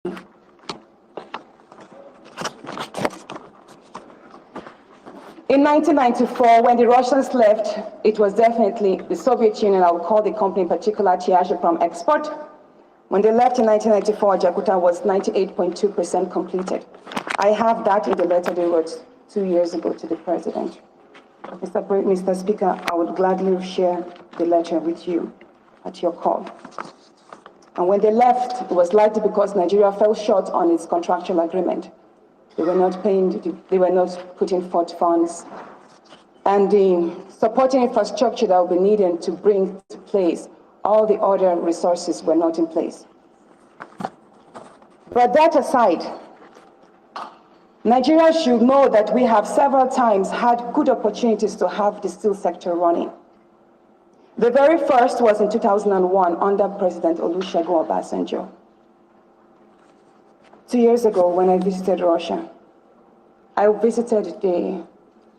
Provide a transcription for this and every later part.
In 1994, when the Russians left, it was definitely the Soviet Union, I would call the company in particular Ajaokuta Export. When they left in 1994, Ajaokuta was 98.2% completed. I have that in the letter they wrote 2 years ago to the president. Mr. Speaker, I would gladly share the letter with you at your call. And when they left, it was likely because Nigeria fell short on its contractual agreement. They were not paying, they were not putting forth funds. And the supporting infrastructure that would be needed to bring to place all the other resources were not in place. But that aside, Nigeria should know that we have several times had good opportunities to have the steel sector running. The very first was in 2001 under President Olusegun Obasanjo. 2 years ago, when I visited Russia, I visited the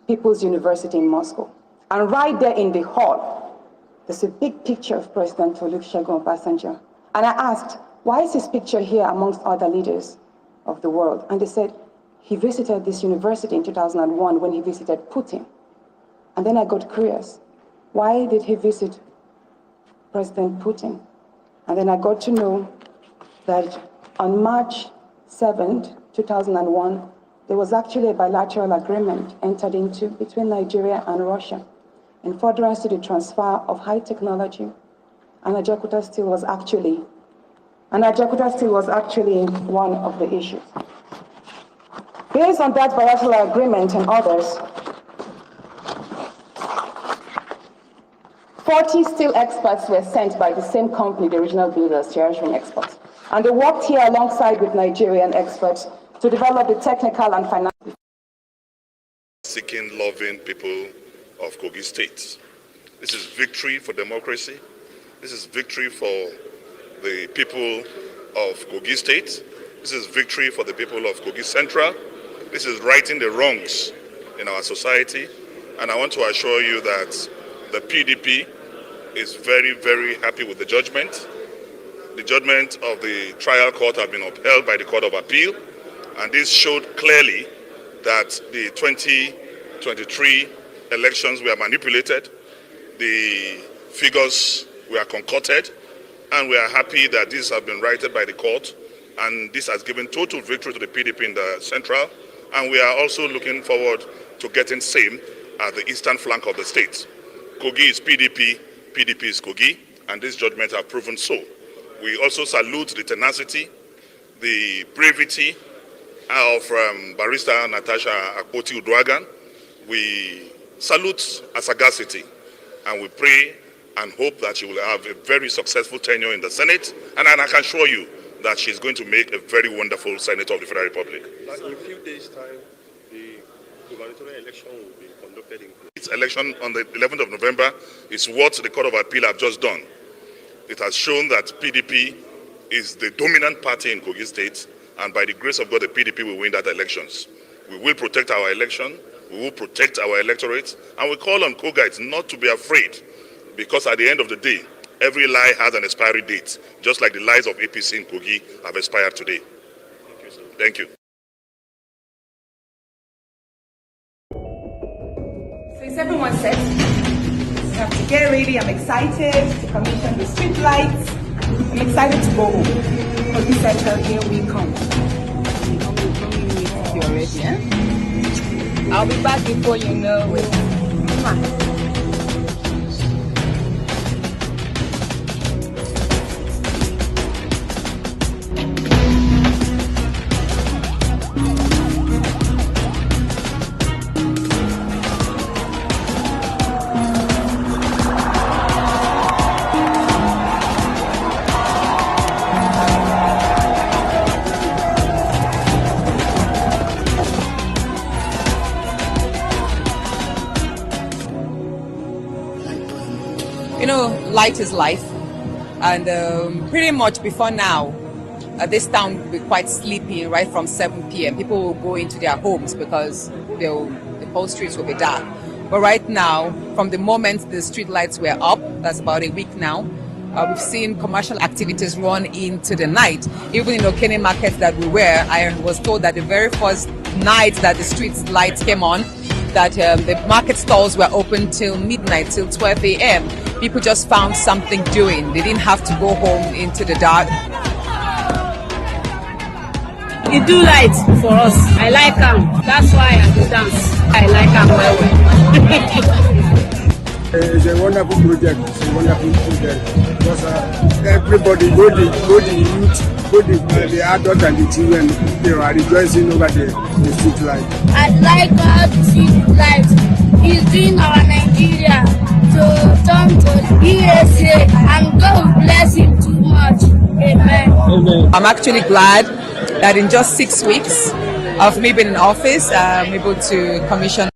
People's University in Moscow. And right there in the hall, there's a big picture of President Olusegun Obasanjo. And I asked, why is his picture here amongst other leaders of the world? And they said, he visited this university in 2001 when he visited Putin. And then I got curious. Why did he visit President Putin? And then I got to know that on March 7th, 2001, there was actually a bilateral agreement entered into between Nigeria and Russia in furtherance to the transfer of high technology. And Ajaokuta Steel was actually one of the issues. Based on that bilateral agreement and others, 40 steel experts were sent by the same company, the original builders, Nigerian Exports. And they worked here alongside with Nigerian experts to develop the technical and financial. Seeking, loving people of Kogi State. This is victory for democracy. This is victory for the people of Kogi State. This is victory for the people of Kogi Central. This is righting the wrongs in our society. And I want to assure you that the PDP is very, very happy with the judgment. The judgment of the trial court has been upheld by the Court of Appeal, and this showed clearly that the 2023 elections were manipulated, the figures were concocted, and we are happy that this has been righted by the court, and this has given total victory to the PDP in the central, and we are also looking forward to getting same at the eastern flank of the state. Kogi is PDP, PDP is Kogi, and this judgment have proven so. We also salute the tenacity, the bravery of Barrister Natasha Akpoti-Uduaghan. We salute her sagacity, and we pray and hope that she will have a very successful tenure in the Senate, and I can assure you that she's going to make a very wonderful Senator of the Federal Republic. In a few days' time, the gubernatorial election will be conducted in Kogi. Its election on the 11th of November is what the Court of Appeal have just done. It has shown that PDP is the dominant party in Kogi State, and by the grace of God, the PDP will win that elections. We will protect our election, we will protect our electorate, and we call on Kogites not to be afraid, because at the end of the day, every lie has an expiry date, just like the lies of APC in Kogi have expired today. Thank you, sir. Thank you. So is everyone set? We have to get ready. I'm excited to commission the street lights. I'm excited to go home. Kogi Central, here we come. You already, eh? I'll be back before you know it. Come on. You know, light is life, and pretty much before now, this town will be quite sleepy right from 7 p.m. People will go into their homes because the whole streets will be dark. But right now, from the moment the street lights were up, that's about a week now, We've seen commercial activities run into the night. Even in Okene market that we were, I was told that the very first night that the street lights came on, that the market stalls were open till midnight, till 12 a.m. People just found something doing. They didn't have to go home into the dark. It do light for us. I like them. That's why I do dance. I like them well. It's a wonderful project. It's a wonderful project because everybody, both the youth, both the adults and the children, they are rejoicing over the street light. I like how the street light is doing our Nigeria to turn to USA, and God will bless him too much. Amen. Amen. I'm actually glad that in just 6 weeks of me being in office, I'm able to commission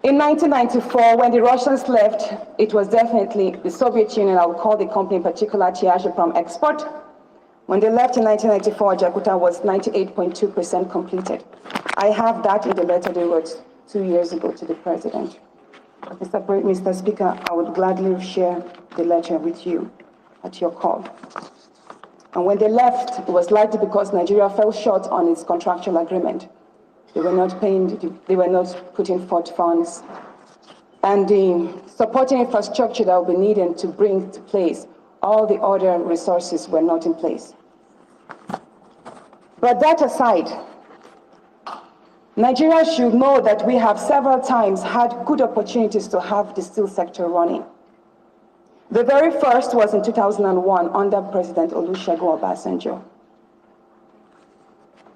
In 1994, when the Russians left, it was definitely the Soviet Union, I would call the company in particular Ajaokuta Export. When they left in 1994, Ajaokuta was 98.2% completed. I have that in the letter they wrote 2 years ago to the president. Mr. Speaker, I would gladly share the letter with you at your call. And when they left, it was likely because Nigeria fell short on its contractual agreement. They were not paying, they were not putting forth funds. And the supporting infrastructure that would be needed to bring to place all the other resources were not in place. But that aside, Nigeria should know that we have several times had good opportunities to have the steel sector running. The very first was in 2001 under President Olusegun Obasanjo.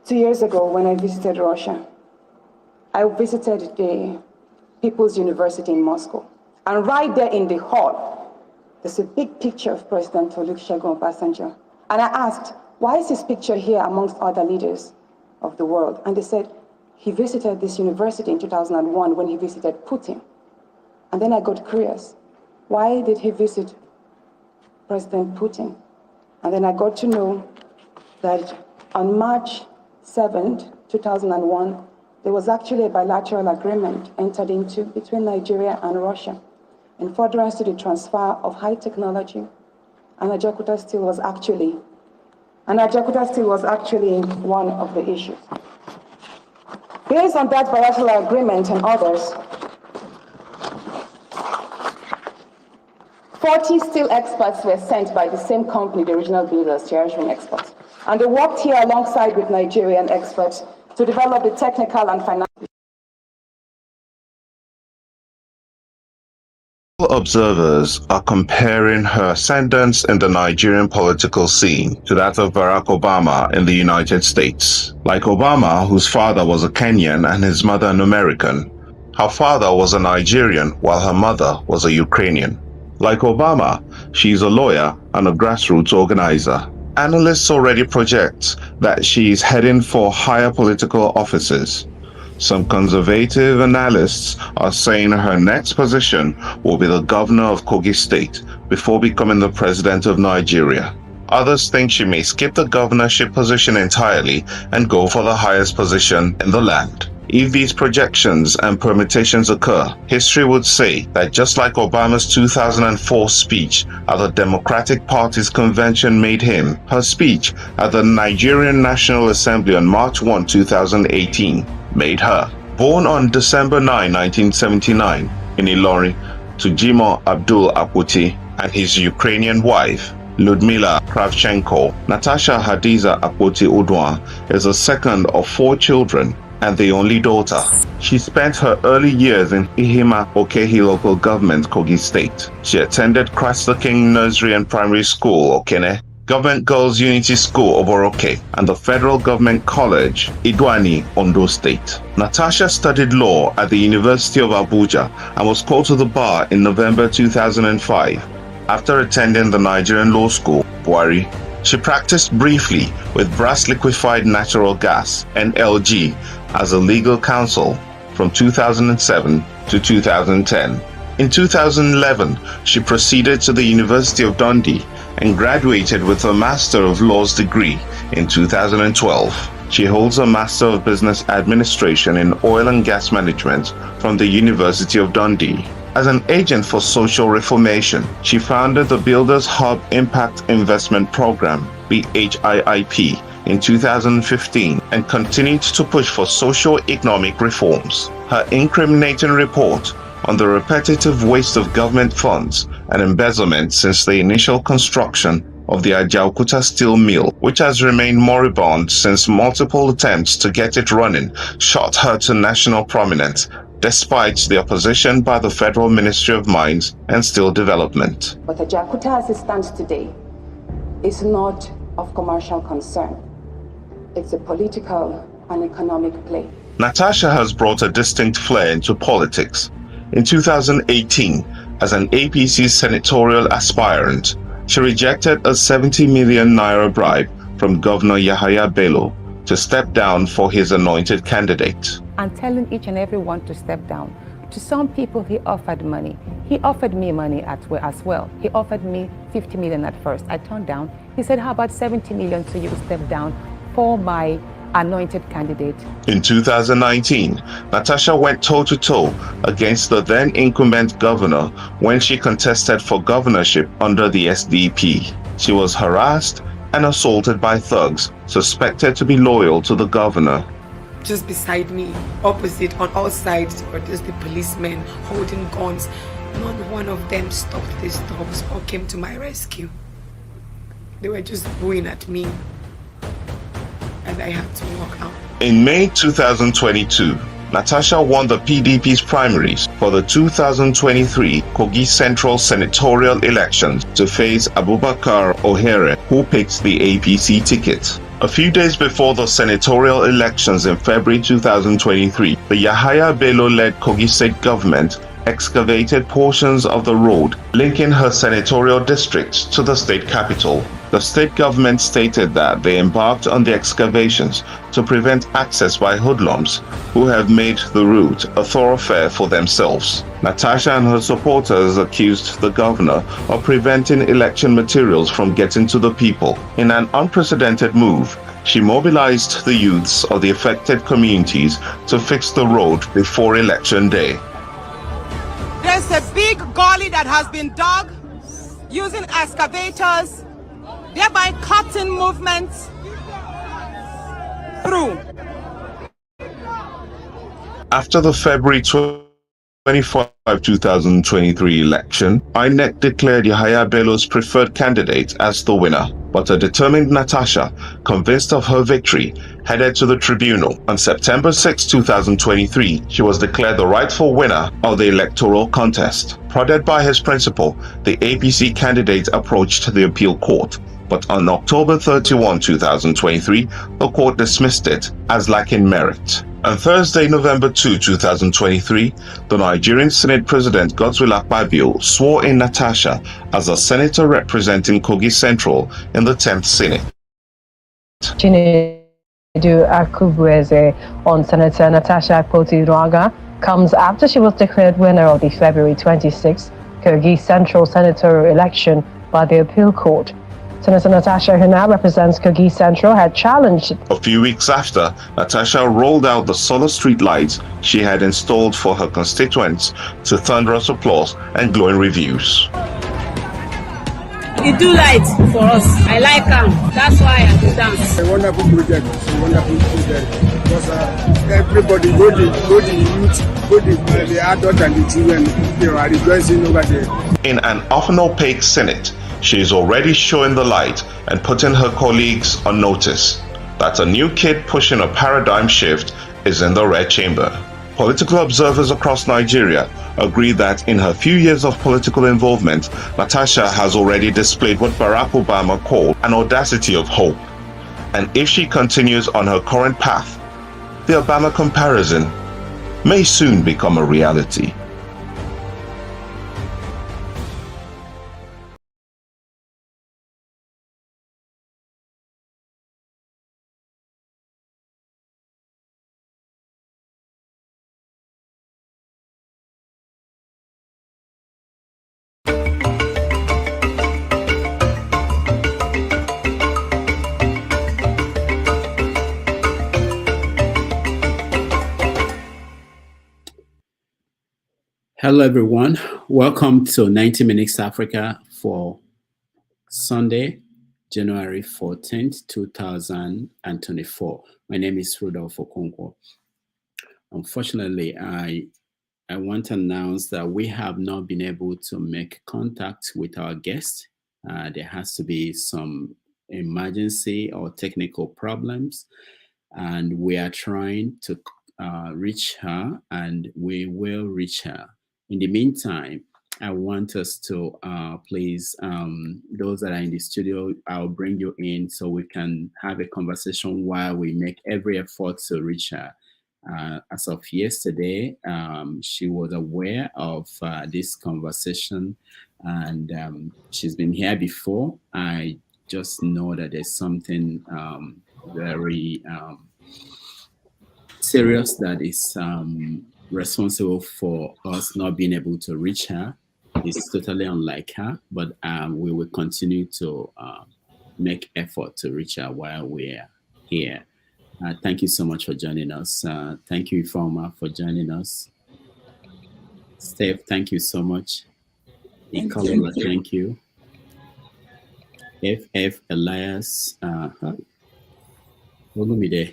2 years ago, when I visited Russia, I visited the People's University in Moscow. And right there in the hall, there's a big picture of President Olusegun Obasanjo. And I asked, why is this picture here amongst other leaders of the world? And they said, he visited this university in 2001 when he visited Putin. And then I got curious. Why did he visit President Putin? And then I got to know that on March 7th, 2001, there was actually a bilateral agreement entered into between Nigeria and Russia in furtherance to the transfer of high technology. And Ajaokuta Steel was actually one of the issues. Based on that bilateral agreement and others, 40 steel experts were sent by the same company, the original builders, Tertiary Experts. And they worked here alongside with Nigerian experts to develop the technical and financial. Observers are comparing her ascendance in the Nigerian political scene to that of Barack Obama in the United States. Like Obama, whose father was a Kenyan and his mother an American, her father was a Nigerian while her mother was a Ukrainian. Like Obama, she is a lawyer and a grassroots organizer. Analysts already project that she is heading for higher political offices. Some conservative analysts are saying her next position will be the governor of Kogi State before becoming the president of Nigeria. Others think she may skip the governorship position entirely and go for the highest position in the land. If these projections and permutations occur, history would say that just like Obama's 2004 speech at the Democratic Party's convention made him, her speech at the Nigerian National Assembly on March 1, 2018 made her. Born on December 9, 1979 in Ilorin to Jimoh Abdul Akpoti and his Ukrainian wife, Ludmila Kravchenko, Natasha Hadiza Akpoti-Uduaghan is the second of 4 children and the only daughter. She spent her early years in Ihima Okehi local government, Kogi State. She attended Christ the King Nursery and Primary School, Okene, Government Girls Unity School, Oboroke, and the Federal Government College, Idwani, Ondo State. Natasha studied law at the University of Abuja and was called to the bar in November 2005. After attending the Nigerian Law School, Buhari, she practiced briefly with Brass Liquefied Natural Gas, NLG, as a legal counsel from 2007 to 2010. In 2011, she proceeded to the University of Dundee and graduated with a Master of Laws degree in 2012. She holds a Master of Business Administration in Oil and Gas Management from the University of Dundee. As an agent for social reformation, she founded the Builders Hub Impact Investment Program, BHIIP, in 2015 and continued to push for socio-economic reforms. Her incriminating report on the repetitive waste of government funds and embezzlement since the initial construction of the Ajaokuta Steel Mill, which has remained moribund since multiple attempts to get it running, shot her to national prominence, despite the opposition by the Federal Ministry of Mines and Steel Development. But Ajaokuta as it stands today is not of commercial concern. It's a political and economic play. Natasha has brought a distinct flair into politics. In 2018, as an APC senatorial aspirant, she rejected a 70 million naira bribe from Governor Yahaya Bello to step down for his anointed candidate. And telling each and every one to step down. To some people, he offered money. He offered me money as well. He offered me 50 million at first. I turned down. He said, how about 70 million so you will step down for my anointed candidate. In 2019, Natasha went toe-to-toe against the then incumbent governor when she contested for governorship under the SDP. She was harassed and assaulted by thugs suspected to be loyal to the governor. Just beside me, opposite, on all sides, were just the policemen holding guns. Not one of them stopped these thugs or came to my rescue. They were just booing at me, and I had to walk out. In May 2022, Natasha won the PDP's primaries for the 2023 Kogi Central Senatorial elections to face Abubakar Ohere, who picked the APC ticket. A few days before the senatorial elections in February 2023, the Yahaya Bello-led Kogi State government excavated portions of the road linking her senatorial district to the state capital. The state government stated that they embarked on the excavations to prevent access by hoodlums who have made the route a thoroughfare for themselves. Natasha and her supporters accused the governor of preventing election materials from getting to the people. In an unprecedented move, she mobilized the youths of the affected communities to fix the road before election day. There's a big gully that has been dug using excavators, thereby cutting movements through. After the February 25, 2023 election, INEC declared Yahaya Bello's preferred candidate as the winner, but a determined Natasha, convinced of her victory, headed to the tribunal. On September 6, 2023, she was declared the rightful winner of the electoral contest. Prodded by his principal, the APC candidate approached the appeal court, but on October 31, 2023, the court dismissed it as lacking merit. On Thursday, November 2, 2023, the Nigerian Senate President Godswill Akpabio swore in Natasha as a senator representing Kogi Central in the 10th Senate. Ajaokuta on Senator Natasha Akpoti-Uduaghan comes after she was declared winner of the February 26 Kogi Central Senatorial election by the appeal court. Senator Natasha, who now represents Kogi Central, had challenged. A few weeks after, Natasha rolled out the solar street lights she had installed for her constituents to thunderous applause and glowing reviews. You do light for us. I like them. That's why I do dance. A wonderful project. It's a wonderful project. Because everybody, both the youth, both the adults and the children, are rejoicing over there. In an often opaque Senate, she is already showing the light and putting her colleagues on notice that a new kid pushing a paradigm shift is in the red chamber. Political observers across Nigeria agree that in her few years of political involvement, Natasha has already displayed what Barack Obama called an audacity of hope. And if she continues on her current path, the Obama comparison may soon become a reality. Hello, everyone. Welcome to 90 Minutes Africa for Sunday, January 14th, 2024. My name is Rudolph Okonkwo. Unfortunately, I want to announce that we have not been able to make contact with our guest. There has to be some emergency or technical problems, and we are trying to reach her, and we will reach her. In the meantime, I want us to please, those that are in the studio, I'll bring you in so we can have a conversation while we make every effort to reach her. As of yesterday, she was aware of this conversation, and she's been here before. I just know that there's something very serious that is responsible for us not being able to reach her. It's totally unlike her, but we will continue to make effort to reach her while we're here. Thank you so much for joining us. Thank you, Ifeoma, for joining us. Steph, thank you so much. Ikola, thank you. FF Elias, what will be there?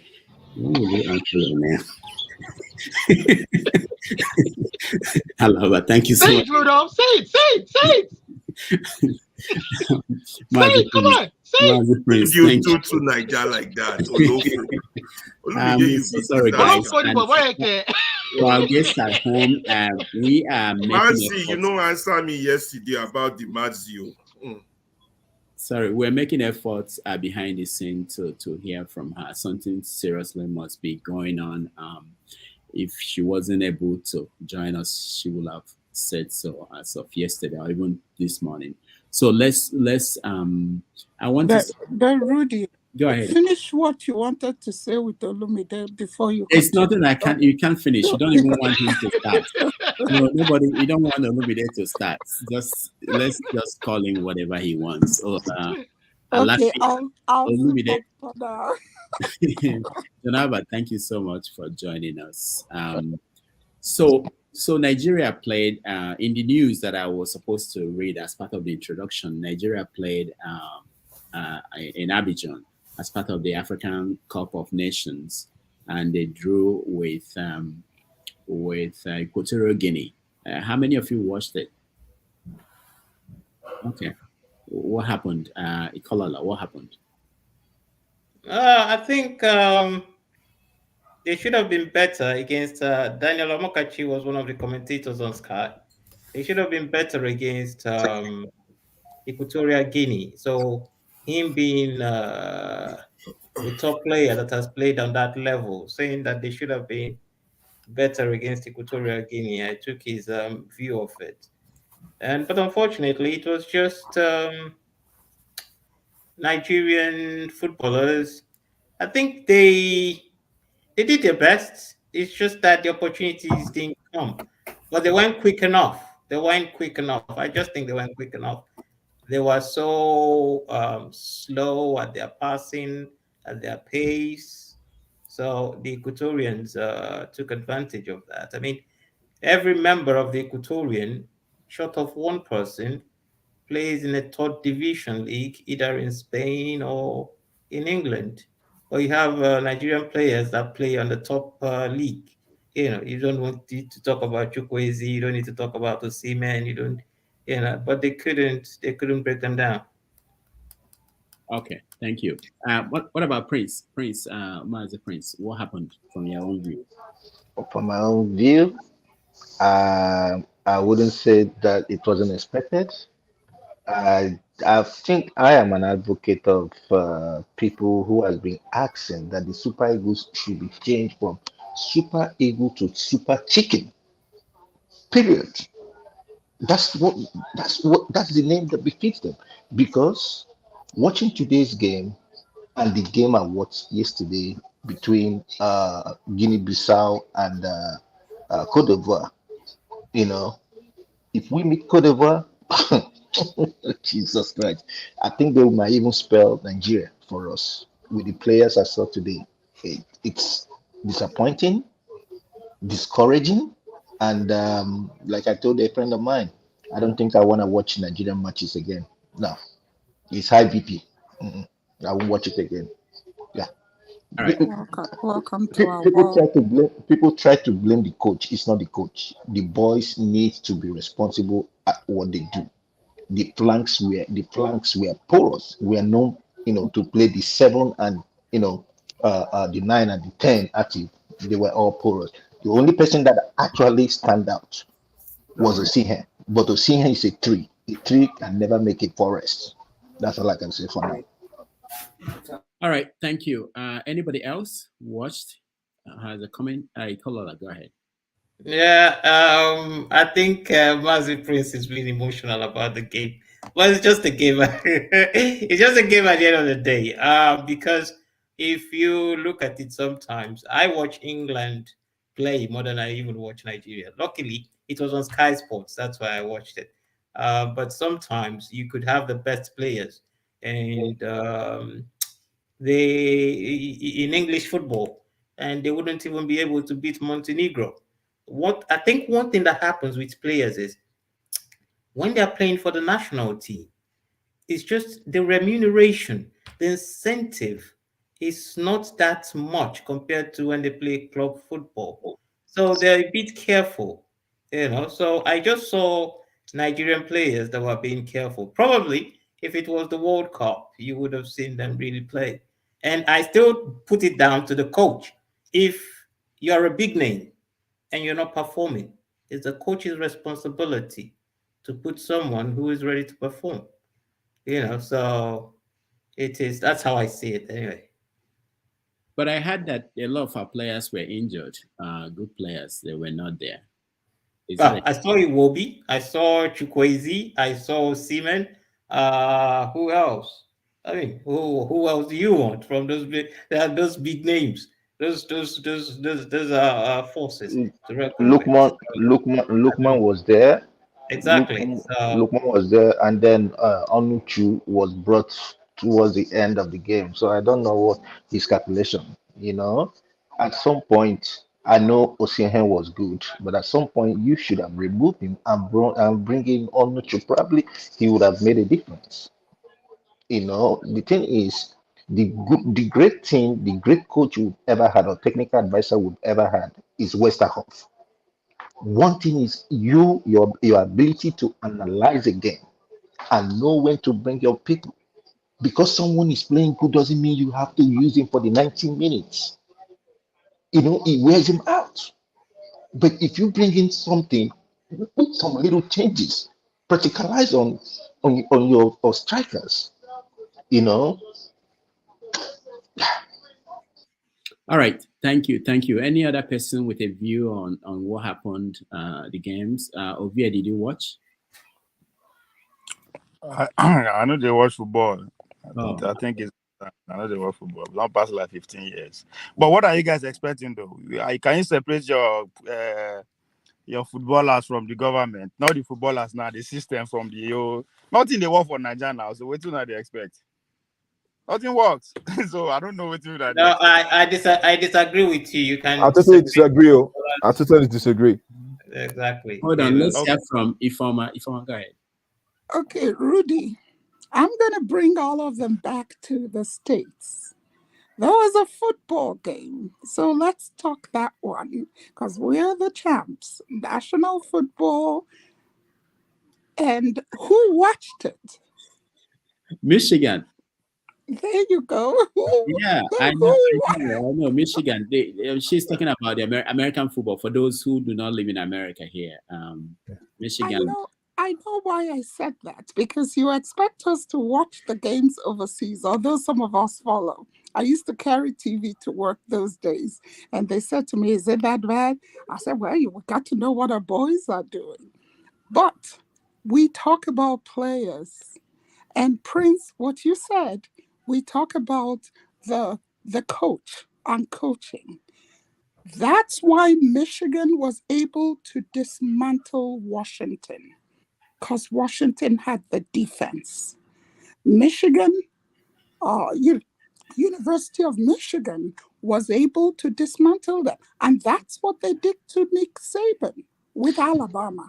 What will you answer now? Hello, thank you so much. Say it, Rudolph. Say it. Say it, come on. Say it. You do to Niger like that. So sorry, guys. For our guests at home, we are making Mazi, you know, answer me yesterday about the Mazio. Sorry, we're making efforts behind the scene to hear from her. Something seriously must be going on. If she wasn't able to join us, she would have said so as of yesterday or even this morning. So let's I want to Rudy, go ahead. Finish what you wanted to say with Olumide before you. It's nothing you can't finish. You don't even want him to start. No, nobody. You don't want Olumide to start. Let's just call him whatever he wants. So, okay, I'll Olumide. Jonava, thank you so much for joining us. So Nigeria played in the news that I was supposed to read as part of the introduction. Nigeria played in Abidjan as part of the African Cup of Nations, and they drew with Equatorial Guinea. How many of you watched it? Okay, what happened? Ikolala, what happened? I think they should have been better against Daniel Omokachi was one of the commentators on Sky. They should have been better against Equatorial Guinea. So him being the top player that has played on that level, saying that they should have been better against Equatorial Guinea, I took his view of it. But unfortunately, it was just Nigerian footballers. I think they did their best. It's just that the opportunities didn't come, but they weren't quick enough. I just think they weren't quick enough. They were so slow at their passing, at their pace. So the Equatorians took advantage of that. I mean, every member of the Equatorian, short of one person, plays in a third division league, either in Spain or in England. Or you have Nigerian players that play on the top league. You know, you don't want to talk about Chukwueze, you don't need to talk about Osimhen, you don't, but they couldn't break them down. Okay, thank you. What about Prince? Mazi Prince, what happened from your own view? From my own view, I wouldn't say that it wasn't expected. I think I am an advocate of people who has been asking that the Super Eagles should be changed from Super Eagle to Super Chicken. Period. That's the name that befits them. Because watching today's game and the game I watched yesterday between Guinea-Bissau and Cote d'Ivoire, if we meet Cote d'Ivoire, Jesus Christ, I think they might even spell Nigeria for us with the players I saw today. It's disappointing, discouraging, And like I told a friend of mine, I don't think I want to watch Nigerian matches again. No, it's high BP. I won't watch it again. Yeah. All right. Welcome to our world. People try to blame the coach. It's not the coach. The boys need to be responsible at what they do. The flanks were porous. We are known, to play the 7 and the 9 and the 10 active. They were all porous. The only person that actually stand out was Osihen. But Osihen is a 3. A 3 can never make a forest. That's all I can say for now. All right, thank you. Anybody else watched? Has a comment? Kolola, go ahead. Yeah, I think Mazi Prince is being emotional about the game. Well, it's just a game. It's just a game at the end of the day. Because if you look at it sometimes, I watch England play more than I even watch Nigeria. Luckily, it was on Sky Sports. That's why I watched it. But sometimes you could have the best players. And they in English football, and they wouldn't even be able to beat Montenegro. What I think one thing that happens with players is when they're playing for the national team, it's just the remuneration, the incentive is not that much compared to when they play club football. So they're a bit careful, So I just saw Nigerian players that were being careful. Probably if it was the World Cup, you would have seen them really play. And I still put it down to the coach. If you're a big name and you're not performing, it's the coach's responsibility to put someone who is ready to perform. So that's how I see it anyway. But I heard that a lot of our players were injured. Good players, they were not there. I saw Iwobi, I saw Chukwueze, I saw Seaman. Who else? I mean, who else do you want from those big names? Those forces. Lukman was there. Exactly. Lukman was there, and then Onuchu was brought towards the end of the game. So I don't know what his calculation. At some point, I know Osihen was good, but at some point you should have removed him and bring in Onuchu. Probably he would have made a difference. The thing is, the great thing, the great coach we've ever had, or technical advisor we've ever had, is Westerhoff. One thing is your ability to analyze a game and know when to bring your people. Because someone is playing good doesn't mean you have to use him for the 90 minutes. It wears him out. But if you bring in something, put some little changes, practicalize on your strikers. All right, thank you. Any other person with a view on what happened, the games? Ovia, did you watch? I know they watch football. I think it's. I know they watch football. Not past like 15 years. But what are you guys expecting though? Can you separate your footballers from the government? Not the footballers now, the system from the nothing they work for Nigeria now. So what do they expect? Nothing works. So I don't know what to do. No, I disagree with you. You can. I totally disagree. I totally disagree. Exactly. Hold on, let's hear from Ifoma. Ifoma, go ahead. Okay, Rudy, I'm going to bring all of them back to the States. There was a football game, so let's talk that one, because we're the champs, national football. And who watched it? Michigan. There you go. Yeah, I know Michigan. She's talking about the American football for those who do not live in America here. Michigan. I know why I said that, because you expect us to watch the games overseas, although some of us follow. I used to carry TV to work those days, and they said to me, "Is it that bad?" I said, "Well, you got to know what our boys are doing." But we talk about players, and Prince, what you said, we talk about the coach on coaching. That's why Michigan was able to dismantle Washington, because Washington had the defense. Michigan, University of Michigan was able to dismantle them. And that's what they did to Nick Saban. with Alabama.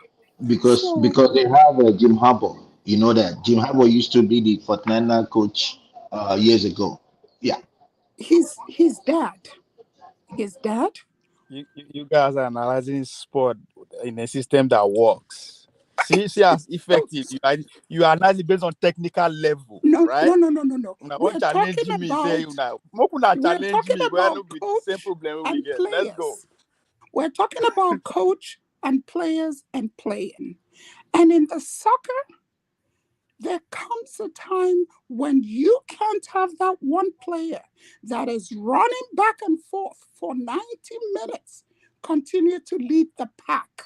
because So they have Jim Harbaugh. You know that Jim Harbaugh used to be the 49er coach years ago. Yeah. he's dead. He's dead. You guys are analyzing sport in a system that works. See as effective you are analyzing based on technical level, No, right? no, no, no, no, no. Now, one We're challenge talking me, say about una challenge me. Well, no about be the same coach problem we and get. Let's go. players. We're talking about coach and players and playing. And in the soccer, there comes a time when you can't have that one player that is running back and forth for 90 minutes, continue to lead the pack.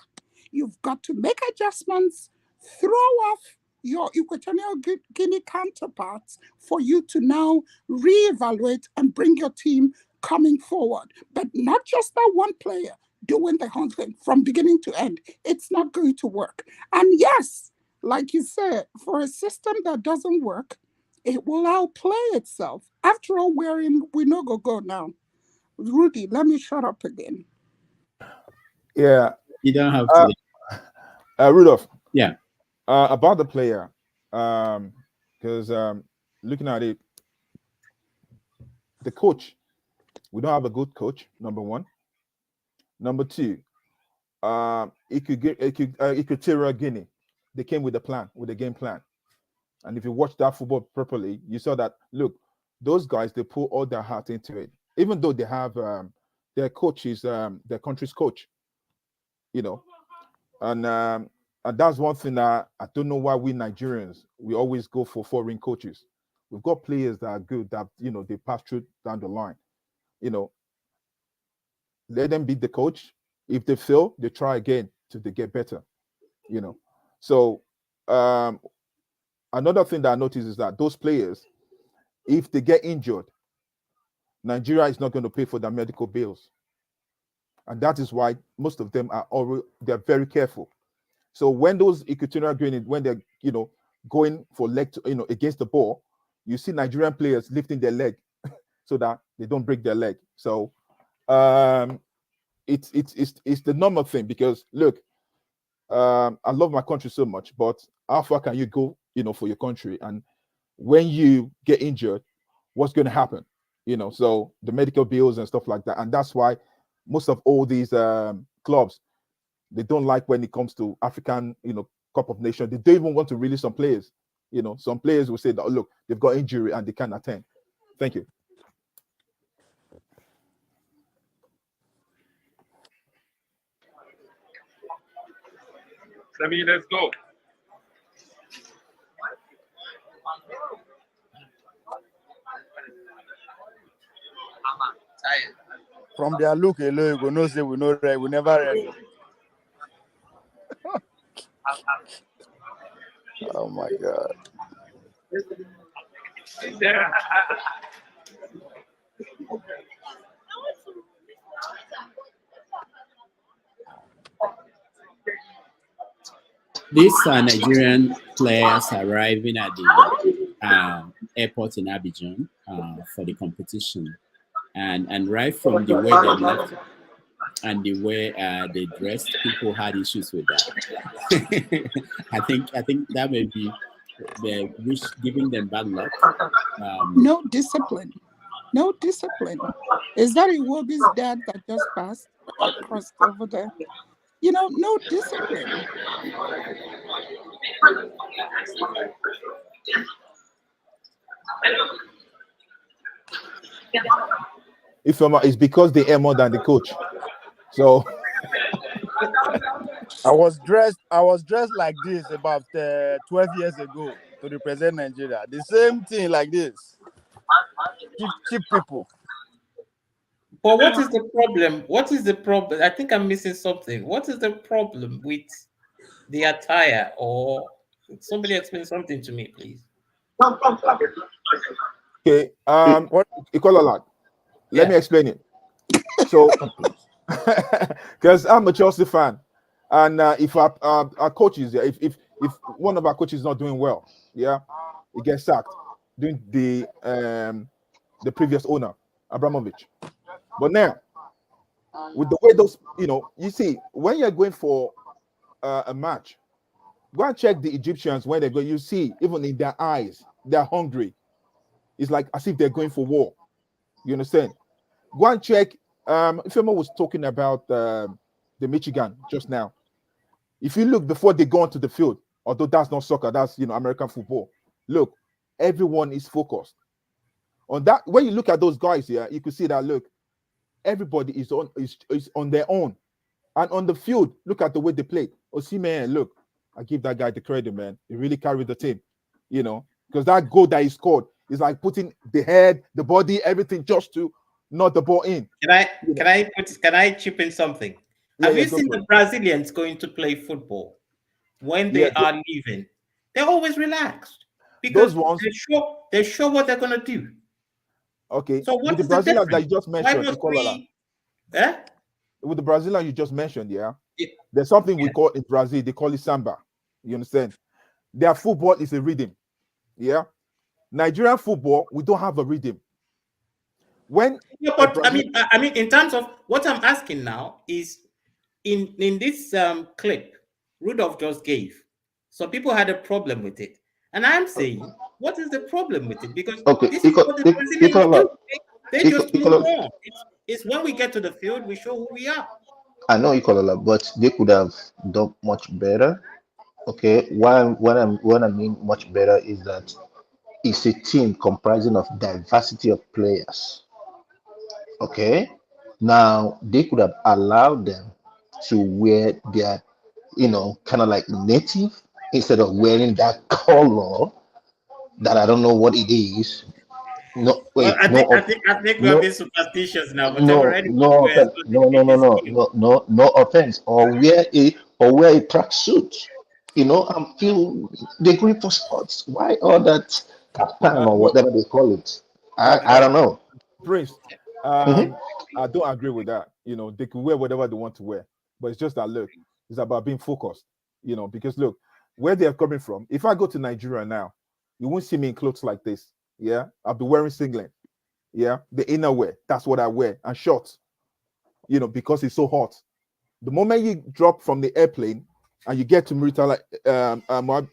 You've got to make adjustments, throw off your Equatorial Guinea counterparts for you to now reevaluate and bring your team coming forward. But not just that one player doing the whole thing from beginning to end. It's not going to work. And yes, like you said, for a system that doesn't work, it will outplay itself. After all, we no go now. Rudy, let me shut up again. Yeah. You don't have to. Rudolph. Yeah. About the player, because looking at it, the coach, we don't have a good coach. Number one. Number two, Equatorial Guinea, they came with a plan, with a game plan. And if you watch that football properly, you saw that, look, those guys, they put all their heart into it. Even though they have their coach is their country's coach, you know. And that's one thing that I don't know why we Nigerians, we always go for foreign coaches. We've got players that are good, that, you know, they pass through down the line. You know, let them beat the coach. If they fail, they try again till they get better, you know. So another thing that I noticed is that those players, if they get injured, Nigeria is not going to pay for their medical bills. And that is why most of them they're very careful. So when those Equatorial Guinea, when they're, you know, going for leg, against the ball, you see Nigerian players lifting their leg so that they don't break their leg. So it's the normal thing, because look, I love my country so much, but how far can you go, for your country? And when you get injured, what's going to happen? So the medical bills and stuff like that. And that's why most of all these clubs, they don't like when it comes to African, Cup of Nations. They don't even want to release some players. Some players will say that, look, they've got injury and they can't attend. Thank you. Let's go. From their look alone, you go know say we never ready. Oh my God. These are Nigerian players arriving at the airport in Abidjan for the competition, and right from the way they left and the way they dressed, people had issues with that. I think that may be giving them bad luck. No discipline. No discipline. Is that Iwobi's dad that just passed across over there? No discipline. It's because they air more than the coach. So I was dressed like this about 12 years ago to represent Nigeria. The same thing like this. Cheap people. But what is the problem? What is the problem? I think I'm missing something. What is the problem with the attire? Or somebody explain something to me, please. Okay, Ikola, let me explain it. So, because I'm a Chelsea fan, and if our coaches, if one of our coaches is not doing well, he gets sacked during the previous owner, Abramovich. But now, with the way those, you see, when you're going for a match. Go and check the Egyptians when they go. You see, even in their eyes, they're hungry. It's like as if they're going for war. You understand? Go and check. Ifema was talking about the Michigan just now. If you look before they go onto the field, although that's not soccer, that's American football. Look, everyone is focused on that. When you look at those guys here, you can see that look, everybody is on their own. And on the field, look at the way they play. Osimhen, look, I give that guy the credit, man. He really carried the team, because that goal that he scored is like putting the head, the body, everything just to knock the ball in. Can I chip in something? Have you seen the Brazilians going to play football? When they are leaving, they're always relaxed because they're sure what they're gonna do. Okay. So what with the is Brazilians the that you just mentioned, Eh? With the Brazilians you just mentioned, there's something we call in Brazil, they call it samba. You understand? Their football is a rhythm. Yeah. Nigerian football, we don't have a rhythm. When but I mean, in terms of what I'm asking now is in this clip Rudolph just gave, so people had a problem with it, and I'm saying, what is the problem with it? Because this is what the Brazilians do. They just move on. It's when we get to the field, we show who we are. I know Ikola, but they could have done much better. Okay, what I mean much better is that it's a team comprising of diversity of players. Okay, now they could have allowed them to wear their, kind of like native instead of wearing that color that I don't know what it is. No, Well, wait, I no, think we are being superstitious now, but no, already no offense, no offense, or wear a tracksuit. I feel they're going for sports. Why all that kaftan or look, whatever they call it? I don't know. Prince, Mhm. I don't agree with that. They can wear whatever they want to wear, but it's just that look, it's about being focused. Because look, where they're coming from. If I go to Nigeria now, you won't see me in clothes like this. Yeah, I'll be wearing singlet. Yeah, the inner wear. That's what I wear, and shorts. Because it's so hot. The moment you drop from the airplane and you get to Muritala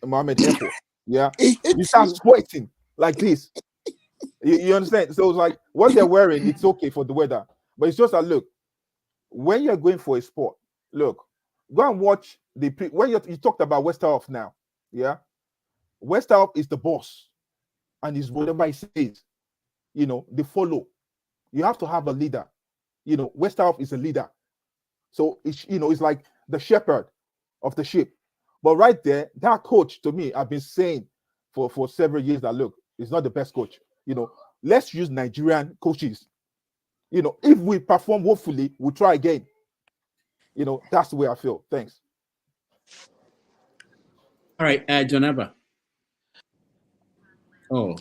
Mohammed Airport, yeah, you start sweating like this. You understand? So it's like what they're wearing, it's okay for the weather, but it's just that look, when you're going for a sport, look, go and watch when you talked about Westerhoff now, yeah, Westerhoff is the boss, and is whatever he says, they follow. You have to have a leader. Westerhoff is a leader, so it's like the shepherd of the sheep. But right there, that coach to me, I've been saying for several years that look, he's not the best coach. Let's use Nigerian coaches. If we perform woefully, we'll try again. That's the way I feel. Thanks. All right, Jonaba. Oh,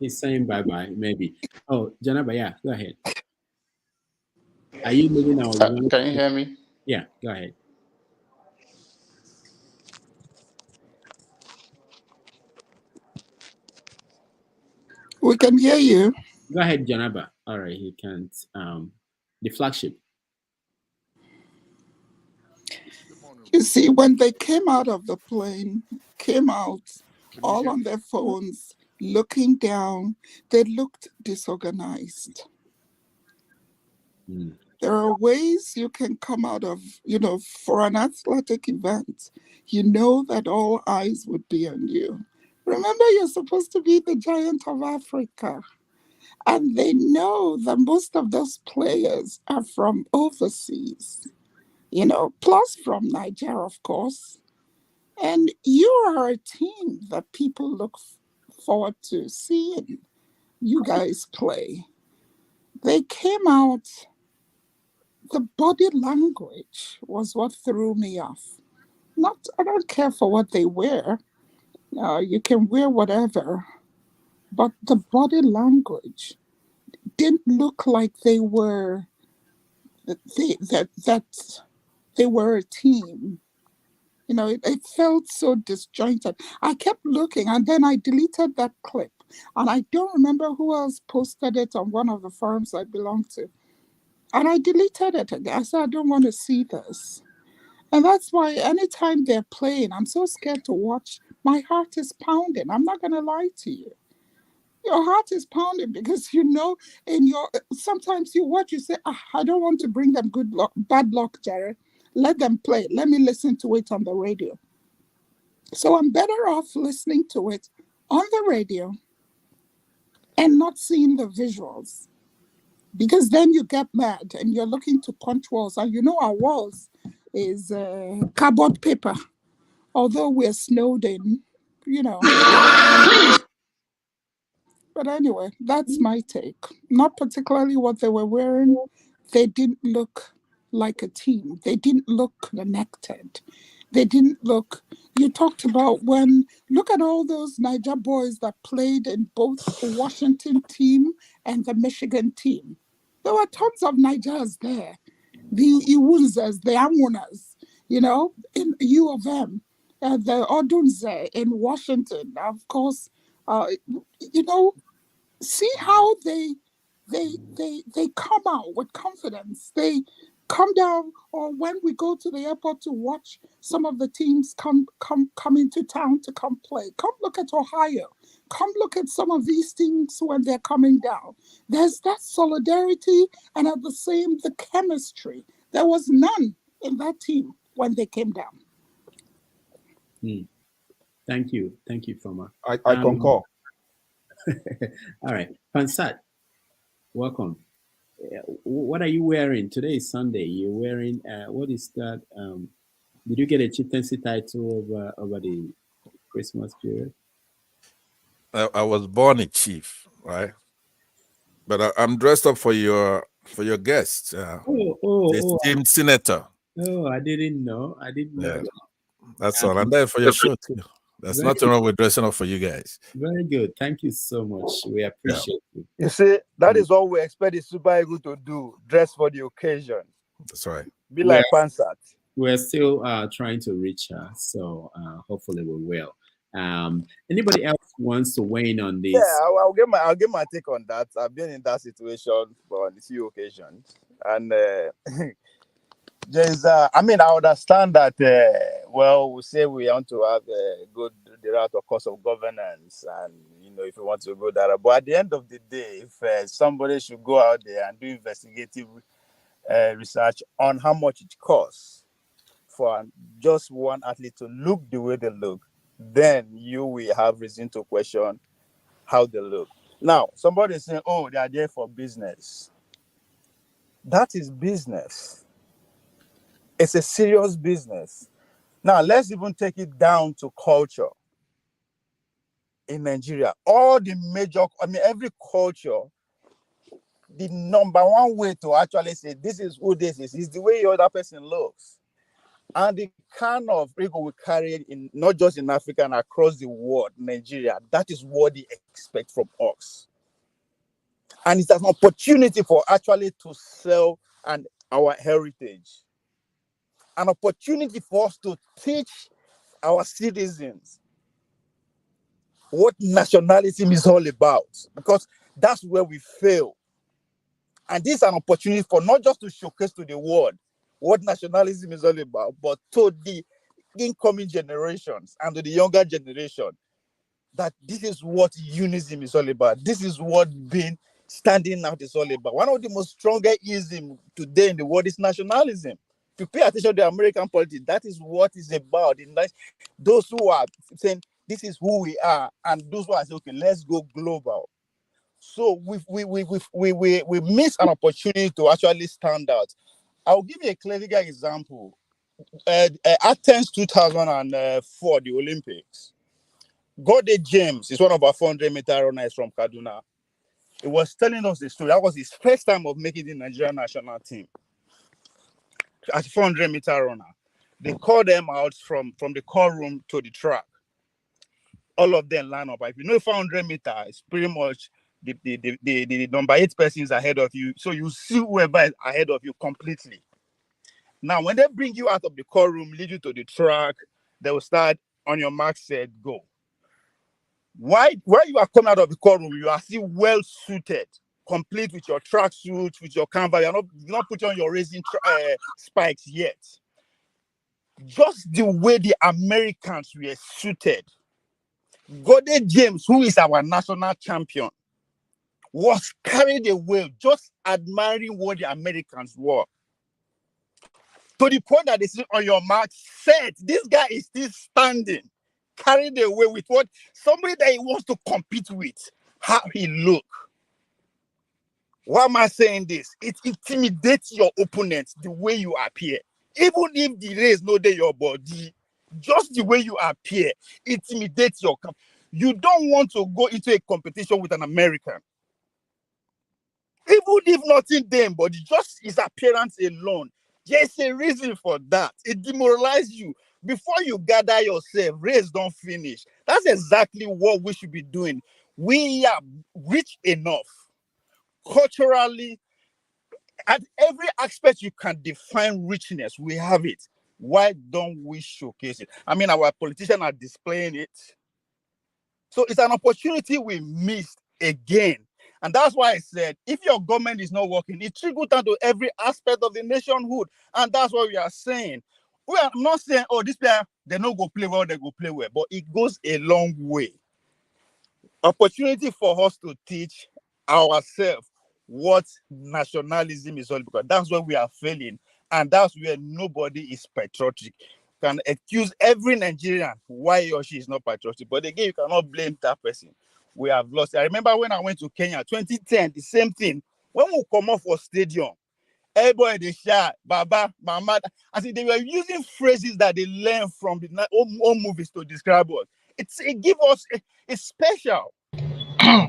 he's saying bye-bye, maybe. Oh, Jonaba, yeah, go ahead. Are you moving out? Can you hear me? Yeah, go ahead. We can hear you. Go ahead, Jonaba. All right, he can't. The flagship. You see, when they came out of the plane, came out all on their phones, looking down, they looked disorganized. There are ways you can come out of, for an athletic event, that all eyes would be on you. Remember, you're supposed to be the giant of Africa. And they know that most of those players are from overseas, plus from Nigeria, of course. And you are a team that people look forward to seeing you guys play. They came out, the body language was what threw me off. I don't care for what they wear. You can wear whatever, but the body language didn't look like they were they were a team. It felt so disjointed. I kept looking, and then I deleted that clip. And I don't remember who else posted it on one of the forums I belong to. And I deleted it again. I said, I don't want to see this. And that's why anytime they're playing, I'm so scared to watch. My heart is pounding. I'm not going to lie to you. Your heart is pounding because sometimes you watch, you say, I don't want to bring them good luck, bad luck, Jared. Let them play. Let me listen to it on the radio. So I'm better off listening to it on the radio and not seeing the visuals. Because then you get mad and you're looking to punch walls. And our walls is cardboard paper. Although we're snowed in, But anyway, that's my take. Not particularly what they were wearing. They didn't look like a team. They didn't look connected. They didn't look. You talked about look at all those Niger boys that played in both the Washington team and the Michigan team. There were tons of Nigers there. The Iwunzes, the Amunas, in U of M, the Odunze in Washington, of course, see how they come out with confidence. They come down, or when we go to the airport to watch some of the teams come into town to come play. Come look at Ohio. Come look at some of these teams when they're coming down. There's that solidarity and at the chemistry. There was none in that team when they came down. Thank you, Foma. I concur. All right, Pansat, welcome. What are you wearing? Today is Sunday. You're wearing, what is that? Did you get a chieftaincy title over the Christmas period? I was born a chief, right? But I'm dressed up for your guest, the esteemed senator. Oh, I didn't know. Yeah, that's all. I'm there for your show too. There's nothing wrong with dressing up for you guys. Very good. Thank you so much. We appreciate you. You see, that is what we expect the Super Eagle to do, dress for the occasion. That's right. Be like Pansat. We're still trying to reach her, so hopefully we will. Anybody else wants to weigh in on this? Yeah, I'll get my take on that. I've been in that situation on a few occasions, and there's I understand that we say we want to have a good the route of course of governance, and if you want to go that, but at the end of the day, if somebody should go out there and do investigative research on how much it costs for just one athlete to look the way they look, then you will have reason to question how they look. Now, somebody is saying, oh, they are there for business. That is business. It's a serious business. Now, let's even take it down to culture. In Nigeria, all the every culture, the number one way to actually say this is who this is the way the other person looks. And the kind of ego we carry in not just in Africa and across the world, Nigeria, that is what they expect from us. And it's an opportunity for actually to sell our heritage. An opportunity for us to teach our citizens what nationalism is all about, because that's where we fail. And this is an opportunity for not just to showcase to the world what nationalism is all about, but to the incoming generations and to the younger generation that this is what unionism is all about. This is what being standing out is all about. One of the most strongest isms today in the world is nationalism. If you pay attention to American politics, that is what it's about. Those who are saying this is who we are, and those who are saying, okay, let's go global. So we miss an opportunity to actually stand out. I'll give you a clinical example. Athens 2004, the Olympics. Gode James is one of our 400-meter runners from Kaduna. He was telling us the story. That was his first time of making the Nigerian national team. As a 400-meter runner, they called them out from the call room to the track. All of them line up. If you know 400 meters, pretty much the number 8 person is ahead of you. So you see whoever is ahead of you completely. Now, when they bring you out of the call room, lead you to the track, they will start on your mark, set, go. While you are coming out of the call room, you are still well suited, complete with your track suit, with your canvas. You're not putting on your racing spikes yet. just the way the Americans were suited. Gordon James, who is our national champion, was carried away just admiring what the Americans were. To the point that they say on your mark, set, this guy is still standing, carried away with what somebody that he wants to compete with, how he look. Why am I saying this? It intimidates your opponent the way you appear. Even if the race no dey your body, just the way you appear intimidates your camp. You don't want to go into a competition with an American. Even if nothing them, but just his appearance alone, there's a reason for that. It demoralizes you. Before you gather yourself, race don't finish. That's exactly what we should be doing. We are rich enough culturally, at every aspect you can define richness, we have it. Why don't we showcase it? I mean, our politicians are displaying it. So it's an opportunity we missed again. And that's why I said, if your government is not working, it trickles down to every aspect of the nationhood. And that's what we are saying. We are not saying, oh, this player, they don't go play well, they go play well. But it goes a long way. Opportunity for us to teach ourselves what nationalism is all, because that's where we are failing, and that's where nobody is patriotic. You can accuse every Nigerian why he or she is not patriotic, but again, you cannot blame that person. We have lost. I remember when I went to Kenya 2010, the same thing. When we come off for stadium, everybody they shout, Baba, Mama. I think they were using phrases that they learned from the old movies to describe us. It gives us it's special.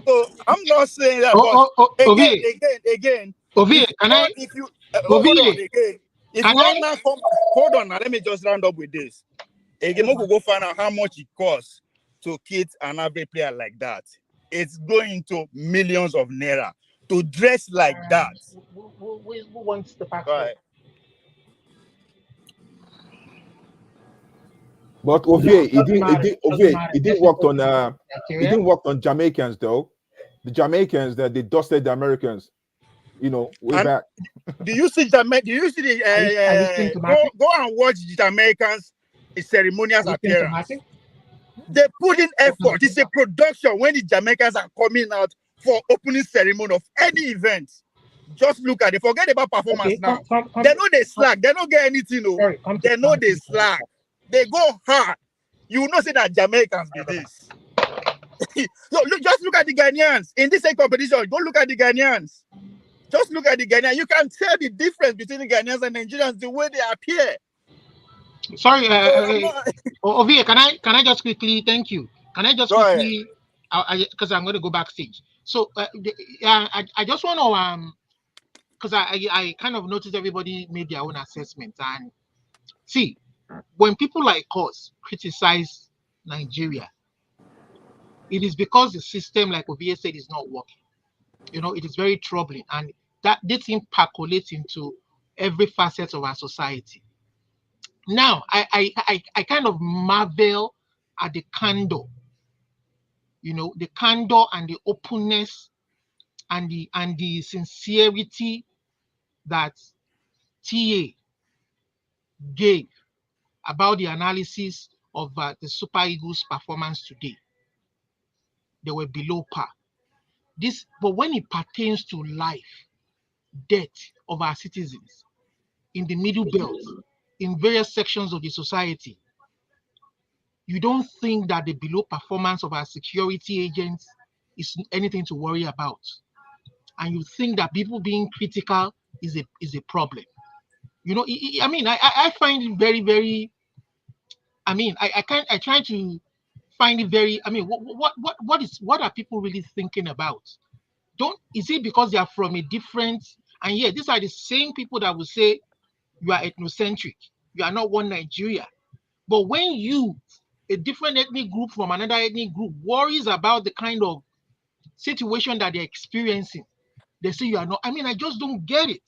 So I'm not saying that, but again, Ovie, if you hold on again, if you want now come, hold on now, let me just round up with this. Again, we go find out how much it costs to kit an average player like that. It's going to millions of naira to dress like that. Who wants the passport? Right. But Ovie, it didn't work on Jamaicans though. The Jamaicans that they dusted the Americans, way back. Do you see Jamaica? Do you see the go and watch the Jamaicans' ceremonial appearance? They put in effort. It's a production when the Jamaicans are coming out for opening ceremony of any event. Just look at it. Forget about performance now. They know they slack. They don't get anything. They know they slack. They go hard. You will not say that Jamaicans be this. Just look at the Ghanaians in this same competition. Go look at the Ghanaians. Just look at the Ghanaians. You can tell the difference between the Ghanaians and Nigerians the way they appear. Sorry, Ovie, can I just quickly? Thank you. Can I just quickly? Because I'm going to go backstage. So I just want to because I kind of noticed everybody made their own assessment, and see, when people like us criticize Nigeria, it is because the system, like Ovie said, is not working. It is very troubling, and that this thing percolates into every facet of our society. Now, I kind of marvel at the candor, the candor and the openness and the sincerity that TA gave about the analysis of the Super Eagles' performance today. They were below par. But when it pertains to life, death of our citizens in the middle belt, in various sections of the society, you don't think that the below performance of our security agents is anything to worry about, and you think that people being critical is a problem. I find it very, very. I try to find it very. What are people really thinking about? Is it because they are from a different? And yeah, these are the same people that will say you are ethnocentric. You are not one Nigeria. But when a different ethnic group from another ethnic group, worries about the kind of situation that they're experiencing, they say you are not. I just don't get it.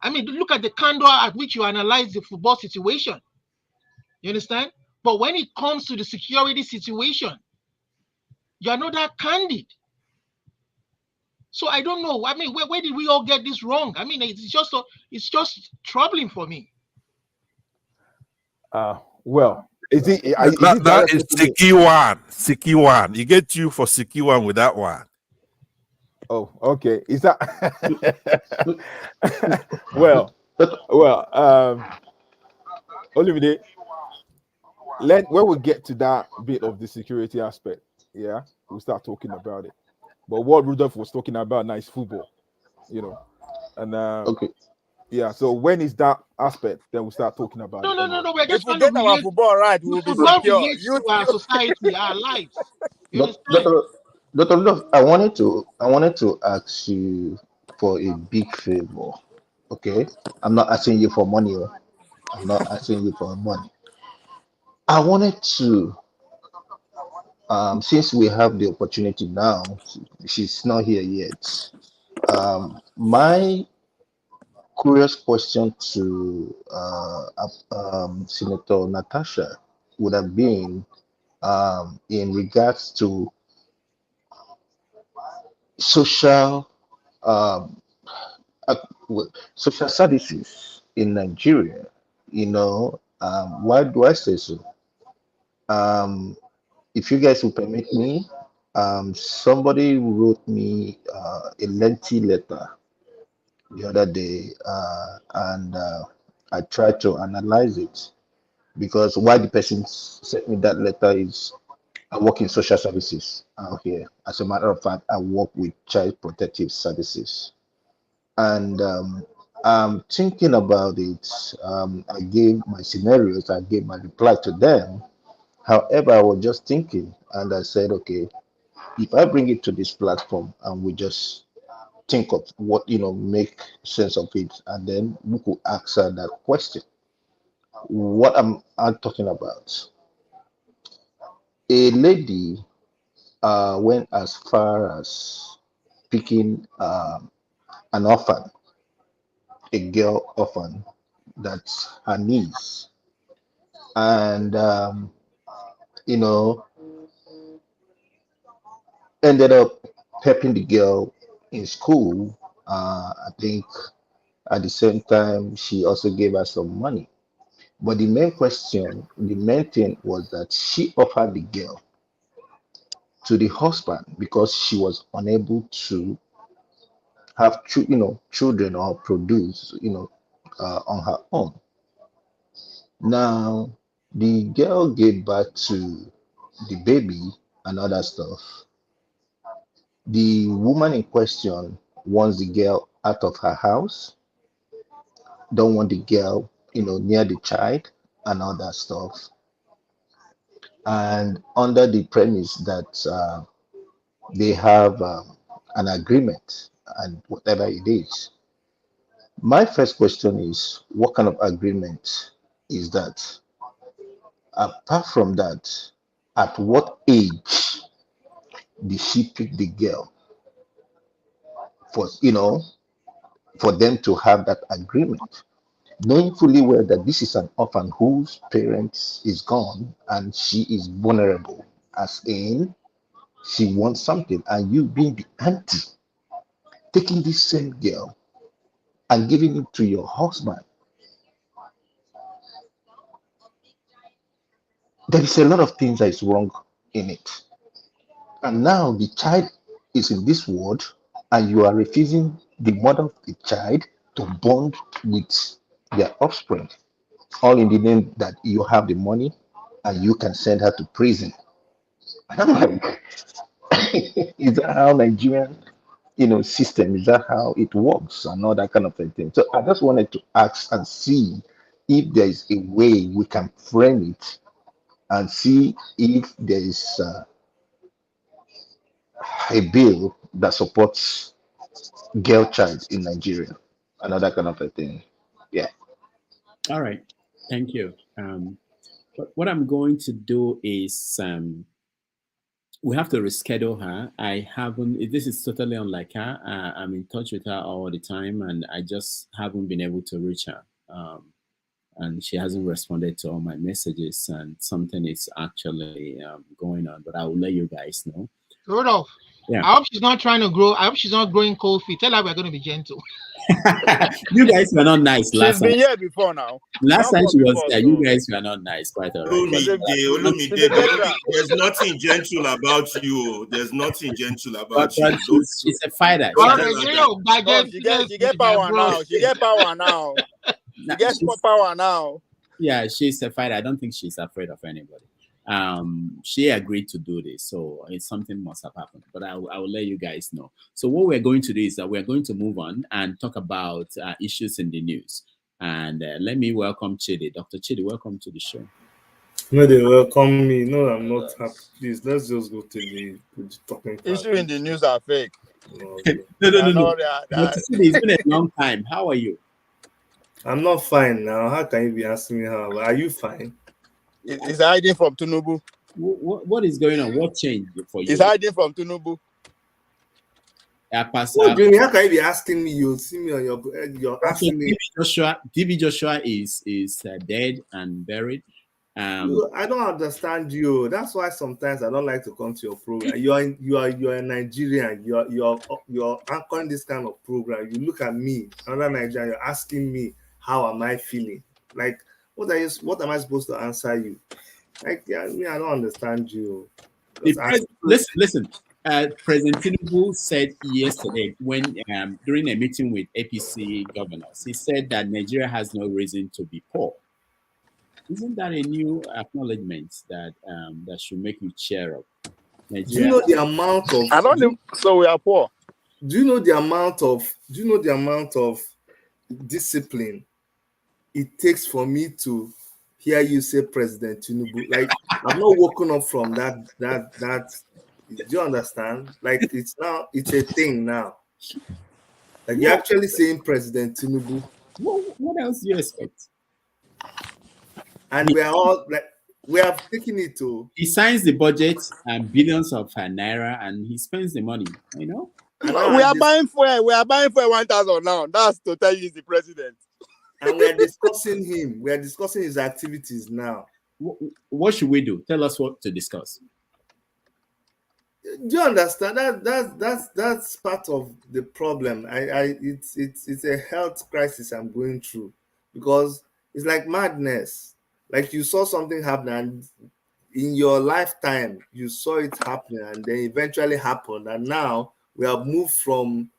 Look at the candor at which you analyze the football situation. You understand? But when it comes to the security situation, you are not that candid. So I don't know. Where did we all get this wrong? It's just troubling for me. Well, is it That is directed to me? Sikiwan. Sikiwan. You get you for Sikiwan with that one. Oh, okay. Is that well? Olivia, when we get to that bit of the security aspect, yeah, we'll start talking about it. But what Rudolph was talking about now is football, and Okay. yeah. So when is that aspect? Then we'll start talking about it. No. We're just If we trying to get our relate. football right, we will be Football secure. relates to our society, our lives. You understand? Dr. Love, I wanted to ask you for a big favor. Okay? I'm not asking you for money. I'm not asking you for money. I wanted to, since we have the opportunity now, she's not here yet. My curious question to Senator Natasha would have been in regards to social um, uh, social services in Nigeria. Why do I say so? If you guys will permit me, somebody wrote me a lengthy letter the other day, and I tried to analyze it because why the person sent me that letter is I work in social services out here. As a matter of fact, I work with child protective services. And I'm thinking about it. I gave my scenarios, I gave my reply to them. However, I was just thinking, and I said, okay, if I bring it to this platform and we just think of what, make sense of it, and then we could answer that question. What am I talking about? A lady went as far as picking an orphan, a girl orphan, that's her niece, and you know ended up helping the girl in school. I think at the same time she also gave her some money. But the main thing was that she offered the girl to the husband because she was unable to have children or produce on her own. Now the girl gave birth to the baby and other stuff. The woman in question wants the girl out of her house, don't want the girl, near the child and all that stuff. And under the premise that they have an agreement and whatever it is. My first question is, what kind of agreement is that? Apart from that, at what age did she pick the girl for, for them to have that agreement? Knowing fully well that this is an orphan whose parents is gone and she is vulnerable, as in she wants something, and you being the auntie, taking this same girl and giving it to your husband. There is a lot of things that is wrong in it. And now the child is in this world, and you are refusing the mother of the child to bond with their offspring, all in the name that you have the money and you can send her to prison. And I'm like, is that how Nigerian, system, is that how it works and all that kind of a thing? So I just wanted to ask and see if there is a way we can frame it and see if there is a bill that supports girl child in Nigeria and all that kind of a thing. Yeah. All right. Thank you. But what I'm going to do is we have to reschedule her. I haven't, this is totally unlike her. I'm in touch with her all the time and I just haven't been able to reach her. And she hasn't responded to all my messages and something is actually going on, but I will let you guys know. Rudolph, Yeah. I hope she's not trying to grow. I hope she's not growing cold feet. Tell her we're going to be gentle. You guys were not nice She's last time. been here before now. Last time she was before, there, so. you guys were not nice. Quite all right. There's nothing gentle about you. There's nothing gentle about But you. she's a fighter. She get power now. She get power now. She gets power now. Yeah, she's a fighter. I don't think she's afraid of anybody. She agreed to do this, so it's something must have happened. But I will let you guys know. So what we're going to do is that we're going to move on and talk about issues in the news. And let me welcome Chidi. Dr. Chidi, welcome to the show. No, they welcome me. No, I'm not happy. Please, let's just go to the talking part. Issue in the news are fake. No. Dr. Chidi, it's been a long time. How are you? I'm not fine now. How can you be asking me how? Are you fine? He's hiding from Tinubu. What is going on? What changed for you? He's hiding from Tinubu. What do you mean? How can you be asking me? You see me on you're asking me. DB Joshua is dead and buried. I don't understand you. That's why sometimes I don't like to come to your program. You're a Nigerian. You're anchoring this kind of program. You look at me, another Nigerian. You're asking me how am I feeling? Like what am I supposed to answer you? Like I don't understand you. Listen. President Tinubu said yesterday when during a meeting with APC governors, he said that Nigeria has no reason to be poor. Isn't that a new acknowledgement that that should make you cheer up? Nigeria, do you know the amount of? I don't think so. We are poor. Do you know the amount of discipline it takes for me to hear you say President Tinubu? Like I've not woken up from that. Do you understand? Like it's a thing now. Like you're actually saying President Tinubu. What else do you expect? And we are all like we have taken it to. He signs the budget and billions of naira, and he spends the money. You know. We are buying fuel. We are buying fuel 1,000 now. That's to tell you he's the president. And we are discussing him. We are discussing his activities now. What should we do? Tell us what to discuss. Do you understand? That's part of the problem. It's a health crisis I'm going through because it's like madness. Like you saw something happen and in your lifetime you saw it happen and then eventually happened, and now we have moved from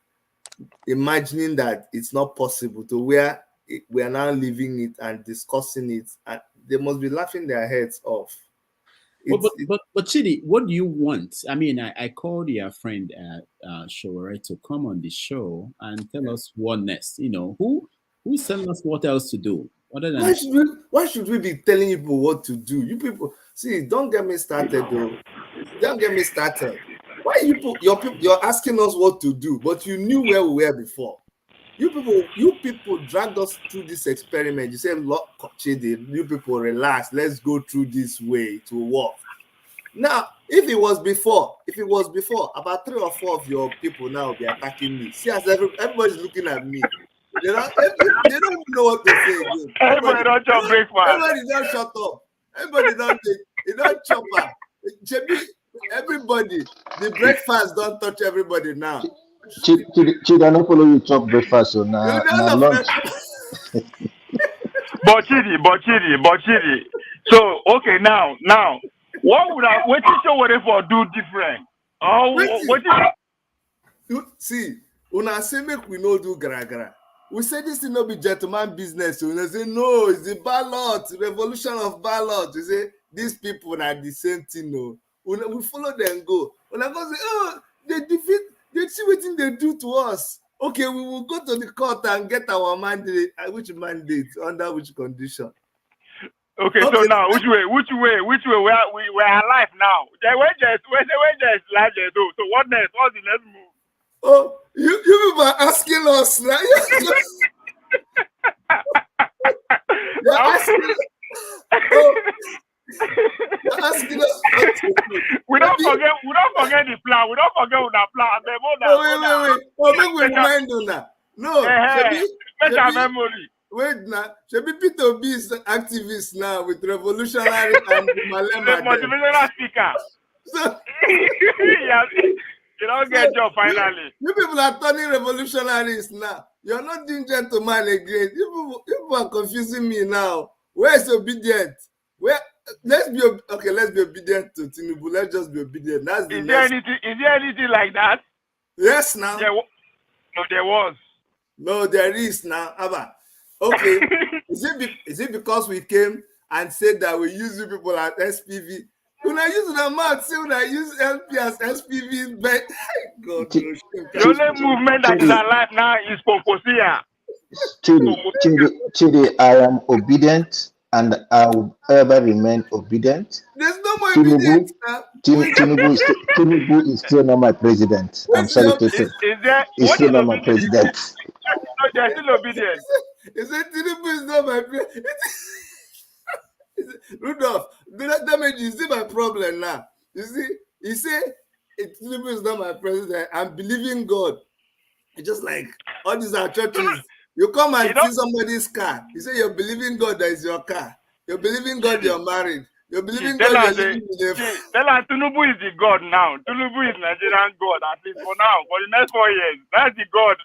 imagining that it's not possible to where we are now living it and discussing it, and they must be laughing their heads off. But Chidi, what do you want? I mean, I called your friend Showore to come on the show and tell us what next. You know, who's telling us what else to do? Other than why should we be telling people what to do? You people, see, don't get me started though. Don't get me started. Why you're asking us what to do, but you knew where we were before. You people dragged us through this experiment. You said, look, Chidi, you people relax. Let's go through this way to work. Now, if it was before, about 3 or 4 of your people now will be attacking me. See, as everybody's looking at me. They don't even know what to say again. Everybody don't chop breakfast. Everybody don't shut up. Everybody don't chop up. Everybody, the breakfast don't touch everybody now. Chidi, I don't follow you chop breakfast, so now lunch. But Chidi. So okay, now, what would I what teacher would for do different? Oh, what see? When I say make we no do gara. We say this will not be gentleman business. So they say no, it's the ballot, revolution of ballot. We say these people are the same thing. No, we follow them go. When I go say, oh, they defeat. They see what they do to us. Okay, we will go to the court and get our mandate. Which mandate? Under which condition? Okay, so now which way? We are alive now. When just life they do. So what next? What's the next move? Oh, you people are asking us now. You're asking us. You're asking us what to do. We don't forget the plan. We don't forget the plan. Wait. Oh, make we remind you now. No, memory. Wait now. Should be Peter Obi is activist now with revolutionary and Malema. Motivational speaker. So, You don't get job finally. You people are turning revolutionaries now. You're not doing gentleman again. You people are confusing me now. Where's obedient? Where let's be obedient to Tinubu. Let's just be obedient. That's the Is there anything like that? Yes, now. No, there was. No, there is now. Abba. Okay. Is it because we came and said that we use you people at SPV? When I use the mouth, say when I use LP as SPV, but God, the only movement that is alive now is Poposia. Chidi, I am obedient and I will ever remain obedient. There's no more obedience now. Tinubu is still not my president. I'm sorry to say. He's still not my president. No, they're still obedient. He said Tinubu is not my president. Rudolph, that damage is my problem now. You see, he said Tinubu is not my president. I'm believing God. It's just like all these are churches. You come and see somebody's car. You say you're believing God that is your car. You're believing God you're married. You're believing God you're living with Tell us Tinubu is the God now. Tinubu is Nigerian God, at least for now. For the next 4 years. That's the God.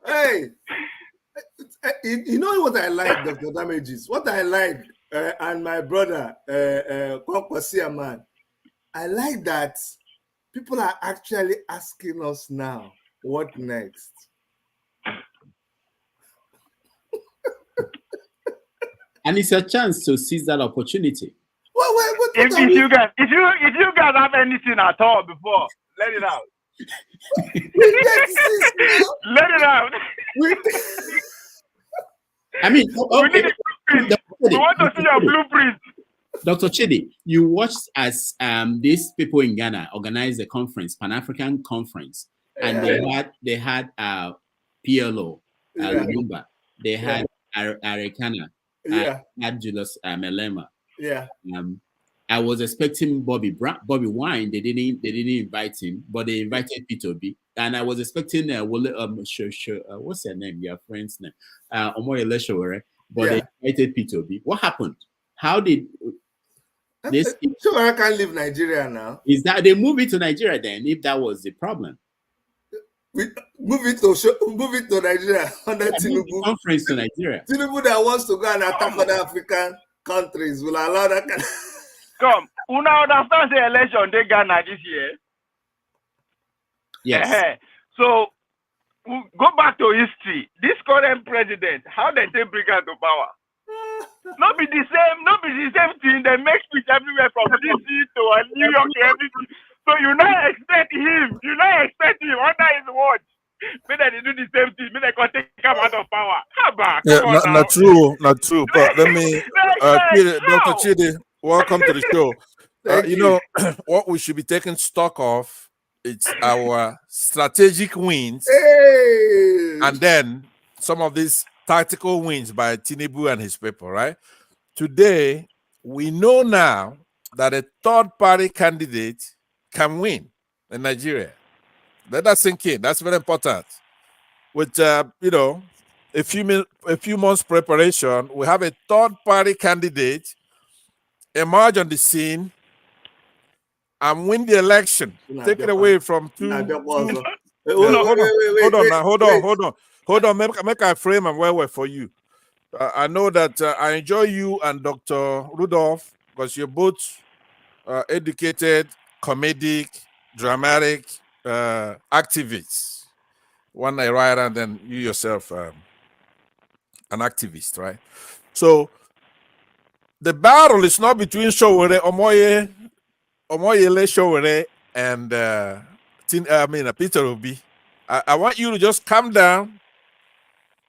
Hey, you know what I like, Dr. Damages? What I like, and my brother, Kwakwasi man, I like that people are actually asking us now, what next? And it's a chance to seize that opportunity. If you guys have anything at all before, let it out. Let it out. I mean, okay. We want to see your blueprint. Dr. Chidi, you watched as these people in Ghana organized a conference, Pan-African conference, and they had PLO, Lumumba, they had Arekana, had Julius Malema. Yeah. I was expecting Bobby Wine. They didn't invite him, but they invited P2B. And I was expecting what's her name? Your friend's name, Omoyele Sowore. But they invited P2B. What happened? How did this? Sowore can't leave Nigeria now. Is that they move it to Nigeria then? If that was the problem, move it to Nigeria under Tinubu. Conference to Nigeria. Tinubu that wants to go and attack other African countries will allow that kind of... Come, una understand the election they Ghana this year? Yes. So go back to history. This current president, how they take bring her to power? Not be the same thing. They make speech everywhere from DC to New York to everything. So you not expect him. Under his watch. Maybe they do the same thing. Maybe they can take him out of power. How about? Yeah, not true. But let me, Dr. Chidi, welcome to the show. You know what we should be taking stock of. It's our strategic wins, and then some of these tactical wins by Tinubu and his people, right? Today, we know now that a third-party candidate can win in Nigeria. Let that sink in. That's very important. With, a few months preparation, we have a third-party candidate emerge on the scene and win the election. Take it away from two. Hold on. Make a frame and well for you. I know that I enjoy you and Dr. Rudolph because you're both educated, comedic, dramatic activists. One a writer, and then you yourself an activist, right? So the battle is not between Omoyele Sowore and Peter Obi. I want you to just calm down,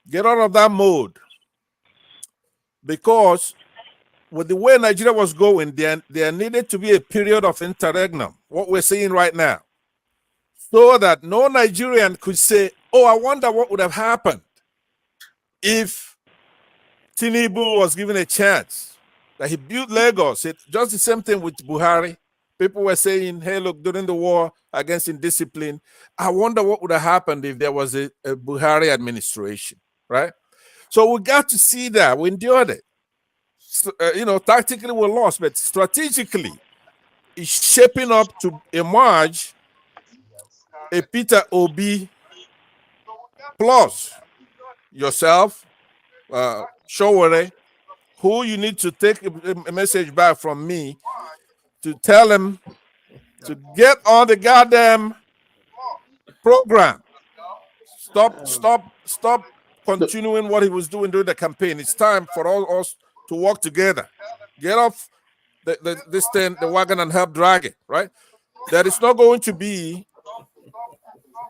get out of that mode, because with the way Nigeria was going, there needed to be a period of interregnum, what we're seeing right now, so that no Nigerian could say, oh, I wonder what would have happened if Tinubu was given a chance. That he built Lagos. It's just the same thing with Buhari. People were saying, hey, look, during the war against indiscipline, I wonder what would have happened if there was a Buhari administration, right? So we got to see that. We endured it. So, tactically we're lost, but strategically, it's shaping up to emerge a Peter Obi plus yourself, Showore, who you need to take a message back from me to tell him to get on the goddamn program. Stop continuing what he was doing during the campaign. It's time for all us to work together. Get off this thing, the wagon, and help drag it, right? There is not going to be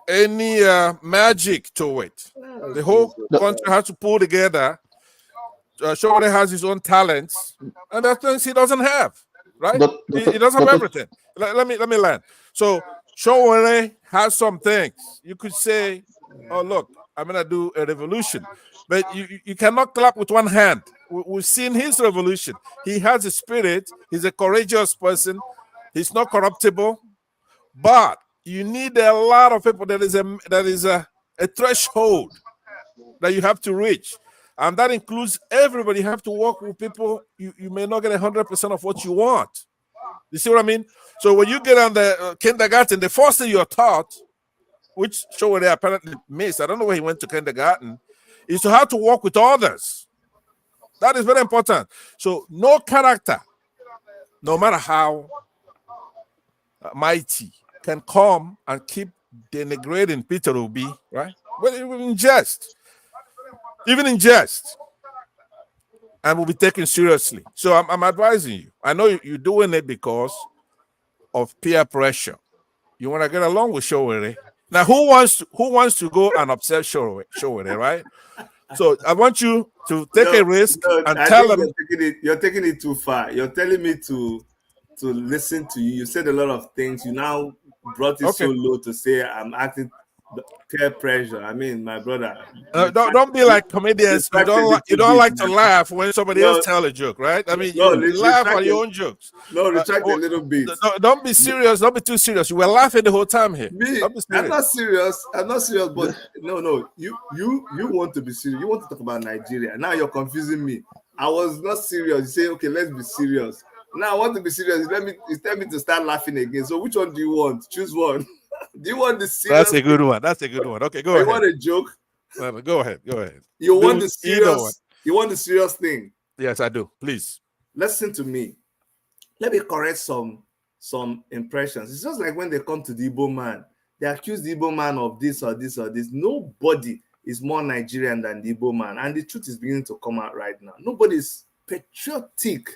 any magic to it. The whole country has to pull together. Showore has his own talents, and there are things he doesn't have, right? He doesn't have everything. Let me land. So Showore has some things. You could say, oh, look, I'm going to do a revolution. But you cannot clap with one hand. We've seen his revolution. He has a spirit. He's a courageous person. He's not corruptible. But you need a lot of people. There is a threshold that you have to reach. And that includes everybody. You have to work with people. You may not get 100% of what you want. You see what I mean? So when you get on the kindergarten, the first thing you're taught, which Showore apparently missed, I don't know where he went to kindergarten, is to how to work with others. That is very important. So no character, no matter how mighty, can come and keep denigrating Peter Obi, right? Well, even in jest. And will be taken seriously. So I'm advising you. I know you're doing it because of peer pressure. You want to get along with Showore. Now, who wants to go and upset Showore, right? So I want you to take a risk and tell them. You're taking it too far. You're telling me to listen to you. You said a lot of things. You now brought it so low to say I'm acting peer pressure. I mean, my brother. Don't be like comedians. You don't like to laugh when somebody else tell a joke, right? I mean, you laugh at your own jokes. No, retract a little bit. Don't be serious. Don't be too serious. You were laughing the whole time here. I'm not serious. But no. You want to be serious. You want to talk about Nigeria. Now you're confusing me. I was not serious. You say, okay, let's be serious. Now I want to be serious. You tell me to start laughing again. So which one do you want? Choose one. Do you want the serious? That's a good one. Okay, go ahead. You want a joke? Go ahead. You want the serious? You want the serious thing? Yes, I do. Please listen to me. Let me correct some impressions. It's just like when they come to the Igbo man, they accuse the Igbo man of this or this or this. Nobody is more Nigerian than the Igbo man, and the truth is beginning to come out right now. Nobody is patriotic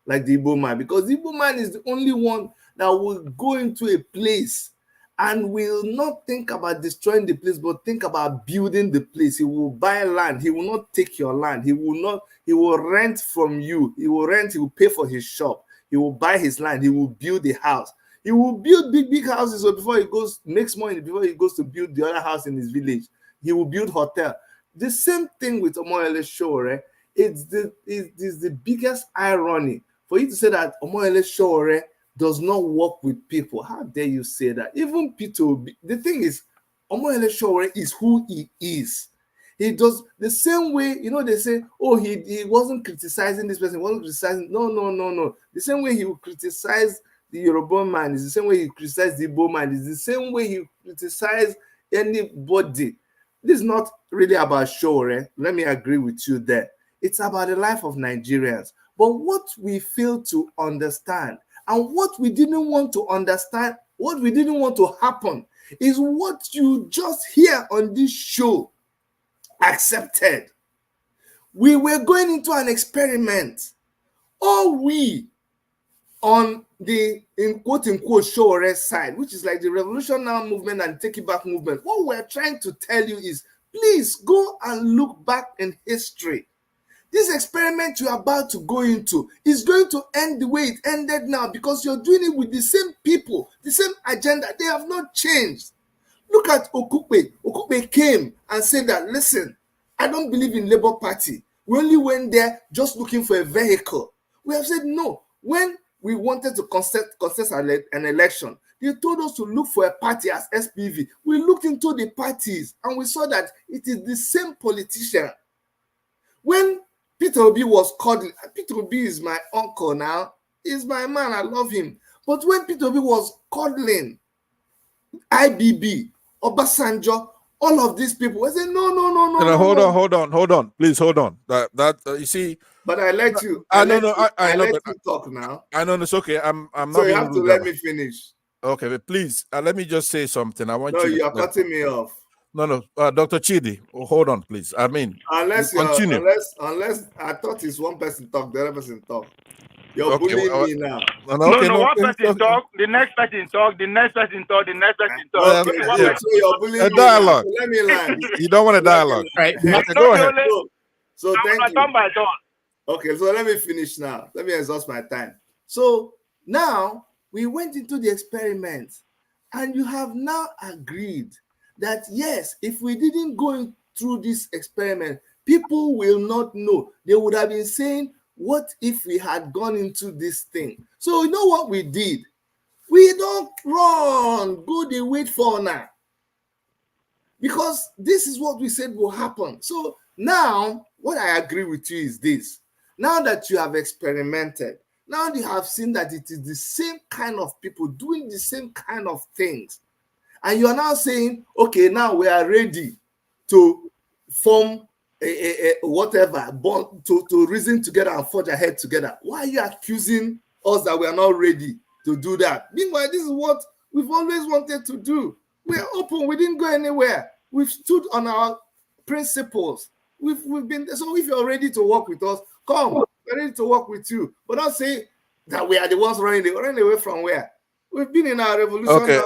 like the Igbo man, because the Igbo man is the only one that will go into a place and will not think about destroying the place, but think about building the place. He will buy land. He will not take your land. He will rent from you. He will pay for his shop. He will buy his land. He will build a house. He will build big houses. So before he makes money, before he goes to build the other house in his village, he will build hotel. The same thing with Omoyele Showore. It's the biggest irony for you to say that Omoyele Showore does not work with people. How dare you say that? Even Peter Obi, the thing is, Omoyele Showore is who he is. He does the same way, they say, oh, he wasn't criticizing this person, wasn't criticizing. No. The same way he will criticize the Yoruba man is the same way he criticizes the Igbo man, is the same way he criticizes anybody. This is not really about Showore. Let me agree with you there. It's about the life of Nigerians. But what we fail to understand, and what we didn't want to understand, what we didn't want to happen, is what you just hear on this show accepted. We were going into an experiment. All we on the, in quote-unquote, Showore side, which is like the Revolution Now movement and Take It Back movement, what we're trying to tell you is, please go and look back in history. This experiment you're about to go into is going to end the way it ended now, because you're doing it with the same people, the same agenda. They have not changed. Look at Okupe. Okupe came and said that, listen, I don't believe in Labour Party. We only went there just looking for a vehicle. We have said no. When we wanted to contest an election, they told us to look for a party as SPV. We looked into the parties and we saw that it is the same politician. When Peter Obi was cuddling, Peter Obi is my uncle now. He's my man. I love him. But when Peter Obi was cuddling IBB, Obasanjo, all of these people. I said, no. Hold on. Please hold on. You see. But I let you. I let you talk now. I know it's okay. I'm So not. you have to let me finish. Okay, but please let me just say something. I want No, you. You're cutting me off. No, Dr. Chidi, hold on, please. I mean, unless I thought it's one person talk, the other person talk. You're bullying me now. No, one person talk, the next person talk, the next person talk, the next person talk. Okay, so you're bullying a me dialogue. now. So let me land. You don't want a dialogue, right? Okay, go ahead. So thank you. Okay, so let me finish now. Let me exhaust my time. So now we went into the experiment, and you have now agreed that yes, if we didn't go through this experiment, people will not know. They would have been saying, what if we had gone into this thing? So you know what we did? We don't run, go they wait for now. Because this is what we said will happen. So now, what I agree with you is this. Now that you have experimented, now you have seen that it is the same kind of people doing the same kind of things. And you are now saying, okay, now we are ready to form whatever, to reason together and forge ahead together. Why are you accusing us that we are not ready to do that? Meanwhile, this is what we've always wanted to do. We're open. We didn't go anywhere. We've stood on our principles. We've been. So if you're ready to work with us, come. We're ready to work with you. But don't say that we are the ones running away from where? We've been in our revolution. Okay,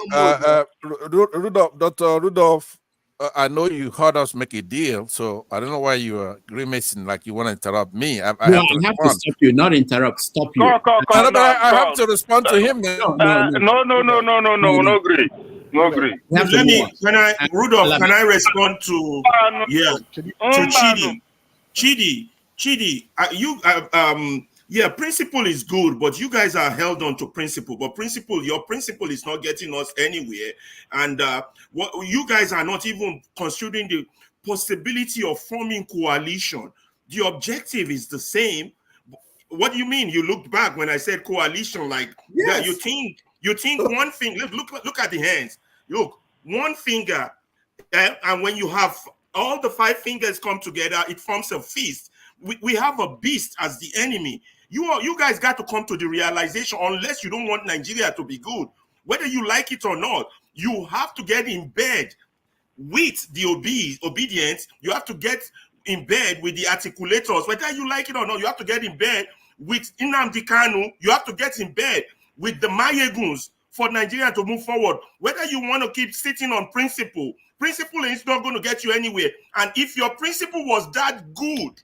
Rudolph, Dr. Rudolph, I know you heard us make a deal, so I don't know why you are grimacing like you want to interrupt me. I have to stop you, not interrupt. Stop you. I have to respond to him. No, agree. No agree. Rudolph, can I respond to Chidi? Principle is good, but you guys are held on to principle. But your principle is not getting us anywhere. And what you guys are not even considering the possibility of forming coalition. The objective is the same. What do you mean? You looked back when I said coalition, like that. You think one thing. Look at the hands. Look, one finger, and when you have all the 5 fingers come together, it forms a fist. We have a beast as the enemy. You guys got to come to the realization, unless you don't want Nigeria to be good, whether you like it or not, you have to get in bed with the obedience. You have to get in bed with the articulators, whether you like it or not. You have to get in bed with Nnamdi Kanu. You have to get in bed with the Mayeguns for Nigeria to move forward. Whether you want to keep sitting on principle is not going to get you anywhere. And if your principle was that good,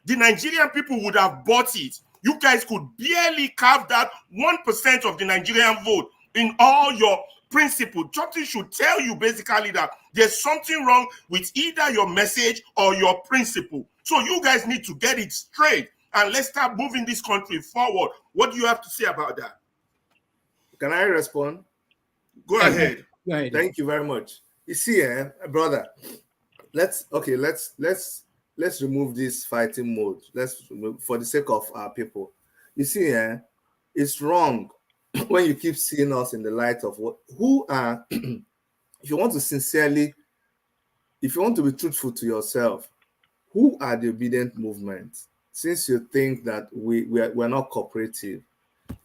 the Nigerian people would have bought it. You guys could barely carve that 1% of the Nigerian vote in all your principle. Something should tell you basically that there's something wrong with either your message or your principle. So you guys need to get it straight, and let's start moving this country forward. What do you have to say about that? Can I respond? Go ahead. Thank you very much. You see, brother, let's remove this fighting mode. For the sake of our people. You see, it's wrong when you keep seeing us in the light of who are. If you want to be truthful to yourself, who are the obedient movement? Since you think that we're not cooperative.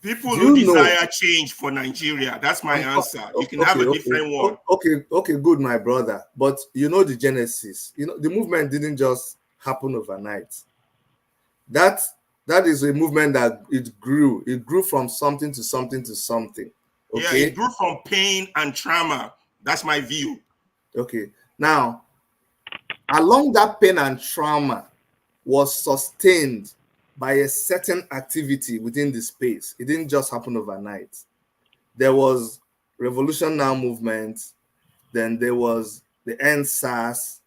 People who desire change for Nigeria. That's my answer. You can have a different one. Okay, good, my brother. But you know the genesis. You know, the movement didn't just happen overnight. That is a movement that it grew. It grew from something to something to something. Okay? Yeah, it grew from pain and trauma. That's my view. Okay. Now, along that pain and trauma was sustained by a certain activity within the space. It didn't just happen overnight. There was Revolution Now movement, then there was the End SARS,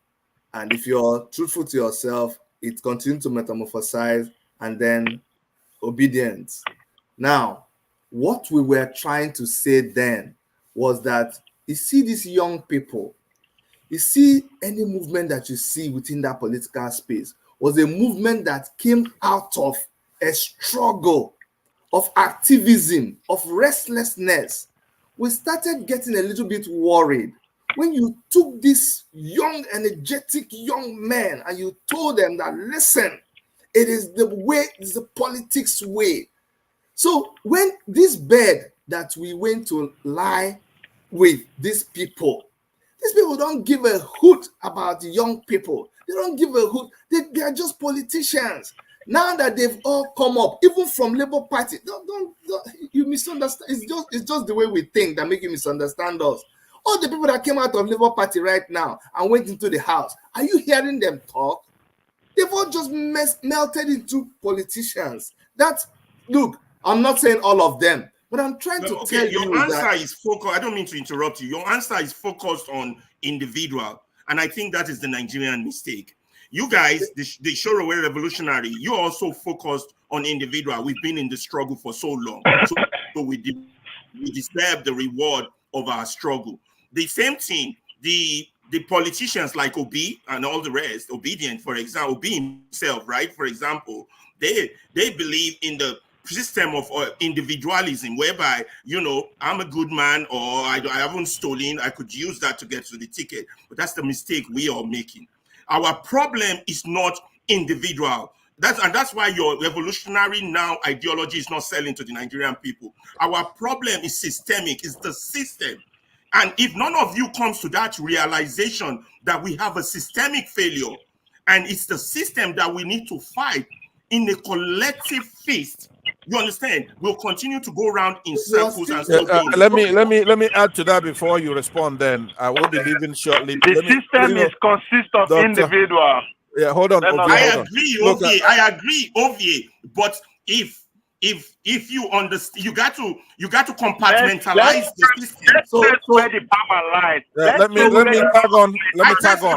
and if you're truthful to yourself, it continued to metamorphosize, and then obedience. Now, what we were trying to say then was that you see these young people, you see any movement that you see within that political space was a movement that came out of a struggle, of activism, of restlessness. We started getting a little bit worried. when you took these young, energetic young men and you told them that, listen, it is the way, it's the politics way. So when this bed that we went to lie with these people don't give a hoot about the young people. They don't give a hoot. They are just politicians. Now that they've all come up, even from Labour Party, don't you misunderstand. It's just the way we think that make you misunderstand us. All the people that came out of Labour Party right now and went into the house, are you hearing them talk? They've all just melted into politicians. Look, I'm not saying all of them, but I'm trying to tell you your answer that is focused. I don't mean to interrupt you. Your answer is focused on individual, and I think that is the Nigerian mistake. You guys, the Shorowe revolutionary, you also focused on individual. We've been in the struggle for so long, so we deserve the reward of our struggle. The same thing, the politicians like Obi and all the rest, Obedient, for example, Obi himself, right? For example, they believe in the system of individualism, whereby, you know, I'm a good man, or I haven't stolen, I could use that to get to the ticket. But that's the mistake we are making. Our problem is not individual. That's why your revolutionary now ideology is not selling to the Nigerian people. Our problem is systemic, it's the system. And if none of you comes to that realization that we have a systemic failure, and it's the system that we need to fight in a collective fist, you understand? We'll continue to go around in circles and still let me add to that before you respond. Then I will be leaving shortly. The system consists of individuals. Yeah, hold on. I agree, Ovie. I agree, Ovie. But if you understand, you got to compartmentalize the system. So where the power lies. Let me tag on.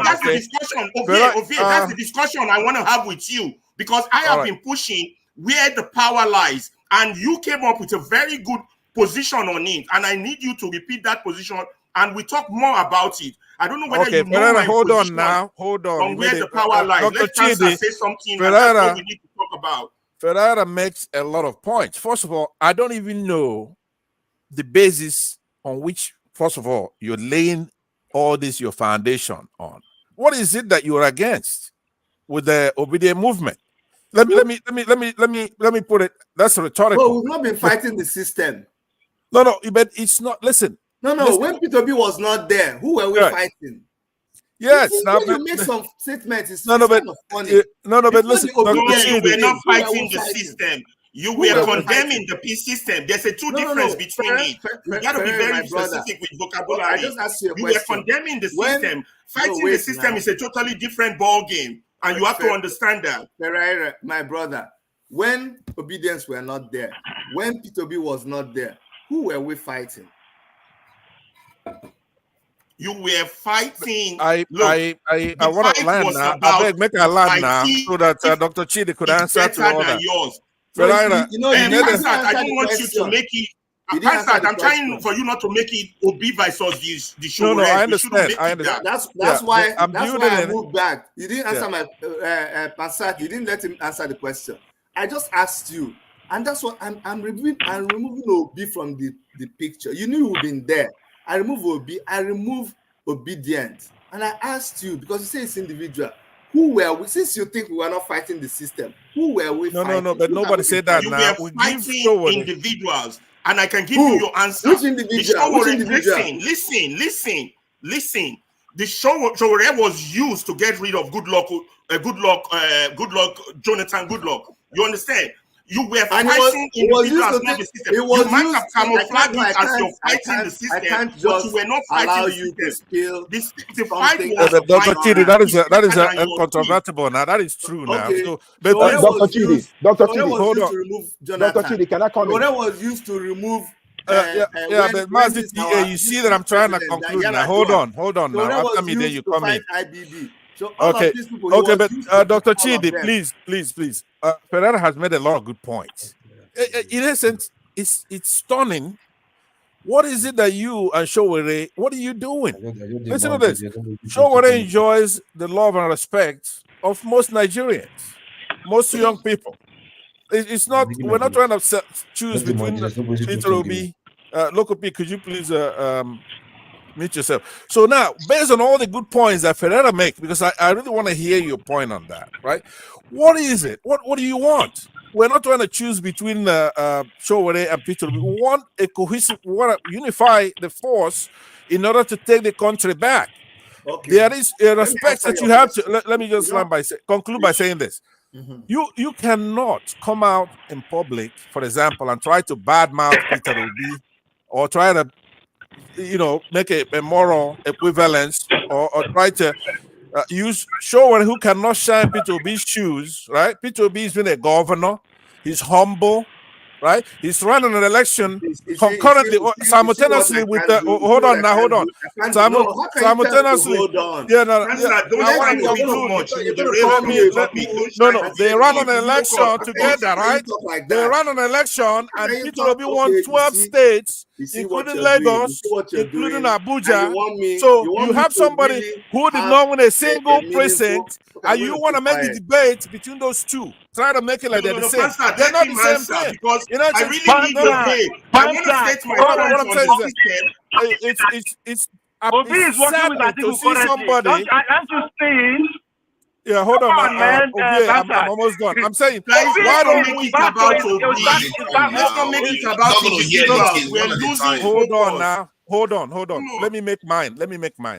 That's the discussion, Ovie. That's the discussion I want to have with you, because I have been pushing where the power lies, and you came up with a very good position on it, and I need you to repeat that position, and we talk more about it. I don't know whether you know my hold position on. On where the power lies. Dr. Let Chancellor say something, and that's what we need to talk about. Ferreira makes a lot of points. First of all, I don't even know the basis on which, first of all, you're laying all this your foundation on. What is it that you're against with the obedient movement? Let me put it. That's rhetorical. Well, we've not been fighting the system. No, but it's not. Listen. No. When Peter B was not there, who were we fighting? Yes. Now you make some statements. It's but funny. But listen. You were not fighting the system. You were condemning the peace system. There's a difference between it. You got to be very specific with vocabulary. I just asked you a You question. were condemning the system. Fighting the system is a totally different ball game, and you have to understand that. Ferreira, my brother, when Obedience were not there, when Peter B was not there, who were we fighting? You were fighting. I want to land now. I beg, make a land now so that Dr. Chidi could answer to all that. Yours. Ferreira, I don't want you to make it. I'm trying for you not to make it Obi versus the show. No, I understand. That's why I moved back. You didn't answer my Passat. You didn't let him answer the question. I just asked you, and that's what I'm removing. I'm removing Obi from the picture. You knew you've been there. I remove Obi. I remove Obedient, and I asked you because you say it's individual. Who were we? Since you think we were not fighting the system, who were we fighting? No, but nobody said that. You now were fighting individuals, and I can give you your answer. Which individual? Listen. The Showore was used to get rid of Goodluck, Jonathan Goodluck. You understand? You were fighting individuals, not the system. You might have camouflaged it as you're fighting the system, but you were not fighting the system. The fight was Dr. Chidi, that is uncontrovertible now. That is true now. Okay. So, Dr. Chidi, hold on. Dr. Chidi, can I comment? Showore was used to remove. but Mazi TA, you see that I'm trying to conclude now. Hold on now. After me, then you come in. Okay, but Dr. Chidi, please. Ferreira has made a lot of good points. In essence, it's stunning. What is it that you and Showore, what are you doing? Listen to this. Showore enjoys the love and respect of most Nigerians, most young people. It's not, we're not trying to choose between Peter Obi. Local P, could you please Mute yourself. So now, based on all the good points that Ferreira make, because I really want to hear your point on that, right? What is it? What do you want? We're not trying to choose between Showore and Peter. We want a cohesive, we want to unify the force in order to take the country back. Okay. There is a respect that you have to. Let me just conclude by saying this. You cannot come out in public, for example, and try to badmouth Peter Obi or try to, make a moral equivalence or try to use Showore who cannot shine Peter Obi's shoes, right? Peter Obi has been a governor. He's humble, right? He's running an election concurrently, simultaneously with the. Hold on. Simultaneously. No. They ran an election together, right? They ran an election, and Peter Obi won 12 states, including Lagos, including Abuja. So you have somebody who did not win a single precinct, and you want to make the debate between those two. Try to make it like they're the same. They're not the same thing. Because I really need your way. I want to state my what I'm saying is that it's Obi is working with to see somebody. Aren't you seeing? Yeah, hold on, man. I'm almost done. I'm saying, why don't make it about Obi? Let's not make it about individuals. We're losing. Hold on. Let me make mine.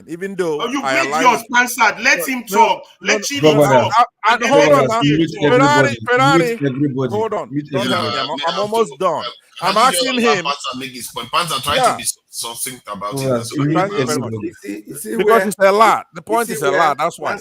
Even though you made yours, Pansad. Let him talk. Let Chidi talk. Hold on now. Ferrari. Hold on. I'm almost done. I'm asking him. Pansa trying to be succinct about it. Because it's a lot. The point is a lot. That's why.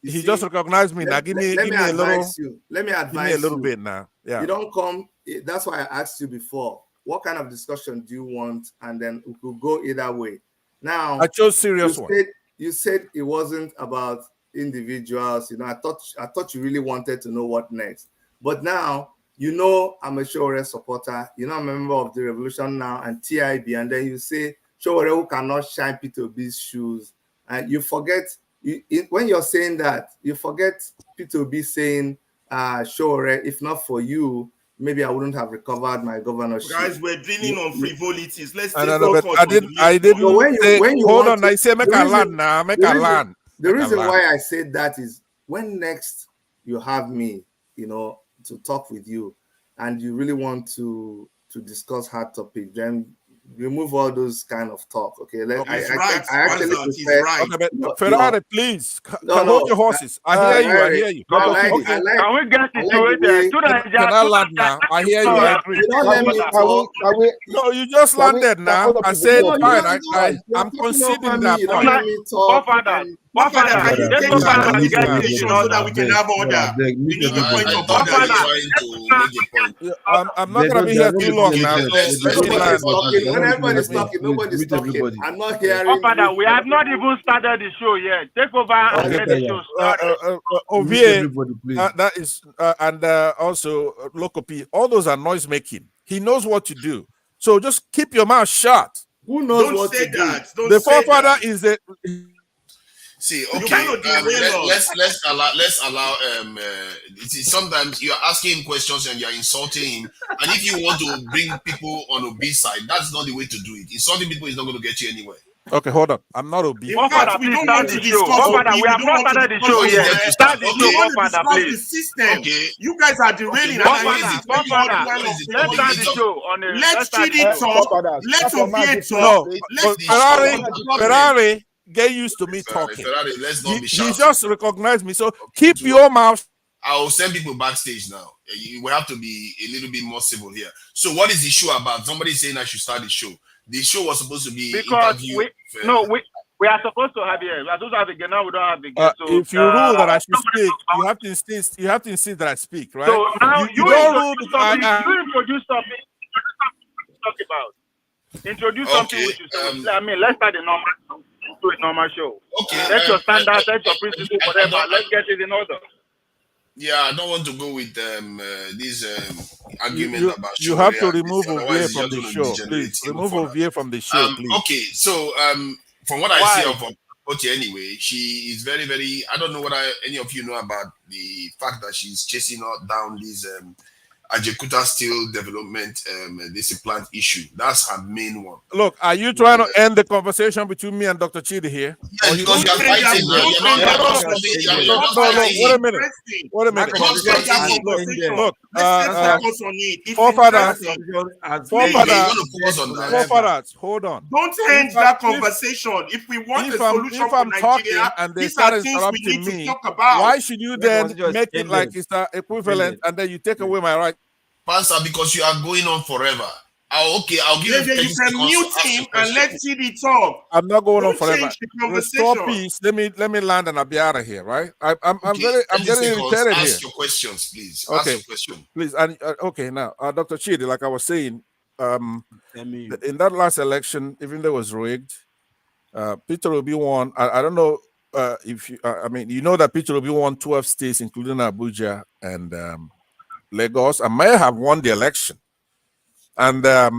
He just recognized me. Now give me a little. Let me advise you a little bit now. Yeah. You don't come. That's why I asked you before. What kind of discussion do you want? And then we could go either way. Now I chose serious one. You said it wasn't about individuals. I thought you really wanted to know what next. But now I'm a Showore supporter. I'm a member of the Revolution Now and TIB. And then you say Showore who cannot shine Peter Obi's shoes. And you forget when you're saying that, you forget Peter Obi saying Showore, if not for you, maybe I wouldn't have recovered my governorship. Guys, we're dealing on frivolities. Let's take I didn't say, hold on. I say make a land now. Make a land. The reason why I said that is when next you have me, to talk with you, and you really want to discuss hard topic, then remove all those kind of talk. Okay, I actually prefer. Ferrari, please, hold your horses. I hear you. Can we get situated? Can I land now? I hear you. I agree. No, you just landed now. I said fine. I'm conceding that point. So that we can have order. We need the point of order. I'm not gonna be here too long now. When everybody's talking, nobody's talking. I'm not hearing. We have not even started the show yet. Take over and get the show started. Ovie, that is, and also Lokopi. All those are noise making. He knows what to do. So just keep your mouth shut. Who knows what to do? The forefather is the. See, okay, let's allow. Sometimes you are asking him questions and you are insulting him, and if you want to bring people on Obi's side, that's not the way to do it. Insulting people is not going to get you anywhere. Okay, hold on. I'm not Obi. We don't want to discuss Obi. We have not started the show yet. Start the show, please. The system. Okay. You guys are derailing. Let's start the show. Let's Chidi talk. Let's Ovie talk. Ferrari. Get used to me talking. Ferrari, let's not be shouting. He just recognized me. So keep your mouth. I'll send people backstage now. You will have to be a little bit more civil here. So what is the show about? Somebody saying I should start the show. The show was supposed to be because we are supposed to have here. We are supposed to have again. Now we don't have again. So if you rule that I should speak, you have to insist. You have to insist that I speak, right? So now you don't rule. You introduce something. Talk about. Introduce something which is. Let's start the normal. To a normal show. Okay. Set your standards, set your principles, whatever. Let's get it in order. Yeah, I don't want to go with this argument about. You have to remove Ovie from the show, please. Remove Ovie from the show, please. Okay, so from what I see of Akpoti anyway, she is very, very. I don't know whether any of you know about the fact that she's chasing down these Ajaokuta Steel Development this plant issue. That's her main one. Look, are you trying to end the conversation between me and Dr. Chidi here? Yes, because you're fighting now. Wait a minute. Wait a minute. Look, forefathers, hold on. Don't end that conversation. If we want a solution for Nigeria, and they these are start things we interrupting need to me, talk about. why should you then make it like it's the equivalent and then you take away my right? Pastor, because you are going on forever. I'll give you can mute him and let Chidi talk. I'm not going Don't on forever. change the conversation. Restore peace. Let me land and I'll be out of here, right? I'm getting irritated here. Ask your questions, please. Okay, ask your question. please. And okay, now, Dr. Chidi, like I was saying, in that last election, even though it was rigged, Peter Obi won. I don't know if you. I mean, you know that Peter Obi won 12 states, including Abuja and Lagos. I may have won the election, and that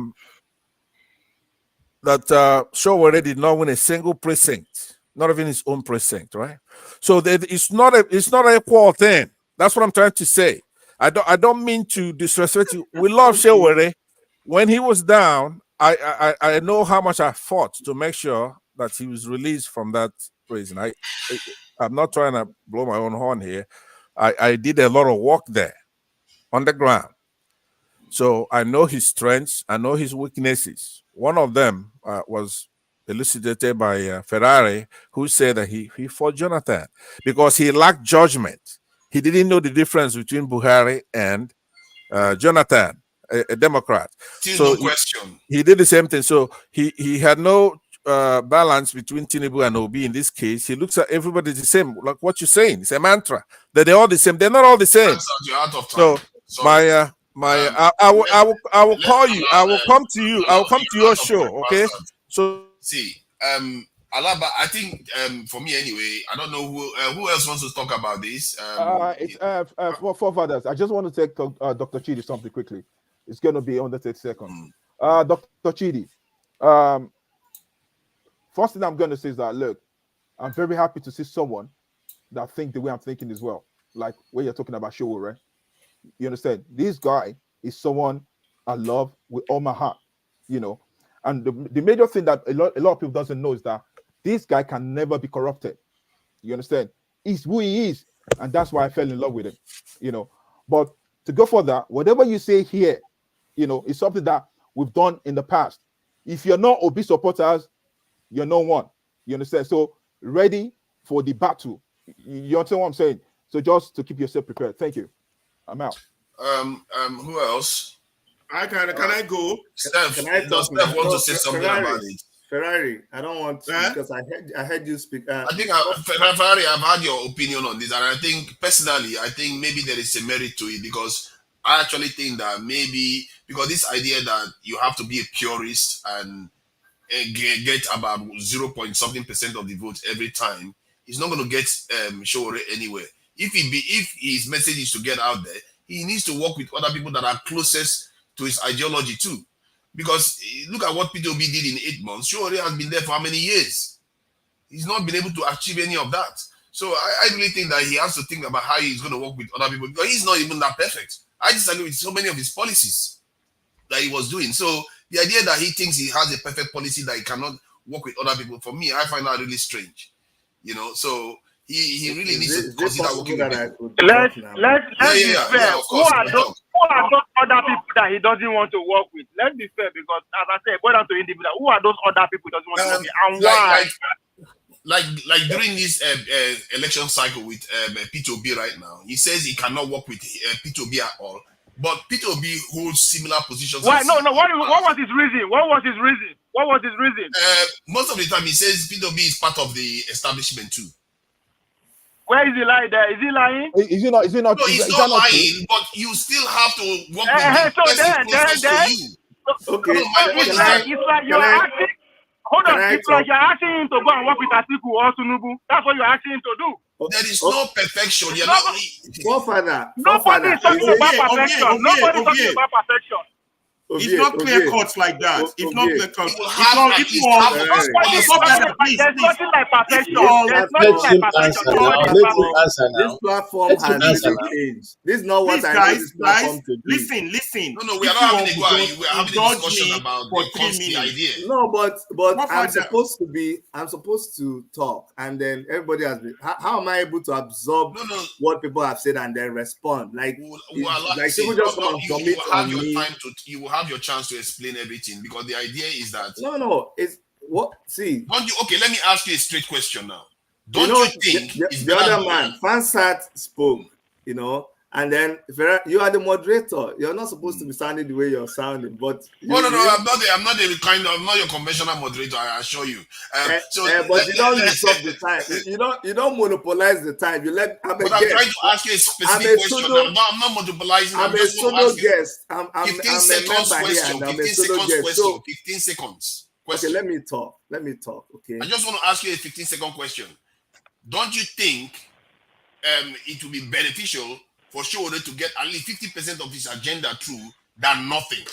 Showore did not win a single precinct, not even his own precinct, right? So it's not an equal thing. That's what I'm trying to say. I don't mean to disrespect you. We love Showore. When he was down, I know how much I fought to make sure that he was released from that prison. I'm not trying to blow my own horn here. I did a lot of work there on the ground. So I know his strengths, I know his weaknesses. One of them was elucidated by Ferrari, who said that he fought Jonathan because he lacked judgment. He didn't know the difference between Buhari and Jonathan, a Democrat. Still no question. He did the same thing. So he had no balance between Tinubu and Obi in this case. He looks at everybody the same, like what you're saying. It's a mantra that they're all the same. They're not all the same. You're out of time. So I will call you. I will come to you. I will come to your show. Okay. So see, Alaba, I think for me anyway, I don't know who else wants to talk about this. It's forefathers. I just want to take Dr. Chidi something quickly. It's going to be under 30 seconds. Dr. Chidi, first thing I'm going to say is that, look, I'm very happy to see someone that think the way I'm thinking as well. Like when you're talking about Showore, you understand? This guy is someone I love with all my heart, you know. And the major thing that a lot of people doesn't know is that this guy can never be corrupted. You understand? He's who he is, and that's why I fell in love with him, you know. But to go further, whatever you say here, you know, is something that we've done in the past. If you're not Obi supporters, you're no one. You understand? So ready for the battle. You understand what I'm saying? So just to keep yourself prepared. Thank you. I'm out. Who else? Can I go? Steph, does Steph want to say something about it? Ferrari, I don't want to because I heard you speak. I think Ferrari, I've had your opinion on this, and I think personally, maybe there is a merit to it because I actually think that maybe because this idea that you have to be a purist and get about 0.something% of the vote every time is not going to get Showore anywhere. If his message is to get out there, he needs to work with other people that are closest to his ideology too. Because look at what Peter Obi did in 8 months. Showore has been there for how many years? He's not been able to achieve any of that. So I really think that he has to think about how he's going to work with other people because he's not even that perfect. I disagree with so many of his policies that he was doing. So the idea that he thinks he has a perfect policy that he cannot work with other people, for me, I find that really strange. You know, so he really needs to consider working with people. Let's be fair. Who are those other people that he doesn't want to work with? Let's be fair because, as I said, go down to individual. Who are those other people he doesn't want to work with and why? Like during this election cycle with Peter Obi right now, he says he cannot work with Peter Obi at all. But Peter Obi holds similar positions. Why? No. What was his reason? What was his reason? Most of the time, he says Peter Obi is part of the establishment too. Where is he lying there? Is he lying? Is he not? No, he's not lying, but you still have to work with the person closest to you. Okay. It's like you're asking. Hold on. It's like you're asking him to go and work with Atiku or Tinubu. That's what you're asking him to do. There is no perfection. You're not. Forefather. Nobody's talking about perfection. Nobody's talking about perfection. It's not clear cuts like that. It's not clear cuts. There's nothing like perfection. There's nothing like perfection. This platform has really changed. This is not what I know this platform to be. Listen. No, we are not having a discussion about the costly idea. No, but I'm supposed to talk, and then everybody has been. How am I able to absorb what people have said and then respond? Like people just come and commit on me. You will have your chance to explain everything, because the idea is that it's what see. Don't you? Okay, let me ask you a straight question now. Don't you think the other man, Fansat, spoke, and then you are the moderator. You're not supposed to be sounding the way you're sounding, but I'm not your conventional moderator, I assure you. But you don't use up the time. You don't monopolize the time. You let. I'm trying to ask you a specific question. I'm not monopolizing. I'm a pseudo guest. I'm 15 seconds question. 15 seconds. Okay, let me talk. Okay. I just want to ask you a 15-second question. Don't you think it will be beneficial for Showore to get at least 50% of his agenda through than nothing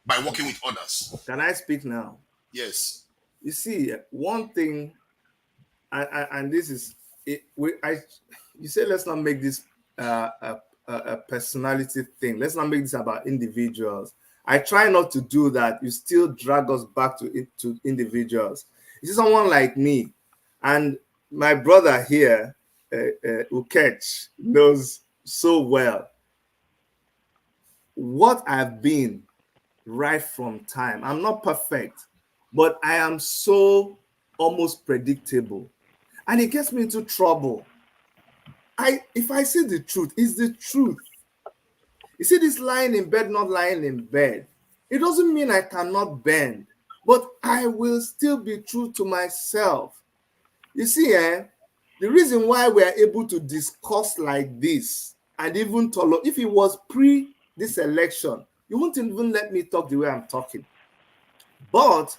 by working with others? Can I speak now? Yes. You see, one thing, and this is it. You say let's not make this a personality thing. Let's not make this about individuals. I try not to do that. You still drag us back to individuals. You see, someone like me, and my brother here, Ukech, knows so well what I've been right from time. I'm not perfect, but I am so almost predictable, and it gets me into trouble. If I say the truth, it's the truth. You see, this lying in bed, not lying in bed, it doesn't mean I cannot bend, but I will still be true to myself. You see, the reason why we are able to discuss like this and even tolerate, if it was pre this election, you wouldn't even let me talk the way I'm talking. But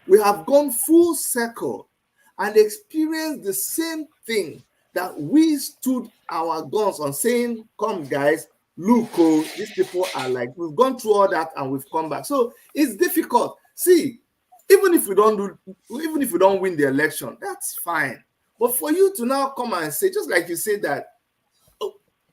we have gone full circle and experienced the same thing that we stood our guns on, saying, come guys, look, these people are like, we've gone through all that and we've come back. So it's difficult. See, even if we don't win the election, that's fine. But for you to now come and say, just like you said that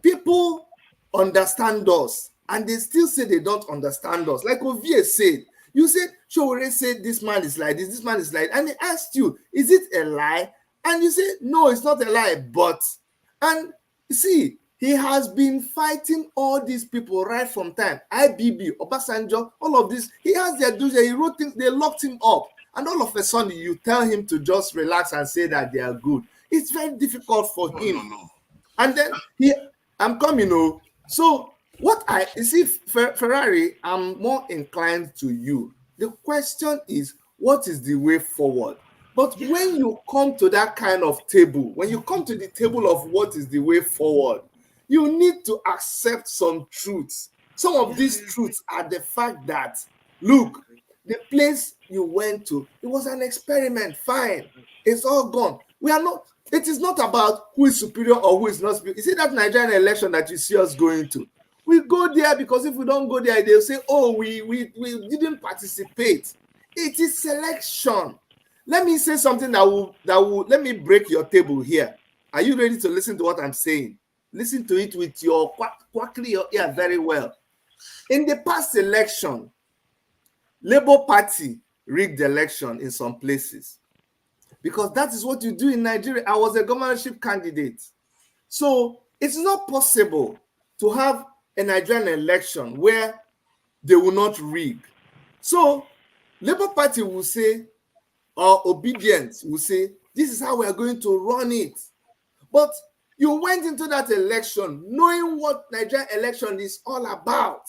people understand us and they still say they don't understand us. Like Ovie said, you said, Showore said this man is like this man is like, and he asked you, is it a lie? And you said, no, it's not a lie, and see, he has been fighting all these people right from time. IBB, Obasanjo, all of this. He has their dues. He wrote things, they locked him up. And all of a sudden, you tell him to just relax and say that they are good. It's very difficult for him. No. And then, I'm coming, So, you see, Ferrari, I'm more inclined to you. The question is, what is the way forward? But when you come to that kind of table, when you come to the table of what is the way forward, you need to accept some truths. Some of these truths are the fact that, look, the place you went to, it was an experiment, fine. It's all gone. It is not about who is superior or who is not superior. You see that Nigerian election that you see us going to? We go there because if we don't go there, they'll say, oh, we didn't participate. It is selection. Let me say something that will let me break your table here. Are you ready to listen to what I'm saying? Listen to it with your quackly your ear very well. In the past election, Labour Party rigged the election in some places because that is what you do in Nigeria. I was a governorship candidate. So it's not possible to have a Nigerian election where they will not rig. So Labour Party will say, or Obedience will say, this is how we are going to run it. But you went into that election knowing what Nigerian election is all about.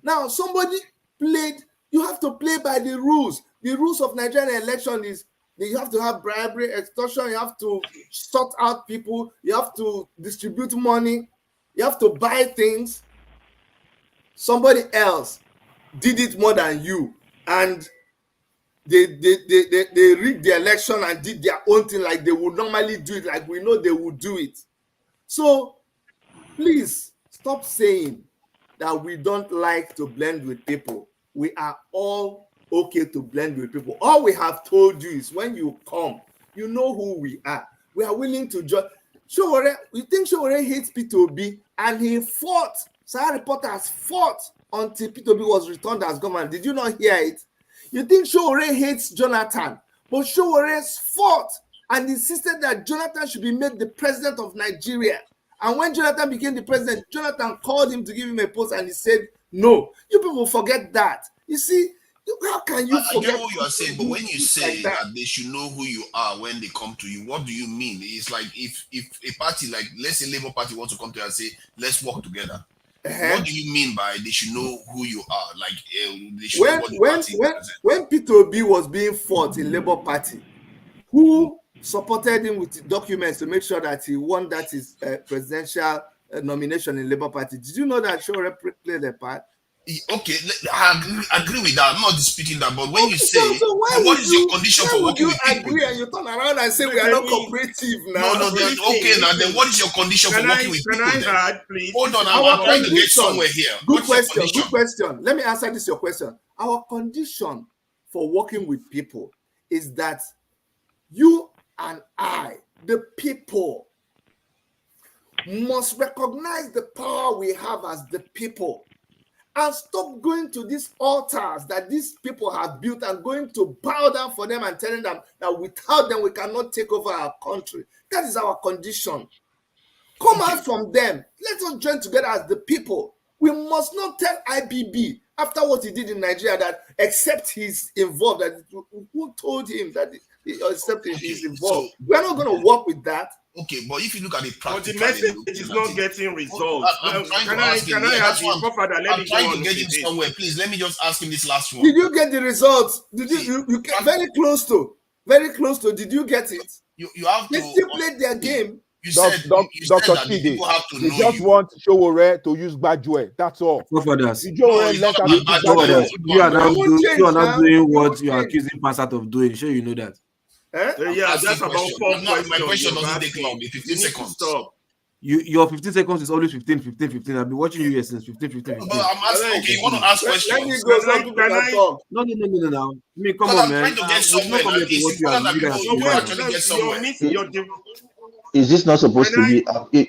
Now, somebody played, you have to play by the rules. The rules of Nigerian election is that you have to have bribery, extortion, you have to sort out people, you have to distribute money, you have to buy things. Somebody else did it more than you, and they rigged the election and did their own thing like they would normally do it, like we know they would do it. So please stop saying that we don't like to blend with people. we are all okay to blend with people. All we have told you is when you come, you know who we are. We are willing to join. Showore, you think Showore hates P2B, and he fought. Sahara reporters fought until P2B was returned as government. Did you not hear it? You think Showore hates Jonathan, but Showore fought and insisted that Jonathan should be made the president of Nigeria. And when Jonathan became the president, Jonathan called him to give him a post, and he said no. You people forget that. You see, how can you forget? I get what you are saying, but when you say that they should know who you are when they come to you, what do you mean? It's like if a party, like let's say Labour Party, wants to come to you and say, let's work together. What do you mean by they should know who you are? Like they should know what the party represents. When P2B was being fought in Labour Party, who supported him with documents to make sure that he won that his presidential nomination in Labour Party? Did you know that Showore played a part? Okay, I agree with that. I'm not disputing that, but when you say, what is your condition for working with people? Agree and you turn around and say we are not cooperative now. No, okay, now then what is your condition for working with people? Can I add, please? Hold on, I'm trying to get somewhere here. Good question. Let me answer your question. Our condition for working with people is that you and I, the people, must recognize the power we have as the people and stop going to these altars that these people have built and going to bow down for them and telling them that without them we cannot take over our country. That is our condition. Come out from them. Let us join together as the people. We must not tell IBB after what he did in Nigeria that except he's involved, that who told him that except he's involved. We are not going to work with that. Okay, but if you look at it practically, but the message is not getting resolved. I'm trying to get him somewhere. Please let me just ask him this last one. Did you get the results? Did you get very close to? Did you get it? You have they to. Still played their game. Dr. Chidi, they just want Showore to use Gbajue. That's all. Forefathers. You are not doing what you are accusing Passat of doing. Sure, you know that. Yeah, that's about 4 questions. My question doesn't take long. 15 seconds. Your 15 seconds is always 15. I've been watching you since 15. But I'm asking, okay, you want to ask questions? Let me go. No. I mean, come on, man. I'm trying to get somewhere. Is this not supposed to be?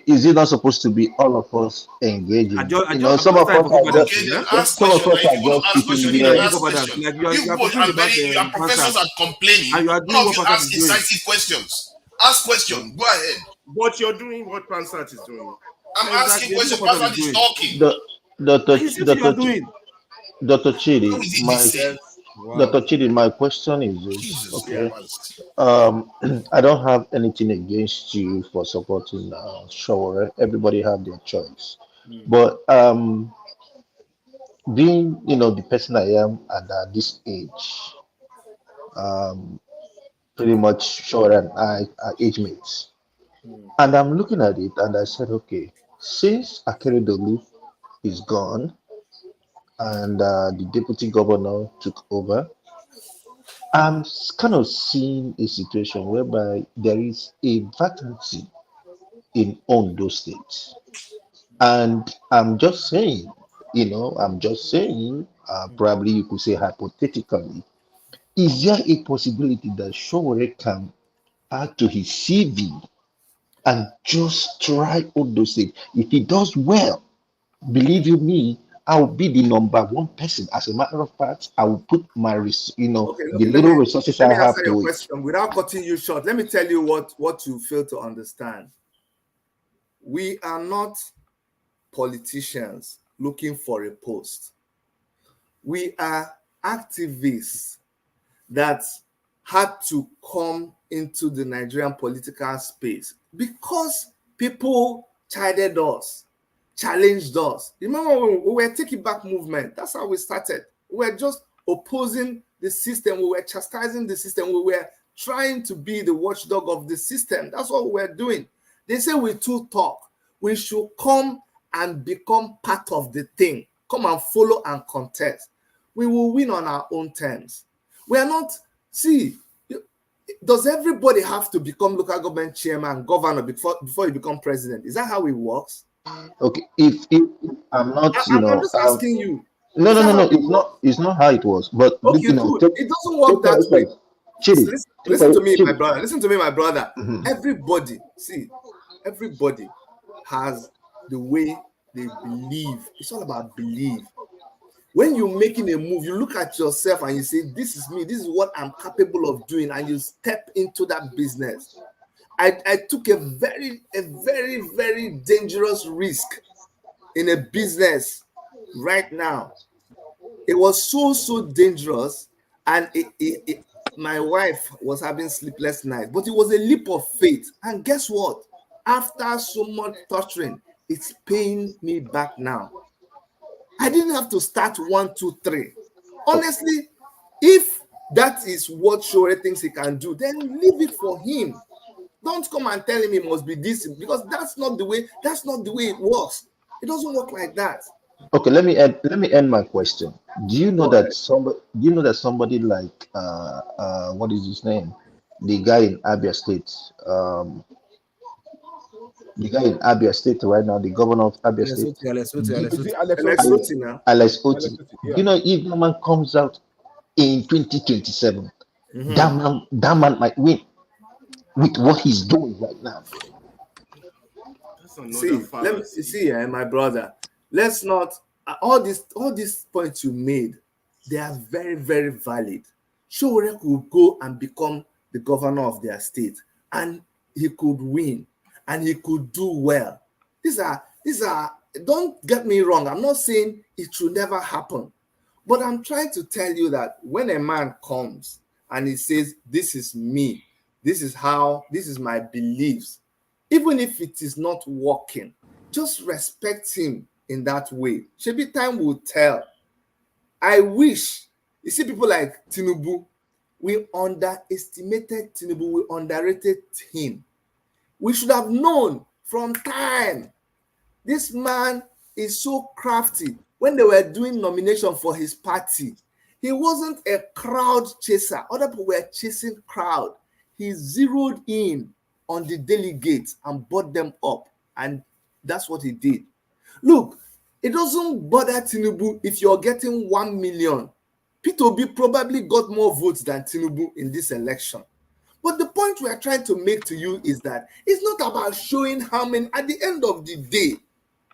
Is it not supposed to be all of us engaging? Some of us are just You are professors are complaining. And you are doing what ask incisive questions. Ask questions. Go ahead. But you're doing what Pansat is doing. I'm asking questions. Pansat is talking. Dr. Chidi, my question is this. Okay. I don't have anything against you for supporting Showore. Everybody have their choice. But being, the person I am at this age, pretty much Showore and I are age mates. And I'm looking at it and I said, okay, since Akeredolu is gone and the deputy governor took over, I'm kind of seeing a situation whereby there is a vacancy in Ondo State. And I'm just saying, probably you could say hypothetically, is there a possibility that Showore can add to his CV and just try Ondo State? If he does well, believe you me, I'll be the number one person. As a matter of fact, I will put my, little resources I have to it. Without cutting you short, let me tell you what you fail to understand. We are not politicians looking for a post. We are activists that had to come into the Nigerian political space because people chided us, challenged us. Remember when we were taking back movement? That's how we started. We were just opposing the system. We were chastising the system. We were trying to be the watchdog of the system. That's what we were doing. They say we too talk. We should come and become part of the thing. Come and follow and contest. We will win on our own terms. We are not, does everybody have to become local government chairman and governor before you become president? Is that how it works? Okay, if I'm not, I'm just asking you. No, no, no, no. It's not. It's not how it was. But Okay, you know, good. It doesn't work that way. Listen to me, my brother. Listen to me, my brother. Everybody, see, everybody has the way they believe. It's all about belief. When you're making a move, you look at yourself and you say, "This is me. This is what I'm capable of doing," and you step into that business. I took a very, very dangerous risk in a business right now. It was so dangerous, and my wife was having sleepless nights, but it was a leap of faith. And guess what? After so much torturing, it's paying me back now. I didn't have to start 1, 2, 3. Honestly, if that is what Shore thinks he can do, then leave it for him. Don't come and tell him he must be this, because that's not the way it works. It doesn't work like that. Okay, let me end my question. Do you know that somebody like what is his name? The guy in Abia State. The guy in Abia State right now, the governor of Abia State. Alex Oti now? Alex Oti. You know, if the man comes out in 2027, that man might win with what he's doing right now. See, let me see, my brother. Let's not all these points you made, they are very valid. Showore could go and become the governor of their state, and he could win, and he could do well. These are. Don't get me wrong. I'm not saying it should never happen, but I'm trying to tell you that when a man comes and he says, "This is me. This is my beliefs," even if it is not working, just respect him in that way. Maybe time will tell. I wish, you see, people like Tinubu, we underestimated Tinubu, we underrated him. We should have known from time. This man is so crafty. When they were doing nomination for his party, he wasn't a crowd chaser. Other people were chasing crowd. He zeroed in on the delegates and brought them up, and that's what he did. Look, it doesn't bother Tinubu if you're getting 1 million. Peter Obi probably got more votes than Tinubu in this election. But the point we are trying to make to you is that it's not about showing how many. At the end of the day,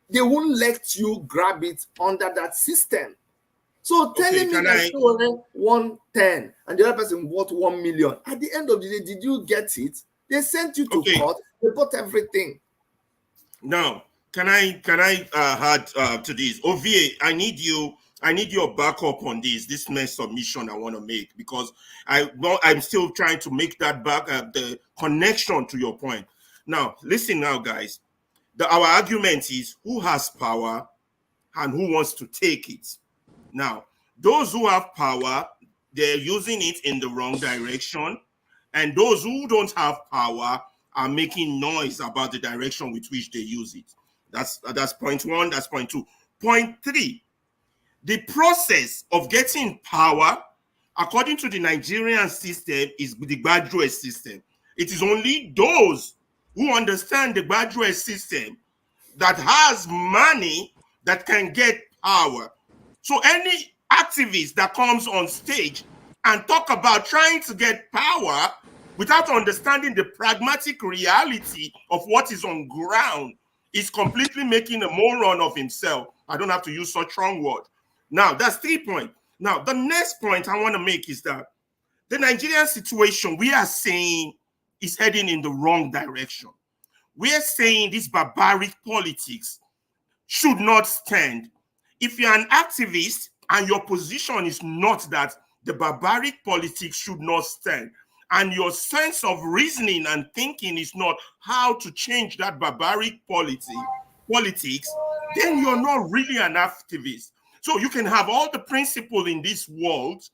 they won't let you grab it under that system. So telling me that Showore won 10 and the other person bought 1 million, at the end of the day, did you get it? They sent you to court. They bought everything. Now, can I add to this? Ovie, I need your backup on this next submission I want to make, because I'm still trying to make that back the connection to your point. Now, listen now, guys. Our argument is who has power and who wants to take it. Now, those who have power, they're using it in the wrong direction, and those who don't have power are making noise about the direction with which they use it. That's point one. That's point two. Point three, the process of getting power, according to the Nigerian system, is the graduate system. It is only those who understand the graduate system that has money that can get power. So any activist that comes on stage and talk about trying to get power without understanding the pragmatic reality of what is on ground is completely making a moron of himself. I don't have to use such strong word. Now, that's 3 points. Now, the next point I want to make is that the Nigerian situation we are saying is heading in the wrong direction. We are saying this barbaric politics should not stand. If you're an activist and your position is not that the barbaric politics should not stand, and your sense of reasoning and thinking is not how to change that barbaric politics, then you're not really an activist. So you can have all the principle in this world,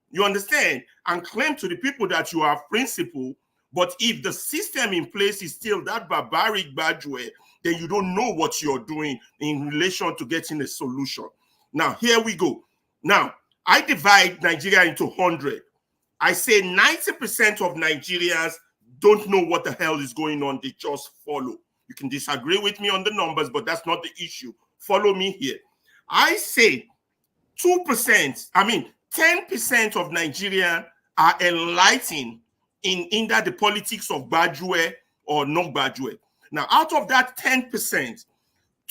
you understand, and claim to the people that you have principle, but if the system in place is still that barbaric bad way, then you don't know what you're doing in relation to getting a solution. Now, here we go. Now, I divide Nigeria into 100. I say 90% of Nigerians don't know what the hell is going on. They just follow. You can disagree with me on the numbers, but that's not the issue. Follow me here. I say 2%, I mean, 10% of Nigerians are enlightened in either the politics of Gbajue or not Gbajue. Now, out of that 10%,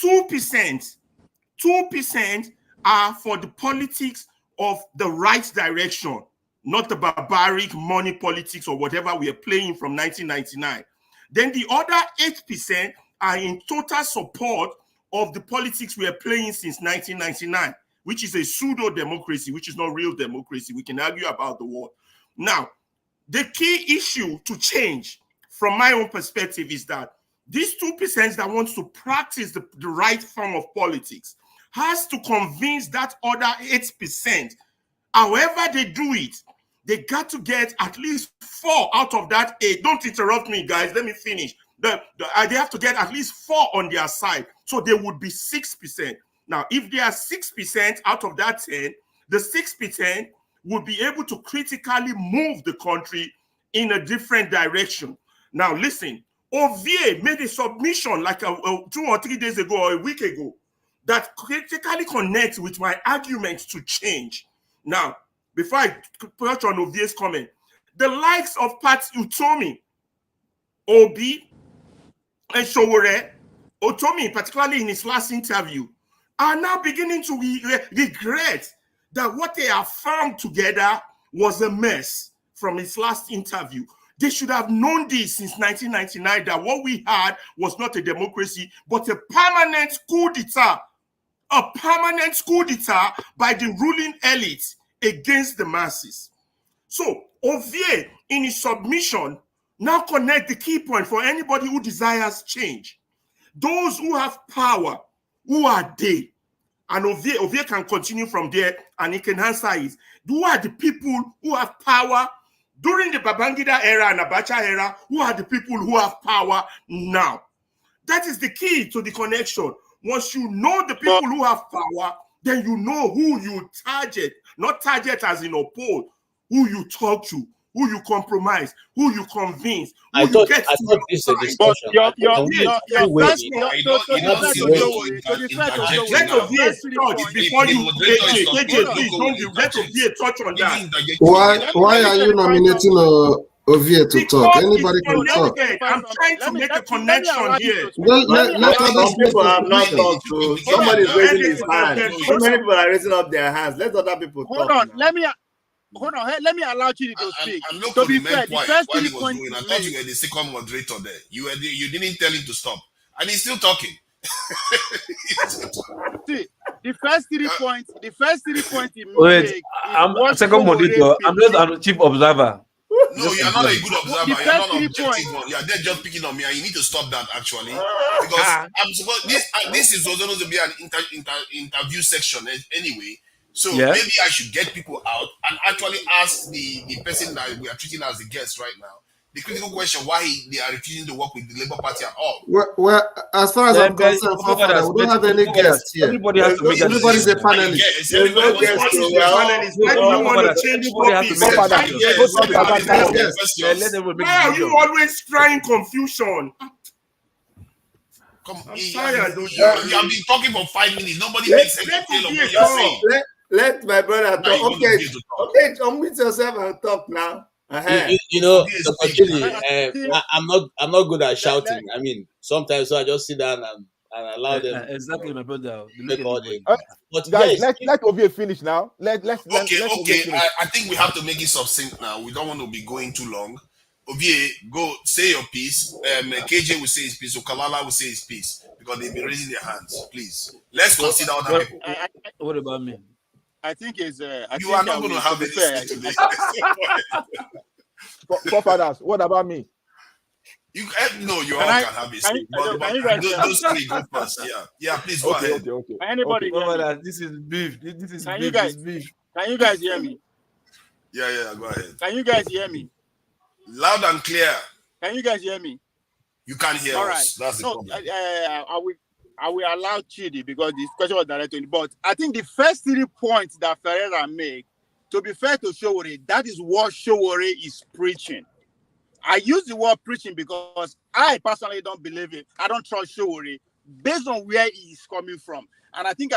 2% are for the politics of the right direction, not the barbaric money politics or whatever we are playing from 1999. Then the other 8% are in total support of the politics we are playing since 1999, which is a pseudo-democracy, which is not real democracy. We can argue about the word. Now, the key issue to change from my own perspective is that these 2% that wants to practice the right form of politics has to convince that other 8%, however they do it, they got to get at least 4 out of that 8. Don't interrupt me, guys. Let me finish. They have to get at least 4 on their side. So they would be 6%. Now, if they are 6% out of that 10, the 6% would be able to critically move the country in a different direction. Now, listen, Ovie made a submission like 2 or 3 days ago or a week ago that critically connects with my argument to change. Now, before I touch on Ovie's comment, the likes of Pat Utomi, Obi, and Showore, Utomi, particularly in his last interview, are now beginning to regret that what they have found together was a mess from his last interview. They should have known this since 1999, that what we had was not a democracy, but a permanent coup d'etat. A permanent coup d'etat by the ruling elite against the masses. So, Ovie, in his submission, now connect the key point for anybody who desires change. Those who have power, who are they? And Ovie can continue from there and he can answer it. Who are the people who have power during the Babangida era and Abacha era? Who are the people who have power now? That is the key to the connection. Once you know the people who have power, then you know who you target. Not target as in oppose, who you talk to, who you compromise, who you convince, who you get to. But let Ovie touch before you let Ovie touch on that. Why are you nominating Ovie to talk? Anybody can talk. I'm trying to make a connection here. Let other people have not talked to. Somebody is raising his hand. So many people are raising up their hands. Let other people talk. Hold on. Let me allow you to speak. To be fair, the first 3 points. I thought you were the second moderator there. You didn't tell him to stop, and he's still talking. See, the first 3 points. The first 3 points he Wait, I'm second moderator. I'm just a chief observer. No, you're not a good observer. You're not an objective one. You're there just picking on me, and you need to stop that actually, because I'm supposed this is supposed to be an interview section anyway. So maybe I should get people out and actually ask the person that we are treating as the guest right now the critical question why they are refusing to work with the Labour Party at all. Well, as far as I'm concerned, we don't have any guests here. Everybody's a panelist. There's no guest. Why do you want to change topics? Why are you always trying confusion? I'm tired. You have been talking for 5 minutes. Nobody makes any detail of what you're saying. Let my brother talk. Okay, unmute yourself and talk now. You know, I'm not good at shouting. I mean, sometimes so I just sit down and allow them. Exactly, my brother. But guys, let Ovie finish now. Okay. I think we have to make it succinct now. We don't want to be going too long. Ovie, go say your piece. KJ will say his piece. Okalala will say his piece because they've been raising their hands. Please, let's consider other people. What about me? I think it's. You are not going to have any say today. Forefathers, what about me? You all can have a say. But those three go first. Yeah. Please go ahead. Okay. Anybody? This is beef. This is Can beef. Can you guys hear me? Yeah. Go ahead. Can you guys hear me? Loud and clear. Can you guys hear me? You can't hear all us. Right. That's the problem. I will allow Chidi because this question was directed to him. But I think the first 3 points that Ferreira made, to be fair to Showore, that is what Showore is preaching. I use the word preaching because I personally don't believe it. I don't trust Showore based on where he is coming from. And I think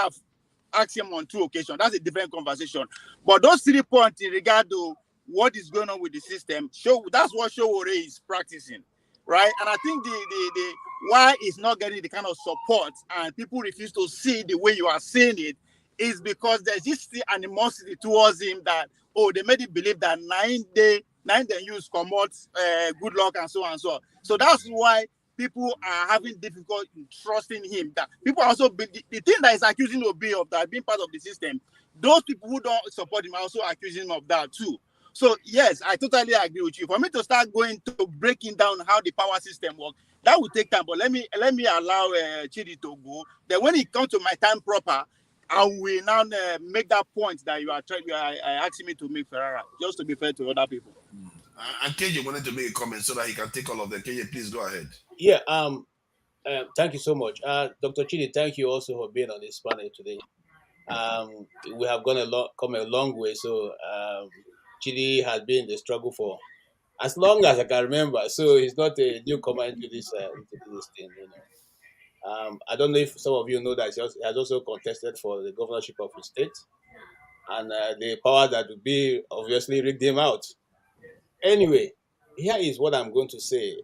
ask him on 2 occasions. That's a different conversation. But those 3 points in regard to what is going on with the system, that's what Showore is practicing, right? And I think the why it's not getting the kind of support and people refuse to see the way you are seeing it is because there's this animosity towards him that, they made him believe that 9 day use commot good luck and so on and so on. So that's why people are having difficulty in trusting him. That people also the thing that is accusing Obi of that being part of the system, those people who don't support him are also accusing him of that too. So yes, I totally agree with you. For me to start going to breaking down how the power system works, that will take time. But let me allow Chidi to go. Then when it comes to my time proper, I will now make that point that you are asking me to make, Ferrara, just to be fair to other people. And KJ wanted to make a comment so that he can take all of them. KJ, please go ahead. Yeah. Thank you so much, Dr. Chidi. Thank you also for being on this panel today. We have come a long way. So Chidi has been in the struggle for as long as I can remember. So he's not a newcomer into this thing. I don't know if some of you know that he has also contested for the governorship of his state, and the power that would be obviously rigged him out. Anyway, here is what I'm going to say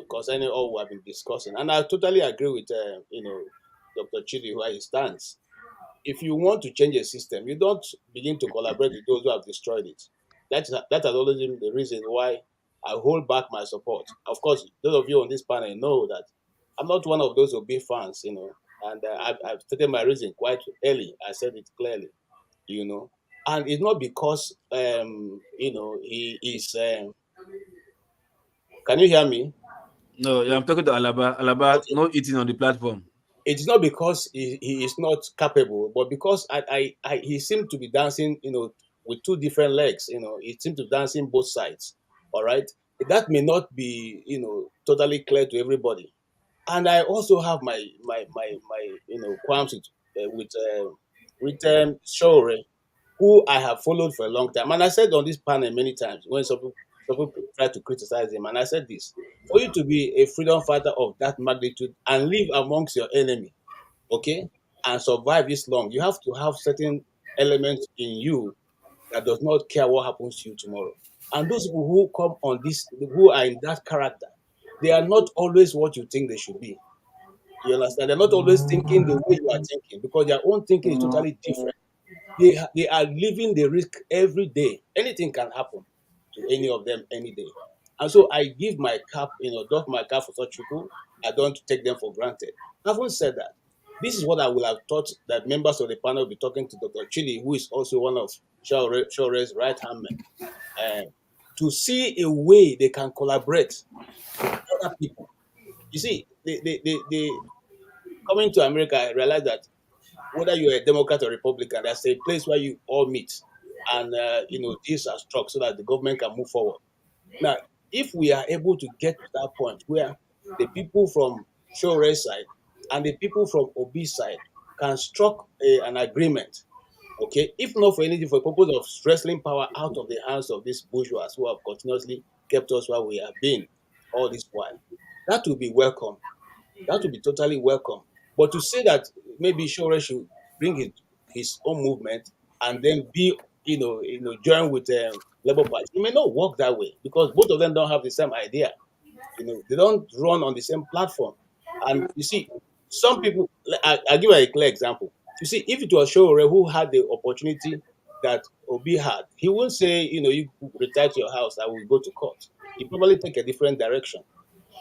concerning all we have been discussing, and I totally agree with Dr. Chidi where he stands. If you want to change a system, you don't begin to collaborate with those who have destroyed it. That has always been the reason why I hold back my support. Of course, those of you on this panel know that I'm not one of those Obi fans, and I've stated my reason quite early. I said it clearly, and it's not because he is. Can you hear me? No, I'm talking to Alaba. Alaba, okay. No eating on the platform. It's not because he is not capable, but because he seemed to be dancing, with 2 different legs. He seemed to be dancing both sides. All right, that may not be, totally clear to everybody. And I also have my qualms with Showore, who I have followed for a long time. And I said on this panel many times when some people try to criticize him, and I said this: for you to be a freedom fighter of that magnitude and live amongst your enemy, okay, and survive this long, you have to have certain elements in you that does not care what happens to you tomorrow. And those people who come on this, who are in that character, they are not always what you think they should be. You understand? They're not always thinking the way you are thinking, because their own thinking is totally different. They are living the risk every day. Anything can happen to any of them any day. And so I give my cap, doff my cap for such people. I don't take them for granted. Having said that, this is what I would have thought that members of the panel will be talking to Dr. Chidi, who is also one of Shore's right-hand men, to see a way they can collaborate with other people. You see, they coming to America, I realized that whether you're a Democrat or Republican, there's a place where you all meet and, deals are struck so that the government can move forward. Now, if we are able to get to that point where the people from Shore's side and the people from Obi's side can struck an agreement, okay, if not for anything, for the purpose of wrestling power out of the hands of these bourgeois who have continuously kept us where we have been all this while, that will be welcome. That will be totally welcome. But to say that maybe Shore should bring his own movement and then be, join with Labour Party, it may not work that way, because both of them don't have the same idea. They don't run on the same platform. And you see, some people, I'll give you a clear example. You see, if it was Shore who had the opportunity that Obi had, he wouldn't say, you retire to your house, I will go to court. He'd probably take a different direction.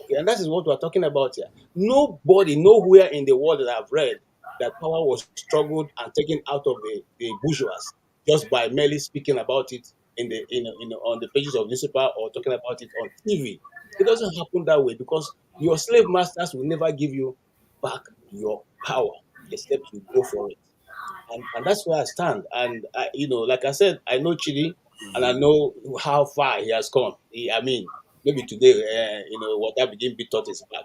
Okay, and that is what we're talking about here. Nobody, nowhere in the world that I've read that power was struggled and taken out of the bourgeois just by merely speaking about it on the pages of newspaper or talking about it on TV. It doesn't happen that way, because your slave masters will never give you back your power except you go for it. And that's where I stand. And like I said, I know Chidi and I know how far he has come. Maybe today, water begin be taught his back.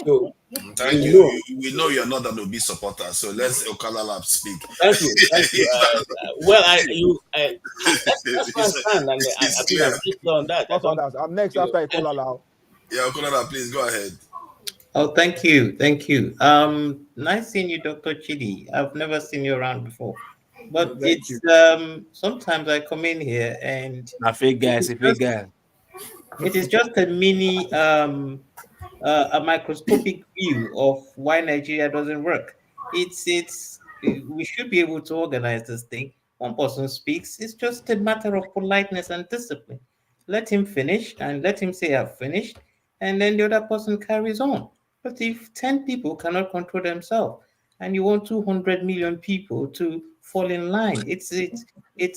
So thank you. We know you're not an Obi supporter, so let's Okalala speak. Thank you. That's why I stand, and I think I'm on that. I'm next after Okalala. Yeah, Okalala, please go ahead. Oh, thank you. Thank you. Nice seeing you, Dr. Chidi. I've never seen you around before. But it's sometimes I come in here and a fake guy, it's a fake guy. It is just a mini a microscopic view of why Nigeria doesn't work. It's we should be able to organize this thing. One person speaks. It's just a matter of politeness and discipline. Let him finish and let him say I've finished, and then the other person carries on. But if 10 people cannot control themselves and you want 200 million people to fall in line, it's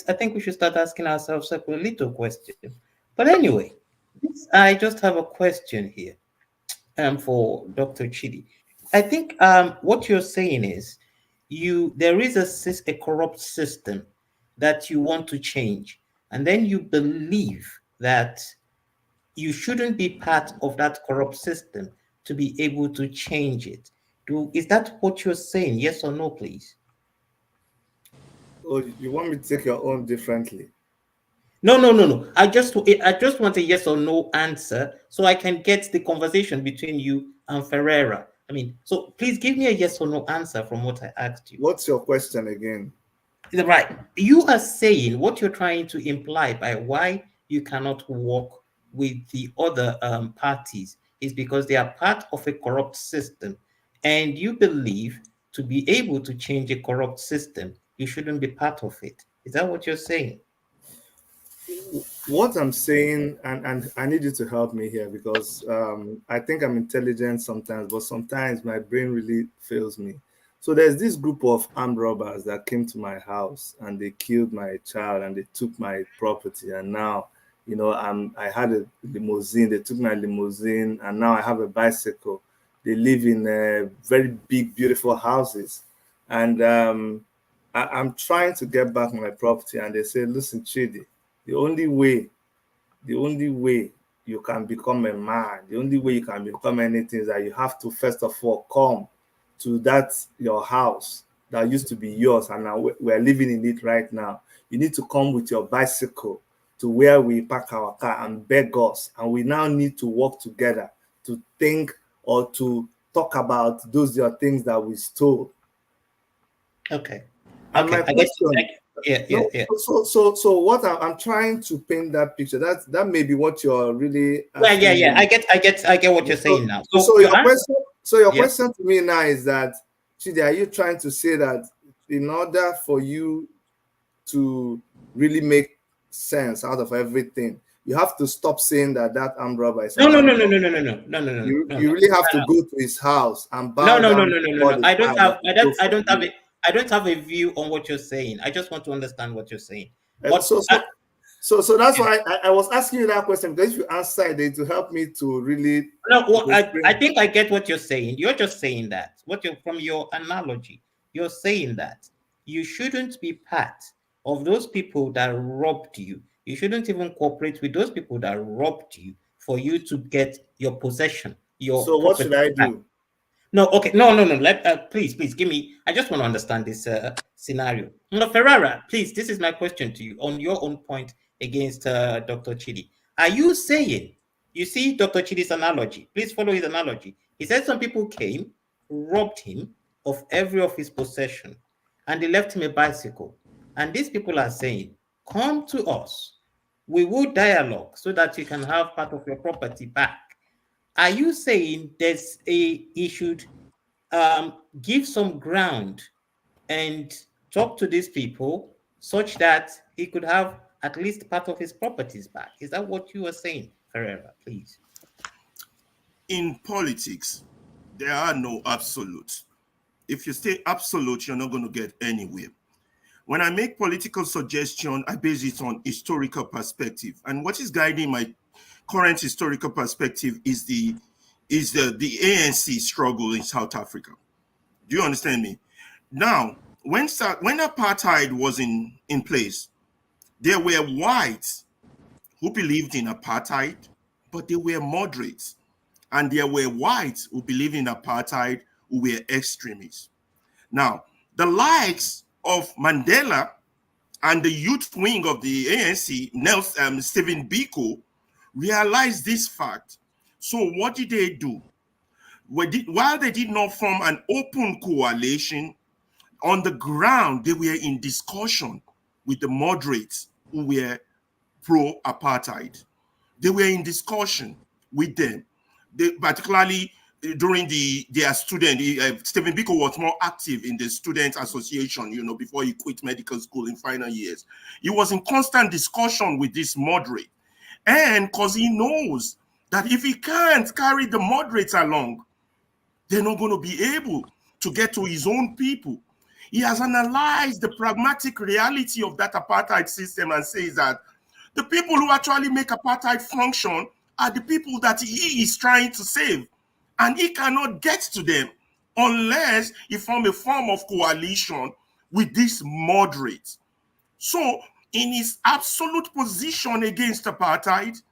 I think we should start asking ourselves a little question. But anyway, I just have a question here for Dr. Chidi. I think what you're saying is there is a corrupt system that you want to change, and then you believe that you shouldn't be part of that corrupt system to be able to change it. Is that what you're saying? Yes or no, please? Oh, you want me to take your own differently? No. I just want a yes or no answer so I can get the conversation between you and Ferreira. I mean, so please give me a yes or no answer from what I asked you. What's your question again? Right. You are saying what you're trying to imply by why you cannot work with the other parties is because they are part of a corrupt system, and you believe to be able to change a corrupt system, you shouldn't be part of it. Is that what you're saying? What I'm saying, and I need you to help me here because I think I'm intelligent sometimes, but sometimes my brain really fails me. So there's this group of armed robbers that came to my house and they killed my child and they took my property. And now, you know, I had a limousine. They took my limousine, and now I have a bicycle. They live in very big, beautiful houses, and I'm trying to get back my property. And they say, "Listen, Chidi, the only way you can become a man, the only way you can become anything is that you have to first of all come to your house that used to be yours, and now we're living in it right now. You need to come with your bicycle to where we park our car and beg us, and we now need to work together to think or to talk about those are things that we stole." Okay. And my question, yeah. So what I'm trying to paint that picture. That may be what you're really. Yeah. I get what you're saying now. So your question to me now is that, Chidi, are you trying to say that in order for you to really make sense out of everything, you have to stop saying that armed robber is No. You really have to go to his house and bow No. down. I don't have a view on what you're saying. I just want to understand what you're saying. So that's why I was asking you that question, because if you answer it, it will help me to really. I think I get what you're saying. You're just saying that from your analogy, you're saying that you shouldn't be part of those people that robbed you. You shouldn't even cooperate with those people that robbed you for you to get your possession. So what should I do? No, okay, no. Please give me. I just want to understand this scenario. No, Ferrara, please. This is my question to you on your own point against Dr. Chidi. Are you saying? You see Dr. Chidi's analogy. Please follow his analogy. He said some people came, robbed him of every of his possession, and they left him a bicycle. And these people are saying, "Come to us. We will dialogue so that you can have part of your property back." Are you saying he should give some ground and talk to these people such that he could have at least part of his properties back? Is that what you are saying, Ferreira, please? In politics, there are no absolutes. If you stay absolute, you're not going to get anywhere. When I make political suggestion, I base it on historical perspective. And what is guiding my current historical perspective is the ANC struggle in South Africa. Do you understand me? Now, when apartheid was in place, there were whites who believed in apartheid, but they were moderates. And there were whites who believed in apartheid who were extremists. Now, the likes of Mandela and the youth wing of the ANC, Stephen Biko, realized this fact. So what did they do? while they did not form an open coalition, on the ground, they were in discussion with the moderates who were pro-apartheid. They were in discussion with them. They, particularly during their student, Stephen Biko was more active in the student association, you know, before he quit medical school in final years. He was in constant discussion with this moderate. And because he knows that if he can't carry the moderates along, they're not going to be able to get to his own people. He has analyzed the pragmatic reality of that apartheid system and says that the people who actually make apartheid function are the people that he is trying to save. And he cannot get to them unless he forms a form of coalition with these moderates. So in his absolute position against apartheid,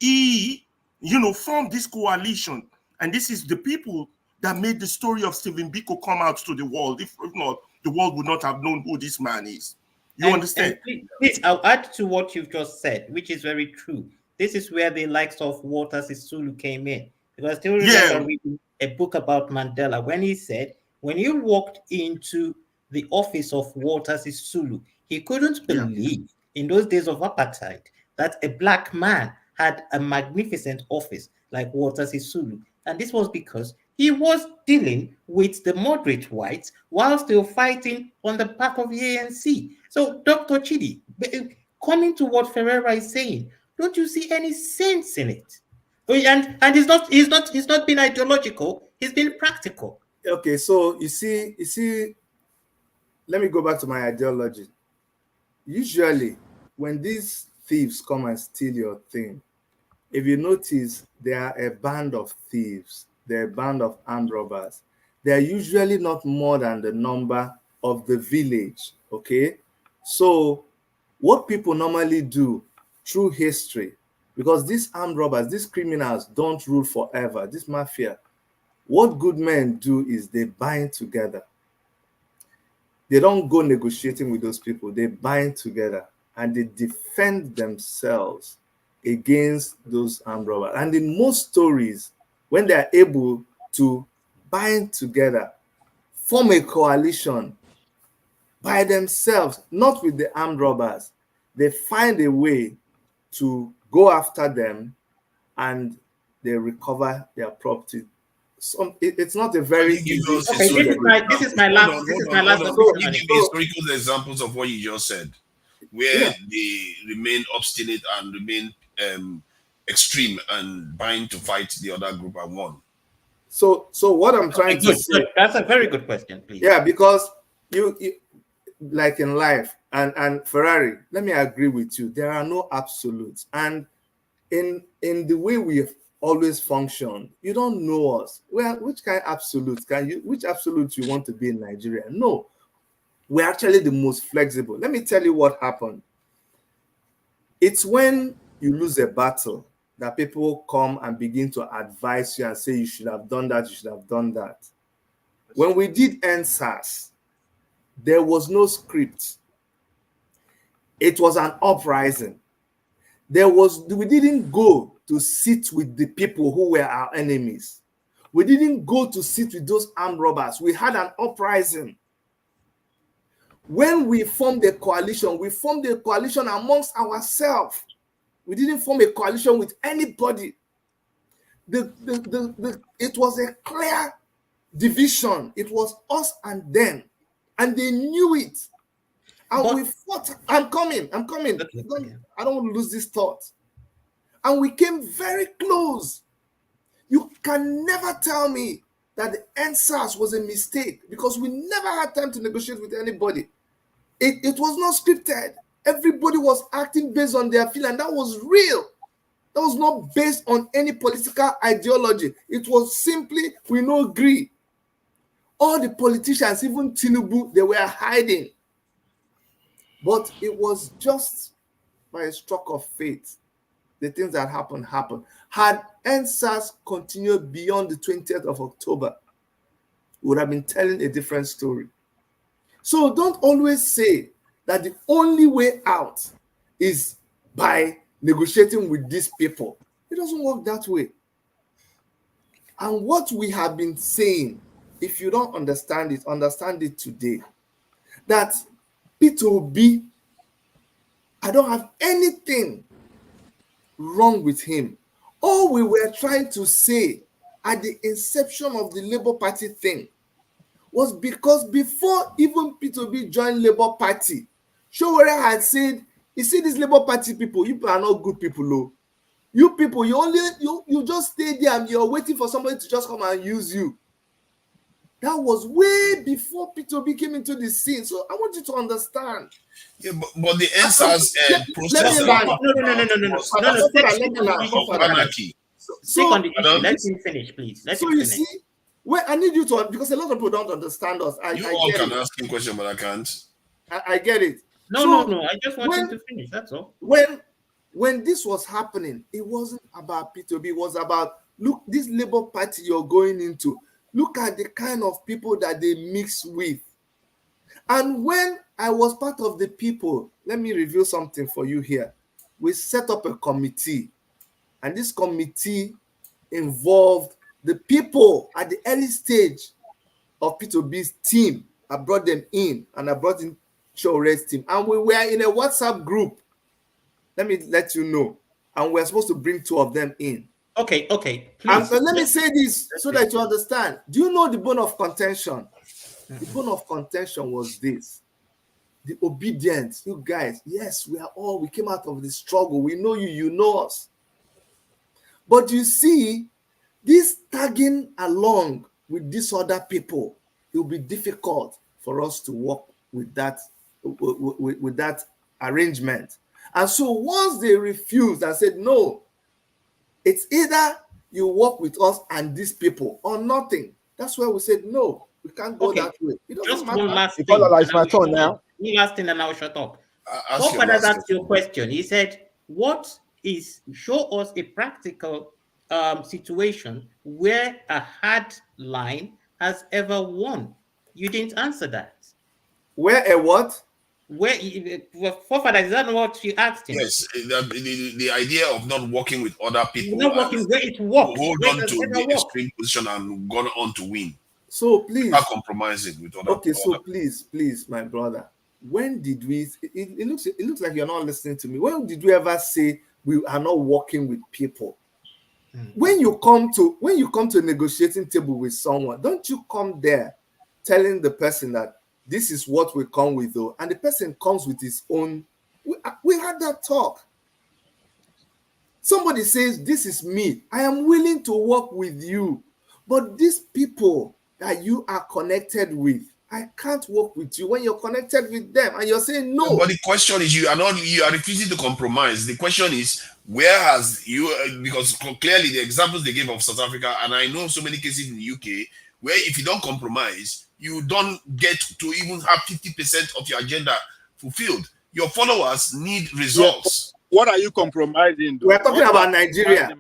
he, you know, formed this coalition. And this is the people that made the story of Stephen Biko come out to the world. If not, the world would not have known who this man is. You understand? Please, I'll add to what you've just said, which is very true. This is where the likes of Walter Sisulu came in. Because I still remember reading a book about Mandela when he said, when he walked into the office of Walter Sisulu, he couldn't believe in those days of apartheid that a black man had a magnificent office like Walter Sisulu. And this was because he was dealing with the moderate whites while still fighting on the part of the ANC. So, Dr. Chidi, coming to what Ferreira is saying, don't you see any sense in it? And he's not been ideological, he's been practical. Okay, so you see, let me go back to my ideology. Usually, when these thieves come and steal your thing, if you notice, they are a band of thieves. They're a band of armed robbers. They're usually not more than the number of the village, okay? So what people normally do through history, because these armed robbers, these criminals don't rule forever, this mafia, what good men do is they bind together. They don't go negotiating with those people. They bind together and they defend themselves against those armed robbers. And in most stories, when they are able to bind together, form a coalition by themselves, not with the armed robbers, they find a way to go after them and they recover their property. So it's not a very easy. Okay, this is my last. Give me historical examples of what you just said, where they remain obstinate and remain extreme and bind to fight the other group and won. So what I'm trying to say, that's a very good question, please. Yeah, because you like in life and Ferrari, let me agree with you. There are no absolutes, and in the way we have always functioned, you don't know us. Well, which kind of absolutes which absolute you want to be in Nigeria? No, we're actually the most flexible. Let me tell you what happened. It's when you lose a battle that people come and begin to advise you and say you should have done that, you should have done that. When we did NSAS, there was no script. It was an uprising. We didn't go to sit with the people who were our enemies. We didn't go to sit with those armed robbers. We had an uprising. When we formed a coalition, we formed a coalition amongst ourselves. We didn't form a coalition with anybody. It was a clear division. It was us and them. And they knew it. And we fought. I'm coming. I don't want to lose this thought. And we came very close. You can never tell me that the NSAS was a mistake because we never had time to negotiate with anybody. It was not scripted. Everybody was acting based on their feeling, and that was real. That was not based on any political ideology. It was simply, we no agree. All the politicians, even Tinubu, they were hiding. But it was just by a stroke of fate. The things that happened. Had NSAS continued beyond the 20th of October, we would have been telling a different story. So don't always say that the only way out is by negotiating with these people. It doesn't work that way. And what we have been saying, if you don't understand it today. That P2B, I don't have anything wrong with him. All we were trying to say at the inception of the Labour Party thing was because before even P2B joined Labour Party, Showore had said, you see these Labour Party people, you people are not good people, no. You people, you just stay there and you're waiting for somebody to just come and use you. That was way before P2B came into the scene. So I want you to understand. Yeah, but the answers process. Let me finish, please. Let me finish. See, well, I need you to, because a lot of people don't understand us. I can ask him question, but I can't. I get it. No. I just want him to finish. That's all. When this was happening, it wasn't about P2B. It was about, look, this Labour Party you're going into. Look at the kind of people that they mix with. And when I was part of the people, let me reveal something for you here. We set up a committee, and this committee involved the people at the early stage of P2B's team. I brought them in, and I brought in Shore's team. And we were in a WhatsApp group. Let me let you know. And we're supposed to bring 2 of them in. Okay, please. And let me say this so that you understand. Do you know the bone of contention? The bone of contention was this. The obedience. You guys, yes, we came out of the struggle. We know you, you know us. But you see, this tagging along with these other people, it will be difficult for us to work with that, with that arrangement. And so once they refused and said, no, it's either you work with us and these people or nothing. That's why we said, no, we can't go that way. It doesn't Just matter. one last thing. It's my turn now. One last thing and I'll shut up. Father asked you a question. He said, show us a practical situation where a hard line has ever won. You didn't answer that. Where a what? Forefather, is that what you asked him? Yes, the idea of not working with other people. Not working where it works. Hold on to the extreme position and gone on to win. So please. Not compromising with other people. Okay, so please, my brother. When did we? It looks like you're not listening to me. When did we ever say we are not working with people? When you come to a negotiating table with someone, don't you come there telling the person that this is what we come with, though, and the person comes with his own. We had that talk. Somebody says, this is me. I am willing to work with you, but these people that you are connected with, I can't work with you when you're connected with them, and you're saying no. But the question is, you are refusing to compromise. The question is, where has you? Because clearly the examples they gave of South Africa, and I know so many cases in the UK where if you don't compromise, you don't get to even have 50% of your agenda fulfilled. Your followers need results. What are you compromising? We're talking about Nigeria.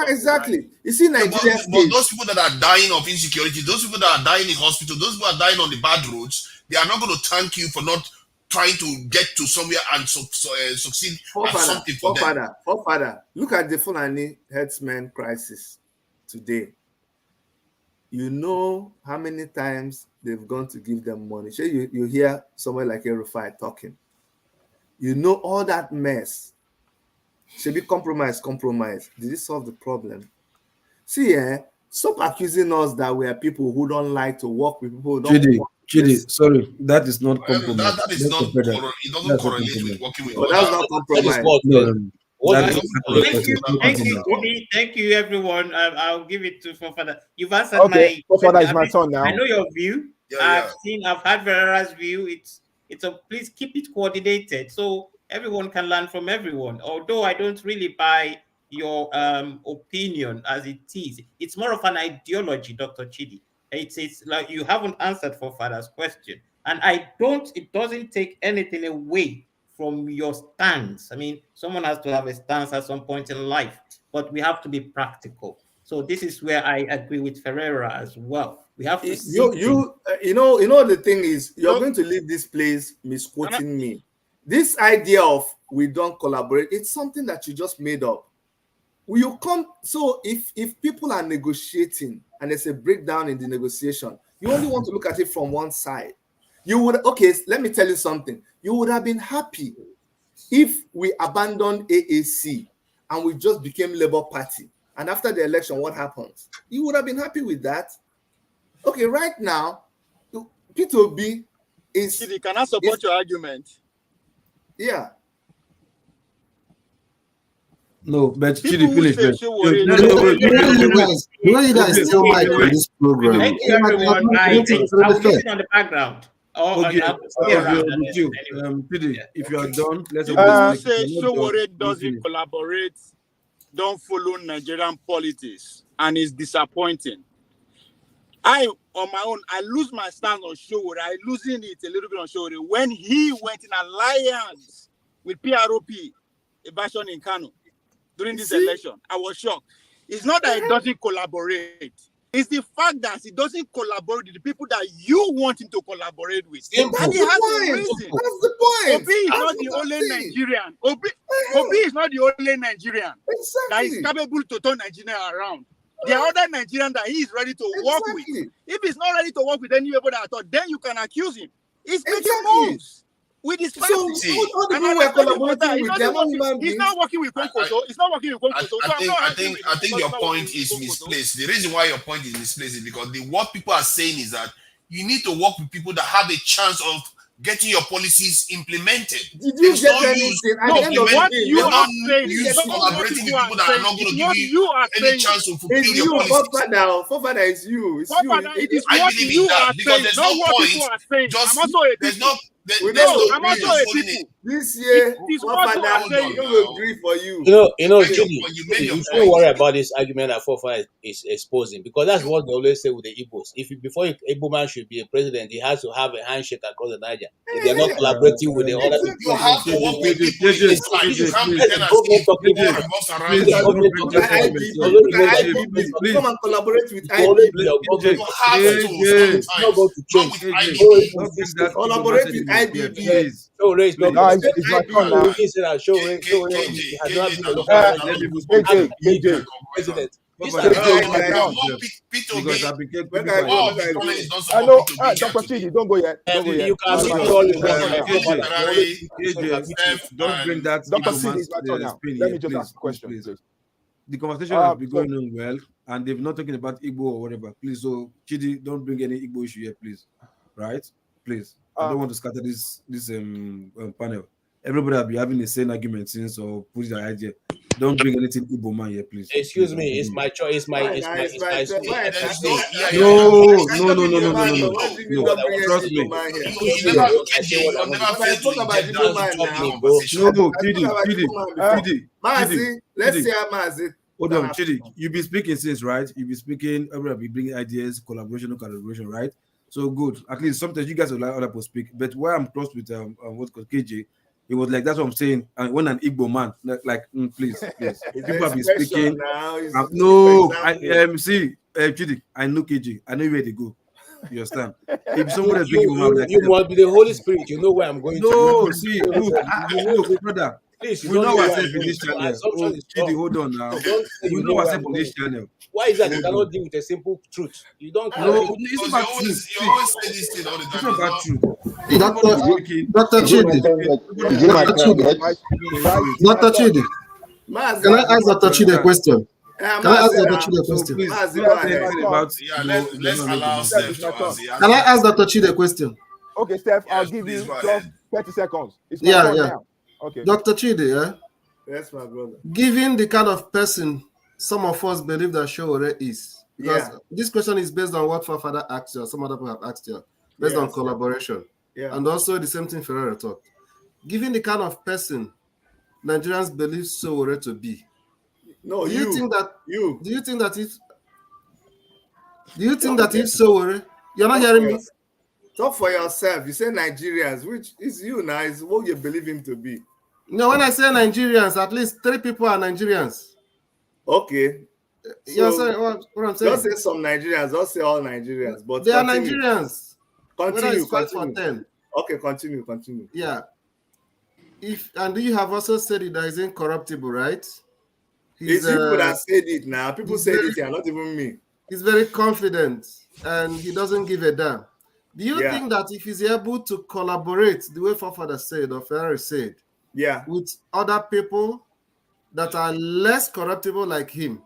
Exactly. You see, Nigeria. But those people that are dying of insecurity, those people that are dying in hospital, those people are dying on the bad roads, they are not going to thank you for not trying to get to somewhere and succeed at something for them. Father, look at the Fulani herdsmen crisis today. You know how many times they've gone to give them money. Sure, you hear somewhere like Erufai talking. You know all that mess. Should be compromise. Did it solve the problem? See, stop accusing us that we are people who don't like to work with people who don't work. Chidi, sorry, that is not compromise. That is not. It doesn't correlate with working with. That's not compromise. Thank you, everyone. I'll give it to Fofana. You've answered my question. Is my turn now. I know your view. I've had Verera's view. It's a please keep it coordinated so everyone can learn from everyone. Although I don't really buy your opinion as it is. It's more of an ideology, Dr. Chidi. It's like you haven't answered Fofana's question. And it doesn't take anything away from your stance. I mean, someone has to have a stance at some point in life, but we have to be practical. So this is where I agree with Ferreira as well. We have to see you know the thing is you're going to leave this place misquoting me. This idea of we don't collaborate, it's something that you just made up. will you come? So if people are negotiating and there's a breakdown in the negotiation, you only want to look at it from one side. You would, okay, let me tell you something. You would have been happy if we abandoned AAC and we just became Labour Party. And after the election, what happens? You would have been happy with that. Okay, right now, P2B is... Chidi, can I support your argument? Yeah. No, but Chidi, finish. No, you guys still mic on this program. Thank you, everyone. I will listen on the background. Okay, if you are done, let's say Showore doesn't collaborate, don't follow Nigerian politics, and it's disappointing. I, on my own, I lose my stance on Showore. I losing it a little bit on Showore when he went in alliance with PROP, a version in Kano, during this election. I was shocked. It's not that he doesn't collaborate. It's the fact that he doesn't collaborate with the people that you want him to collaborate with. And he has a reason. That's the point. Obi is not the only Nigerian. Obi is not the only Nigerian that is capable to turn Nigeria around. There are other Nigerians that he is ready to work with. If he's not ready to work with anybody at all, then you can accuse him. He's making moves with his party. So the people we're collaborating with, he's not working with Konkoso. He's not working with Konkoso. I think your point is misplaced. The reason why your point is misplaced is because what people are saying is that you need to work with people that have a chance of getting your policies implemented. Did you get anything? What you are saying is collaborating with people that are not going to give you any chance to fulfill your policies. Father, it's you. It's it is what you are saying, not what people are saying. I'm also a people. I'm also a people. This year, Father, you will agree for you. Jimmy, you shouldn't worry about this argument that Fofa is exposing, because that's what they always say with the Igbos. Before Igbo man should be a president, he has to have a handshake across the Niger. If they're not collaborating with the other people, you have to work with people. Come and collaborate with IBB. Collaborate with IBB. It's my turn now. I know, Dr. Chidi, don't go yet. You can don't bring that. Dr. Chidi, it's my turn now. Let me just ask a question, please. The conversation has been going on well, and they've not talking about Igbo or whatever. Please, so Chidi, don't bring any Igbo issue here, please. Right? Please. I don't want to scatter this panel. Everybody will be having the same argument since or put their idea. Don't bring anything Igbo man here, please. Excuse me, it's my choice. No. Trust me. Mazi, let's see how Mazi. Hold on, Chidi. You be speaking since, right? You be speaking. Everybody be bringing ideas, collaboration, right? So good. At least sometimes you guys will like other people speak. But where I'm close with what's called KJ, it was like that's what I'm saying. And when an Igbo man, please. People have been speaking. Chidi, I know KJ. I know where they go. You understand? If somebody is big Igbo man, you must be the Holy Spirit. You know where I'm going. Look, brother. Please, we know ourselves in this channel. Chidi, hold on now. We know ourselves on this channel. Why is that you cannot deal with a simple truth? You don't. No, it's about truth. You always say this thing all the time. It's not about truth. Dr. Chidi. Can I ask Dr. Chidi a question? Can I ask Dr. Chidi a question? Can I ask Dr. Chidi a question? Okay, Steph, I'll give you just 30 seconds. It's my turn now. Okay. Dr. Chidi, Yes, my brother. Given the kind of person some of us believe that Showore is, because this question is based on what Father asked you, or some other people have asked you, based on collaboration. Yeah. And also the same thing Ferreira talked. Given the kind of person Nigerians believe Showore to be, do you think that if Showore, you're not hearing me? Talk for yourself. You say Nigerians, which is you now, is what you believe him to be. No, when I say Nigerians, at least 3 people are Nigerians. Okay. So, what I'm saying? Don't say some Nigerians, don't say all Nigerians. But they are Nigerians. Continue. For 10. Okay, continue. Yeah. And you have also said that he's incorruptible, right? He's people that said it now. People said it here, not even me. He's very confident and he doesn't give a damn. Do you think that if he's able to collaborate the way Forefather said or Ferrari said, with other people that are less corruptible like him,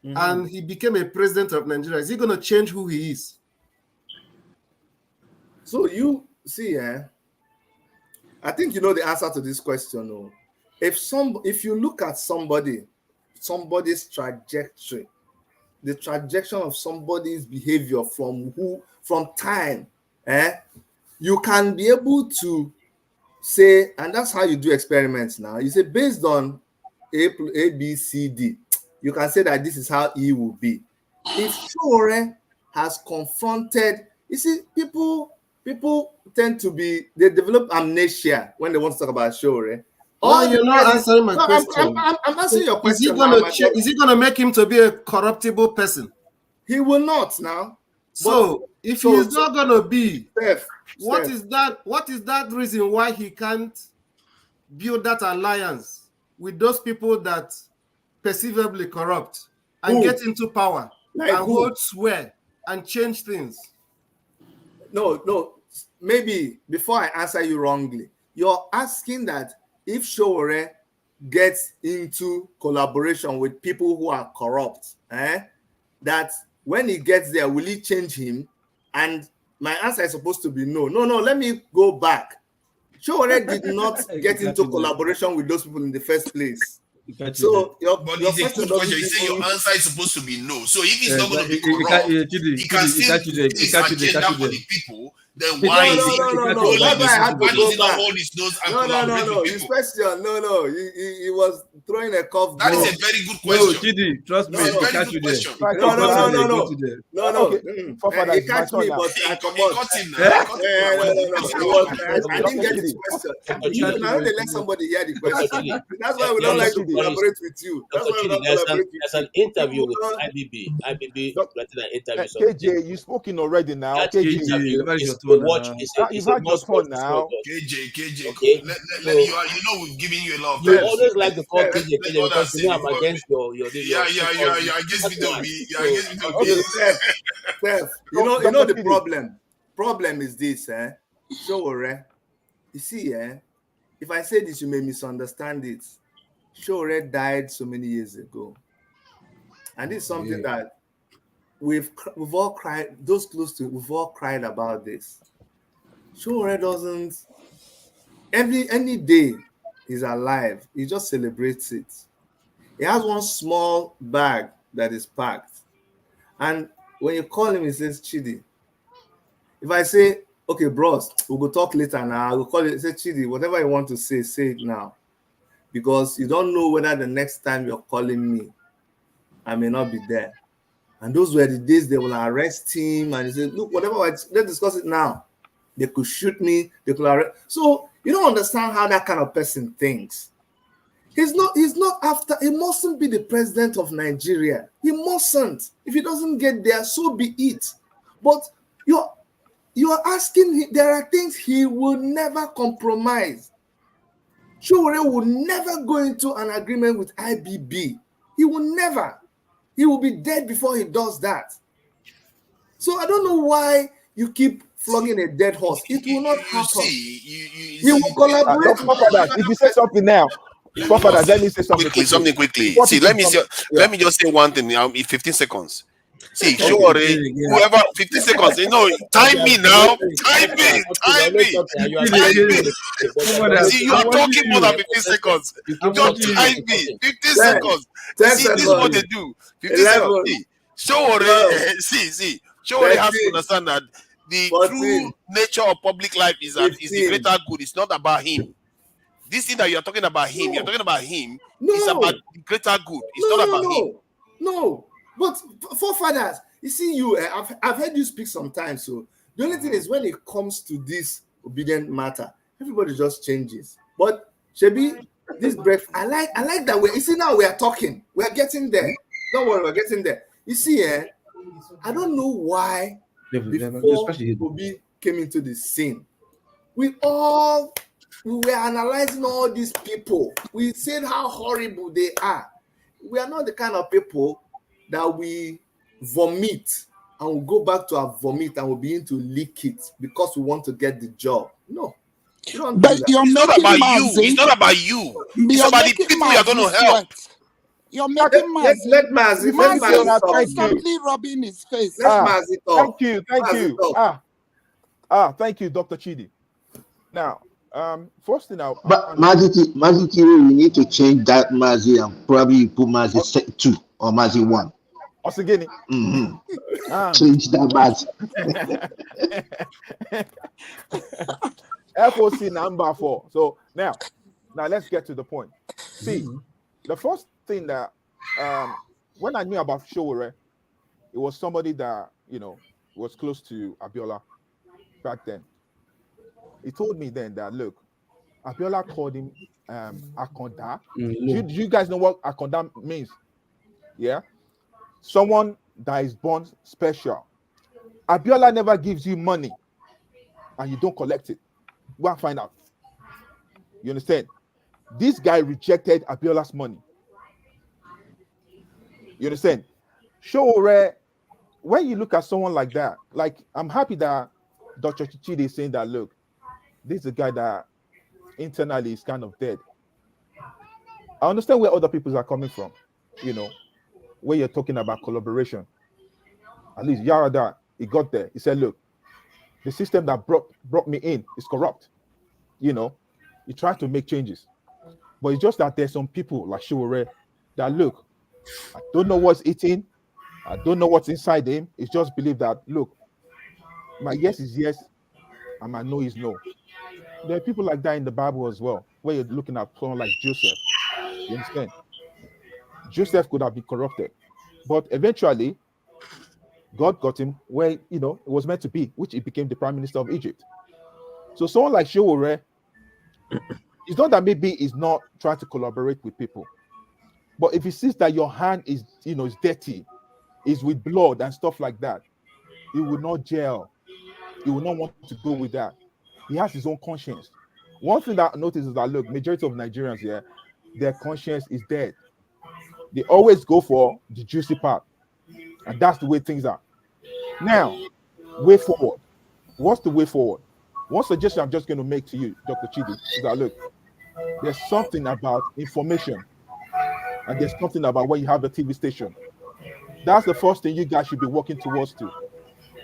and he became a president of Nigeria, is he going to change who he is? So you see, I think you know the answer to this question. No? If you look at somebody's trajectory, the trajectory of somebody's behavior from time, you can be able to say, and that's how you do experiments now. You say based on A, B, C, D, you can say that this is how E will be. If Shore has confronted, you see, people tend to they develop amnesia when they want to talk about Shore. Oh, you're not answering my question. I'm answering your question. Is he going to make him to be a corruptible person? He will not now. So if he's not going to be, what is that reason why he can't build that alliance with those people that perceivably corrupt and get into power and hold swear and change things? No. Maybe before I answer you wrongly, you're asking that if Showore gets into collaboration with people who are corrupt, that when he gets there, will he change him? And my answer is supposed to be no. Let me go back. Showore did not get into collaboration with those people in the first place. So your it's a good question. You say your answer is supposed to be no. So if he's not going to be corrupt, he can still do his agenda for the people. Then why is he? Why does he not hold his nose and collaborate with people? His question, he was throwing a curve. That is a very good question. No, Chidi, trust me, it's a very good question. No. He catch me, but I come on. I didn't get his question. Now they let somebody hear the question. That's why we don't like to collaborate with you. That's why we don't collaborate with you. There's an interview with IBB rented an interview. KJ, you spoken already now. KJ, watch. You've had your phone now. KJ, okay. You know we've given you a lot of You time. always like to call KJ because you know I'm against your Yeah, against me don't be. Yeah, against me don't be. Steph, you know the problem. Problem is this, Showore. You see, if I say this, you may misunderstand it. Showore died so many years ago, and it's something that we've all cried. Those close to we've all cried about this. Showore doesn't. Any day he's alive, he just celebrates it. He has one small bag that is packed, and when you call him, he says, "Chidi." If I say, "Okay, bros, we'll go talk later now," I will call it. Say, "Chidi, whatever you want to say it now," because you don't know whether the next time you're calling me, I may not be there. And those were the days they will arrest him, and he said, "Look, whatever, let's discuss it now." They could shoot me. They could arrest. So you don't understand how that kind of person thinks. He's not after. He mustn't be the president of Nigeria. He mustn't. If he doesn't get there, so be it. But you are asking him. There are things he will never compromise. Showore will never go into an agreement with IBB. He will never. He will be dead before he does that. So I don't know why you keep flogging a dead horse. It will not happen. He will collaborate. If you say something now, let me say something quickly. See, let me just say one thing. In 15 seconds. See, Showore, whoever 15 seconds. Time me now. Time me. See, you are talking more than 15 seconds. Just time me. 15 seconds. See, this is what they do. 15 seconds. Showore, see. Showore has to understand that the true nature of public life is the greater good. It's not about him. This thing that you're talking about him, it's about the greater good. It's not about him. No, but forefathers, you see, I've heard you speak sometimes. So the only thing is when it comes to this obedient matter, everybody just changes. But Shebi, this breath, I like that way. You see, now we are talking. We are getting there. Don't worry, we're getting there. You see, I don't know why before Obi came into the scene, we were analyzing all these people. We said how horrible they are. we are not the kind of people that we vomit and we'll go back to our vomit and we'll begin to leak it because we want to get the job. No. You don't do that. It's not about you. It's not about you. It's about the people you're going to help. You're making Mazi. Let Mazi constantly rubbing his face. Let Mazi talk. Thank you. Thank you, Dr. Chidi. Now, first thing out. But Mazi, we need to change that Mazi and probably put Mazi 2 or Mazi 1. Also, again. Change that Mazi. FOC number 4. So now let's get to the point. See, the first thing that when I knew about Sowore, it was somebody that was close to Abiola back then. He told me then that look, Abiola called him Akonda. Do you guys know what Akonda means? Yeah, someone that is born special. Abiola never gives you money and you don't collect it. Go and find out. You understand? This guy rejected Abiola's money. You understand? Sowore, when you look at someone like that, like I'm happy that Dr. Chichide is saying that, look, this is a guy that internally is kind of dead. I understand where other people are coming from, where you're talking about collaboration. At least Yarada, he got there. He said, look, the system that brought me in is corrupt. He tried to make changes. But it's just that there's some people like Sowore that, look, I don't know what's eating. I don't know what's inside him. It's just believe that, look, my yes is yes and my no is no. There are people like that in the Bible as well, where you're looking at someone like Joseph. You understand? Joseph could have been corrupted, but eventually God got him where it was meant to be, which he became the prime minister of Egypt. So someone like Sowore, it's not that maybe he's not trying to collaborate with people, but if he sees that your hand is is dirty, is with blood and stuff like that, he will not gel. He will not want to go with that. He has his own conscience. One thing that I noticed is that, look, majority of Nigerians here, their conscience is dead. They always go for the juicy part. And that's the way things are. Now, way forward. What's the way forward? One suggestion I'm just going to make to you, Dr. Chidi, is that, look, there's something about information. And there's something about when you have a TV station. That's the first thing you guys should be working towards to.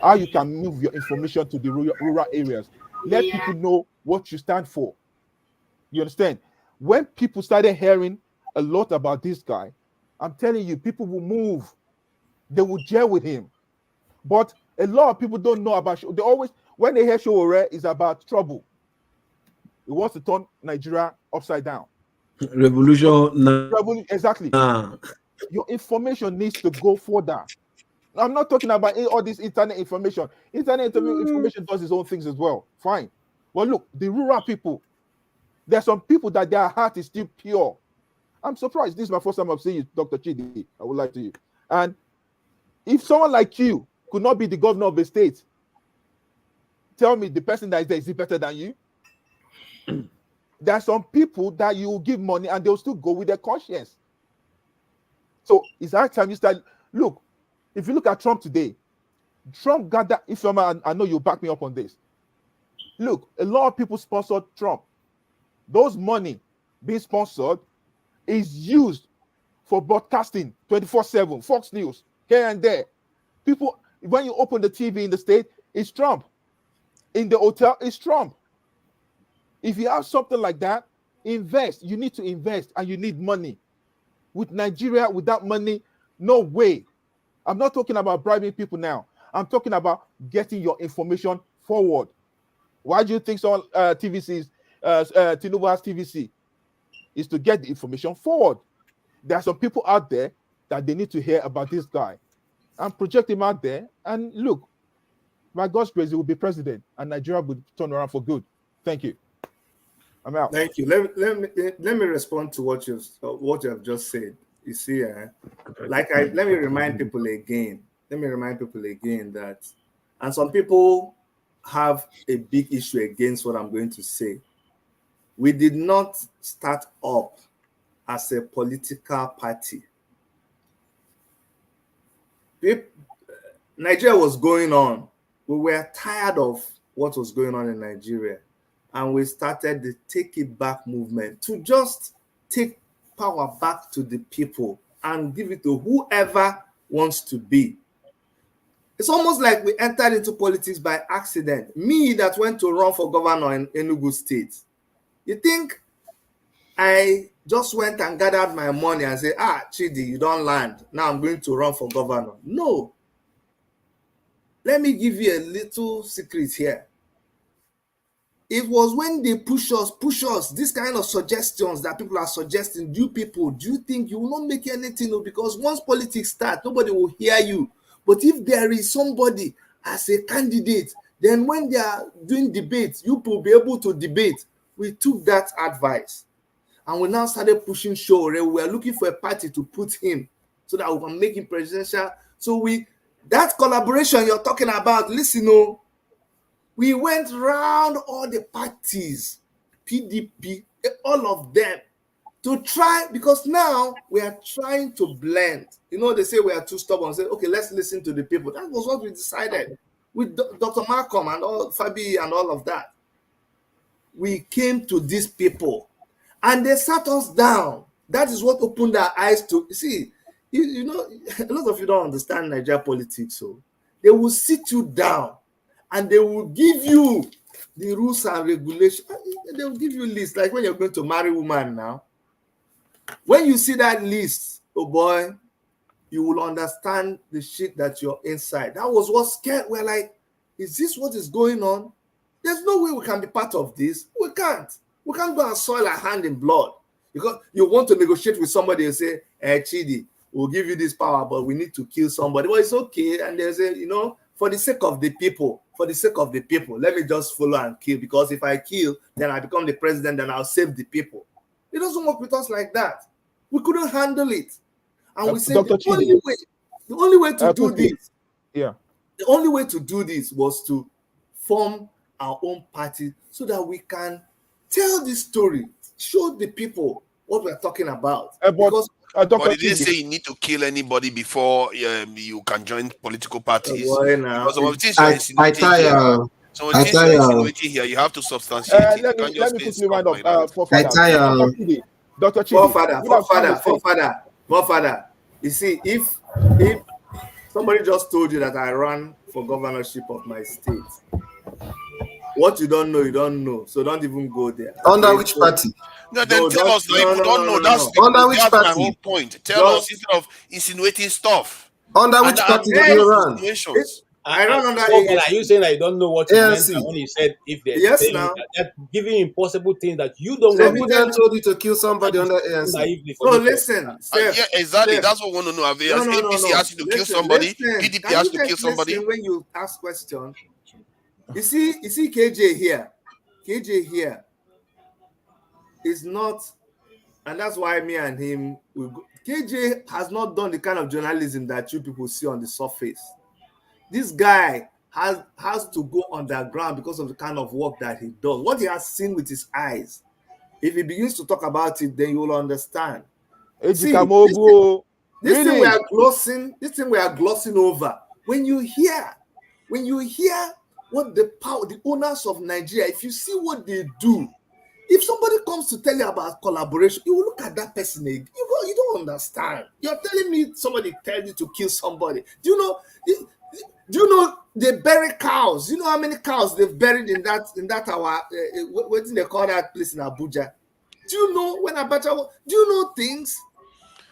How you can move your information to the rural areas. Let people know what you stand for. You understand? When people started hearing a lot about this guy, I'm telling you, people will move. They will gel with him. But a lot of people don't know about. They always, when they hear Sowore, it's about trouble. He wants to turn Nigeria upside down. Revolution. Exactly. Your information needs to go further. I'm not talking about all this internet information. Internet information does its own things as well. Fine. But look, the rural people, there's some people that their heart is still pure. I'm surprised. This is my first time I'm seeing you, Dr. Chidi. I would like to you. And if someone like you could not be the governor of the state, tell me the person that is there, is he better than you? There are some people that you will give money and they'll still go with their conscience. So it's high time you start. Look, if you look at Trump today, Trump got that. If I know you'll back me up on this. Look, a lot of people sponsored Trump. Those money being sponsored is used for broadcasting 24/7, Fox News, here and there. People, when you open the TV in the state, it's Trump. In the hotel, it's Trump. If you have something like that, invest. You need to invest and you need money. With Nigeria, without money, no way. I'm not talking about bribing people now. I'm talking about getting your information forward. Why do you think some TVCs, Tinubu has TVC? Is to get the information forward. There are some people out there that they need to hear about this guy and project him out there. And look, by God's grace, he will be president and Nigeria will turn around for good. Thank you. I'm out. Thank you. Let me respond to what you have just said. You see, let me remind people again. That, and some people have a big issue against what I'm going to say. We did not start up as a political party. Nigeria was going on. We were tired of what was going on in Nigeria, and we started the Take It Back movement to just take power back to the people and give it to whoever wants to be. It's almost like we entered into politics by accident. Me that went to run for governor in Enugu State. You think I just went and gathered my money and said, Chidi, you don't land. Now I'm going to run for governor. No. Let me give you a little secret here. It was when they push us, this kind of suggestions that people are suggesting, do you think you will not make anything? No, because once politics start, nobody will hear you. But if there is somebody as a candidate, then when they are doing debates, you will be able to debate. We took that advice. And we now started pushing show. We were looking for a party to put him so that we can make him presidential. So that collaboration you're talking about, listen, we went round all the parties, PDP, all of them, to try, because now we are trying to blend. They say we are too stubborn. Say, okay, let's listen to the people. That was what we decided with Dr. Malcolm and all Fabi and all of that. We came to these people and they sat us down. That is what opened our eyes to see. A lot of you don't understand Nigeria politics. So they will sit you down and they will give you the rules and regulations. They will give you lists, like when you're going to marry a woman now. When you see that list, oh boy, you will understand the shit that you're inside. That was what scared. We're like, is this what is going on? There's no way we can be part of this. We can't. We can't go and soil our hand in blood. Because you want to negotiate with somebody and say, Chidi, we'll give you this power, but we need to kill somebody. Well, it's okay. And they say, for the sake of the people, let me just follow and kill. Because if I kill, then I become the president, then I'll save the people. It doesn't work with us like that. We couldn't handle it. And we said the only way to do this, the only way to do this was to form our own party so that we can tell this story, show the people what we're talking about. But it didn't say you need to kill anybody before you can join political parties. Because of the things you're insinuating here, you have to substantiate it. Let me quickly round up. Dr. Forefather. You see, if somebody just told you that I run for governorship of my state, what you don't know, so don't even go there. Under which party? No, then tell us. People don't know. That's my whole point. Tell us instead of insinuating stuff. Under which party do you run? I run under ANC. Are you saying that you don't know what he meant when he said if they're giving impossible things that you don't want? Who then told you to kill somebody under ANC? No, listen. Yeah, exactly. That's what we want to know. APC asked you to kill somebody. PDP asked you to kill somebody. When you ask questions, you see KJ here. KJ here is not, and that's why me and him will go. KJ has not done the kind of journalism that you people see on the surface. This guy has to go underground because of the kind of work that he does. What he has seen with his eyes. If he begins to talk about it, then you will understand. See, this thing we are glossing over. When you hear what the owners of Nigeria, if you see what they do, if somebody comes to tell you about collaboration, you will look at that person again. You don't understand. You're telling me somebody tells you to kill somebody. Do you know they bury cows? You know how many cows they've buried in that what do they call that place in Abuja? Do you know when Abacha? Do you know things?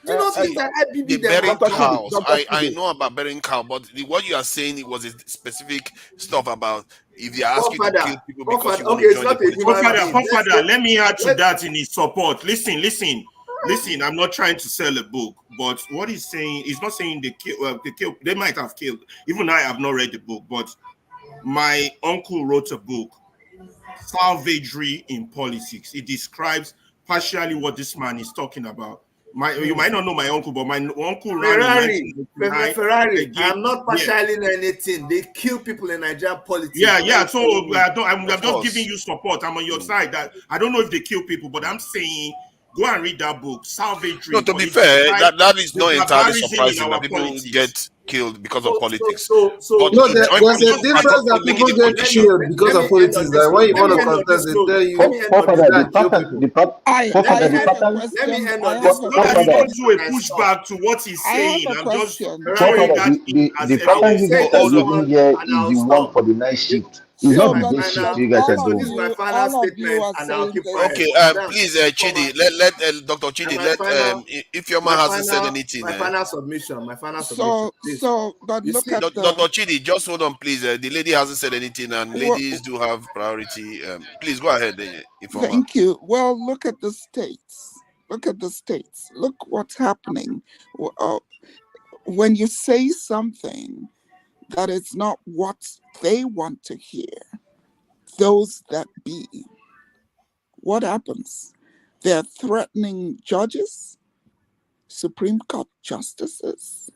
Do you know things that IBB they bury cows? I know about burying cows, but what you are saying, it was a specific stuff about if they are asking you to kill people because you want to join the Father, let me add to that in his support. Listen. I'm not trying to sell a book, but what he's saying, he's not saying they kill. They might have killed. Even I have not read the book, but my uncle wrote a book, Savagery in Politics. It describes partially what this man is talking about. You might not know my uncle, but my uncle Ferrari. I'm not partially in anything. They kill people in Nigerian politics. Yeah. So I'm just giving you support. I'm on your side. That I don't know if they kill people, but I'm saying go and read that book, Savagery. No, to be fair, that is not entirely surprising that people get killed because of politics. No, there's a difference that people get killed because of politics. That when you want to contest, they tell you, let me end on this. Not that you don't do a pushback to what he's saying. I'm just carrying that the pattern you guys are using here is the one for the night shift. It's not the day shift you guys are doing. This is my final statement, and I'll keep quiet. Okay, please, Chidi, let Dr. Chidi, if your man hasn't said anything. My final submission. But look at Dr. Chidi, just hold on, please. The lady hasn't said anything, and ladies do have priority. Please go ahead, Informer. Thank you. Well, look at the states. Look at the states. Look what's happening. When you say something that is not what they want to hear, those that be, what happens? They're threatening judges, Supreme Court justices.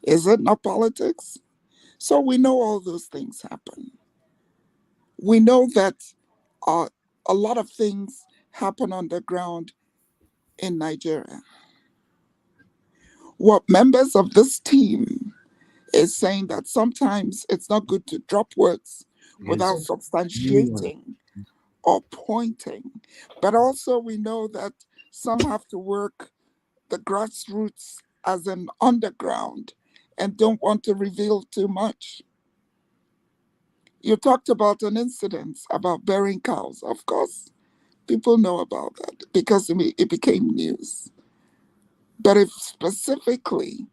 Is it not politics? So we know all those things happen. We know that a lot of things happen on the ground in Nigeria. What members of this team is saying that sometimes it's not good to drop words without substantiating or pointing. But also we know that some have to work the grassroots as an underground and don't want to reveal too much. You talked about an incident about burying cows. Of course, people know about that because it became news. But if specifically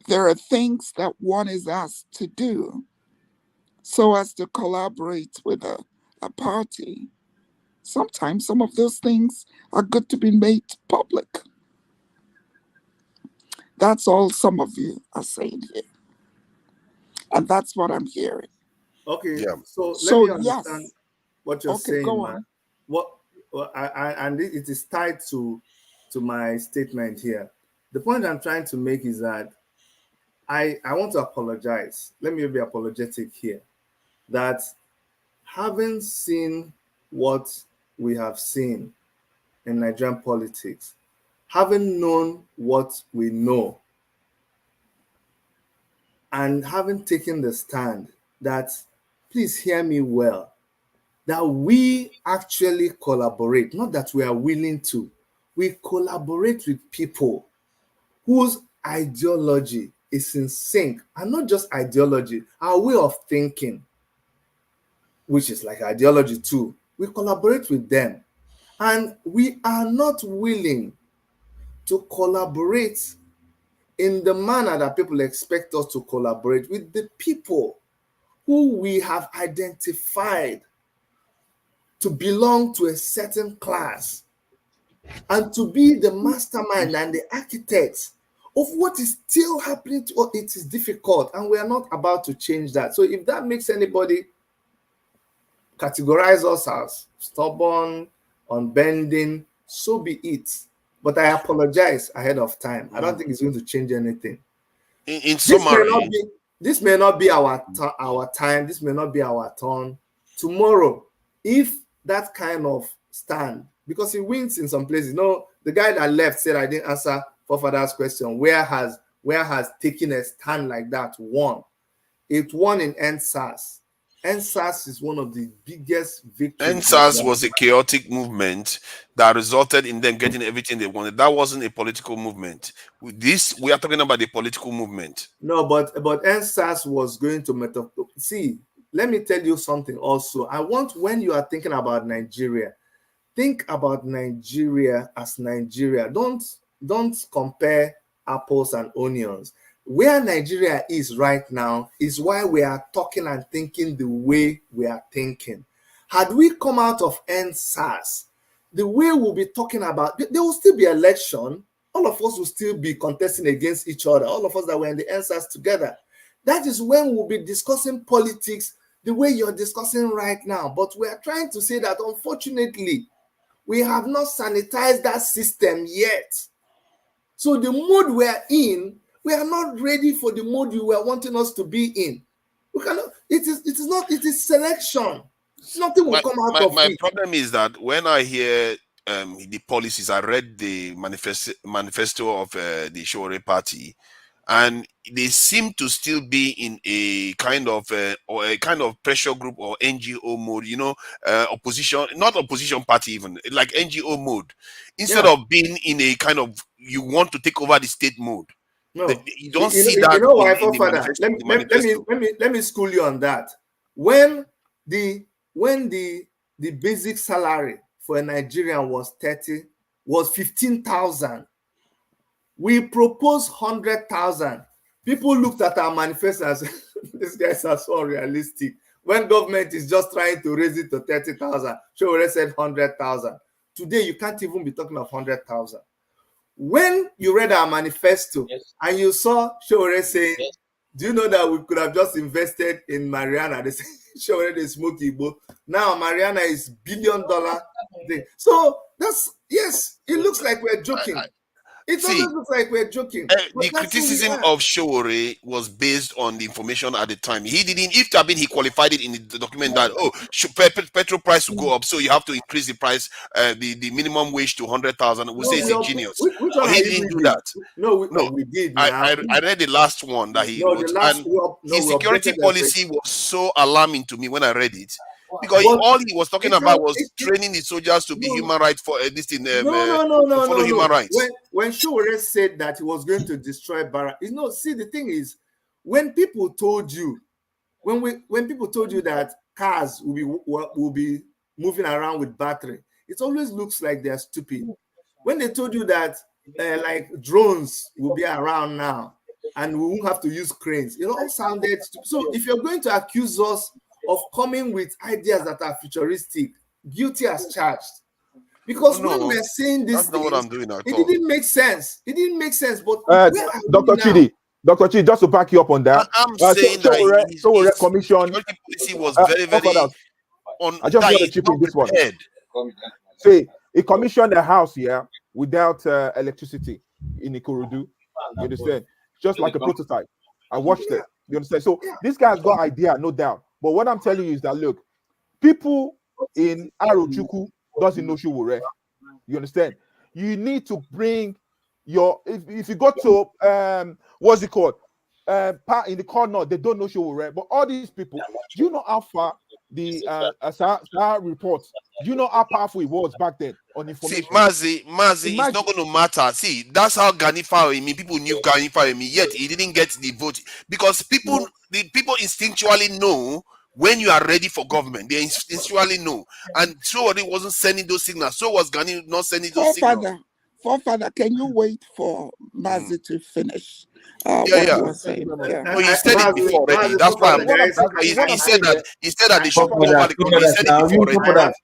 there are things that one is asked to do so as to collaborate with a party, sometimes some of those things are good to be made public. That's all some of you are saying here. And that's what I'm hearing. Okay, so let me understand what you're saying, go man. And it is tied to my statement here. The point I'm trying to make is that I want to apologize. Let me be apologetic here. That having seen what we have seen in Nigerian politics, having known what we know, and having taken the stand that, please hear me well, that we actually collaborate, not that we are willing to. We collaborate with people whose ideology is in sync, and not just ideology, our way of thinking, which is like ideology too. We collaborate with them, and we are not willing to collaborate in the manner that people expect us to collaborate with the people who we have identified to belong to a certain class and to be the mastermind and the architects of what is still happening to us. It is difficult, and we are not about to change that. So if that makes anybody categorize us as stubborn, unbending, so be it. But I apologize ahead of time. I don't think it's going to change anything. In summary, this may not be our time. This may not be our turn. Tomorrow, if that kind of stand, because he wins in some places. No, the guy that left said I didn't answer Fofadar's question. Where has taken a stand like that won? It won in NSAS. NSAS is one of the biggest victories. NSAS was a chaotic movement that resulted in them getting everything they wanted. That wasn't a political movement. With this, we are talking about the political movement. No, but NSAS was going to see. Let me tell you something also. I want, when you are thinking about Nigeria, think about Nigeria as Nigeria. Don't compare apples and onions. Where Nigeria is right now is why we are talking and thinking the way we are thinking. Had we come out of NSAS, the way we'll be talking about, there will still be election. All of us will still be contesting against each other. All of us that were in the NSAS together. That is when we'll be discussing politics the way you're discussing right now. But we are trying to say that, unfortunately, we have not sanitized that system yet. So the mode we are in, we are not ready for the mode you were wanting us to be in. We cannot. It is selection. Nothing will come out of it. My problem is that when I hear the policies. I read the manifesto of the Showore party, and they seem to still be in a kind of pressure group or NGO mode. Opposition, not opposition party, even like NGO mode, instead of being in a kind of you want to take over the state mode. No, you don't see that. You know why, in the Father? Let me school you on that. When the basic salary for a Nigerian was 15,000, we proposed 100,000. People looked at our manifesto and said, "These guys are so unrealistic." When government is just trying to raise it to 30,000, Showore said 100,000. Today, you can't even be talking of 100,000. When you read our manifesto and you saw Showore saying, "Do you know that we could have just invested in Mariana?" They say Showore they smoke Igbo. Now Mariana is $1 billion thing. So that's it looks like we're joking. It doesn't look like we're joking. The criticism of Showore was based on the information at the time. He didn't, if there had been, he qualified it in the document that, petrol price will go up, so you have to increase the price, the minimum wage to 100,000. We'll say it's ingenious. But he didn't do that. No, we did. I read the last one that he wrote, and his security policy was so alarming to me when I read it. Because all he was talking about was training the soldiers to be human rights for this thing. Follow human rights. When Showore said that he was going to destroy Barra, see, the thing is, when people told you, when people told you that cars will be moving around with battery, it always looks like they're stupid. When they told you that like drones will be around now and we won't have to use cranes, it all sounded stupid. So if you're going to accuse us of coming with ideas that are futuristic, guilty as charged. Because when we're saying this, that's not what I'm doing at all. It didn't make sense. But Dr. Chidi, just to back you up on that, I'm saying that Showore Commission policy was very, very on. I just want to chip in this one. See, he commissioned a house here without electricity in Ikorodu. You understand? Just like a prototype. I watched it. You understand? So this guy's got idea, no doubt. But what I'm telling you is that, look, people in Arochukwu doesn't know Showore. You understand? You need to bring your, if you go to, what's it called? In the corner, they don't know Showore. But all these people, do you know how far the SAR report, do you know how powerful it was back then on information? See, Mazi, it's not going to matter. See, that's how Gani Fawemi, people knew Gani Fawemi, yet he didn't get the vote. Because people instinctually know when you are ready for government. They instinctually know. And Showore wasn't sending those signals. So was Gani not sending those signals. Forefather, can you wait for Mazi to finish what you were saying? Yeah. No, he said it before already. That's why he said that they should go over the government. He said it before already.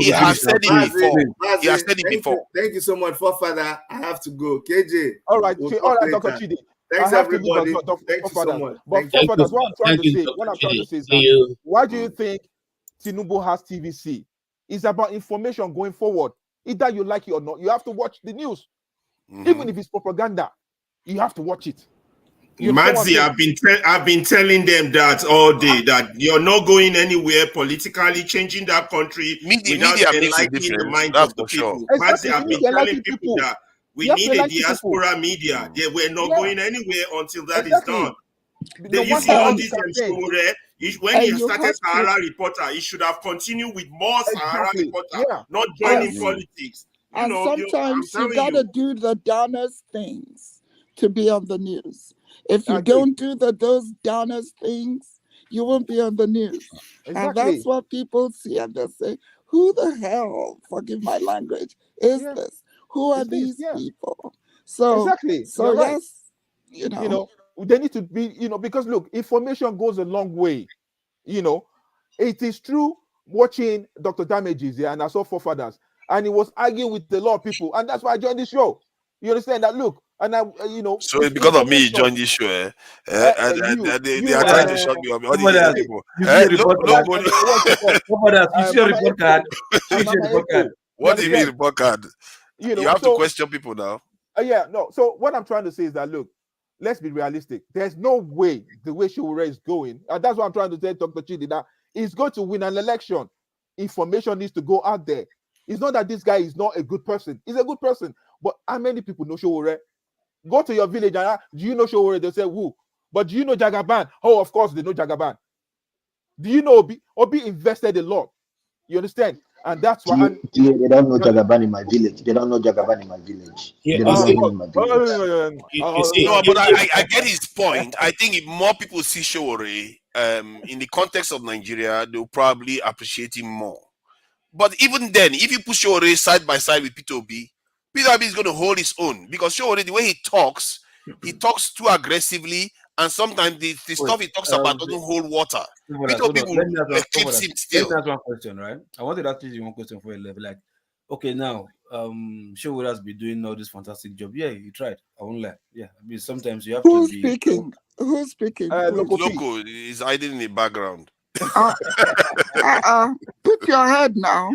He has said it before. He has said it before. Thank you so much, Forefather. I have to go. KJ. All right, Dr. Chidi. Thanks, everybody. Thank you so much. But Forefather, what I'm trying to say is that, why do you think Tinubu has TVC? It's about information going forward. Either you like it or not, you have to watch the news. Even if it's propaganda, you have to watch it. Mazi, I've been telling them that all day, that you're not going anywhere politically, changing that country without enlightening the minds of the people. Mazi, I've been telling people that we need a diaspora media. We're not going anywhere until that is done. You see all this when he started Sahara Reporter, he should have continued with more Sahara Reporter, not joining politics. And sometimes you gotta do the donors things to be on the news. If you don't do those donors things, you won't be on the news. And that's what people see and they say, who the hell, forgive my language, is this? Who are these people? So yes, you know, they need to be, because look, information goes a long way. It is true watching Dr. Damages here, and I saw Forefathers, and he was arguing with a lot of people, and that's why I joined this show. You understand that? Look, and so it's because of me you joined this show, and they are trying to shut me up. All these people. What do you mean report card? You have to question people now. So what I'm trying to say is that, look, let's be realistic. There's no way the way Showore is going, and that's what I'm trying to say, Dr. Chidi, that he's going to win an election. Information needs to go out there. It's not that this guy is not a good person. He's a good person. But how many people know Sowore? Go to your village and do you know Sowore? They say who? But do you know Jagaban? Oh, of course they know Jagaban. Do you know Obi? Obi invested a lot. You understand? And that's why. They don't know Jagaban in my village. They don't know Jagaban in my village. They don't know him in my village. No, but I get his point. I think if more people see Sowore in the context of Nigeria, they'll probably appreciate him more. But even then, if you put Sowore side by side with Peter Obi is going to hold his own, because Sowore, the way he talks too aggressively, and sometimes the stuff he talks about doesn't hold water. Peter Obi will eclipse him still. Let me ask one question, right? I wanted to ask you one question for a level. Like, okay, now, Sowore has been doing all this fantastic job. Yeah, he tried. I won't lie. Yeah, I mean, sometimes you have Who's to be. Speaking? Who's speaking? Loco is hiding in the background. Put your head now.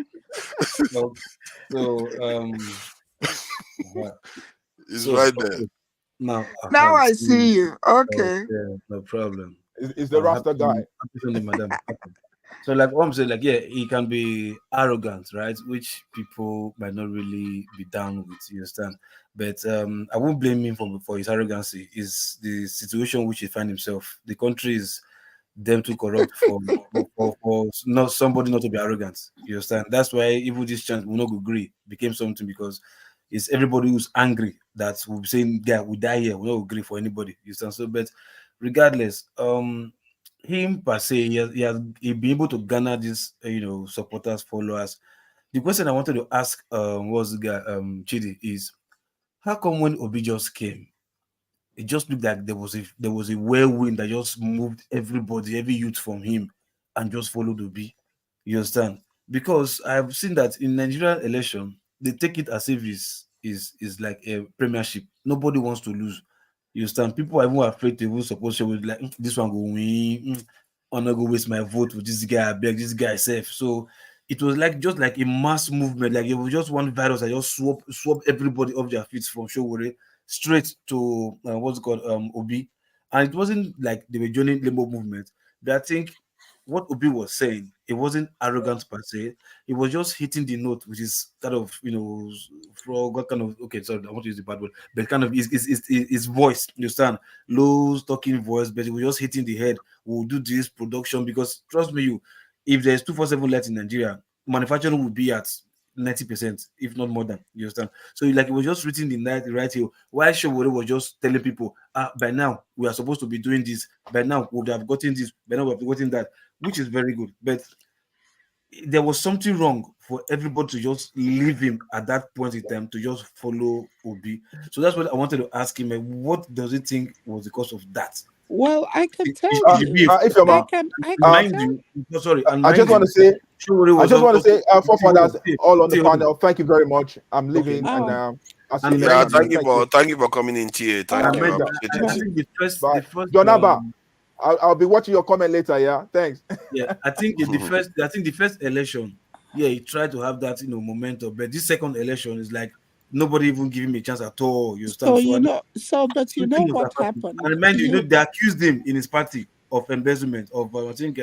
It's right there. Now I see you. Okay. No problem. Is the Rasta guy? So, like what I'm saying, like, yeah, he can be arrogant, right? Which people might not really be down with, you understand? But I won't blame him for his arrogancy. Is the situation which he finds himself. The country is them too corrupt for not somebody not to be arrogant. You understand? That's why even this chance will not agree became something, because it's everybody who's angry that will be saying, yeah, we die here, we don't agree for anybody. You understand? So, but regardless, him per se, he been able to garner this, supporters, followers. The question I wanted to ask was the guy, Chidi, is how come when Obi just came, it just looked like there was a whirlwind that just moved everybody, every youth from him, and just followed Obi. You understand? Because I've seen that in Nigerian election, they take it as if is like a premiership. Nobody wants to lose. You understand? People are even afraid to even suppose she would like this one go win. I'm not gonna waste my vote with this guy. I beg this guy safe. So it was like just like a mass movement. Like it was just one virus that just swap everybody off their feet from Sowore straight to what's it called Obi. And it wasn't like they were joining Limbo movement. But I think what Obi was saying, it wasn't arrogant per se. It was just hitting the note, which is kind of, for what kind of, okay, sorry, I want to use the bad word, but kind of his voice, you understand? Low talking voice, but it was just hitting the head. We'll do this production, because trust me, if there's 247 lights in Nigeria, manufacturing will be at 90%, if not more than, you understand? So like it was just written the right here. Why Sowore was just telling people, by now we are supposed to be doing this, by now we would have gotten this, by now we have gotten that, which is very good. But there was something wrong for everybody to just leave him at that point in time to just follow Obi. So that's what I wanted to ask him. What does he think was the cause of that? Well, I can tell you. I just want to say, forefathers, all on the panel, thank you very much. I'm leaving, and thank you for coming in here. Thank you. Jonaba, I'll be watching your comment later. Yeah, thanks. Yeah, I think the first election, yeah, he tried to have that momentum, but this second election is like nobody even give him a chance at all. You understand? But you know what happened. And remind you, they accused him in his party of embezzlement of I think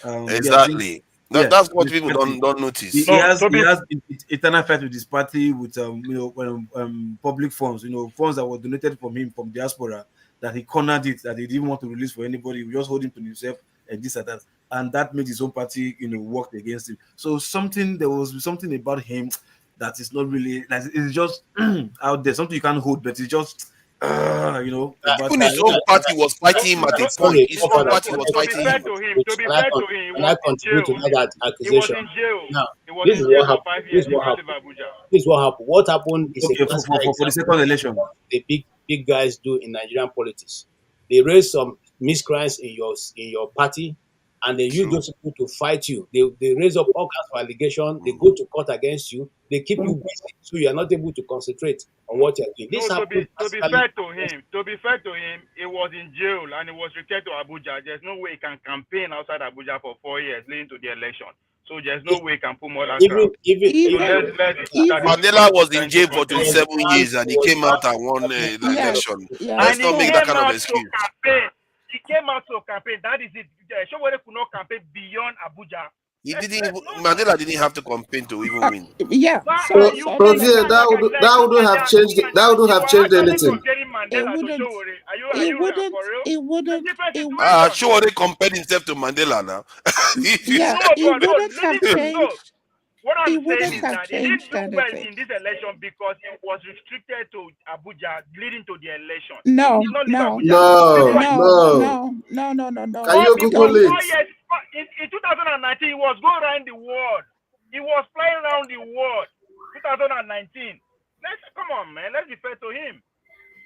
exactly. That's what people don't notice. He has eternal fight with his party with public funds, funds that were donated from him from diaspora, that he cornered it, that he didn't want to release for anybody. He just hold him to himself and this and that. And that made his own party, work against him. So there was something about him that is not really, like, it's just out there, something you can't hold, but it's just, even his own party was fighting him at a point. His own party was fighting him. To be fair to him, he was in jail. Now, this is what happened. What happened is for the second election. The big guys do in Nigerian politics. They raise some miscreants in your party, and they use those people to fight you. They raise up all kinds of allegations. They go to court against you. They keep you busy, so you are not able to concentrate on what you're doing. To be fair to him, he was in jail and he was returned to Abuja. There's no way he can campaign outside Abuja for 4 years leading to the election. So there's no way he can put more than Mandela was in jail for 27 years and he came out and won the election. Let's not make that kind of excuse. He came out to campaign. That is it. Sowore could not campaign beyond Abuja. He didn't. Mandela didn't have to campaign to even win. Yeah. So that wouldn't have changed. That wouldn't have changed anything. It wouldn't. It wouldn't. Showore compared himself to Mandela now. Yeah, it wouldn't have changed. What I'm It wouldn't saying is have that he didn't changed do well anything. in this election because it was restricted to Abuja leading to the election. No, He did not leave no, Abuja. no. Can you Google it? In 2019, he was going around the world. He was flying around the world. 2019. Come on, man. Let's be fair to him.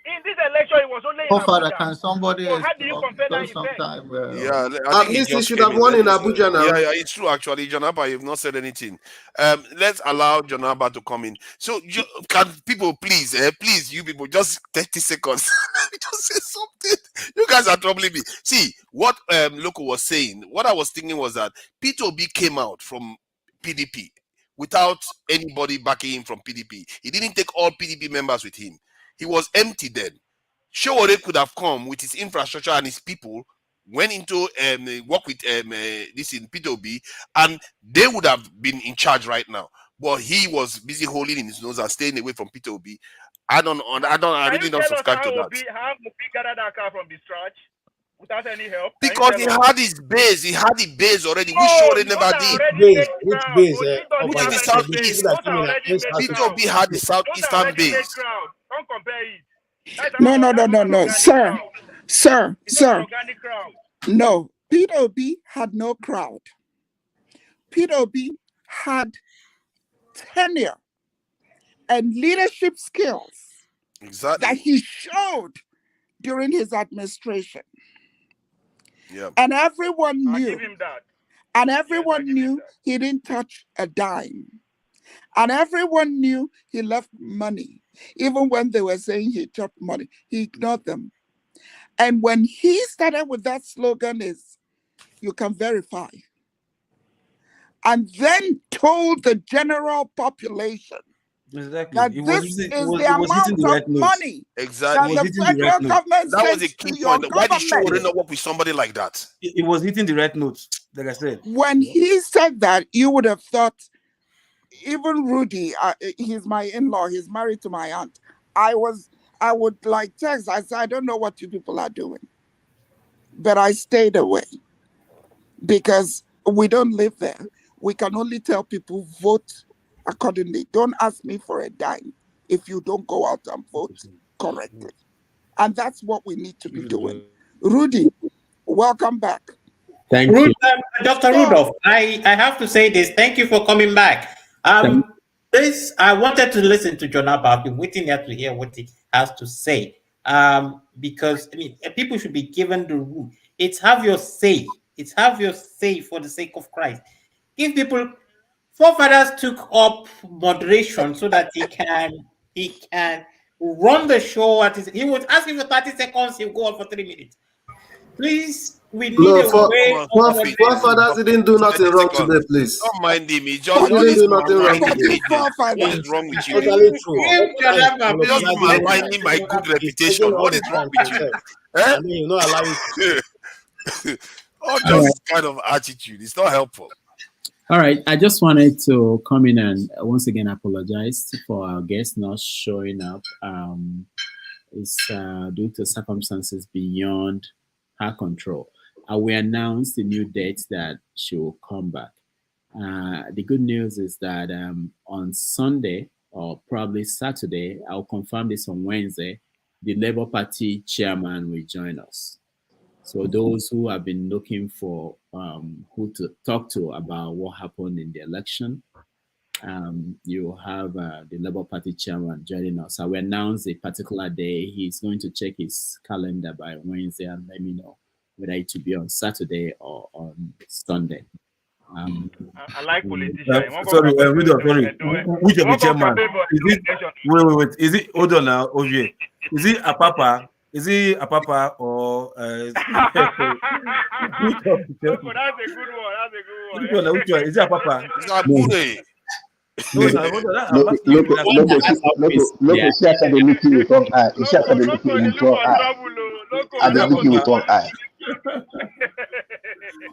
In this election, it was only in Father, Abuja. can somebody So how do you compare that effect? sometime? Yeah, At least he should have won in Abuja now. Yeah, it's true. Actually, Jonaba, you've not said anything. Let's allow Jonaba to come in. So, can people please, you people, just 30 seconds, just say something. You guys are troubling me. See what Loco was saying. What I was thinking was that P2B came out from PDP without anybody backing him from PDP. He didn't take all PDP members with him. He was empty then. Showore could have come with his infrastructure and his people, went into work with this in P2B, and they would have been in charge right now. But he was busy holding in his nose and staying away from P2B. I really don't subscribe to that. How Obi gathered that car from the scratch without any help? Because he had his base. He had the base already. We Showore never did. Which base? Which is the southeast. P2B had the southeastern base. Don't compare it. No, sir. No, P2B had no crowd. P2B had tenure and leadership skills that he showed during his administration. Yeah. And everyone knew. I'll give him that. And everyone knew he didn't touch a dime. And everyone knew he left money. Even when they were saying he chopped money, he ignored them. And when he started with that slogan is, you can verify. And then told the general population that this is the amount of money exactly that the federal government that was a sends key to your point. Why did government. Showore not work with somebody like that? It was hitting the right notes, like I said. When he said that, you would have thought, even Rudy, he's my in-law, he's married to my aunt. I would like text, I said, I don't know what you people are doing. But I stayed away because we don't live there. We can only tell people vote accordingly. Don't ask me for a dime if you don't go out and vote correctly. And that's what we need to be doing. Rudy, welcome back. Thank you. Dr. Rudolph, I have to say this. Thank you for coming back. This I wanted to listen to Jonaba. I've been waiting here to hear what he has to say. Because I mean, people should be given the room. It's have your say. It's have your say for the sake of Christ. Give people. Forefathers took up moderation so that he can run the show. He was asking for 30 seconds. He'll go on for 3 minutes. Please. We need a way. Forefathers didn't do nothing wrong today, please. Don't mind him. He just didn't do nothing wrong today. What is wrong with you? Totally true. Just maligning my good reputation. What is wrong with you? I mean, you're not allowing all just kind of attitude. It's not helpful. All right, I just wanted to come in and once again apologize for our guest not showing up. It's due to circumstances beyond her control. We announced the new dates that she will come back. The good news is that on Sunday or probably Saturday, I'll confirm this on Wednesday, the Labour Party chairman will join us. So those who have been looking for who to talk to about what happened in the election, you have the Labour Party chairman joining us. I will announce a particular day. He's going to check his calendar by Wednesday and let me know whether it will be on Saturday or on Sunday. I like politicians. Sorry, which of the chairman? Wait. Is it, hold on now, Oje. Is it Apapa? Is he Apapa or That's a good one. Which one? Is it Apapa? It's Abure. Look, she has the looking with one eye. She has the looking with one eye. And the looking with one eye.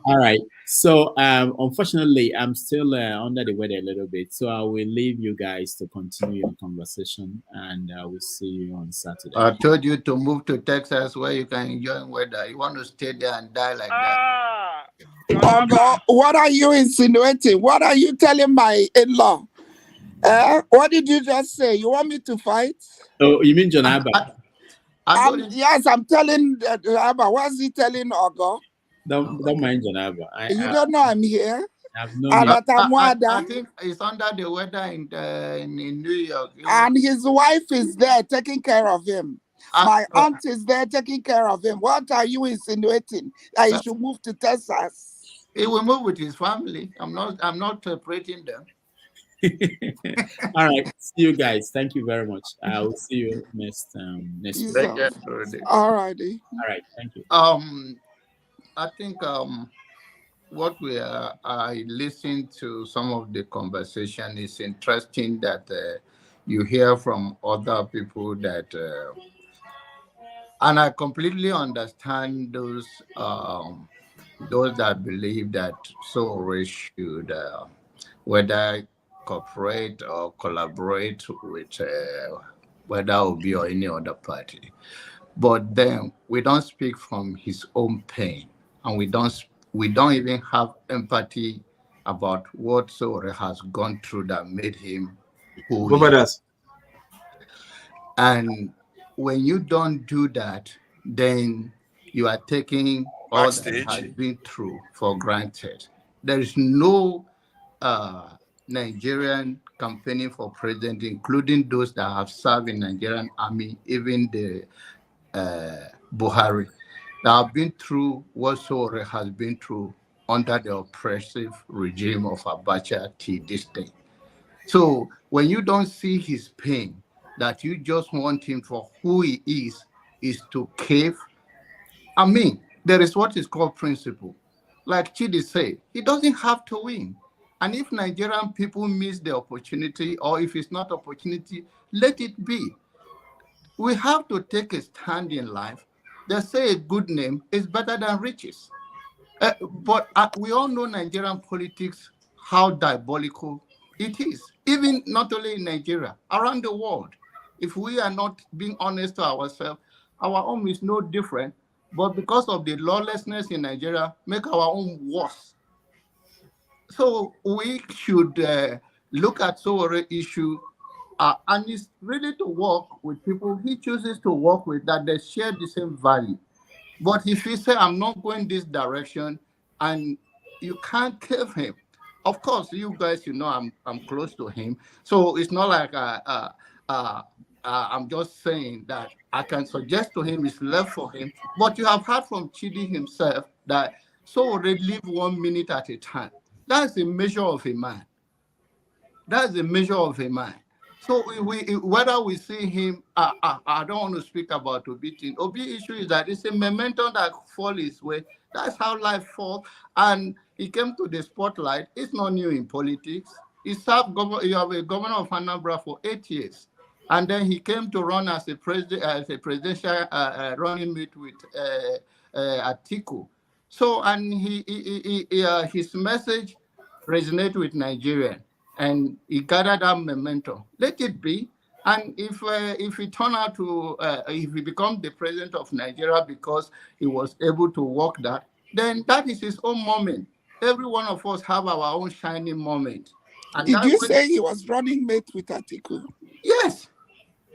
All right. So, unfortunately, I'm still under the weather a little bit, so I will leave you guys to continue your conversation, and I will see you on Saturday. I told you to move to Texas where you can enjoy weather. You want to stay there and die like that? What are you insinuating? What are you telling my in-law? What did you just say? You want me to fight? Oh, you mean John Abba? Yes, I'm telling Abba. What's he telling Ogo? Don't mind John Abba. You don't know I'm here. I think he's under the weather in New York. And his wife is there taking care of him. My aunt is there taking care of him. What are you insinuating? That he should move to Texas? He will move with his family. I'm not separating them. All right. See you guys. Thank you very much. I will see you next week. All righty. All right. Thank you. I think what I listened to some of the conversation is interesting that you hear from other people that, and I completely understand those that believe that Sowore should whether cooperate or collaborate with whether Obi or any other party. But then we don't speak from his own pain, and we don't even have empathy about what Sowore has gone through that made him who he is. And when you don't do that, then you are taking all that has been through for granted. There is no Nigerian campaigning for president, including those that have served in Nigerian army, even the Buhari, that have been through what Sowore has been through under the oppressive regime of Abacha till this day. So when you don't see his pain, that you just want him for who he is to cave. I mean, there is what is called principle. Like Chidi said, he doesn't have to win. And if Nigerian people miss the opportunity, or if it's not opportunity, let it be. We have to take a stand in life. They say a good name is better than riches. But we all know Nigerian politics, how diabolical it is. Even not only in Nigeria, around the world. If we are not being honest to ourselves, our own is no different. But because of the lawlessness in Nigeria, make our own worse. So we should look at Sowore issue, and it's really to work with people he chooses to work with that they share the same value. But if he say, I'm not going this direction, and you can't cave him. Of course, you guys, I'm close to him. So it's not like I'm just saying that I can suggest to him it's left for him. But you have heard from Chidi himself that Sowore live 1 minute at a time. That's the measure of a man. That's the measure of a man. So whether we see him, I don't want to speak about Obi thing. Obi issue is that it's a memento that falls his way. That's how life falls. And he came to the spotlight. It's not new in politics. He served you have a governor of Anambra for 8 years. And then he came to run as a presidential running mate with Atiku. So, and his message resonated with Nigerians, and he gathered that momentum. Let it be. And if he turn out to, if he becomes the president of Nigeria because he was able to work that, then that is his own moment. Every one of us have our own shining moment. And did you say he was running mate with Atiku? Yes.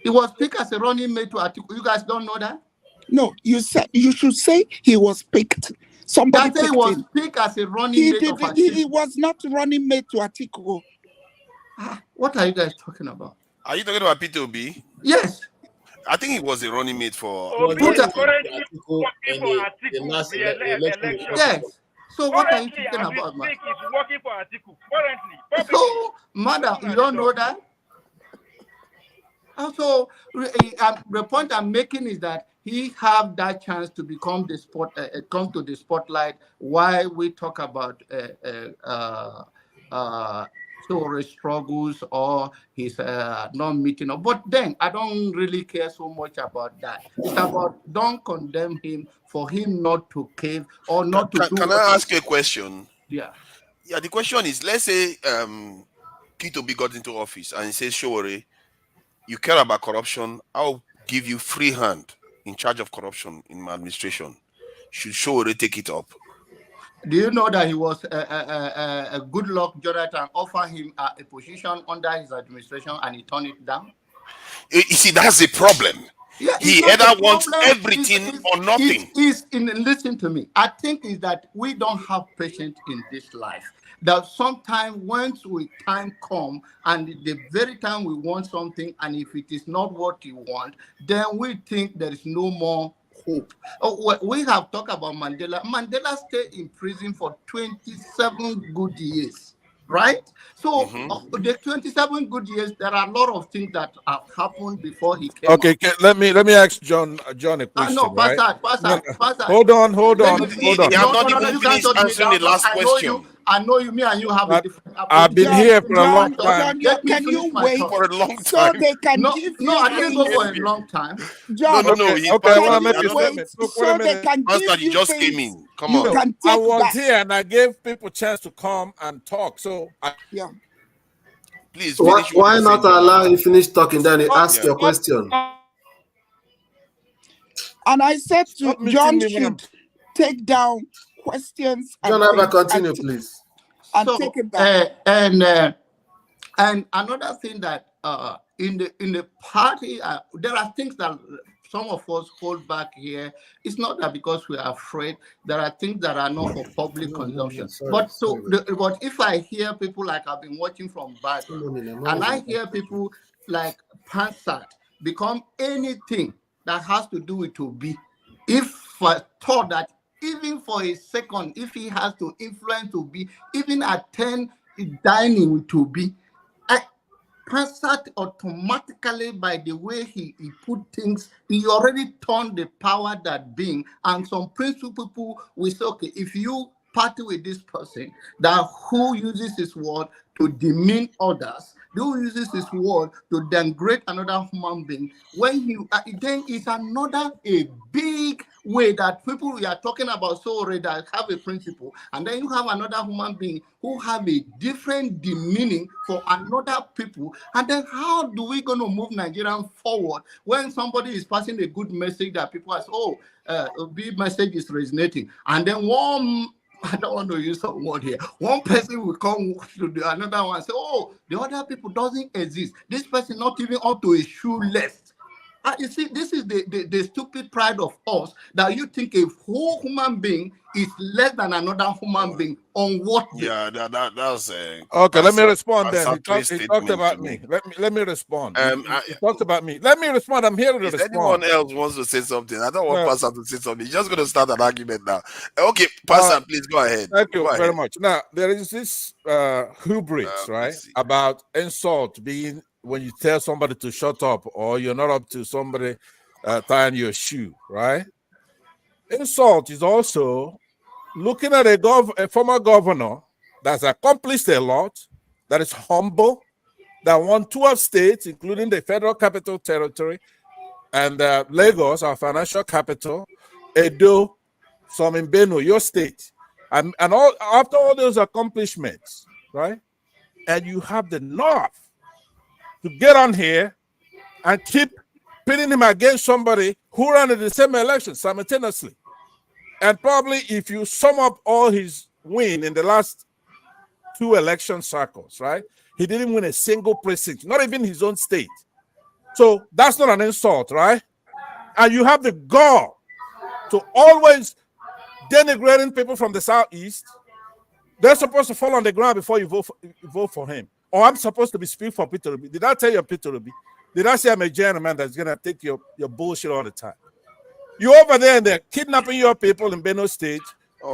He was picked as a running mate to Atiku. You guys don't know that? No, you should say he was picked. Somebody that he was picked as a running mate of Atiku. He was not running mate to Atiku. What are you guys talking about? Are you talking about P2B? Yes. I think he was a running mate for Yes. So what are you thinking about, man? He's working for Atiku currently. So, madam, you don't know that? Also, the point I'm making is that he have that chance to become come to the spotlight while we talk about Sowore struggles or his not meeting up. But then I don't really care so much about that. It's about don't condemn him for him not to cave or not to do. Can I ask you a question? Yeah. Yeah, the question is, let's say P2B got into office and he says, Showore, you care about corruption, I'll give you free hand in charge of corruption in my administration. Should Showore take it up? Do you know that he was a good luck Jonathan offered him a position under his administration and he turned it down? You see, that's the problem. Yeah, he either wants everything or nothing. Listen to me. I think is that we don't have patience in this life. That sometimes once time come and the very time we want something, and if it is not what you want, then we think there is no more hope. We have talked about Mandela. Mandela stayed in prison for 27 good years, right? So the 27 good years, there are a lot of things that have happened before he came. Okay, let me ask John a question. No, right? pass. Hold on. You have not even finished answering the last question. I know you. Me and you have a different. I've been here for a long time. Can you wait for a long time? So they can give you. No, I didn't go for a long time. John, no. Okay, well, make a statement. So they can give you. Just came in. Come on. I was here and I gave people a chance to come and talk. So yeah. Please. Why not allow you finish talking? Then you ask your question. And I said to John should take down questions. John, ever continue, please. And take it back. And another thing that in the party, there are things that some of us hold back here. It's not that because we are afraid. There are things that are not for public consumption. But if I hear people like I've been watching from back, and I hear people like Pansat become anything that has to do with Obi, if I thought that even for a second, if he has to influence Obi, even attend dining with Obi, Pansat automatically, by the way he put things, he already turned the power that being. And some principal people will say, okay, if you party with this person that who uses his word to demean others, who uses his word to denigrate another human being, when you then it's a big way that people we are talking about that have a principle, and then you have another human being who have a different demeaning for another people, and then how do we going to move Nigerian forward when somebody is passing a good message that people are a big message is resonating, and then I don't want to use some word here. One person will come to another one and say, oh, the other people doesn't exist. This person not even up to a shoe left. You see, this is the stupid pride of us that you think a whole human being is less than another human being on what? Yeah, that's okay. Let me respond. Then he talked about me. Let me respond. He talked about me. Let me respond. I'm here to respond. If anyone else wants to say something, I don't want Pastor to say something. He's just going to start an argument now. Okay, Pastor, please go ahead. Thank you very much. Now there is this hubris, right, about insult being when you tell somebody to shut up or you're not up to somebody tying your shoe, right? Insult is also looking at a former governor that's accomplished a lot, that is humble, that won 12 states, including the Federal Capital Territory, and Lagos, our financial capital, Edo, some in Benue, your state. And after all those accomplishments, right? And you have the nerve to get on here and keep pitting him against somebody who ran in the same election simultaneously. And probably if you sum up all his win in the last 2 election cycles, right? He didn't win a single precinct, not even his own state. So that's not an insult, right? And you have the gall to always denigrating people from the Southeast. They're supposed to fall on the ground before you vote for him. Or I'm supposed to be speaking for Peter Obi. Did I tell you I'm Peter Obi? Did I say I'm a gentleman that's going to take your bullshit all the time? You over there and they're kidnapping your people in Benue State.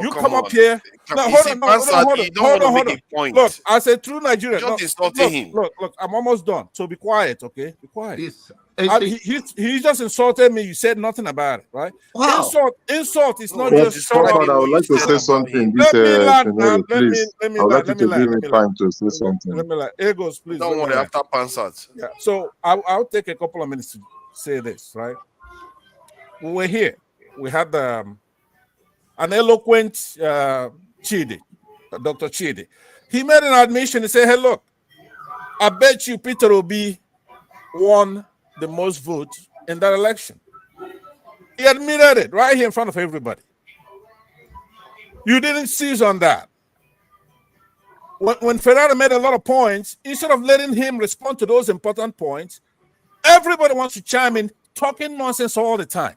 You come up here. No, hold on. Look, I said true Nigerian. Look, I'm almost done. So be quiet, okay? Be quiet. He just insulted me. You said nothing about it, right? Wow. Insult is not just shut up. I would like to say something. Let me give me time to say something. Let me Egos, please. Don't worry, after Pansat. Yeah. So I'll take a couple of minutes to say this, right? When we're here, we had an eloquent Chidi Dr. Chidi. He made an admission. He said, hey, look, I bet you Peter Obi won the most votes in that election. He admitted it right here in front of everybody. You didn't seize on that. When Ferrari made a lot of points, instead of letting him respond to those important points, everybody wants to chime in, talking nonsense all the time.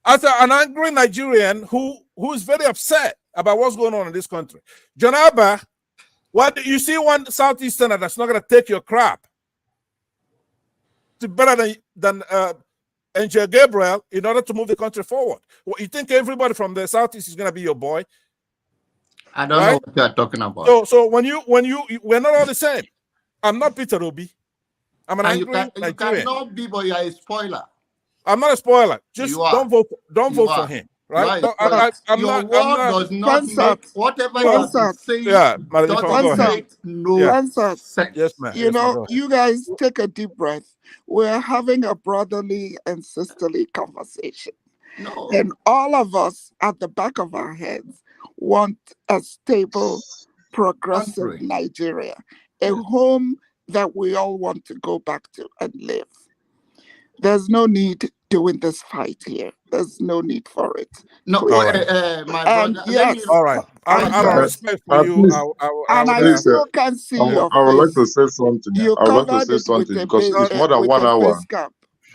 As an angry Nigerian who is very upset about what's going on in this country. John Abba, what you see one Southeasterner that's not going to take your crap. It's better than Angel Gabriel in order to move the country forward. Well, you think everybody from the Southeast is going to be your boy? I don't know what you are talking about. So when you we're not all the same. I'm not Peter Obi. I'm an angry Nigerian. You cannot be, but you are a spoiler. I'm not a spoiler. Just don't vote for him. Right? Your word does not make whatever you are saying. Doesn't make no sense. Yes, ma'am. You know, you guys take a deep breath. We're having a brotherly and sisterly conversation. No. And all of us at the back of our heads want a stable, progressive Nigeria, a home that we all want to go back to and live. There's no need doing this fight here. There's no need for it. No, my brother. Yes. All right. Out of respect for you, I still can see your face. I would like to say something. I would like to say something because it's more than 1 hour.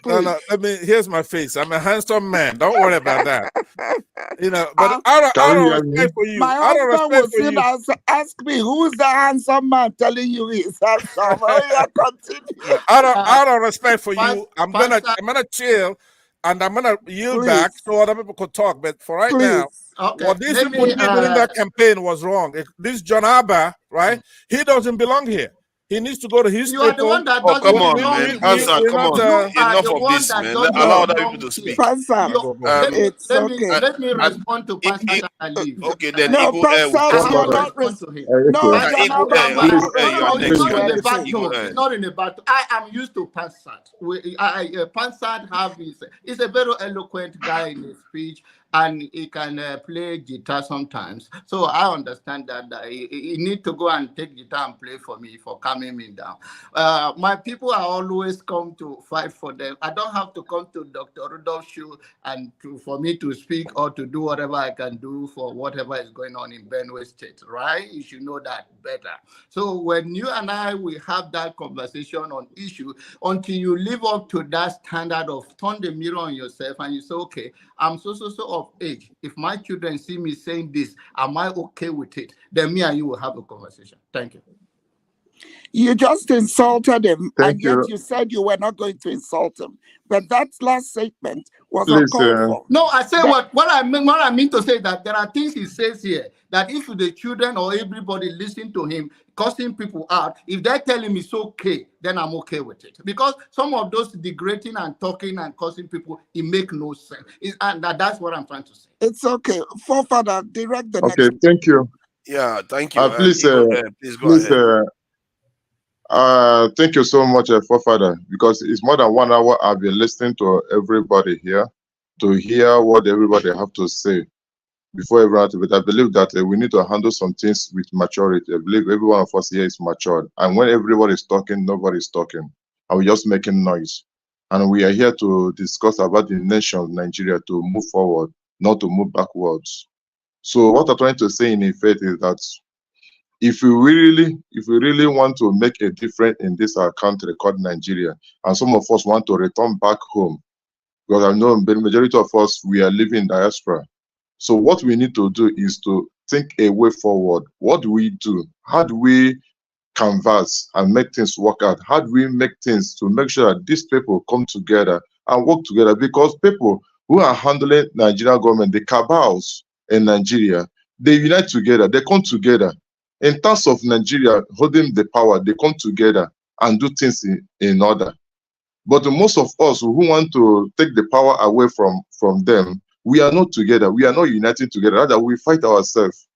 No, here's my face. I'm a handsome man. Don't worry about that. You know, but out of respect for you, my husband will still ask me, who's the handsome man telling you he's handsome? Continue. Out of respect for you, I'm gonna chill and I'm gonna yield back so other people could talk. But for right now, what these people did during that campaign was wrong. This John Abba, right? He doesn't belong here. He needs to go to his You are the one that doesn't come on, man. Answer, come on. Enough of this, man. Allow other people to speak. It's okay. Let me respond to Pastor and leave. Okay, then no, Igbo Pastor, you're not responding. No, it's not in a battle. I am used to Pansat. Pansat is a very eloquent guy in his speech, and he can play guitar sometimes. So I understand that he need to go and take guitar and play for me for calming me down. My people are always come to fight for them. I don't have to come to Dr. Rudolph's show and for me to speak or to do whatever I can do for whatever is going on in Benue State, right? You should know that better. So when you and I, we have that conversation on issue, until you live up to that standard of turn the mirror on yourself and you say, okay, I'm so of age. If my children see me saying this, am I okay with it? Then me and you will have a conversation. Thank you. You just insulted him, and yet you said you were not going to insult him. But that last statement was uncalled for. No, I say what I mean to say that there are things he says here that if the children or everybody listen to him, cussing people out, if they tell him it's okay, then I'm okay with it. Because some of those degrading and talking and cussing people, it make no sense. And that's what I'm trying to say. It's okay. Forefather, direct the next. Okay, thank you. Yeah, thank you. Please go ahead. Thank you so much, Forefather, because it's more than 1 hour I've been listening to everybody here to hear what everybody have to say before everyone. But I believe that we need to handle some things with maturity. I believe every one of us here is matured, and when everybody is talking, nobody is talking, and we're just making noise. And we are here to discuss about the nation of Nigeria to move forward, not to move backwards. So what I'm trying to say in effect is that if we really want to make a difference in this country called Nigeria, and some of us want to return back home, because I know the majority of us, we are living in diaspora. So what we need to do is to think a way forward. What do we do? How do we canvas and make things work out? How do we make things to make sure that these people come together and work together? Because people who are handling Nigerian government, the cabals in Nigeria, they unite together, they come together. In terms of Nigeria holding the power, they come together and do things in order. But most of us who want to take the power away from them, we are not together. We are not united together. Rather, we fight ourselves.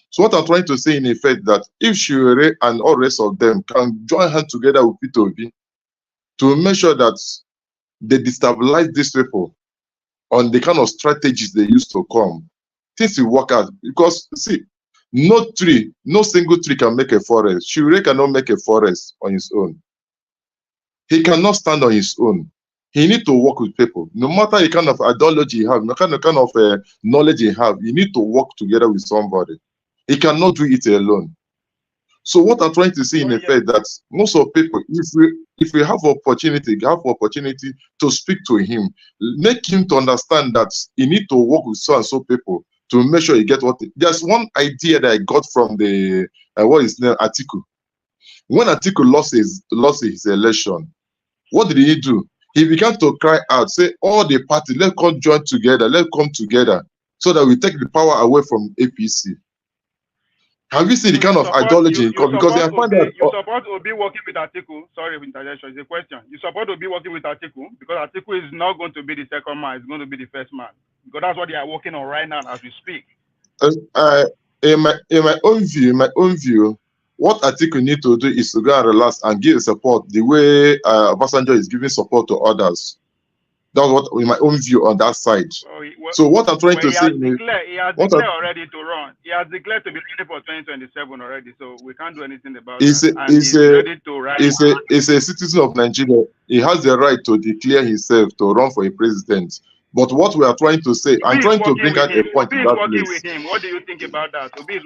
So what I'm trying to say in effect that if Shiure and all rest of them can join hands together with P2B to make sure that they destabilize these people on the kind of strategies they used to come, things will work out. Because see, No tree, no single tree can make a forest. Shure cannot make a forest on his own. He cannot stand on his own. He need to work with people. No matter the kind of ideology you have, no kind of knowledge you have, you need to work together with somebody. He cannot do it alone. So what I'm trying to say in effect that most of people, if we have opportunity to speak to him, make him to understand that he need to work with so and so people to make sure he get what. There's one idea that I got from the what is the Atiku. When Atiku lost his election, what did he do? He began to cry out, say, all the parties, let's come join together, let's come together so that we take the power away from APC. Have you seen the kind of ideology? Because they find that you support Obi working with Atiku. Sorry, interjection. It's a question. You support Obi working with Atiku because Atiku is not going to be the second man; it's going to be the first man. Because that's what they are working on right now as we speak. In my own view, what Atiku need to do is to go and relax and give support the way Obasanjo is giving support to others. That's what, in my own view, on that side. So what I'm trying to say is, he has declared already to run. He has declared to be ready for 2027 already. So we can't do anything about that. He's ready to run. He's a citizen of Nigeria. He has the right to declare himself to run for a president. But what we are trying to say, I'm trying to bring out a point in that place. With him. What do you think about that? Obi is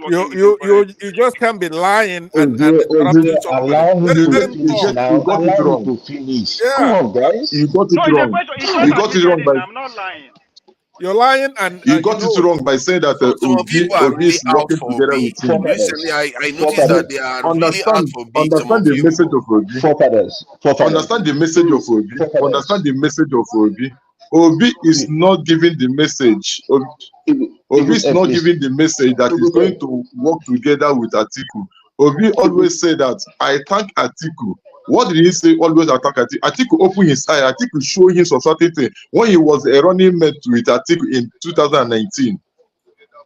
You just can't be lying and allow him to finish now. Allow him to finish. Come on, guys. You got it wrong. You got it wrong. I'm not lying. You're lying, and you got it wrong by saying that Obi is working together with him. Recently, I noticed that they are really out for being understand the message of Obi. Understand the message of Obi. Understand the message of Obi. Obi is not giving the message. Obi is not giving the message that is going to work together with Atiku. Obi always say that I thank Atiku. What did he say? Always attack Atiku. Atiku opened his eye. Atiku showed him some certain thing when he was a running mate with Atiku in 2019.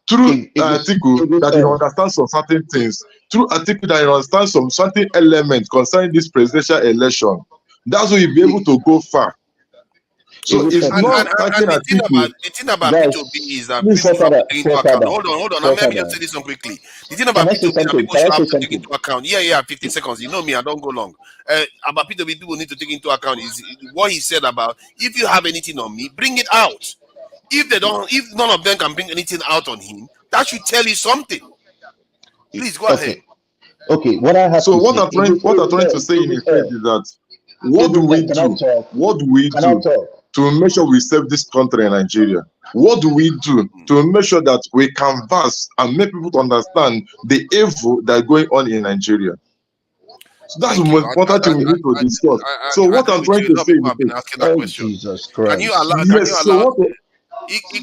Through Atiku, that he understands some certain things. Through Atiku, that he understands some certain elements concerning this presidential election. That's why he'll be able to go far. So it's not the thing about P2B is that people should have to take into account. Hold on. Let me just say this one quickly. The thing about P2B is that people should have to take into account. Yeah, 15 seconds. You know me, I don't go long. About P2B, people need to take into account is what he said about if you have anything on me, bring it out. If none of them can bring anything out on him, that should tell you something. Please go ahead. Okay, what I'm trying to say in effect is that what do we do to make sure we save this country in Nigeria? What do we do to make sure that we canvass and make people to understand the evil that is going on in Nigeria? So that's the most important thing we need to discuss. So what I'm trying to say is, Jesus Christ. Can you allow?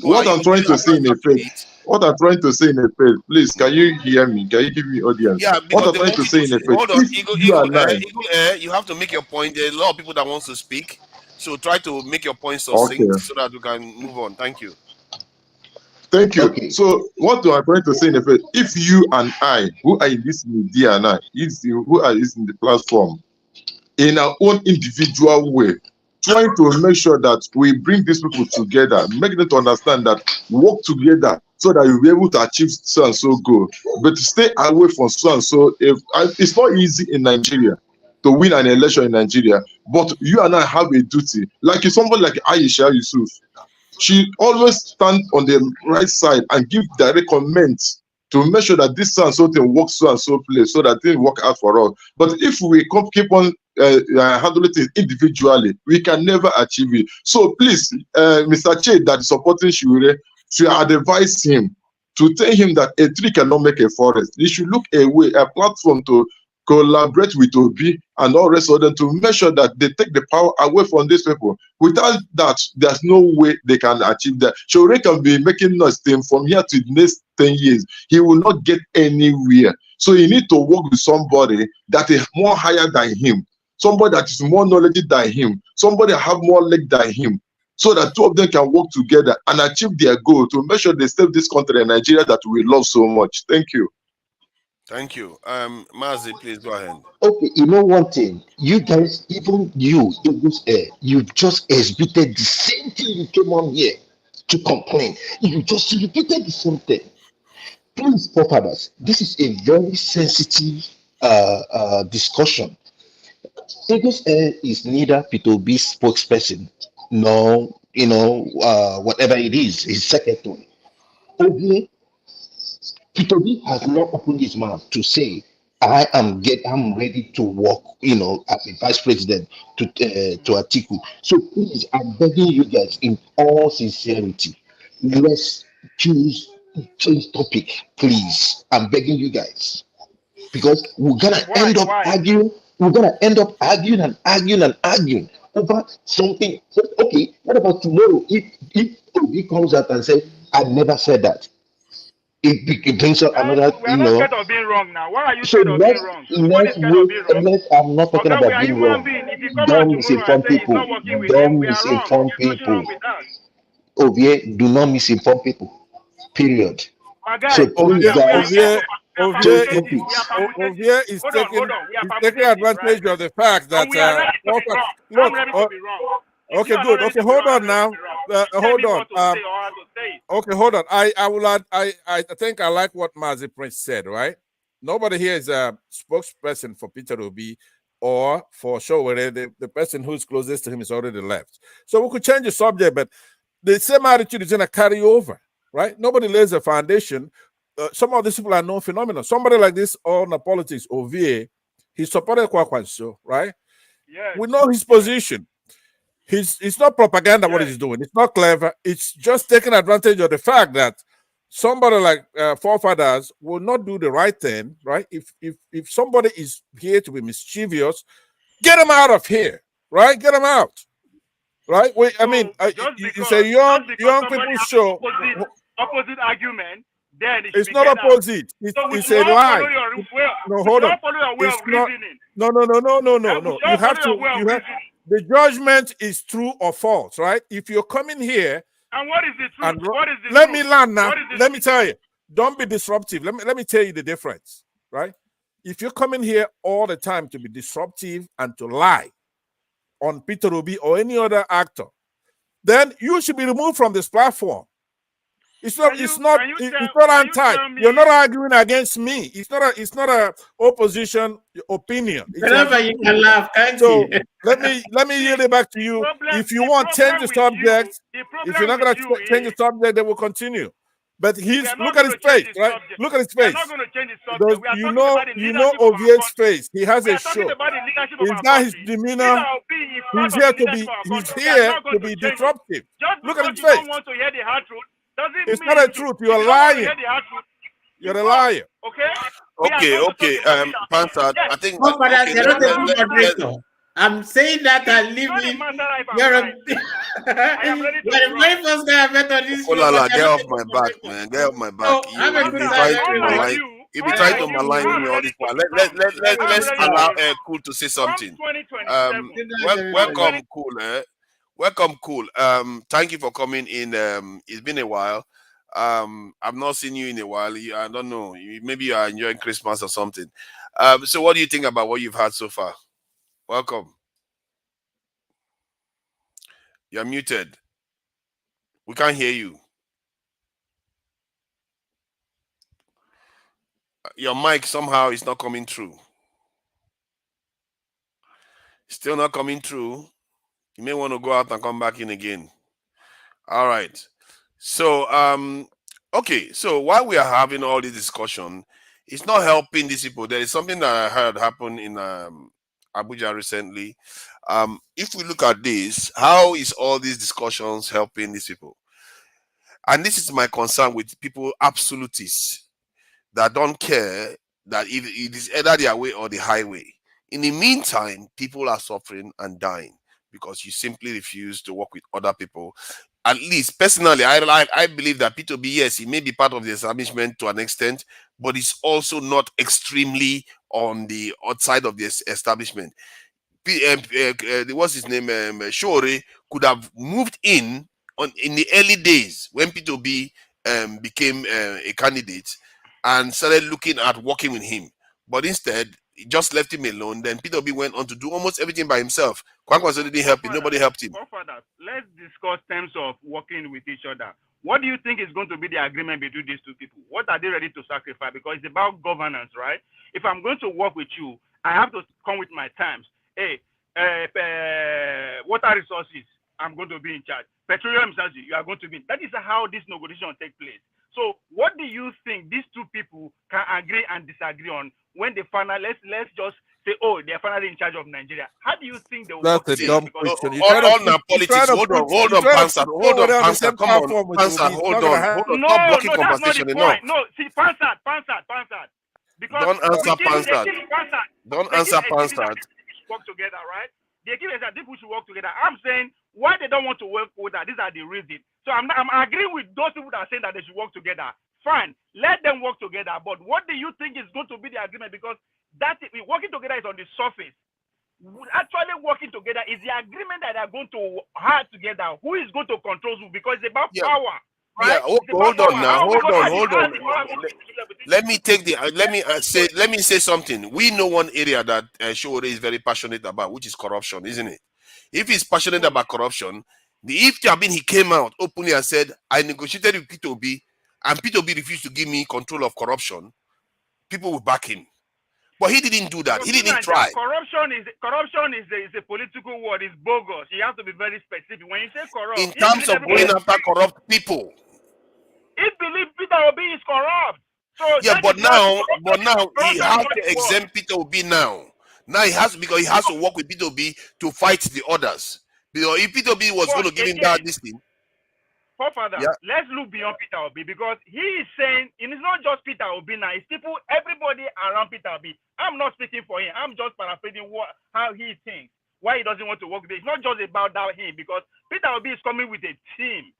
What I'm trying to say in effect. What I'm trying to say in effect, please, can you hear me? Can you give me audience? Yeah, what I'm trying to say in effect. Hold on, you have to make your point. There are a lot of people that want to speak, so try to make your point succinct so that we can move on. Thank you. Thank you. Okay. So what I'm trying to say in effect, if you and I, who are in this media now, who are in the platform, in our own individual way, trying to make sure that we bring these people together, make them to understand that we work together so that you'll be able to achieve so and so goal. But to stay away from so and so, it's not easy in Nigeria to win an election in Nigeria. But you and I have a duty. Like somebody like Aisha Yusuf, she always stand on the right side and give direct comments to make sure that this so and so thing works so and so place, so that things work out for all. But if we keep on handling things individually, we can never achieve it. So please, Mr. Che, that is supporting Shure, should advise him to tell him that a tree cannot make a forest. He should look a platform to collaborate with Obi and all the rest of them to make sure that they take the power away from these people. Without that, there's no way they can achieve that. Shure can be making noise from here to the next 10 years. He will not get anywhere. So he need to work with somebody that is more higher than him, somebody that is more knowledgeable than him, somebody that have more leg than him, so that two of them can work together and achieve their goal to make sure they save this country in Nigeria that we love so much. Thank you. Thank you. Mazi, please go ahead. Okay, you know one thing, you guys, even you, you just exhibited the same thing you came on here to complain. You just repeated the same thing. Please, forefathers, this is a very sensitive discussion. Lagos Air is neither P2B's spokesperson nor, whatever it is, his secretary. Okay, P2B has not opened his mouth to say, I'm ready to work, as a vice president to Atiku. So please, I'm begging you guys in all sincerity, let's change topic, please. I'm begging you guys. Because we're gonna end up arguing, and arguing over something. Okay, what about tomorrow? If he comes out and says, I never said that. It brings up another, We are not scared of being wrong now. Why are you So scared of being wrong? Nobody is scared of being wrong. I'm not talking Okay, we about are being human wrong. beings. If you come out Don't tomorrow and misinform say he's people. not working with Don't them, we are wrong. misinform There's nothing wrong people. with that. Ovie, do not misinform people. Period. My guy, So please, guys, change topics. Ovie is taking advantage of the fact that we are ready to be wrong. look, I'm ready to be wrong. Okay, good. Okay, hold on now. Hold on. Okay, hold on. I think I like what Mazi Prince said, right? Nobody here is a spokesperson for Peter Obi or for Showore. The person who's closest to him is already left. So we could change the subject, but the same attitude is going to carry over, right? Nobody lays a foundation. Some of these people are known phenomena. Somebody like this on the politics, Ovie, he supported Kwakwanso, right? Yes. We know his position. It's not propaganda what he's doing. It's not clever. It's just taking advantage of the fact that somebody like forefathers will not do the right thing, right? If somebody is here to be mischievous, get him out of here, right? Get him out, right? It's a young people show. Opposite argument. Then it's not opposite. It's a lie. No, hold on. It's not. No. You have to. The judgment is true or false, right? If you're coming here, and what is the truth? What is the let truth? me land now. Let me tell you. Don't be disruptive. Let me tell you the difference, right? If you're coming here all the time to be disruptive and to lie on Peter Obi or any other actor, then you should be removed from this platform. It's not anti. You're not arguing against me. It's not a opposition opinion. Whenever you can laugh, can't you? let me yield it back to you. If you want change the subject, if you're not going to change the subject, they will continue. But look at his face, right? Look at his face. You know Ovie's face. He has a show. Is that his demeanor? He's here to be disruptive. Look at his face. It's not a truth. You're lying. You're a liar. Okay. Panther, I think. No, but you're not a good moderator. I'm saying that I live. You're the very first guy I met on this show. Get off my back, man. Get off my back. You'll be trying to malign me all this while. Let's allow Cool to say something. Welcome, Cool. Welcome, Cool. Thank you for coming in. It's been a while. I've not seen you in a while. I don't know. Maybe you are enjoying Christmas or something. So what do you think about what you've had so far? Welcome. You're muted. We can't hear you. Your mic somehow is not coming through. Still not coming through. You may want to go out and come back in again. All right. So, okay. So while we are having all this discussion, it's not helping these people. There is something that I heard happen in Abuja recently. If we look at this, how is all these discussions helping these people? And this is my concern with people absolutists that don't care that it is either their way or the highway. In the meantime, people are suffering and dying because you simply refuse to work with other people. At least, personally, I believe that P2B, yes, he may be part of the establishment to an extent, but it's also not extremely on the outside of the establishment. What's his name? Shore could have moved in the early days when P2B became a candidate and started looking at working with him. But instead, he just left him alone. Then P2B went on to do almost everything by himself. Kwankwaso didn't help him. Nobody helped him. Let's discuss terms of working with each other. What do you think is going to be the agreement between these two people? What are they ready to sacrifice? Because it's about governance, right? If I'm going to work with you, I have to come with my terms. Hey, water resources, I'm going to be in charge. Petroleum resources, you are going to be. That is how this negotiation will take place. So what do you think these two people can agree and disagree on when they finally, let's just say, oh, they're finally in charge of Nigeria? How do you think they will work That's a together? dumb Because question. All now politics. Hold on, Panzer. Hold on, Panzer. Come on, Panzer. Hold on. No, Stop blocking no, that's not the conversation enough. point. No, see, Panzer. Because Don't answer Panzer. Don't answer Panzer. Work together, right? They give us that people should work together. I'm saying why they don't want to work with that. These are the reasons. So I'm agreeing with those people that are saying that they should work together. Fine, let them work together. But what do you think is going to be the agreement? Because that working together is on the surface. Actually working together is the agreement that they're going to have together. Who is going to control who? Because it's about power. Right? Yeah, hold on now. Hold on. Let me say something. We know one area that Showore is very passionate about, which is corruption, isn't it? If he's passionate about corruption, if he came out openly and said, I negotiated with P2B and P2B refused to give me control of corruption, people will back him. But he didn't do that. He didn't try. Corruption is a political word. It's bogus. You have to be very specific. When you say corrupt, in terms of going after corrupt people. He believes Peter Obi is corrupt. So yeah, but now he has to exempt Peter Obi now. Now he has because he has to work with Peter Obi to fight the others. Because if Peter Obi was going to give him this thing. Father, let's look beyond Peter Obi because he is saying it is not just Peter Obi now, it's people, everybody around Peter Obi. I'm not speaking for him, I'm just paraphrasing how he thinks, why he doesn't want to work with it. It's not just about that him because Peter Obi is coming with a team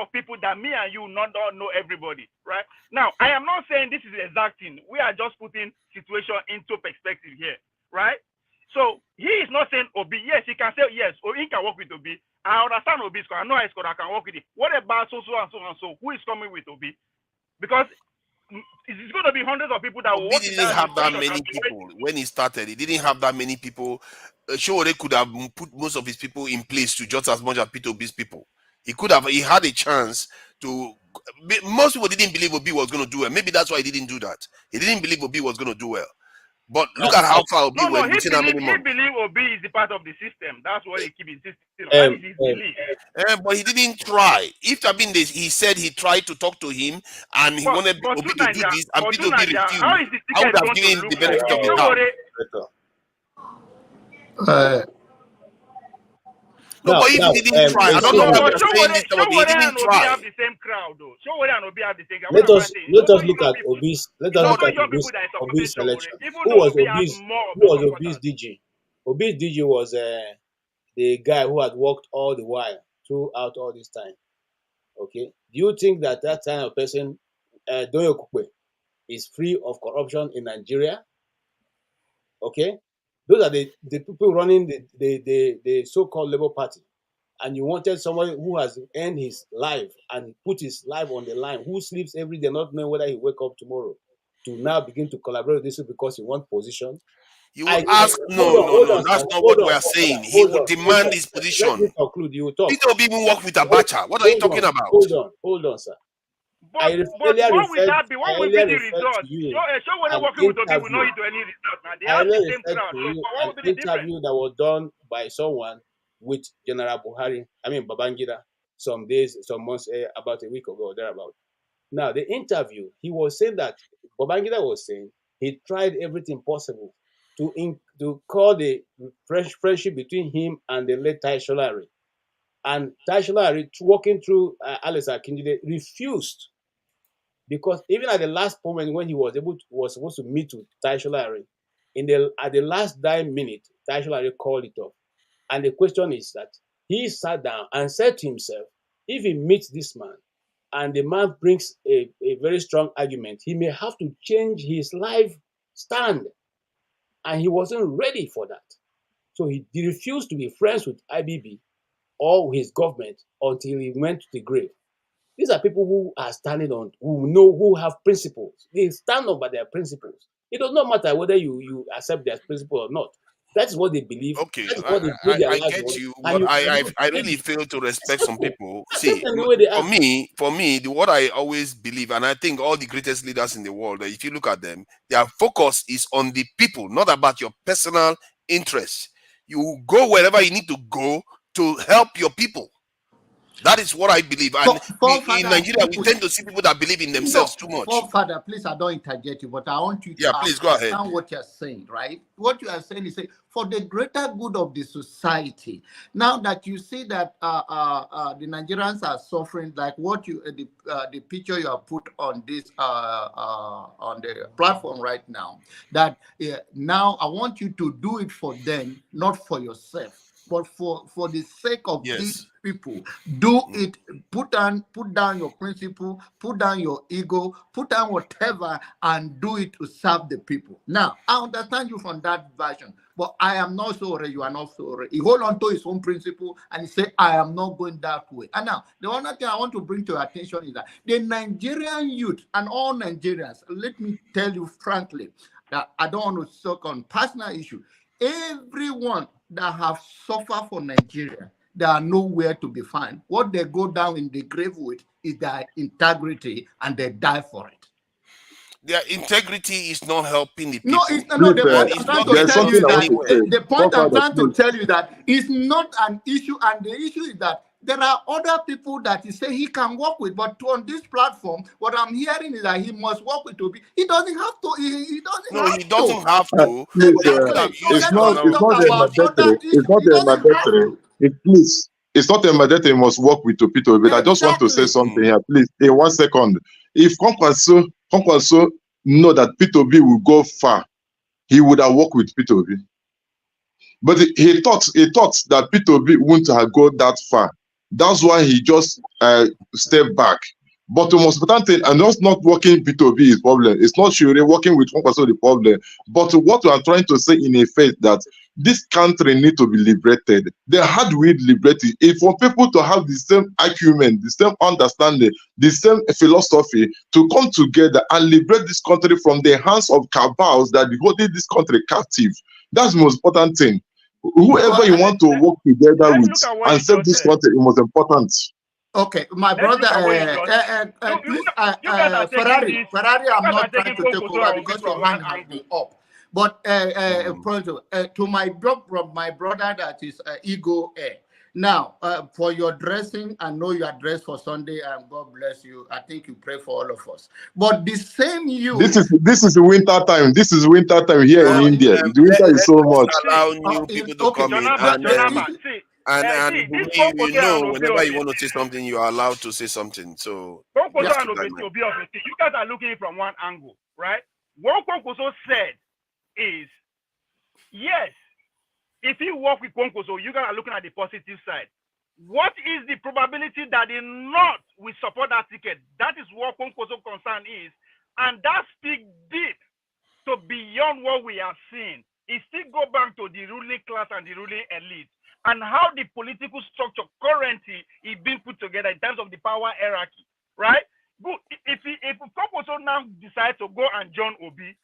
of people that me and you not know everybody, right? Now, I am not saying this is exacting. We are just putting situation into perspective here, right? So he is not saying Obi. Yes, he can say yes, or he can work with Obi. I understand Obi. I know I can work with it. What about so and so? Who is coming with Obi? Because it's going to be hundreds of people that will work. He didn't have that many people when he started. He didn't have that many people. Sure, they could have put most of his people in place to just as much as Peter Obi's people. He could have. He had a chance to. Most people didn't believe Obi was going to do well. Maybe that's why he didn't do that. He didn't believe Obi was going to do well. But look at how far Obi went within how many months. He believes Obi is the part of the system. That's what he keeps insisting on. That is his belief. But he didn't try. If he said he tried to talk to him and he wanted Obi to do this and Peter Obi refused, I would have given him the benefit of the doubt. No, but if he didn't try, I don't know why we're saying this, but he didn't try. Have the same crowd, though. And Obi have the same crowd. Let us look at Obi's selection. Who was Obi's DG? Obi's DG was the guy who had worked all the while throughout all this time. Okay, do you think that kind of person, Ajaokuta, is free of corruption in Nigeria? Okay. Those are the people running the so-called Labour Party. And you wanted somebody who has earned his life and put his life on the line, who sleeps every day not knowing whether he wake up tomorrow, to now begin to collaborate with this because he wants position. You will ask, no, that's not what we are saying. He will demand his position. Let me conclude. You will talk. Peter Obi will work with Abacha. What are you talking about? Hold on, sir. But what will that be? What will be the result? Show when they're working with Obi will not lead to any result. Now they have the same crowd. So what will be the difference? Interview that was done by someone with General Babangida, some months, about a week ago or thereabout. Now the interview, he was saying that Babangida was saying he tried everything possible to call the friendship between him and the late Tai Sholari. And Tai Sholari, walking through Alice Akinjide, refused. Because even at the last moment when he was supposed to meet with Tai Sholari, at the last dying minute, Tai Sholari called it off. And the question is that he sat down and said to himself, if he meets this man and the man brings a very strong argument, he may have to change his life stand. And he wasn't ready for that. So he refused to be friends with IBB or his government until he went to the grave. These are people who are standing on, who have principles. They stand on by their principles. It does not matter whether you accept their principle or not. That's what they believe. Okay, That's what they build their I lives get on. you, And but you I really fail to respect some people. accept See, them the way they are. for me, what I always believe, and I think all the greatest leaders in the world, that if you look at them, their focus is on the people, not about your personal interests. You go wherever you need to go to help your people. That is what I believe. And in Nigeria, we tend to see people that believe in themselves too much. Father, please, I don't interject you, but I want you to please go ahead. understand what you're saying, right? What you are saying is for the greater good of the society. Now that you see that the Nigerians are suffering, like what you the picture you have put on this on the platform right now, that now I want you to do it for them, not for yourself, but for the sake of these people. Do it. Put down your principle, put down your ego, put down whatever, and do it to serve the people. Now, I understand you from that version, but I am not sorry. You are not sorry. He hold on to his own principle and he say, I am not going that way. And now, the other thing I want to bring to your attention is that the Nigerian youth and all Nigerians, let me tell you frankly, that I don't want to talk on personal issue. Everyone that have suffered for Nigeria, they are nowhere to be found. What they go down in the grave with is their integrity, and they die for it. Their integrity is not helping the people. No, it's not. The point I'm trying to tell you is that the point I'm trying to tell you that it's not an issue, and the issue is that there are other people that he say he can work with, but on this platform, what I'm hearing is that he must work with Obi. He doesn't have to. He doesn't. No, he doesn't have to. Please, it's not a mandatory. It's not a mandatory. Please, it's not a mandatory. You must work with Topito. But I just want to say something here, please. In 1 second, if Kwankwaso know that P2B will go far, he would have worked with P2B. But he thought that P2B wouldn't have gone that far. That's why he just stepped back. But the most important thing, and not working P2B is problem. It's not sure working with one person the problem. But what we are trying to say in effect that this country need to be liberated. Then how do we liberate it? If for people to have the same acumen, the same understanding, the same philosophy to come together and liberate this country from the hands of cabals that are holding this country captive. That's the most important thing. Whoever you want to work together with and save this country is most important. Okay, my brother, please, Ferrari, I'm not trying to take over because your hand has been up. But to my brother that is Ego Air. Now, for your dressing, I know you are dressed for Sunday, and God bless you. I think you pray for all of us. But the same you. This is winter time. This is winter time here in India. The winter is so much. Allow new people to come in and you know, whenever you want to say something, you are allowed to say something. So you guys are looking from one angle, right? What Konkoso said is, yes, if you work with Konkoso, you guys are looking at the positive side. What is the probability that the North will support that ticket? That is what Konkoso concern is. And that speaks deep to beyond what we are seeing. It still go back to the ruling class and the ruling elite, and how the political structure currently is being put together in terms of the power hierarchy, right? Good. If Konkoso now decides to go and join Obi,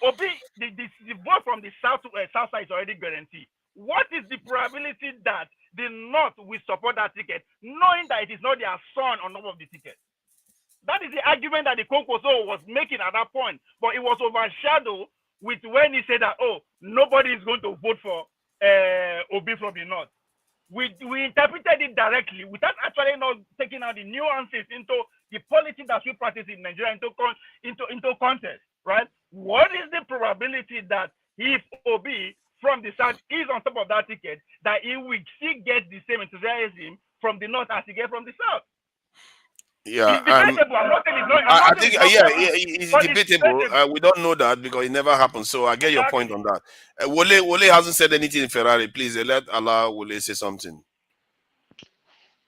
the vote from the south side is already guaranteed. What is the probability that the North will support that ticket, knowing that it is not their son on top of the ticket? That is the argument that the Konkoso was making at that point, but it was overshadowed with when he said that, oh, nobody is going to vote for Obi from the North. We interpreted it directly without actually not taking out the nuances into the politics that we practice in Nigeria into context, right? What is the probability that if Obi from the South is on top of that ticket, that he will still get the same enthusiasm from the North as he gets from the South? Yeah, it's debatable. I think it's debatable. We don't know that because it never happened. So I get your point on that. Wole hasn't said anything in Ferrari. Please allow Wole say something.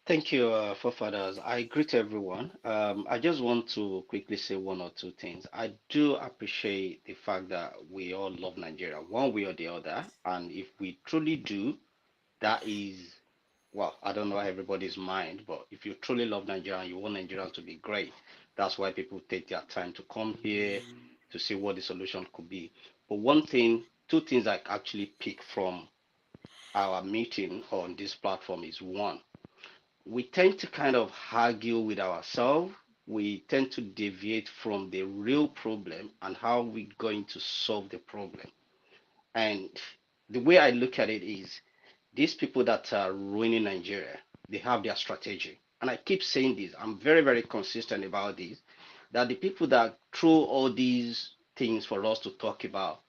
Thank you, forefathers. I greet everyone. I just want to quickly say one or two things. I do appreciate the fact that we all love Nigeria, one way or the other. And if we truly do, that is, well, I don't know everybody's mind, but if you truly love Nigeria and you want Nigerians to be great, that's why people take their time to come here to see what the solution could be. But one thing two things I actually pick from our meeting on this platform is one, we tend to kind of argue with ourselves. We tend to deviate from the real problem and how we're going to solve the problem. And the way I look at it is these people that are ruining Nigeria, they have their strategy. And I keep saying this, I'm very, very consistent about this, that the people that throw all these things for us to talk about,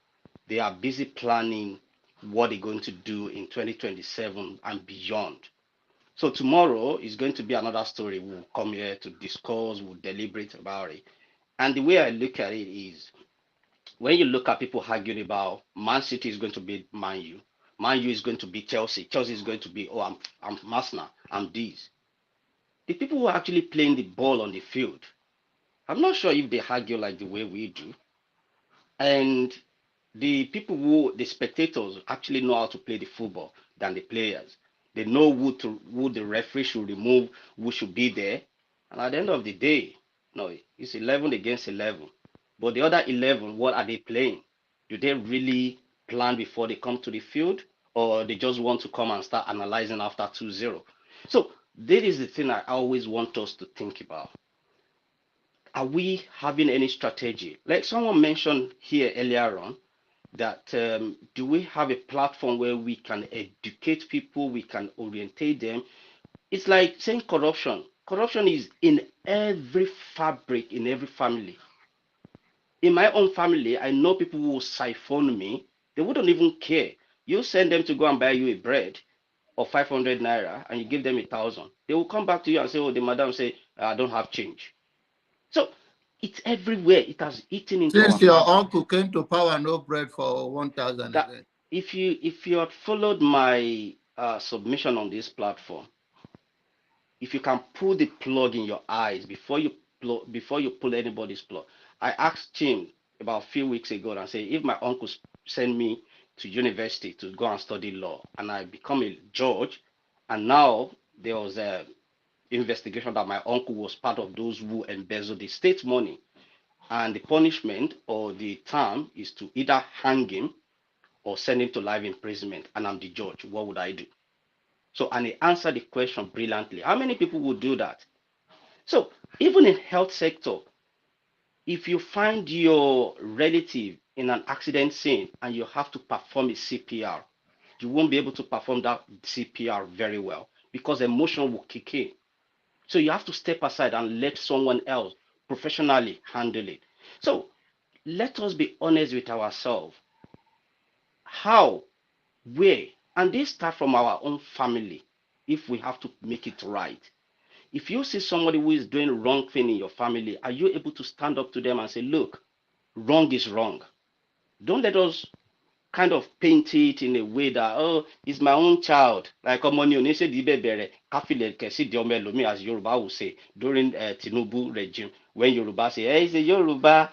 they are busy planning what they're going to do in 2027 and beyond. So tomorrow is going to be another story. We'll come here to discuss, we'll deliberate about it. And the way I look at it is when you look at people arguing about Man City is going to beat Man U, Man U is going to beat Chelsea, Chelsea is going to be, oh, I'm Arsenal, I'm this. The people who are actually playing the ball on the field, I'm not sure if they argue like the way we do. And the people who, the spectators, actually know how to play the football than the players. They know who the referee should remove, who should be there. And at the end of the day, no, it's 11 against 11. But the other 11, what are they playing? Do they really plan before they come to the field? Or they just want to come and start analyzing after 2-0? So that is the thing I always want us to think about. Are we having any strategy? Like someone mentioned here earlier on, that do we have a platform where we can educate people, we can orientate them? It's like saying corruption. Corruption is in every fabric, in every family. In my own family, I know people who will siphon me. They wouldn't even care. You send them to go and buy you a bread of 500 naira and you give them 1,000. They will come back to you and say, oh, the madam say, I don't have change. So it's everywhere. It has eaten into Since our your fabric. uncle came to power, no bread for 1,000 again. If you had followed my submission on this platform, if you can pull the plug in your eyes before you pull anybody's plug. I asked him about a few weeks ago and say, if my uncle send me to university to go and study law and I become a judge, and now there was a investigation that my uncle was part of those who embezzled the state money, and the punishment or the term is to either hang him or send him to life imprisonment, and I'm the judge, what would I do? So, and he answered the question brilliantly. How many people would do that? So, even in health sector, if you find your relative in an accident scene and you have to perform a CPR, you won't be able to perform that CPR very well because emotion will kick in. So you have to step aside and let someone else professionally handle it. So let us be honest with ourselves. How, where, and this start from our own family if we have to make it right. If you see somebody who is doing wrong thing in your family, are you able to stand up to them and say, look, wrong is wrong? Don't let us kind of paint it in a way that, oh, it's my own child. Like as Yoruba will say during Tinubu regime, when Yoruba say, hey, it's a Yoruba,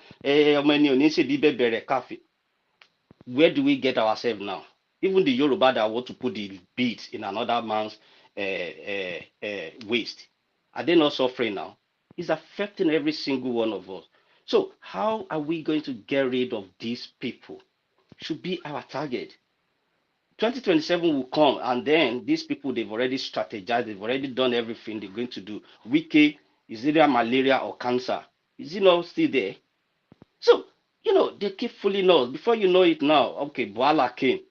where do we get ourselves now? Even the Yoruba that want to put the beads in another man's waist, are they not suffering now? It's affecting every single one of us. So how are we going to get rid of these people? Should be our target. 2027 will come, and then these people, they've already strategized, they've already done everything they're going to do. Wiki, is it malaria or cancer? Is it not still there? So, they keep fooling us. Before you know it now, okay, Boala came.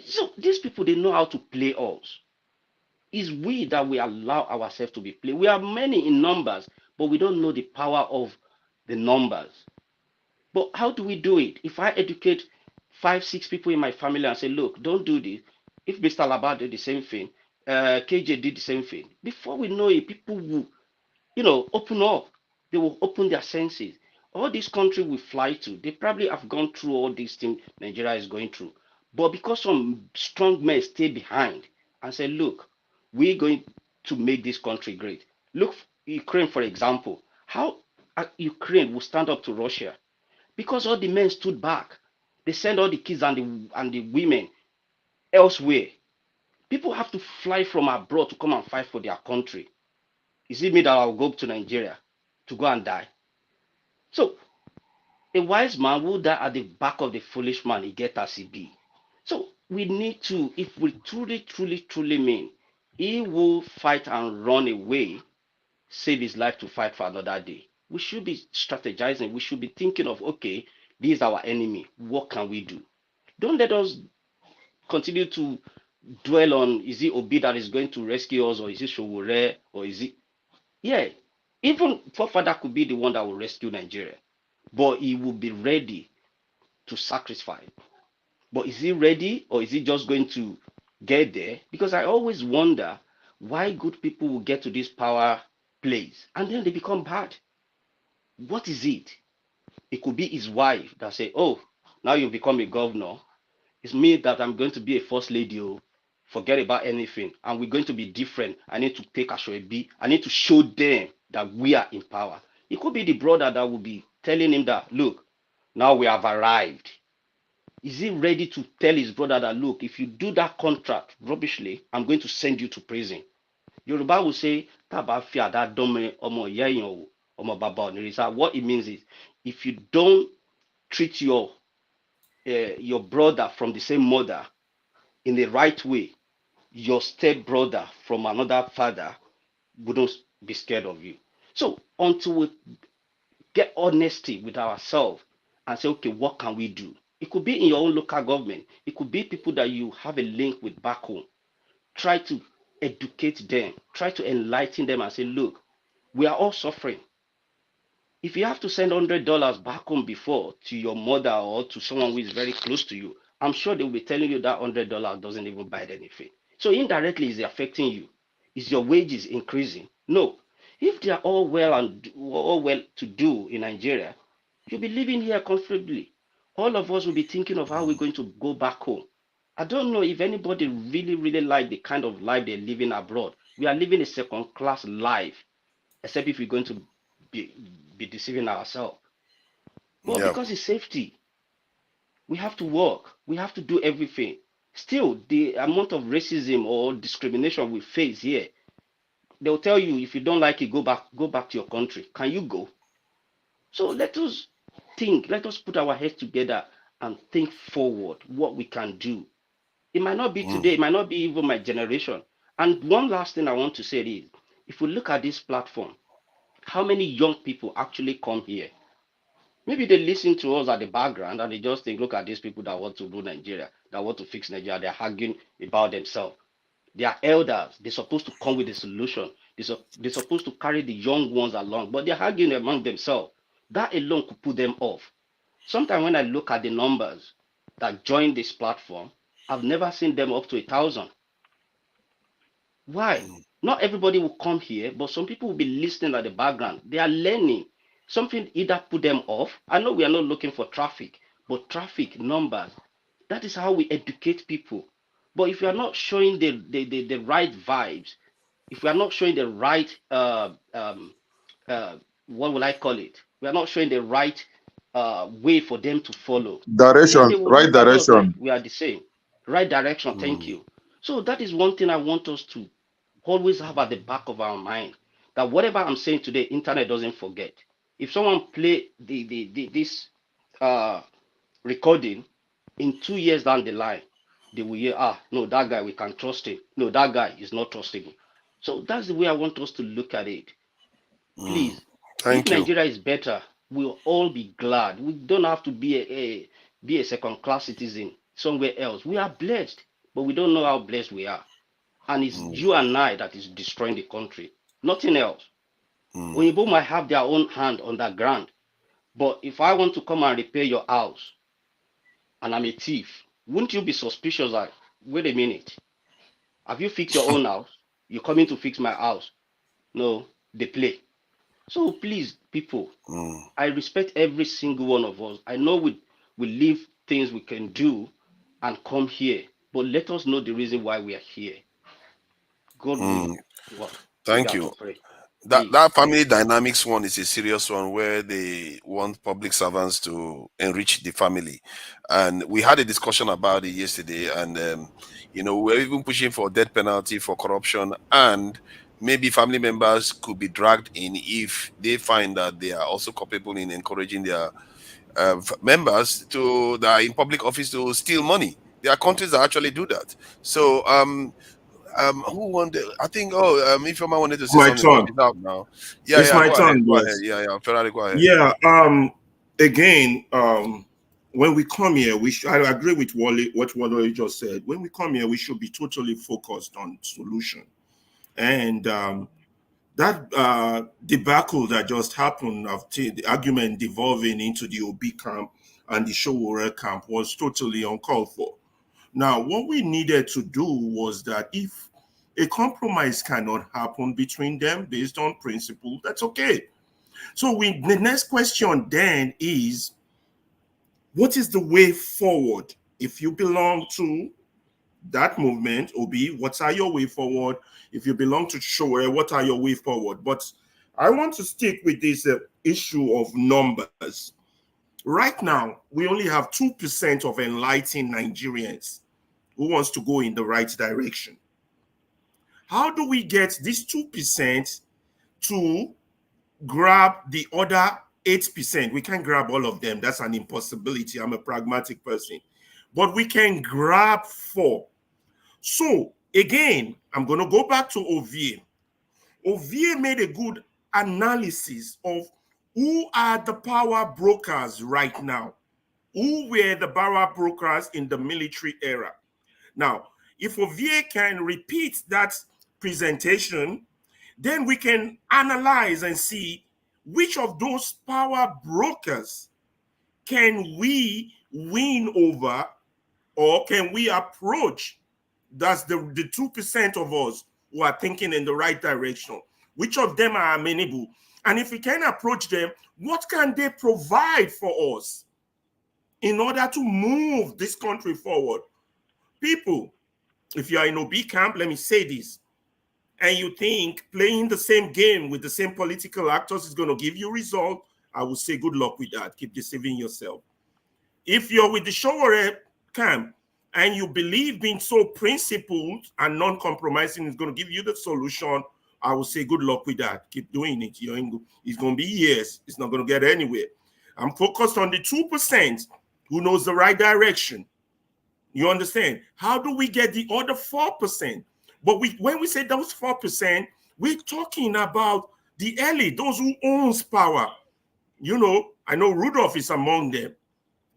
So these people, they know how to play us. It's we that we allow ourselves to be played. We are many in numbers, but we don't know the power of the numbers. But how do we do it? If I educate 5, 6 people in my family and say, look, don't do this. If Mr. Labar did the same thing, KJ did the same thing. Before we know it, people will, open up. They will open their senses. All these countries we fly to, they probably have gone through all these things Nigeria is going through. But because some strong men stay behind and say, look, we're going to make this country great. Look, Ukraine, for example. How Ukraine will stand up to Russia? Because all the men stood back. They sent all the kids and the women elsewhere. People have to fly from abroad to come and fight for their country. Is it me that I'll go to Nigeria to go and die? So A wise man will die at the back of the foolish man, he get as he be. So we need to, if we truly mean, he will fight and run away, save his life to fight for another day. We should be strategizing. We should be thinking of, okay, this is our enemy. What can we do? Don't let us continue to dwell on, is it Obi that is going to rescue us, or is it Showore, or is it... Yeah, even Forefather could be the one that will rescue Nigeria, but he will be ready to sacrifice. But is he ready, or is he just going to get there? Because I always wonder why good people will get to this power place and then they become bad. What is it? It could be his wife that say, oh, now you become a governor. It's me that I'm going to be a first lady. Oh, forget about anything. And we're going to be different. I need to take Ashoebi. I need to show them that we are in power. It could be the brother that will be telling him that, look, now we have arrived. Is he ready to tell his brother that, look, if you do that contract rubbishly, I'm going to send you to prison? Yoruba will say, what it means is, if you don't treat your brother from the same mother in the right way, your step brother from another father wouldn't be scared of you. So until we get honesty with ourselves and say, okay, what can we do? It could be in your own local government. It could be people that you have a link with back home. Try to educate them. Try to enlighten them and say, look, we are all suffering. If you have to send $100 back home before to your mother or to someone who is very close to you, I'm sure they will be telling you that $100 doesn't even buy anything. So indirectly, is it affecting you? Is your wages increasing? No. If they are all well to do in Nigeria, you'll be living here comfortably. All of us will be thinking of how we're going to go back home. I don't know if anybody really like the kind of life they're living abroad. We are living a second-class life, except if we're going to be deceiving ourselves. Well, because it's safety, we have to work. We have to do everything. Still, the amount of racism or discrimination we face here, they'll tell you, if you don't like it, go back to your country. Can you go? So let us think. Let us put our heads together and think forward what we can do. It might not be today. It might not be even my generation. And one last thing I want to say is, if we look at this platform, how many young people actually come here? Maybe they listen to us at the background and they just think, look at these people that want to rule Nigeria, that want to fix Nigeria. They're arguing about themselves. They are elders. They're supposed to come with a solution. They're supposed to carry the young ones along, but they're arguing among themselves. That alone could put them off. Sometimes when I look at the numbers that join this platform, I've never seen them up to 1,000. Why? Not everybody will come here, but some people will be listening at the background. They are learning. Something either put them off. I know we are not looking for traffic, but traffic numbers. That is how we educate people. But if you are not showing the right vibes, if we are not showing the right what will I call it? We are not showing the right way for them to follow. Direction, They will right look at us like direction. we are the same. Right direction. Thank you. So that is one thing I want us to always have at the back of our mind, that whatever I'm saying today, internet doesn't forget. If someone play this recording in 2 years down the line, they will hear, no, that guy, we can trust him. No, that guy is not trustable. So that's the way I want us to look at it. Please, if Nigeria is better, we'll all be glad. We don't have to be a second-class citizen somewhere else. We are blessed, but we don't know how blessed we are. And it's you and I that is destroying the country, nothing else. Oyinbo might have their own hand on that ground, but if I want to come and repair your house and I'm a thief, wouldn't you be suspicious? Like, wait a minute, have you fixed your own house? You're coming to fix my house? No, they play. So please, people, I respect every single one of us. I know we leave things we can do and come here, but let us know the reason why we are here. God willing. Well, thank you. That family dynamics one is a serious one, where they want public servants to enrich the family, and we had a discussion about it yesterday. And we're even pushing for death penalty for corruption, and maybe family members could be dragged in if they find that they are also culpable in encouraging their members to that are in public office to steal money. There are countries that actually do that. So who wanted? I think if your man wanted to say My something, but turn. she's out now. Yeah, It's yeah, my go ahead, turn, go ahead. boss. Yeah, Ferrari, go ahead. Yeah. Again, when we come here, I agree with what Wale just said. When we come here, we should be totally focused on solution. And that debacle that just happened of the argument devolving into the Obi camp and the Showore camp was totally uncalled for. Now, what we needed to do was that if a compromise cannot happen between them based on principle, that's okay. So the next question then is, what is the way forward? If you belong to that movement, Obi, what are your way forward? If you belong to Showore, what are your way forward? But I want to stick with this issue of numbers. Right now, we only have 2% of enlightened Nigerians who wants to go in the right direction. How do we get this 2% to grab the other 8%? We can't grab all of them. That's an impossibility. I'm a pragmatic person. But we can grab 4. So again, I'm going to go back to Ovie. Ovie made a good analysis of who are the power brokers right now. Who were the power brokers in the military era? Now, if Ovie can repeat that presentation, then we can analyze and see which of those power brokers can we win over, or can we approach. That's the 2% of us who are thinking in the right direction. Which of them are amenable? And if we can approach them, what can they provide for us in order to move this country forward? People, if you are in Obi camp, let me say this, and you think playing the same game with the same political actors is going to give you result, I will say good luck with that. Keep deceiving yourself. If you're with the Showore camp and you believe being so principled and non-compromising is going to give you the solution, I will say good luck with that. Keep doing it. It's going to be years. It's not going to get anywhere. I'm focused on the 2% who knows the right direction. You understand? How do we get the other 4%? But when we say those 4%, we're talking about the elite, those who owns power. You know, I know Rudolph is among them.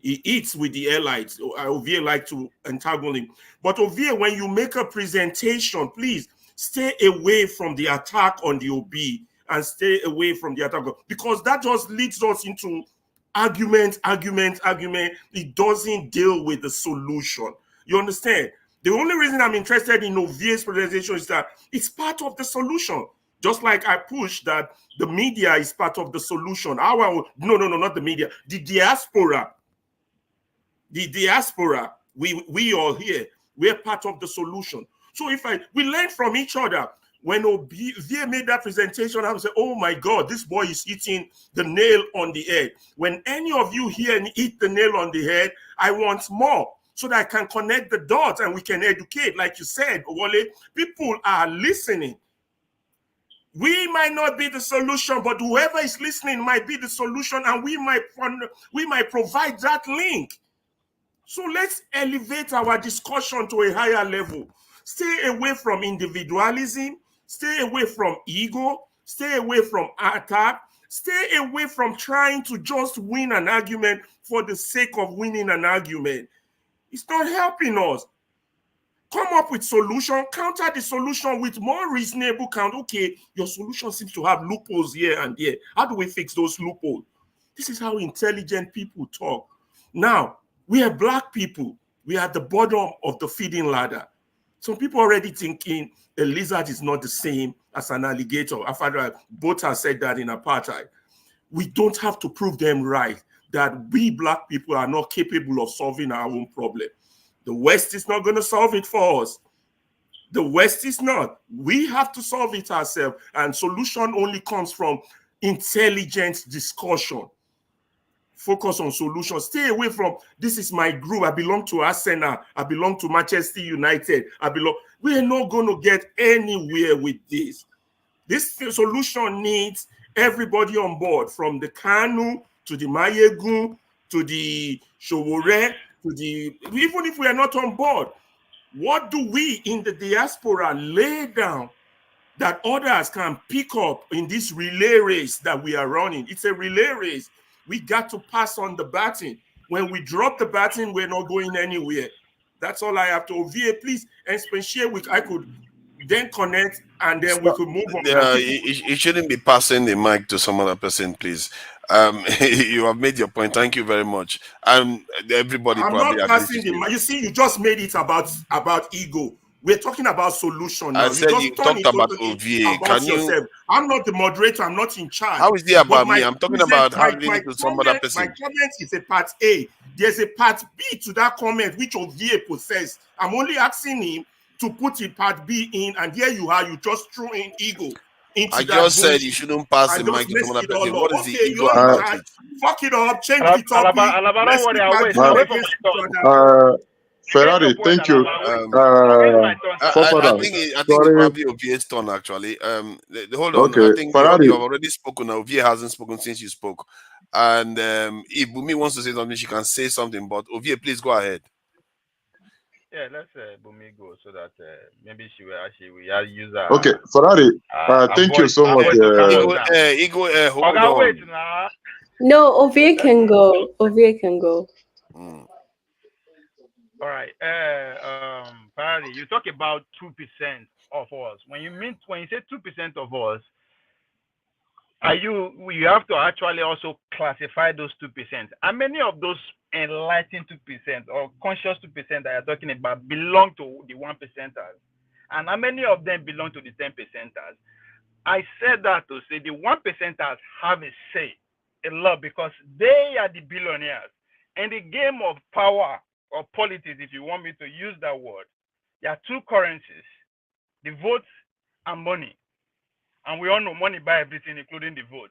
He eats with the elites. Ovie like to antagonize him. But Ovie, when you make a presentation, please stay away from the attack on the Obi and stay away from the attack, because that just leads us into argument. It doesn't deal with the solution. You understand? The only reason I'm interested in Ovie's presentation is that it's part of the solution. Just like I push that the media is part of the solution. No, not the media. The diaspora. The diaspora, we all here, we're part of the solution. So we learn from each other. When Ovie made that presentation, I would say, oh my God, this boy is hitting the nail on the head. When any of you here hit the nail on the head, I want more so that I can connect the dots and we can educate. Like you said, Wale, people are listening. We might not be the solution, but whoever is listening might be the solution, and we might provide that link. So let's elevate our discussion to a higher level. Stay away from individualism. Stay away from ego. Stay away from attack. Stay away from trying to just win an argument for the sake of winning an argument. It's not helping us. Come up with solution. Counter the solution with more reasonable count. Okay, your solution seems to have loopholes here and there. How do we fix those loopholes? This is how intelligent people talk. Now, we are Black people. We are at the bottom of the feeding ladder. Some people already thinking a lizard is not the same as an alligator. Both have said that in apartheid. We don't have to prove them right that we Black people are not capable of solving our own problem. The West is not going to solve it for us. The West is not. We have to solve it ourselves. And solution only comes from intelligent discussion. Focus on solutions. Stay away from, this is my group. I belong to Arsenal. I belong to Manchester United. We're not going to get anywhere with this. This solution needs everybody on board, from the Kanu to the Mayegun to the Showore to the, even if we are not on board, what do we in the diaspora lay down that others can pick up in this relay race that we are running? It's a relay race. We got to pass on the baton. When we drop the baton, we're not going anywhere. That's all I have to. Ovie, please, and share with, I could then connect and then we could move on. You shouldn't be passing the mic to some other person, please. You have made your point. Thank you very much. Everybody I'm probably not passing the mic. You see, you just made it about ego. We're talking about solution now. I said just you talked about Ovie. About yourself. I'm not the moderator. I'm not in charge. How is it about me? I'm talking about handing it to some other person. My comment is a part A. There's a part B to that comment which Ovie possessed. I'm only asking him to put a part B in, and here you are. You just threw in ego. I just said you shouldn't pass the mic to some other person. What is the ego about it? Fuck it up. Change the topic. Ferrari, thank you. I think it's probably Ovie's turn actually. Hold on. Okay, I think you have already spoken. Ovie hasn't spoken since you spoke. And if Bumi wants to say something, she can say something. But Ovie, please go ahead. Yeah, let's Bumi go so that maybe she will use her. Okay, Ferrari, thank you so much. Hold on. Wait now. No, Ovie can go. Ovie can go. All right. Ferrari, you talk about 2% of us. When you say 2% of us, you have to actually also classify those 2%. How many of those enlightened 2% or conscious 2% that you're talking about belong to the 1%ers? And how many of them belong to the 10%ers? I said that to say the 1%ers have a say a lot because they are the billionaires. In the game of power or politics, if you want me to use that word, there are two currencies, the votes and money. And we all know money buys everything, including the vote,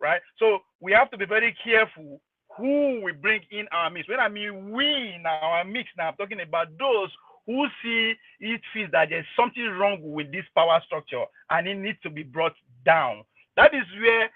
right? So we have to be very careful who we bring in our mix. When I mean we in our mix now, I'm talking about those who see it feels that there's something wrong with this power structure and it needs to be brought down. That is where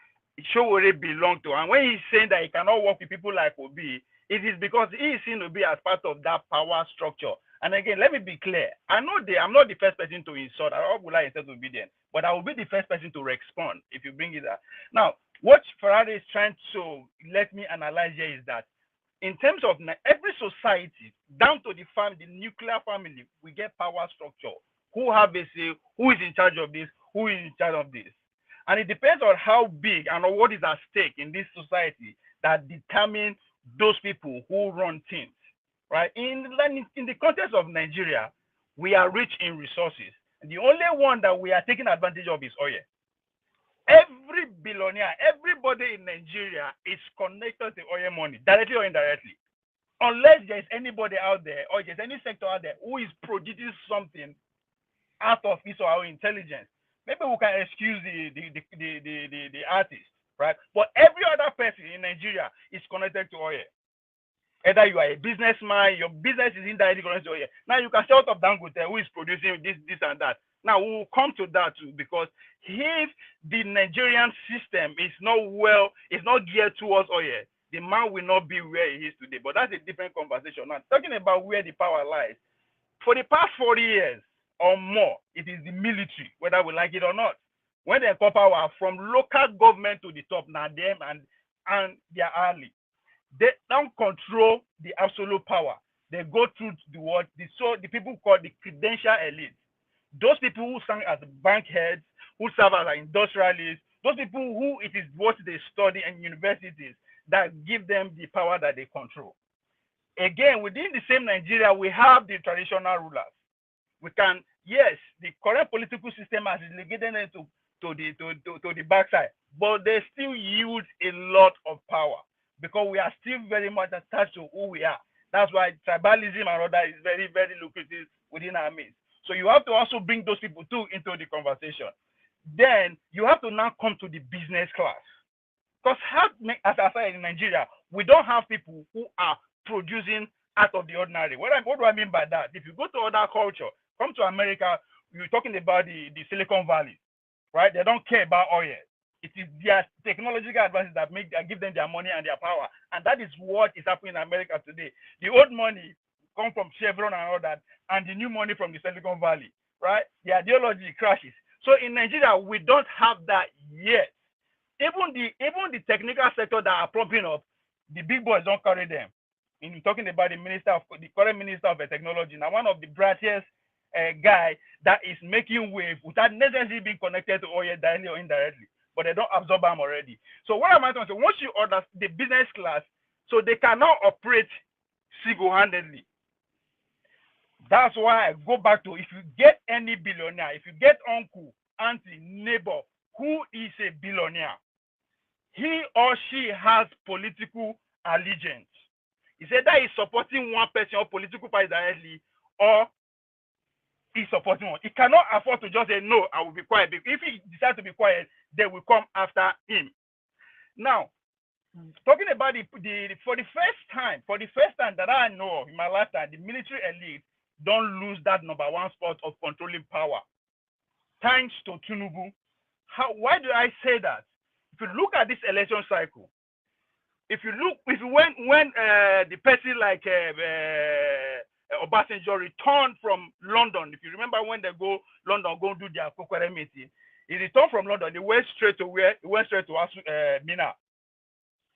Showore belongs to. And when he's saying that he cannot work with people like Obi, it is because he is seen to be as part of that power structure. And again, let me be clear. I'm not the first person to insult. I would like instead obedient, but I will be the first person to respond if you bring it up. Now, what Ferrari is trying to let me analyze here is that in terms of every society, down to the family, the nuclear family, we get power structure. Who have a say? Who is in charge of this? Who is in charge of this? And it depends on how big and on what is at stake in this society that determines those people who run things, right? In the context of Nigeria, we are rich in resources. The only one that we are taking advantage of is oil. Every billionaire, everybody in Nigeria is connected to oil money, directly or indirectly. Unless there's anybody out there or there's any sector out there who is producing something out of his or our intelligence, maybe we can excuse the artist, right? But every other person in Nigeria is connected to oil. Either you are a businessman, your business is indirectly connected to oil. Now you can shout up Dangote who is producing this and that. Now we will come to that too, because if the Nigerian system is not geared towards oil, the man will not be where he is today. But that's a different conversation. Now talking about where the power lies, for the past 40 years or more, it is the military, whether we like it or not. When they come power from local government to the top, now them and their ally, they don't control the absolute power. They go through the people called the credential elite. Those people who serve as bank heads, who serve as industrialists, those people who it is what they study in universities that give them the power that they control. Again, within the same Nigeria, we have the traditional rulers. We can, yes, the current political system has relegated them to the backside, but they still use a lot of power because we are still very much attached to who we are. That's why tribalism and other is very, very lucrative within our midst. So you have to also bring those people too into the conversation. Then you have to now come to the business class. Because as I said in Nigeria, we don't have people who are producing out of the ordinary. What do I mean by that? If you go to other culture, come to America, you're talking about the Silicon Valley. right? They don't care about oil. It is their technological advances that give them their money and their power. And that is what is happening in America today. The old money come from Chevron and all that, and the new money from the Silicon Valley, right? The ideology crashes. So in Nigeria, we don't have that yet. Even the technical sector that are propping up, the big boys don't carry them. In talking about the current minister of technology, now one of the brightest guy that is making wave without necessarily being connected to oil directly or indirectly, but they don't absorb them already. So what am I trying to say? Once you order the business class, so they cannot operate single-handedly. That's why I go back to, if you get any billionaire, if you get uncle, auntie, neighbor who is a billionaire, he or she has political allegiance. He said that he's supporting one person or political party directly, or he's supporting one. He cannot afford to just say, no, I will be quiet. If he decides to be quiet, they will come after him. Now, talking about for the first time that I know in my lifetime, the military elite don't lose that number one spot of controlling power. Thanks to Tinubu. Why do I say that? If you look at this election cycle, when the person like Obasanjo returned from London, if you remember when they go London, go do their Kokore meeting, he returned from London, he went straight to Mina.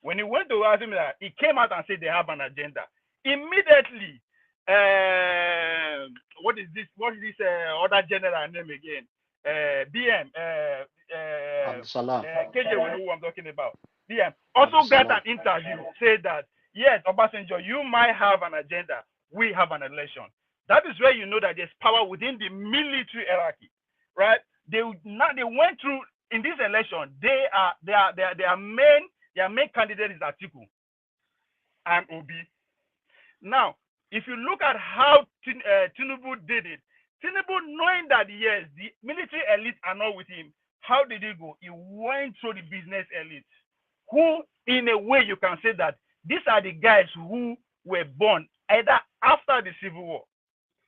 When he went to Mina, he came out and said they have an agenda. Immediately, what is this other general name again? BM, KJ will know who I'm talking about. BM also got an interview, said that, yes, Obasanjo, you might have an agenda, we have an election. That is where you know that there's power within the military hierarchy, right? They went through, in this election, their main candidate is Atiku and Obi. Now, if you look at how Tinubu did it, Tinubu, knowing that, yes, the military elite are not with him, how did he go? He went through the business elite, who, in a way, you can say that these are the guys who were born either after the Civil War.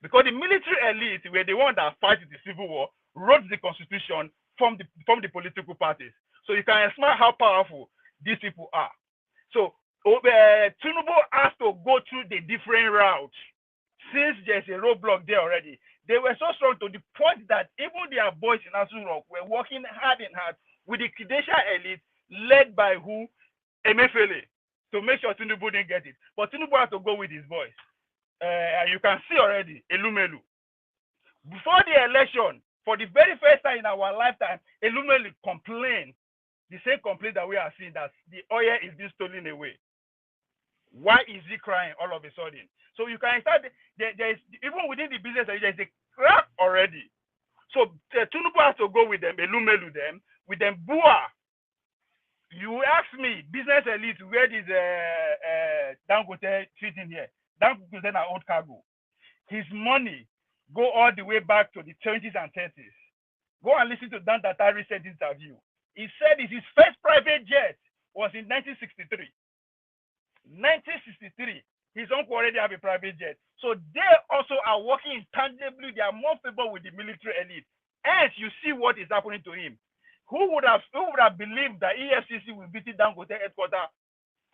Because the military elite were the one that fought the Civil War, wrote the constitution from the political parties. So you can smell how powerful these people are. So Tinubu has to go through the different routes. Since there's a roadblock there already, they were so strong to the point that even their boys in Asun Rock were working hand in hand with the credential elite led by who? Emefiele, to make sure Tinubu didn't get it. But Tinubu had to go with his boys. And you can see already, Elumelu. Before the election, for the very first time in our lifetime, Elumelu complained, the same complaint that we are seeing, that the oil is being stolen away. Why is he crying all of a sudden? So you can start, there's even within the business, there's a crack already. So Tinubu has to go with them, Elumelu them, with them Bua. You ask me, business elite, where is Dangote sitting here? Dangote is an old cargo. His money go all the way back to the 20s and 30s. Go and listen to Dan Tata recent interview. He said his first private jet was in 1963. 1963, his uncle already have a private jet. So they also are working intangibly. They are more favored with the military elite. And you see what is happening to him. Who would have believed that EFCC will visit Dangote headquarters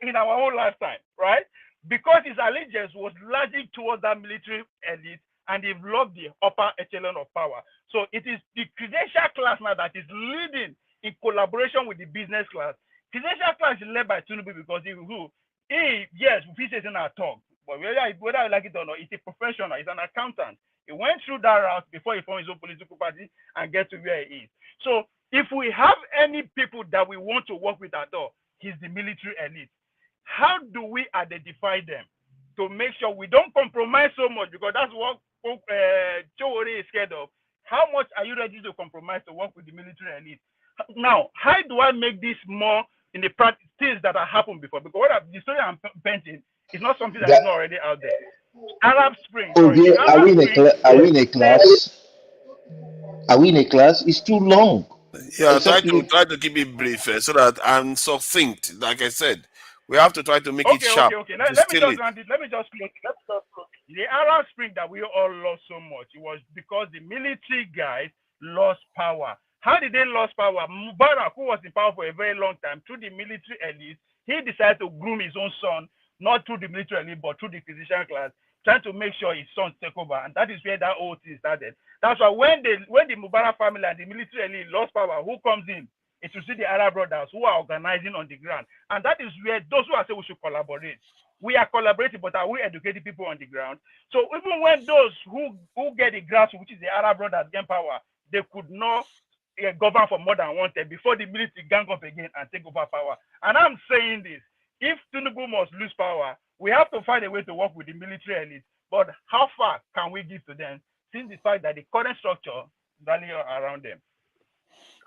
in our whole lifetime, right? Because his allegiance was largely towards that military elite, and they've loved the upper echelon of power. So it is the credential class now that is leading in collaboration with the business class. Credential class is led by Tinubu because yes, he says in our talk, but whether I like it or not, it's a professional, he's an accountant. He went through that route before he formed his own political party and get to where he is. So if we have any people that we want to work with at all, he's the military elite. How do we identify them to make sure we don't compromise so much? Because that's what Chowore is scared of. How much are you ready to compromise to work with the military elite? Now, how do I make this more in the practice, things that have happened before? Because the story I'm painting is not something that is not already out there. Arab Spring. Are we in a class? Are we in a class? It's too long. Yeah, try to keep it brief so that I'm succinct. Like I said, we have to try to make it sharp. Okay. Let me just close. The Arab Spring that we all lost so much, it was because the military guys lost power. How did they lose power? Mubarak, who was in power for a very long time, through the military elite, he decided to groom his own son, not through the military elite, but through the physician class, trying to make sure his sons take over. And that is where that whole thing started. That's why when the Mubarak family and the military elite lost power, who comes in? It will see the Arab brothers who are organizing on the ground. And that is where those who are saying we should collaborate. We are collaborating, but are we educating people on the ground? So even when those who get the grassroots, which is the Arab brothers, gain power, they could not govern for more than 1 term before the military gang up again and take over power. And I'm saying this, if Tinubu must lose power, we have to find a way to work with the military elite. But how far can we give to them, since the fact that the current structure is rallying around them?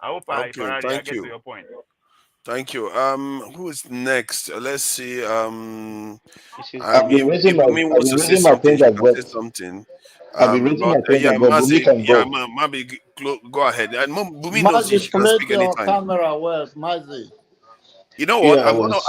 I hope I get to your point. Thank you. Who is next? Let's see. I've been raising my finger. I've been raising my finger, but Bumi can go. Maybe go ahead. And Bumi knows Mazi, she can speak your anytime. camera well, Mazi. You know what?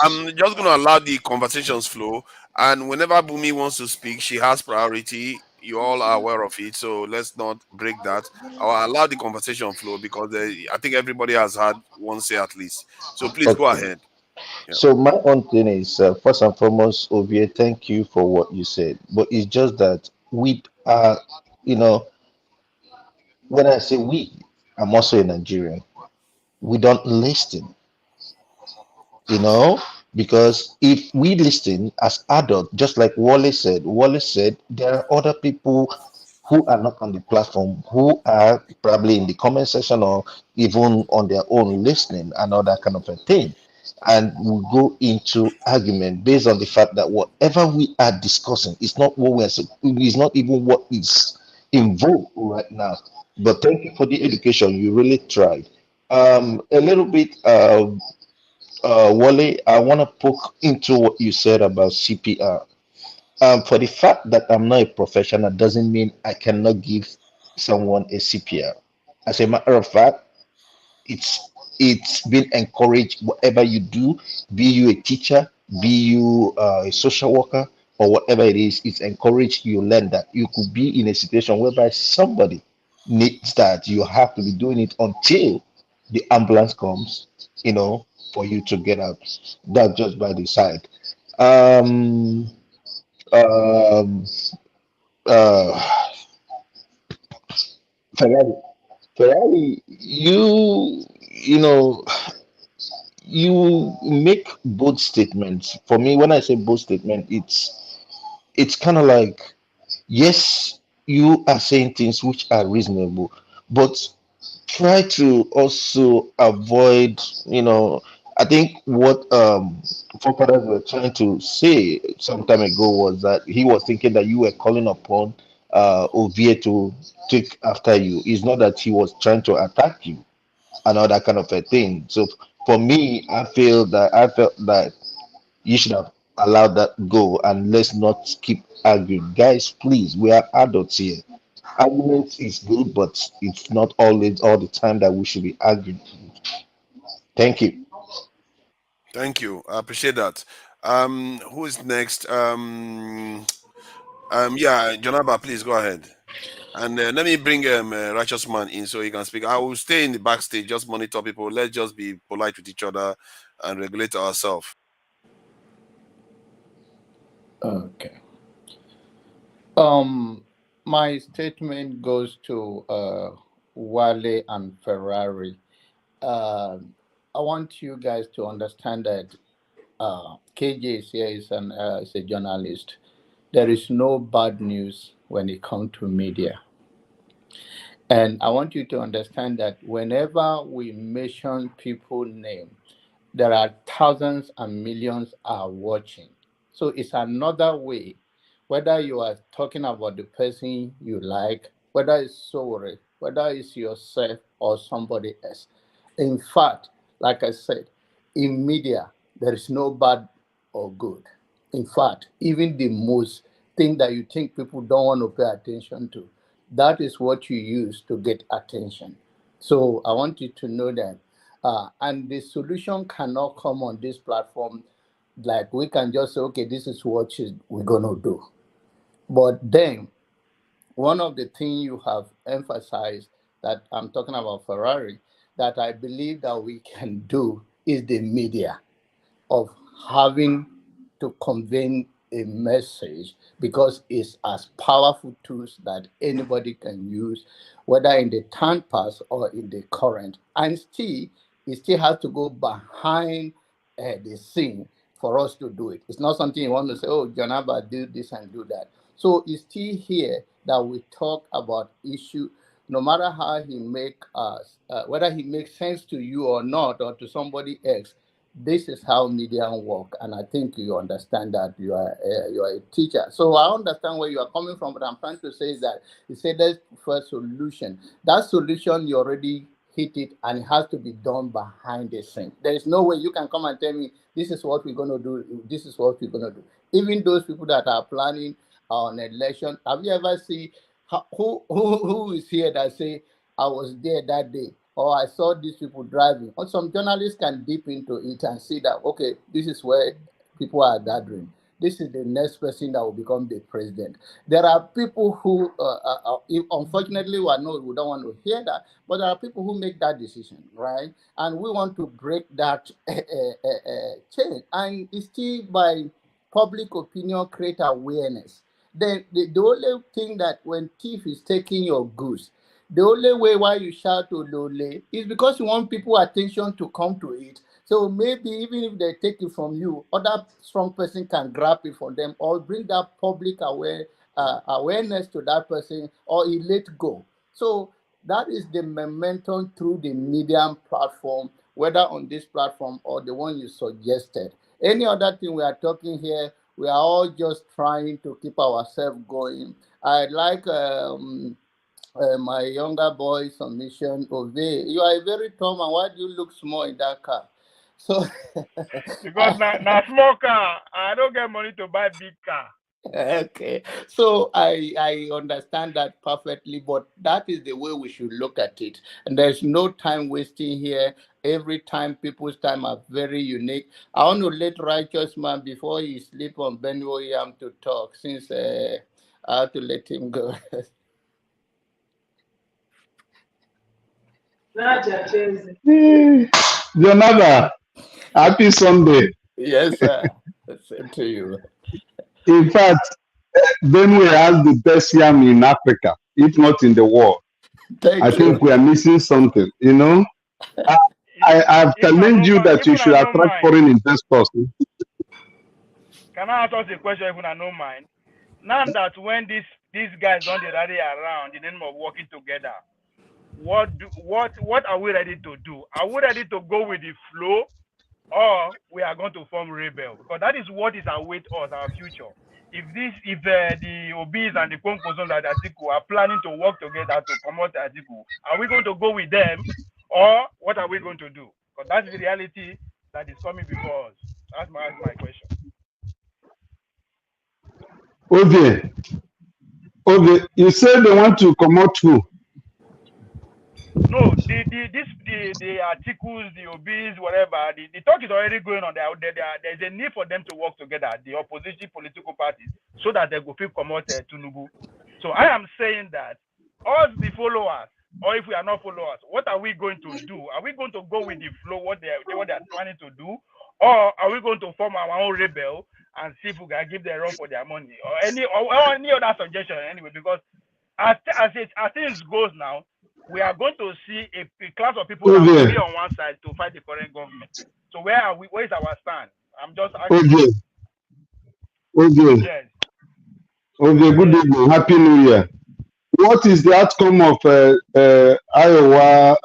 I'm just gonna allow the conversations flow, and whenever Bumi wants to speak, she has priority. You all are aware of it, so let's not break that. I'll allow the conversation flow because I think everybody has had one say at least. So please go ahead. Yeah. So my own thing is first and foremost, Ovie, thank you for what you said. But it's just that we are, when I say we, I'm also a Nigerian. We don't listen, because if we listen as adults, just like Wale said, there are other people who are not on the platform, who are probably in the comment section or even on their own listening and all that kind of a thing. And we go into argument based on the fact that whatever we are discussing is not what is not even what is in vogue right now. But thank you for the education. You really tried. A little bit, Wale, I want to poke into what you said about CPR. For the fact that I'm not a professional doesn't mean I cannot give someone a CPR. As a matter of fact, it's been encouraged. Whatever you do, be you a teacher, be you a social worker, or whatever it is, it's encouraged. You learn that you could be in a situation whereby somebody needs that. You have to be doing it until the ambulance comes, for you to get out. That's just by the side. Um, um, uh, Ferrari, you make bold statements. For me, when I say bold statement, it's kind of like, yes, you are saying things which are reasonable, but try to also avoid, I think what forefathers were trying to say some time ago was that he was thinking that you were calling upon Ovie to take after you. It's not that he was trying to attack you and all that kind of a thing. So for me, I felt that you should have allowed that go and let's not keep arguing. Guys, please, we are adults here. Argument is good, but it's not always all the time that we should be arguing. Thank you. Thank you. I appreciate that. Who is next? Jonaba, please go ahead. And let me bring Righteous Man in so he can speak. I will stay in the backstage, just monitor people. Let's just be polite with each other and regulate ourselves. Okay. My statement goes to Wale and Ferrari. I want you guys to understand that KJ is here, is a journalist. There is no bad news when it comes to media. And I want you to understand that whenever we mention people's name, there are thousands and millions are watching. So it's another way, whether you are talking about the person you like, whether it's sorry, whether it's yourself or somebody else. In fact, like I said, in media, there is no bad or good. In fact, even the most thing that you think people don't want to pay attention to, that is what you use to get attention. So I want you to know that. And the solution cannot come on this platform like we can just say, okay, this is what we're going to do. But then one of the things you have emphasized that I'm talking about Ferrari, that I believe that we can do is the media, of having to convey a message, because it's as powerful tools that anybody can use, whether in the time past or in the current. And still, it still has to go behind the scene for us to do it. It's not something you want to say, oh, Janaba, do this and do that. So it's still here that we talk about issue, no matter how he make us, whether he makes sense to you or not, or to somebody else. This is how media work, and I think you understand that. You are a teacher, so I understand where you are coming from. But I'm trying to say that you said there's first solution. That solution, you already hit it, and it has to be done behind the scene. There is no way you can come and tell me this is what we're going to do. This is what we're going to do. Even those people that are planning on election, have you ever seen who is here that say I was there that day, or I saw these people driving? Or some journalists can dip into it and see that, okay, this is where people are gathering. This is the next person that will become the president. There are people who, unfortunately, we don't want to hear that, but there are people who make that decision, right? And we want to break that chain. And it's still by public opinion, create awareness. The only thing that when thief is taking your goods, the only way why you shout to Lole is because you want people attention to come to it. So maybe even if they take it from you, other strong person can grab it from them, or bring that public awareness to that person, or he let go. So that is the momentum through the media platform, whether on this platform or the one you suggested. Any other thing we are talking here, we are all just trying to keep ourselves going. I like my younger boy submission, Ove. You are a very tall man. Why do you look small in that car? So because now small car, I don't get money to buy big car. Okay, so I understand that perfectly, but that is the way we should look at it. And there's no time wasting here. Every time, people's time are very unique. I want to let Righteous Man, before he sleep on Benwo Yam, to talk, since I have to let him go. Jonathan, happy Sunday. Yes, sir. Same to you. In fact, Benue has the best yam in Africa, if not in the world. I think we are missing something, you know. I've challenged you that you should attract foreign investors. Can I ask us a question if I don't mind? Now that when these guys don't rally around in the name of working together, what are we ready to do? Are we ready to go with the flow, or we are going to form rebel? Because that is what is await us, our future. If the OBs and the Konkosons at Atiku are planning to work together to promote Atiku, are we going to go with them, or what are we going to do? Because that's the reality that is coming before us. That's my question. Okay, you said they want to come out who? No, the articles, the OBs, whatever, the talk is already going on there. There's a need for them to work together, the opposition political parties, so that they will feel promoted to Nubu. So I am saying that us, the followers, or if we are not followers, what are we going to do? Are we going to go with the flow, what they are planning to do, or are we going to form our own rebel and see if we can give them run for their money, or any other suggestion anyway? Because as things goes now, we are going to see a class of people that will be on one side to fight the foreign government. So where are we? Where is our stand? I'm just asking. Yes. Okay, good evening. Happy New Year. What is the outcome of Iowa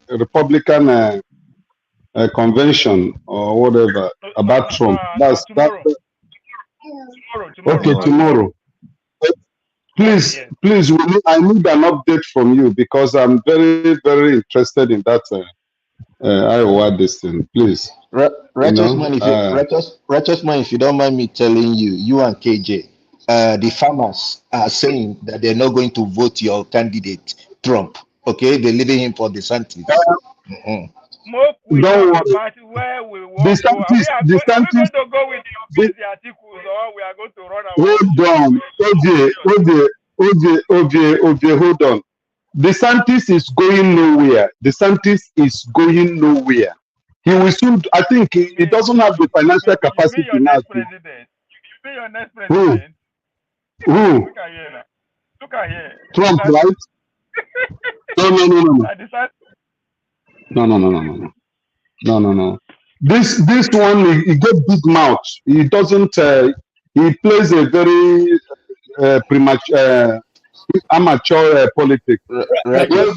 Republican convention or whatever about Trump? Tomorrow. Okay, tomorrow. Please, I need an update from you, because I'm very, very interested in that Iowa this thing. Please. Righteous man, if you don't mind me telling you, you and KJ, the farmers are saying that they're not going to vote your candidate, Trump. Okay, they're leaving him for DeSantis. We talk about where we want to go. Are we going to go with the articles, or we are going to run away? Hold on, OJ, hold on. DeSantis is going nowhere. DeSantis is going nowhere. He will soon. I think he doesn't have the financial capacity now. President. You be your next Who? president. Who? Look at here now. Look at here. Trump, right? No. This one, he get big mouth. He doesn't. He plays a very premature, amateur politics. Mr.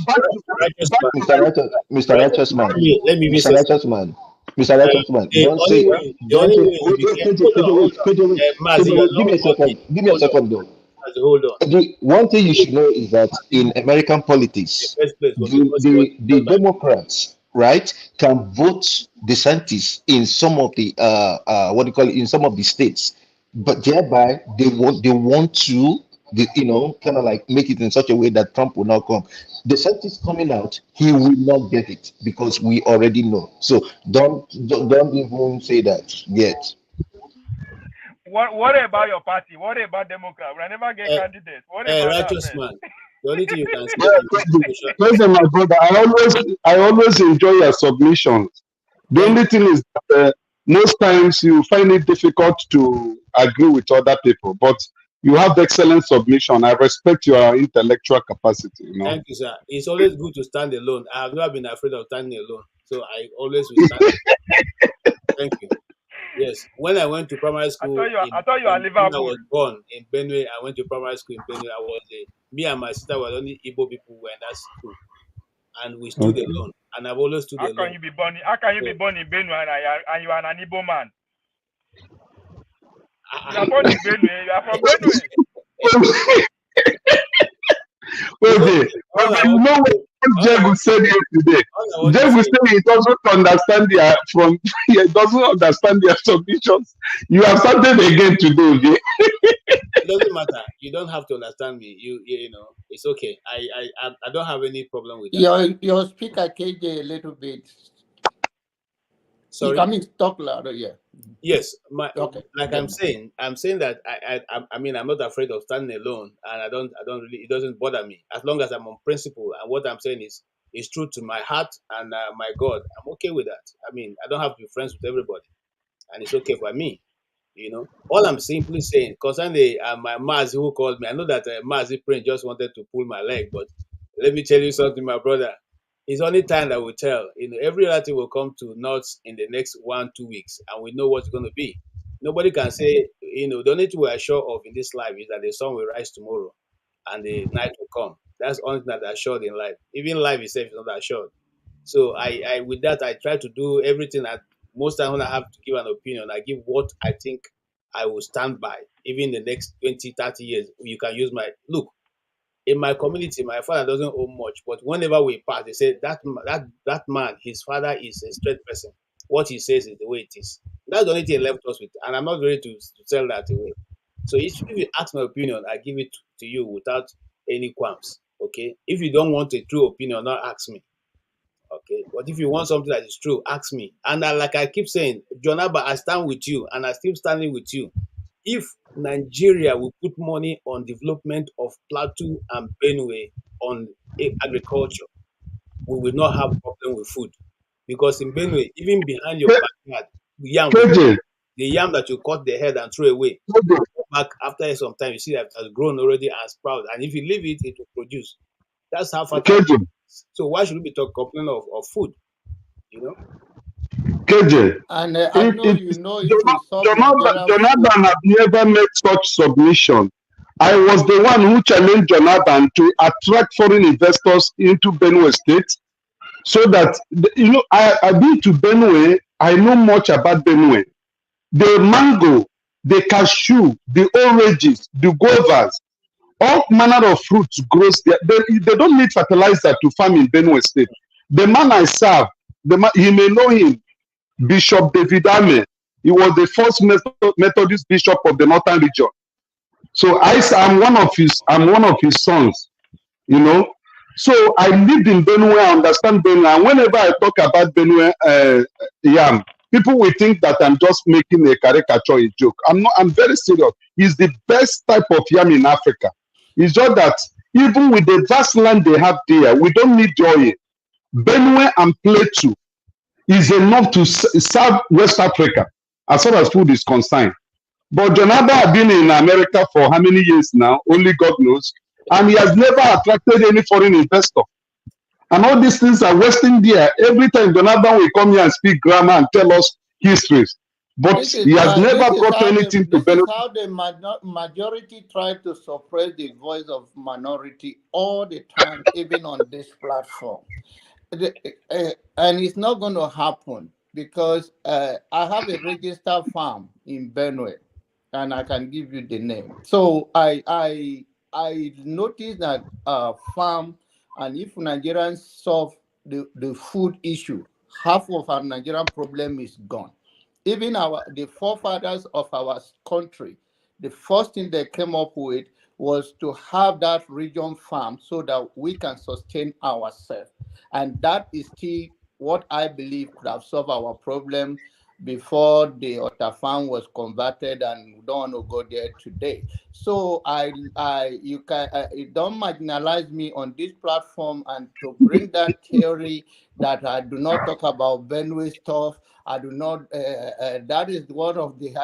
Righteous Man. Mr. Righteous Man. Give me a second though. Hold on. One thing you should know is that in American politics, the Democrats, right, can vote DeSantis in some of the in some of the states, but thereby they want to kind of like make it in such a way that Trump will not come. DeSantis coming out, he will not get it because we already know. So don't even say that yet. What about your party? What about Democrat? We never get candidates. What about Righteous Man? The only thing you can say. Listen, my brother, I always enjoy your submissions. The only thing is that most times you find it difficult to agree with other people, but you have excellent submission. I respect your intellectual capacity. Thank you, sir. It's always good to stand alone. I have never been afraid of standing alone, so I always will stand alone. Thank you. Yes, when I went to primary school, I thought you are Liverpool. I was born in Benue. I went to primary school in Benue. Me and my sister were the only Igbo people who were in that school, and we stood alone. And I've always stood alone. How can you be born in Benue and you are an Igbo man? You are born in Benue. You are from Benue. Okay. You know what Jego said yesterday? Jego said he doesn't understand their submissions. You have something again to do, okay? It doesn't matter. You don't have to understand me. You know, it's okay. I don't have any problem with that. Your speaker KJ a little bit. Sorry. You can talk louder, yeah. Yes, I'm saying that I mean I'm not afraid of standing alone, and I don't really, it doesn't bother me as long as I'm on principle, and what I'm saying is true to my heart and my God. I'm okay with that. I mean, I don't have to be friends with everybody, and it's okay for me. You know, all I'm simply saying concerning my Mazi who called me. I know that Mazi Prince just wanted to pull my leg, but let me tell you something, my brother. It's only time that will tell. You know, every relative will come to nuts in the next 1-2 weeks, and we know what's going to be. Nobody can say, you know, the only thing we are sure of in this life is that the sun will rise tomorrow and the night will come. That's the only thing that is assured in life. Even life itself is not assured. So I with that, I try to do everything. That most times when I have to give an opinion, I give what I think I will stand by. Even the next 20, 30 years, you can use my look. In my community, my father doesn't own much, but whenever we pass, they say that man, his father is a straight person. What he says is the way it is. That's the only thing he left us with, and I'm not ready to tell that away. So if you ask my opinion, I give it to you without any qualms. Okay. If you don't want a true opinion, not ask me. Okay. But if you want something that is true, ask me. And like I keep saying, John Abba, I stand with you, and I still standing with you. If Nigeria will put money on development of Plateau and Benue on agriculture, we will not have a problem with food. Because in Benue, even behind your backyard, the yam that you cut the head and throw away, back after some time, you see that it has grown already and sprout. And if you leave it, it will produce. That's how far. So why should we be complaining of food? You know? KJ, and I know you know if Jonathan had never made such submission. I was the one who challenged Jonathan to attract foreign investors into Benue State, so that you know I've been to Benue. I know much about Benue. The mango, the cashew, the oranges, the guavas, all manner of fruits grows there. They don't need fertilizer to farm in Benue State. The man I serve, you may know him. Bishop David Ame, he was the first Methodist bishop of the Northern region. So I'm one of his sons, you know. So I lived in Benue, I understand Benue, and whenever I talk about Benue yam, people will think that I'm just making a caricature, a joke. I'm very serious. It's the best type of yam in Africa. It's just that Even with the vast land they have there, we don't need the oil. Benue and Plateau is enough to serve West Africa as far as food is concerned. But Jonaba has been in America for how many years now? Only God knows. And he has never attracted any foreign investor. And all these things are wasting there. Every time Jonaba will come here and speak grammar and tell us histories. But he has never brought anything to benefit. This is how the majority try to suppress the voice of minority all the time, even on this platform. And it's not going to happen because I have a registered farm in Benue, and I can give you the name. So I noticed that farm, and if Nigerians solve the food issue, half of our Nigerian problem is gone. Even the forefathers of our country, the first thing they came up with was to have that region farm so that we can sustain ourselves. And that is still what I believe could have solved our problem before the Otta farm was converted, and we don't want to go there today. So you don't marginalize me on this platform and to bring that theory that I do not talk about Benue stuff. I do not. That is one of the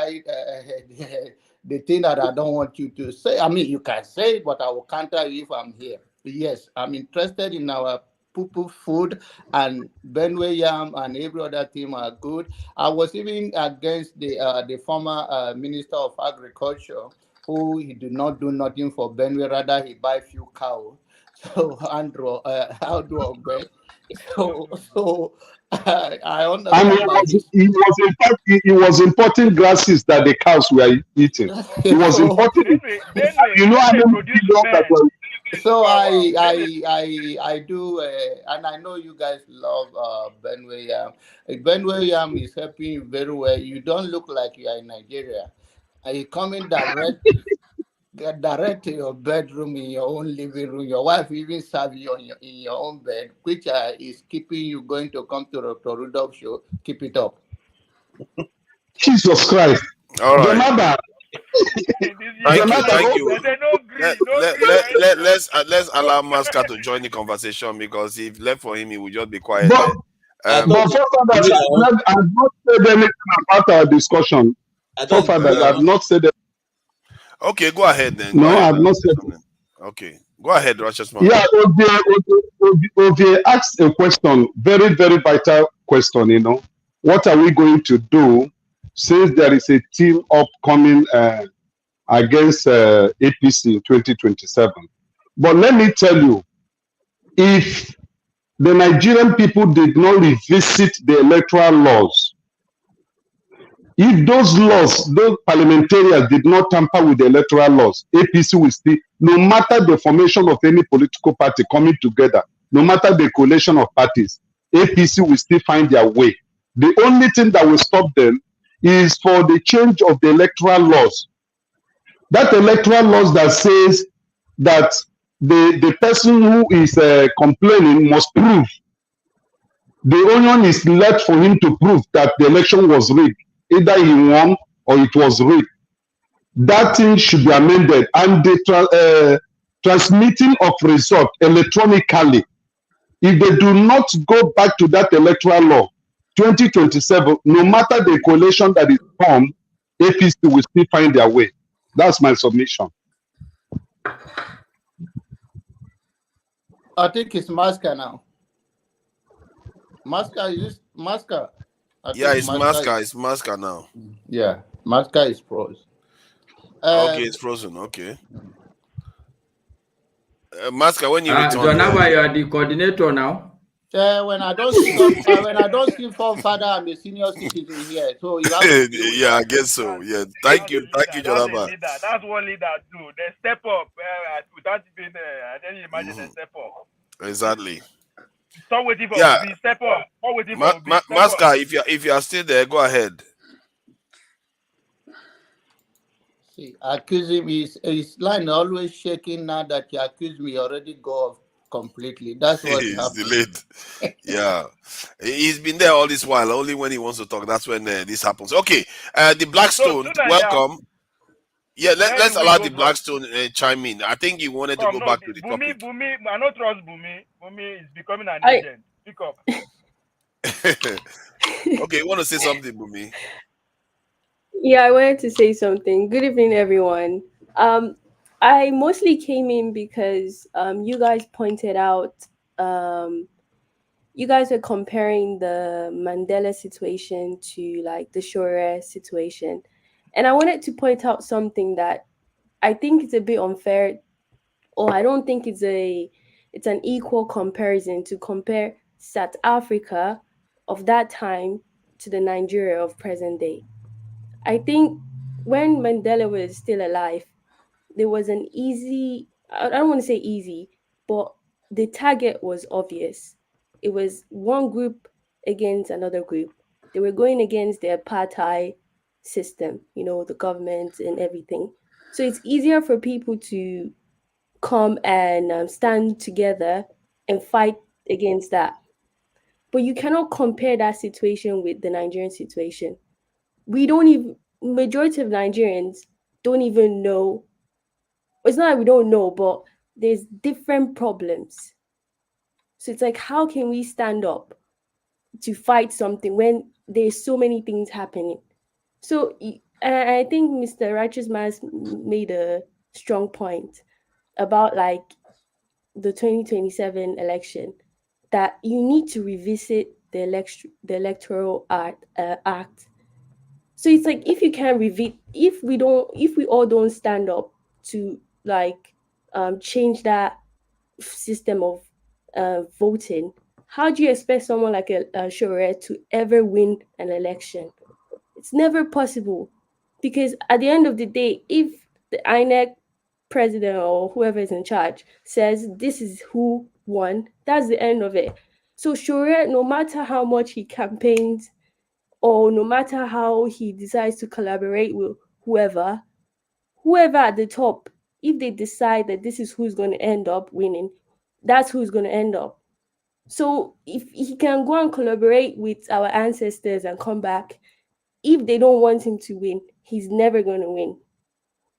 the thing that I don't want you to say. I mean, you can say it, but I will counter you if I'm here. Yes, I'm interested in our poo food, and Benue yam and every other thing are good. I was even against the former Minister of Agriculture, who he did not do nothing for Benue, rather he buy few cows. So Andrew, so I understand. He was importing grasses that the cows were eating. He was importing. You know, so I do, and I know you guys love Benue yam. Benue yam is helping you very well. You don't look like you are in Nigeria. You come in direct to your bedroom, in your own living room. Your wife even serve you in your own bed, which is keeping you going to come to the Rudolph show. Keep it up. Jesus Christ. All right. Thank you. Let's allow Masca to join the conversation, because if left for him, he will just be quiet. But I've not said anything about our discussion. I've not said it. Okay, go ahead then. No, I've not said it. Okay, go ahead, Rochas. Yeah, Ovie asked a question, very, very vital question, you know. What are we going to do since there is a team upcoming against APC in 2027? But let me tell you, if the Nigerian people did not revisit the electoral laws, if those laws, those parliamentarians did not tamper with the electoral laws, APC will still, no matter the formation of any political party coming together, no matter the coalition of parties, APC will still find their way. The only thing that will stop them is for the change of the electoral laws. That electoral laws that says that the person who is complaining must prove. The onion is left for him to prove that the election was rigged. Either he won or it was rigged. That thing should be amended. And the transmitting of result electronically, if they do not go back to that electoral law, 2027, no matter the coalition that is formed, APC will still find their way. That's my submission. I think it's Masca now. Masca. Yeah, it's Masca. It's Masca now. Yeah, Masca is frozen. Okay, it's frozen. Okay. Masca, when you return, Jonaba, you are the coordinator now. When I don't see father, I'm a senior citizen here. So you have to yeah, I guess so. Yeah, thank you, Jonaba. That's what leaders do. They step up without even. I didn't imagine they step up. Exactly. Stop waiting for me. Step up. Stop waiting for me. Masca, if you are still there, go ahead. See, accuse him. His line always shaking now that you accuse me already go off completely. That's what he's delayed. Yeah, he's been there all this while. Only when he wants to talk, that's when this happens. Okay, the Blackstone, welcome. Yeah, let's allow the Blackstone chime in. I think you wanted to go back to the topic. Bumi, I don't trust Bumi. Bumi is becoming an agent. Pick up. Okay, you want to say something, Bumi? Yeah, I wanted to say something. Good evening, everyone. I mostly came in because you guys pointed out you guys are comparing the Mandela situation to like the Shore situation. And I wanted to point out something that I think it's a bit unfair, or I don't think it's an equal comparison to compare South Africa of that time to the Nigeria of present day. I think when Mandela was still alive, there was an easy, I don't want to say easy, but the target was obvious. It was one group against another group. They were going against the apartheid system, the government and everything. So it's easier for people to come and stand together and fight against that. But you cannot compare that situation with the Nigerian situation. We don't even, majority of Nigerians don't even know. It's not like we don't know, but there's different problems. So it's like, how can we stand up to fight something when there's so many things happening? So I think Mr. Righteous Mas made a strong point about like the 2027 election, that you need to revisit the electoral act. So it's like, if you can't if we all don't stand up to like change that system of voting, how do you expect someone like a Shore to ever win an election? It's never possible, because at the end of the day, if the INEC president or whoever is in charge says this is who won, that's the end of it. So Shore, no matter how much he campaigns, or no matter how he decides to collaborate with whoever at the top, if they decide that this is who's going to end up winning, that's who's going to end up. So if he can go and collaborate with our ancestors and come back, if they don't want him to win, he's never going to win.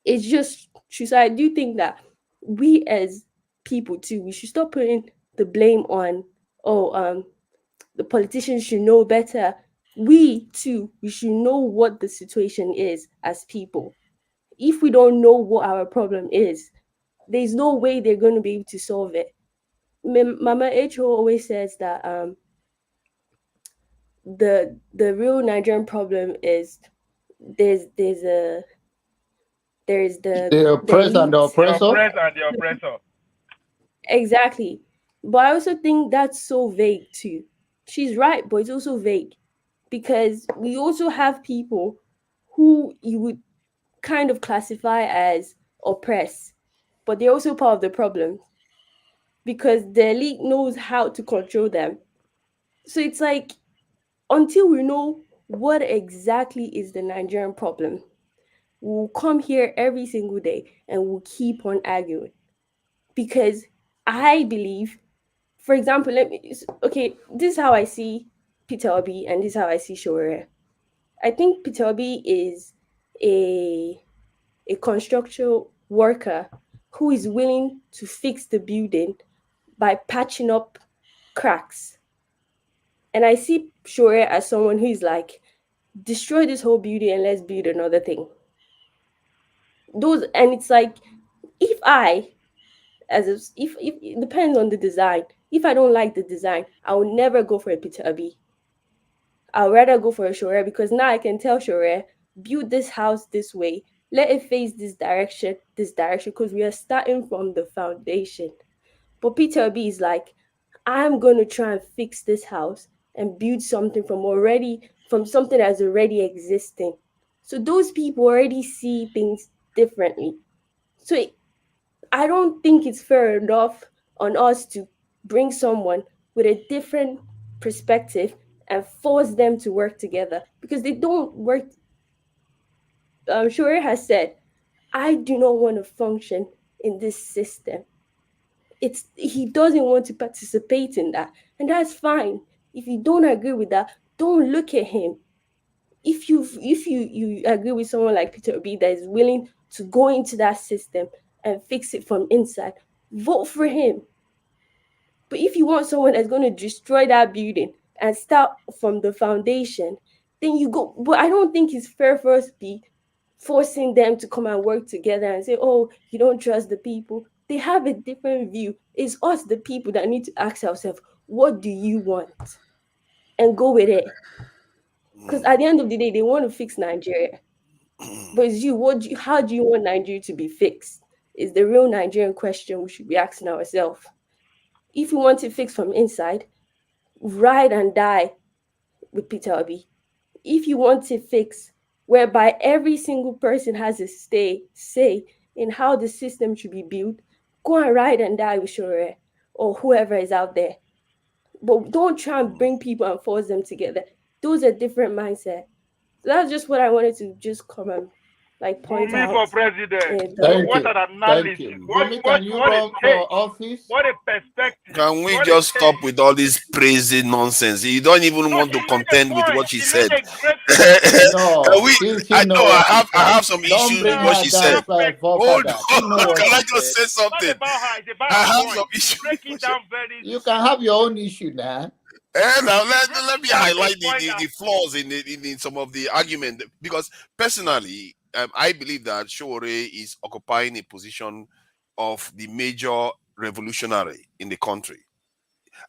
It's just true. So I do think that we as people too, we should stop putting the blame on, the politicians should know better. We too, we should know what the situation is as people. If we don't know what our problem is, there's no way they're going to be able to solve it. Mama H.O. always says that the real Nigerian problem is there's the oppressed and the elites. oppressor. The oppressor. Exactly. But I also think that's so vague too. She's right, but it's also vague, because we also have people who you would kind of classify as oppressed, but they're also part of the problem, because the elite knows how to control them. So it's like, until we know what exactly is the Nigerian problem, we'll come here every single day and we'll keep on arguing. Because I believe, for example, this is how I see Peter Obi and this is how I see Shore. I think Peter Obi is a construction worker who is willing to fix the building by patching up cracks. And I see Shore as someone who is like, destroy this whole building and let's build another thing. And it's like, if it depends on the design. If I don't like the design, I will never go for a Peter Obi. I'll rather go for a Shore, because now I can tell Shore, build this house this way, let it face this direction, because we are starting from the foundation. But Peter Obi is like, I'm going to try and fix this house and build something from something that's already existing. So those people already see things differently. So I don't think it's fair enough on us to bring someone with a different perspective and force them to work together, because they don't work. Shore has said, I do not want to function in this system. He doesn't want to participate in that, and that's fine. If you don't agree with that, don't look at him. if you agree with someone like Peter Obi that is willing to go into that system and fix it from inside, vote for him. But if you want someone that's going to destroy that building and start from the foundation, then you go. But I don't think it's fair for us to be forcing them to come and work together and say, oh, you don't trust the people. They have a different view. It's us, the people, that need to ask ourselves, what do you want? And go with it. Because at the end of the day, they want to fix Nigeria. But it's you, how do you want Nigeria to be fixed? Is the real Nigerian question we should be asking ourselves. If you want it fixed from inside, ride and die with Peter Obi. If you want it fixed whereby every single person has a say in how the system should be built, go and ride and die with Shore or whoever is out there. But don't try and bring people and force them together. Those are different mindsets. So that's just what I wanted to just come and point out. for president. Thank What you. an analysis. Thank you. What Can you run for office? What a perspective. Can we just stop with all this praising nonsense? You don't even want to contend with what she said. No, I have some issues with what she said. Hold on. Can I just say something? I have some issues. You can have your own issue now. Now let me highlight the flaws in some of the argument, because personally, I believe that Shore is occupying a position of the major revolutionary in the country.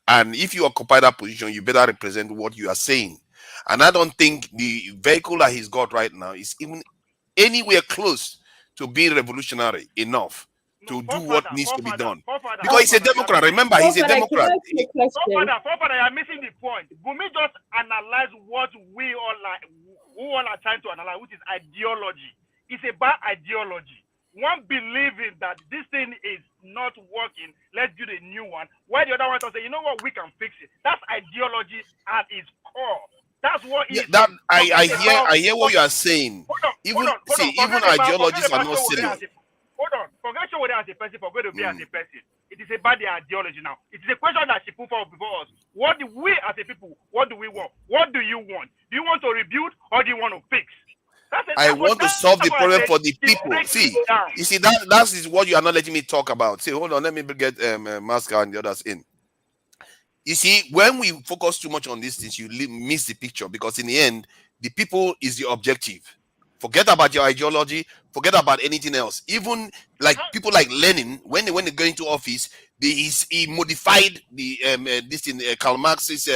And if you occupy that position, you better represent what you are saying. And I don't think the vehicle that he's got right now is even anywhere close to being revolutionary enough to do what needs to be done. Because he's a Democrat. Remember, he's a Democrat. Forefather, you're missing the point. Bumi just analyze what we all are trying to analyze, which is ideology. It's about ideology. One believing that this thing is not working, let's do the new one. While the other one to say, you know what, we can fix it. That's ideology at its core. That's what I hear what you are saying. Even ideologies are not silly. Hold on. Forget Showore as a person, forget to be as a person. It is about the ideology now. It is a question that she put forward before us. What do we as a people, what do we want? What do you want? Do you want to rebuild or do you want to fix? I want to solve the problem for the people. You see, that is what you are not letting me talk about. See, hold on, let me get Masca and the others in. You see, when we focus too much on these things, you miss the picture, because in the end, the people is the objective. Forget about your ideology. Forget about anything else. Even like people like Lenin, when they go into office, he modified the Karl Marx's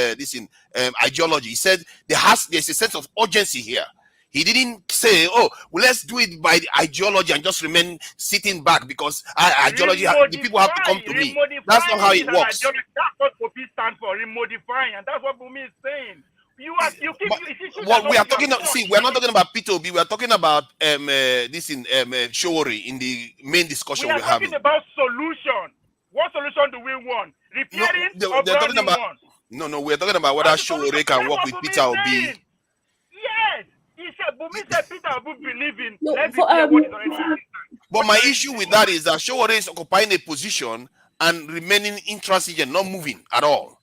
ideology. He said there's a sense of urgency here. He didn't say, "Oh, well, let's do it by the ideology and just remain sitting back because ideology. The people have to come to me." That's not how it works. That's what Popi stands for, remodifying, and that's what Bumi is saying. We are talking. We're not talking about Peter Obi. We are talking about Showore in the main discussion we're having. We are talking about solution. What solution do we want? Repairing or building one? No. We're talking about whether Showore can work with Peter Obi. Yes, he said. Bumi said Peter Obi believing. But my issue with that is that Showore is occupying a position and remaining intransigent, not moving at all.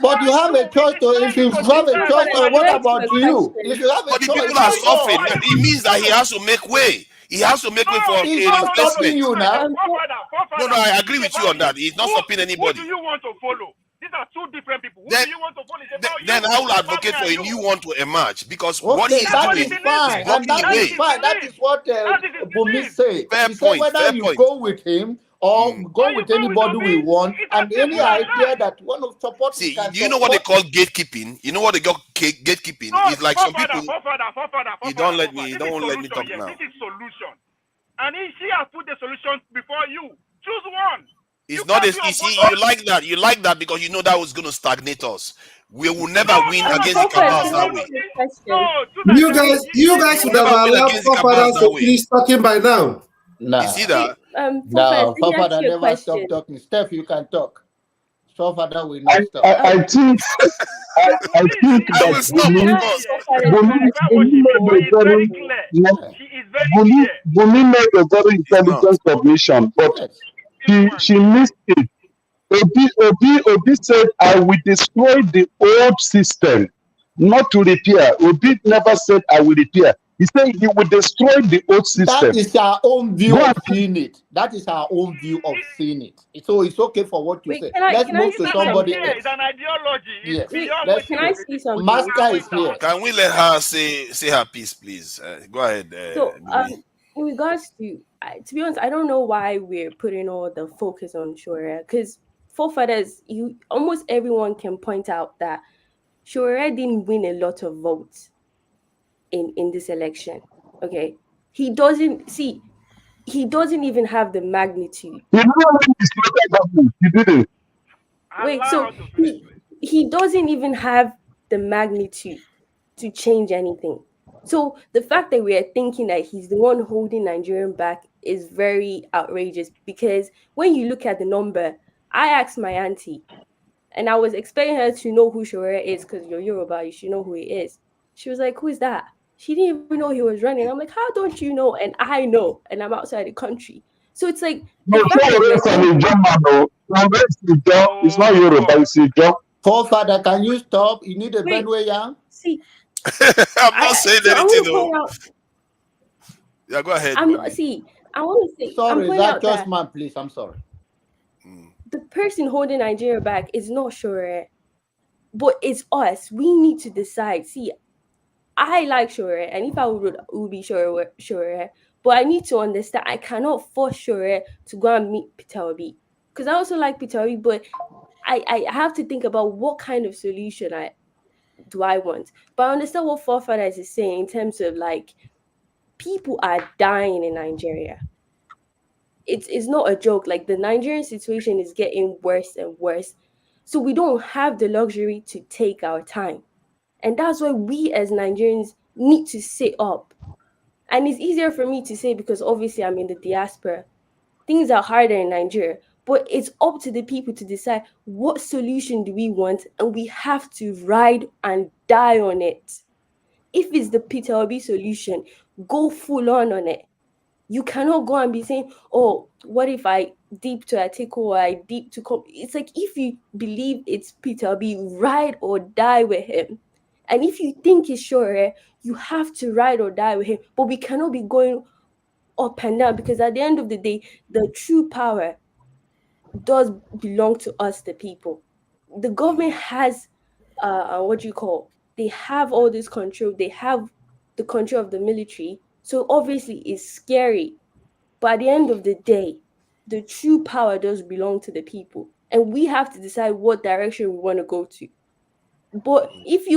But you have a choice. If you have a choice, what about you? If you have a but choice, the people are suffering. It means that he has to make way. He has to make way for a replacement. You now. No, I agree with you on that. He's not stopping anybody. Who do you want to follow? These are two different people. Who do you want to follow? Then I will advocate for a new one to emerge, because what he's doing is fine. That is fine. That is what Bumi said. Fair he point. Said whether you go with him or go with anybody we want, and any idea that one of support. See, you know what they call gatekeeping? You know what they call gatekeeping? It's like some people. You don't let me talk now. This is solution, and she has put the solution before you. Choose one. It's not as easy. You like that. You like that because you know that was going to stagnate us. We will never win against the Kabals that way. You guys should have allowed forefathers to finish talking by now. No. You see that? No, forefather never stop talking. Steph, you can talk. Forefather will not stop. I think that Bumi made a very intelligent submission, but she missed it. Obi said, "I will destroy the old system not to repair. Obi never said, I will repair. He said he will destroy the old system. That is our own view of seeing it. That is our own view of seeing it. So it's okay for what you say. Let's move to somebody else. It's an ideology. Yes. Beyond Can I say something? Master is here. Can we let her say her piece, please? Go ahead. So, in regards to be honest, I don't know why we're putting all the focus on Shore, because forefathers, almost everyone can point out that Shore didn't win a lot of votes in this election. Okay, he doesn't even have the magnitude. He didn't. Wait, so he doesn't even have the magnitude to change anything. So the fact that we are thinking that he's the one holding Nigerian back is very outrageous, because when you look at the number, I asked my auntie, and I was expecting her to know who Shore is, because you're Yoruba, you should know who he is. She was like, who is that? She didn't even know he was running. I'm like, how don't you know? And I know, and I'm outside the country. So it's like, it's not Yoruba, it's a job. Forefather, can you stop? You need a Benway Yang? See, I'm not saying anything though. Yeah, go ahead. I want to say. Sorry, that just man, please. I'm sorry. The person holding Nigeria back is not Shore, but it's us. We need to decide. See, I like Shore, and if I would be Shore, but I need to understand I cannot force Shore to go and meet Peter Obi, because I also like Peter Obi, but I have to think about what kind of solution I want. But I understand what Forefathers is saying in terms of like, people are dying in Nigeria. It's not a joke. Like, the Nigerian situation is getting worse and worse. So we don't have the luxury to take our time. And that's why we as Nigerians need to sit up. And it's easier for me to say because obviously I'm in the diaspora. Things are harder in Nigeria. But it's up to the people to decide what solution do we want, and we have to ride and die on it. If it's the Peter Obi solution, go full on it. You cannot go and be saying, oh, what if I deep to Atiku or I deep to... It's like, if you believe it's Peter Obi, ride or die with him. And if you think it's Shore, you have to ride or die with him. But we cannot be going up and down, because at the end of the day, the true power does belong to us, the people. The government has, they have all this control. They have the control of the military. So obviously it's scary. But at the end of the day, the true power does belong to the people. And we have to decide what direction we want to go to. But if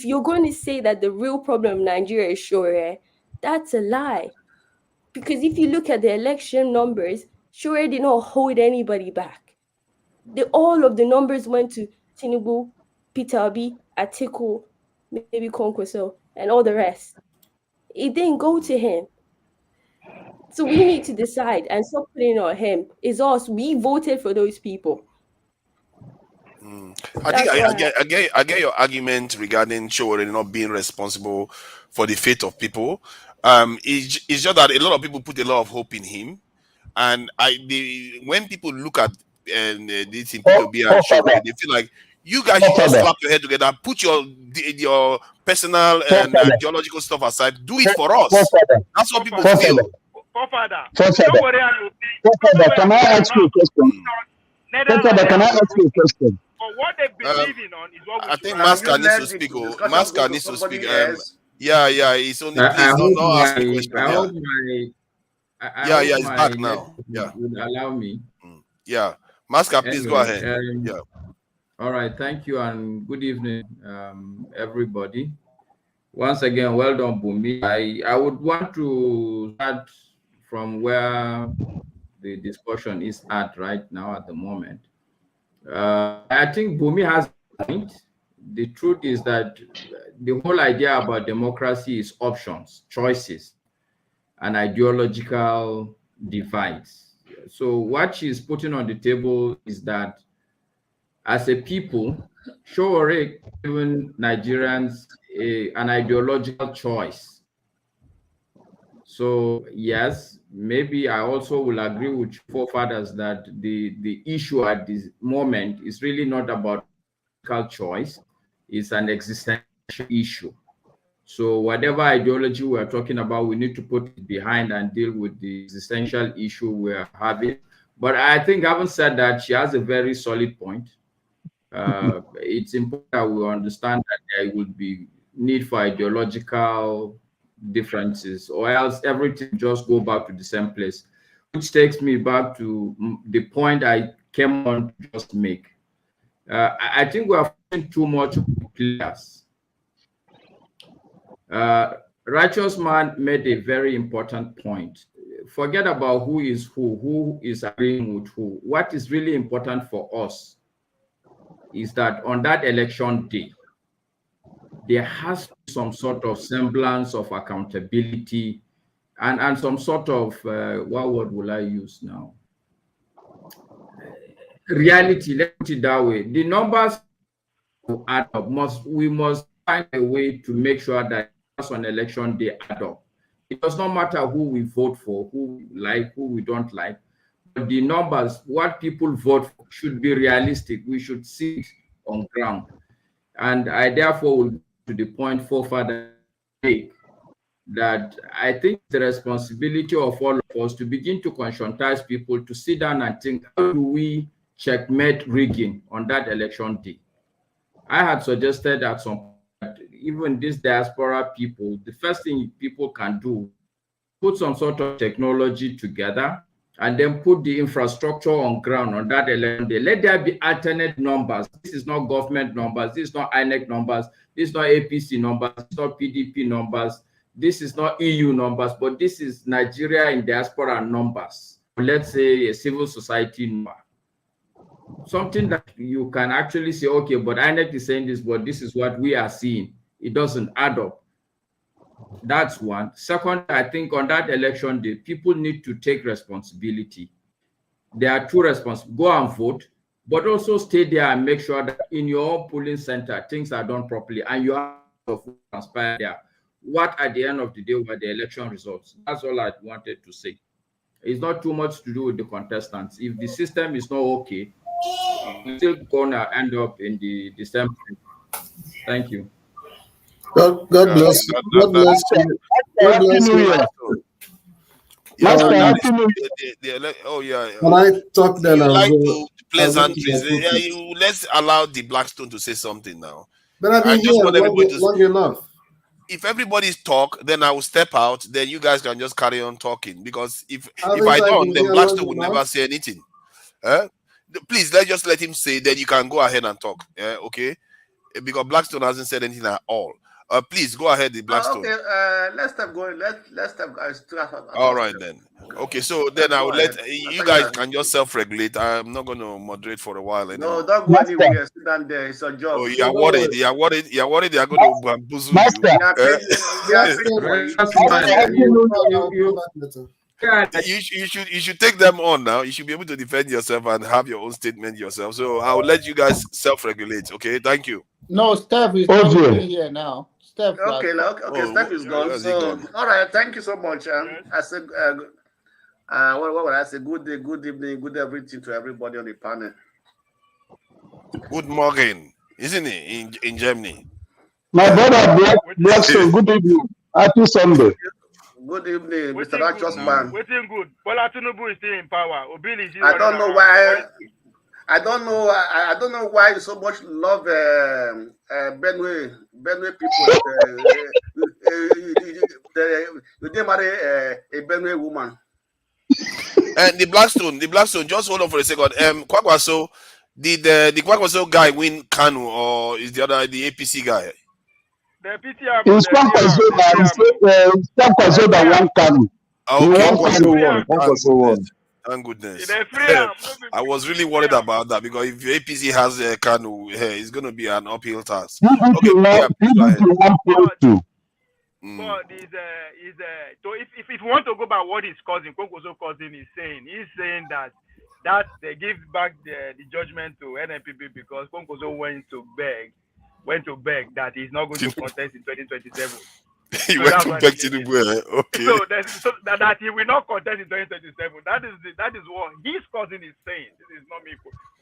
you're going to say that the real problem in Nigeria is Shore, that's a lie. Because if you look at the election numbers, Shore did not hold anybody back. All of the numbers went to Tinubu, Peter Obi, Atiku, maybe Kwankwaso, and all the rest. It didn't go to him. So we need to decide and stop putting on him. It's us. We voted for those people. I get your argument regarding Shore not being responsible for the fate of people. It's just that a lot of people put a lot of hope in him, and when people look at this thing, people be Shore, they feel like you guys should just slap your head together, put your personal and ideological stuff aside, do it for us. That's what people feel. Can I ask you a question? Can I ask you a question? But what they believe on is what we I think Masker needs to speak. Masker needs to speak. Yeah, it's only please don't ask the question. He's back now. Yeah, would allow me. Yeah, Masker, please go ahead. Yeah. All right, thank you and good evening, everybody. Once again, well done, Bumi. I would want to start from where the discussion is at right now at the moment. I think Bumi has a point. The truth is that the whole idea about democracy is options, choices, and ideological divides. So what she's putting on the table is that as a people, Shore given Nigerians an ideological choice. So yes, maybe I also will agree with forefathers that the issue at this moment is really not about choice, it's an existential issue. So whatever ideology we're talking about, we need to put it behind and deal with the existential issue we're having. But I think, having said that, she has a very solid point. It's important that we understand that there will be need for ideological differences, or else everything just go back to the same place, which takes me back to the point I came on to just make. I think we are focusing too much on players. Righteous Man made a very important point. Forget about who is agreeing with who. What is really important for us is that on that election day, there has to be some sort of semblance of accountability and some sort of, what word will I use now? Reality, let's put it that way. The numbers add up. We must find a way to make sure that on election day add up. It does not matter who we vote for, who we like, who we don't like, but the numbers, what people vote for, should be realistic. We should see it on ground. And I therefore will go to the point forefather make, that I think the responsibility of all of us to begin to conscientize people to sit down and think, how do we checkmate rigging on that election day? I had suggested at some point, even these diaspora people, the first thing people can do, put some sort of technology together and then put the infrastructure on ground on that election day. Let there be alternate numbers. This is not government numbers. This is not INEC numbers. This is not APC numbers. This is not PDP numbers. This is not EU numbers, but this is Nigeria in diaspora numbers. Let's say a civil society number. Something that you can actually say, okay, but INEC is saying this, but this is what we are seeing. It doesn't add up. That's one. Second, I think on that election day, people need to take responsibility. There are two responsibilities. Go and vote, but also stay there and make sure that in your polling center, things are done properly and you have to transpire there. What at the end of the day were the election results? That's all I wanted to say. It's not too much to do with the contestants. If the system is not okay, we're still gonna end up in the same place. Thank you. God bless you. God bless you. God bless you. Oh yeah. When I talk, then you I'll like go. to pleasantries. Let's allow the Blackstone to say something now. But I've been here long enough. If everybody's talk, then I will step out. Then you guys can just carry on talking. Because if I don't, then Blackstone will never say anything. Please, let's let him say. Then you can go ahead and talk. Okay? Because Blackstone hasn't said anything at all. Please go ahead, the Blackstone. Okay, let's stop going. Let's stop. All right then. Okay, so then I will let you guys can just self-regulate. I'm not going to moderate for a while anymore. No, don't go anywhere. Sit down there. It's a job. Oh, you are worried. You are worried. You are worried. They are going to bamboozle you should take them on now. You should be able to defend yourself and have your own statement yourself. So I will let you guys self-regulate. Okay, thank you. No, Steph is not here now. Steph. Okay, Steph is gone. So, all right, thank you so much. I said, what would I say? Good day, good evening, good everything to everybody on the panel. Good morning, isn't it, in Germany? My brother Blackstone, good evening. Happy Sunday. Good evening, Mr. Righteous Man. Waiting good. Bola Tinubu is still in power. I don't know why. I don't know why you so much love Benue people. You didn't marry a Benue woman. And the Blackstone. Just hold on for a second. Kwakwaso, did the Kwakwaso guy win Kanu, or is the APC guy? The PTR. It's Kwakwaso that won Kanu. Okay, Kwakwaso won. Thank goodness. I was really worried about that, because if APC has a Kanu, it's going to be an uphill task. Okay, But so if you want to go by what his cousin, Konkoso cousin, is saying, he's saying that they give back the judgment to NNPP because Konkoso went to beg that he's not going to contest in 2027. He went to beg Tinubu. Okay. So that he will not contest in 2027. That is what his cousin is saying. This is not me.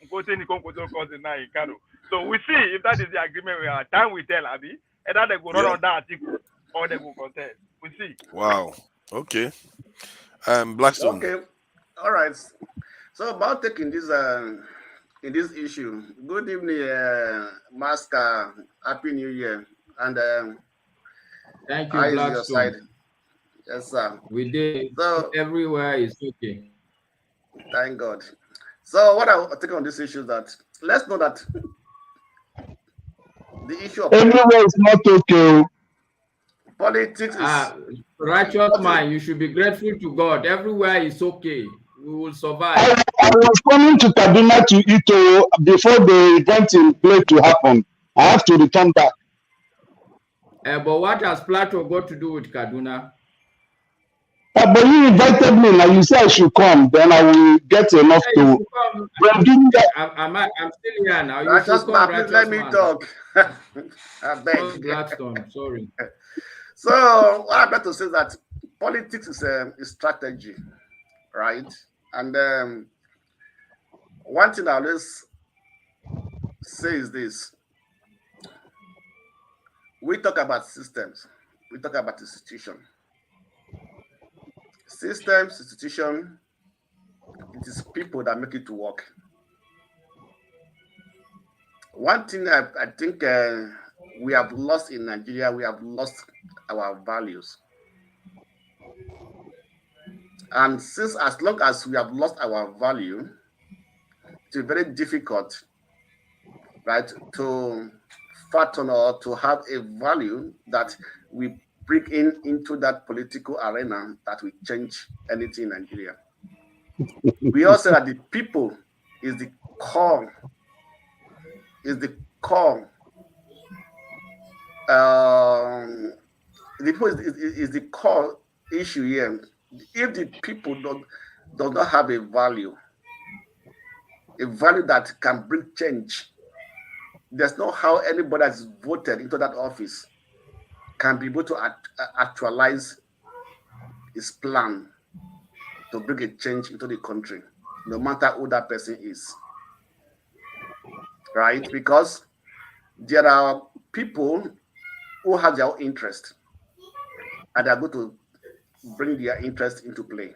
I'm quoting the Konkoso cousin now in Kano. So we see if that is the agreement we are. Time will tell, Abi. Either they go run on that article or they go contest. We see. Wow. Okay. Blackstone. Okay. All right. So about taking this in this issue. Good evening, Master. Happy New Year. And thank you, how is your Blackstone. side? Yes, sir. We did. So Everywhere is okay. thank God. So what I take on this issue is that let's know that the issue of everywhere is not okay. Politics is righteous man. You should be grateful to God. Everywhere is okay. We will survive. I was coming to Kaduna to Ito before the event in play to happen. I have to return back. But what has Plateau got to do with Kaduna? But you invited me, now you said I should come, then I will get enough to. I'm still here now. You should come, please let me talk. I beg. Blackstone, sorry. So what I'm about to say is that politics is a strategy, right? And one thing I always say is this: we talk about systems, we talk about institution. Systems, institution, it is people that make it work. One thing I think we have lost in Nigeria, we have lost our values. And since as long as we have lost our value, it's very difficult, right, to fathom or to have a value that we bring into that political arena that will change anything in Nigeria. We also that the people is the core, the people is the core issue here. If the people do not have a value that can bring change, there's no how anybody that's voted into that office can be able to actualize his plan to bring a change into the country, no matter who that person is. Right? Because there are people who have their own interest and they are going to bring their interest into play.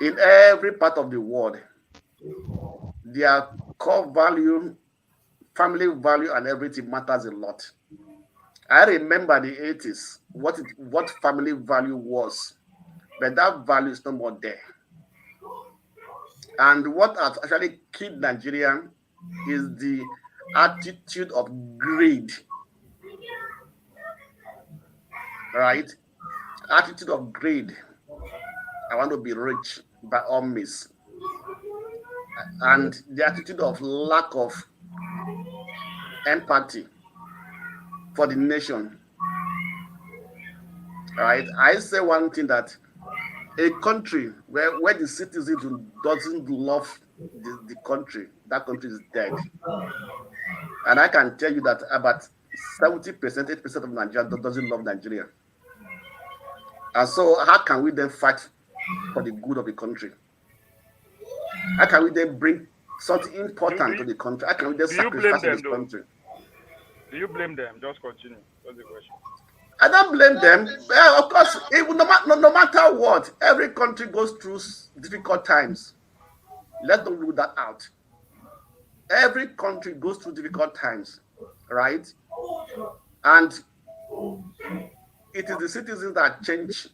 In every part of the world, their core value, family value, and everything matters a lot. I remember the 80s, what family value was, but that value is no more there. And what has actually killed Nigeria is the attitude of greed. Right? Attitude of greed. I want to be rich by all means. And the attitude of lack of empathy for the nation. All right. I say one thing, that a country where the citizen doesn't love the country, that country is dead. And I can tell you that about 70%, 80% of Nigeria doesn't love Nigeria. And so how can we then fight for the good of the country? How can we then bring something important to the country? How can we then sacrifice this country? Do you blame them? Just continue. That's the question. I don't blame them. Of course, no matter what, every country goes through difficult times. Let's not rule that out. Every country goes through difficult times, right? And it is the citizens that change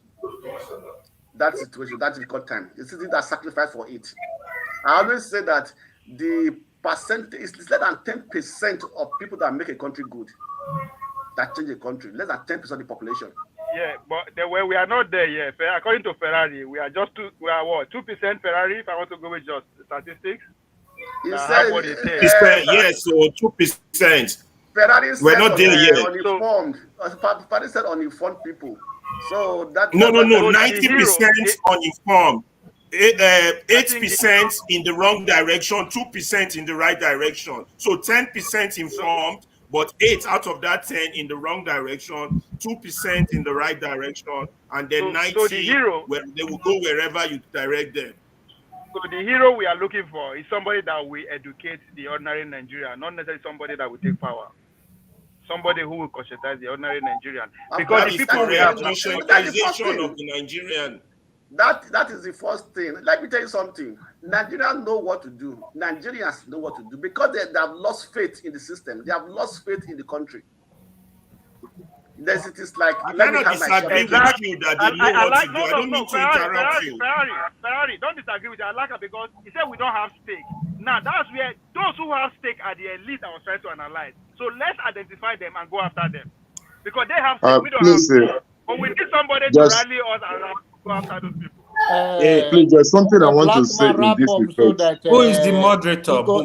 that situation, that difficult time. The citizens that sacrifice for it. I always say that the percentage is less than 10% of people that make a country good, that change a country. Less than 10% of the population. Yeah, but we are not there yet. According to Ferrari, we are what, 2% Ferrari, if I want to go with just statistics? Yes, so 2%. Ferrari we're not there yet. Uninformed. Ferrari said uninformed people. So that no, 90% uninformed. 8% in the wrong direction, 2% in the right direction. So 10% informed, but 8 out of that 10 in the wrong direction, 2% in the right direction, and then 90 where they will go wherever you direct them. So the hero we are looking for is somebody that will educate the ordinary Nigerian, not necessarily somebody that will take power. somebody who will conscientize the ordinary Nigerian. Because That the people we correct have conscientization of the Nigerian. That is the first thing. Let me tell you something. Nigerians know what to do. Nigerians know what to do because they have lost faith in the system. They have lost faith in the country. It is like I cannot disagree with you that they know what to do. I don't mean to interrupt you. Ferrari, don't disagree with you. I like it because he said we don't have stake. Now that's where those who have stake are the elite I was trying to analyze. So let's identify them and go after them because they have stake. We don't have stake. But we need somebody to rally us around to go after those people. Please, there's something I want to say in this regard. Who is the moderator? No,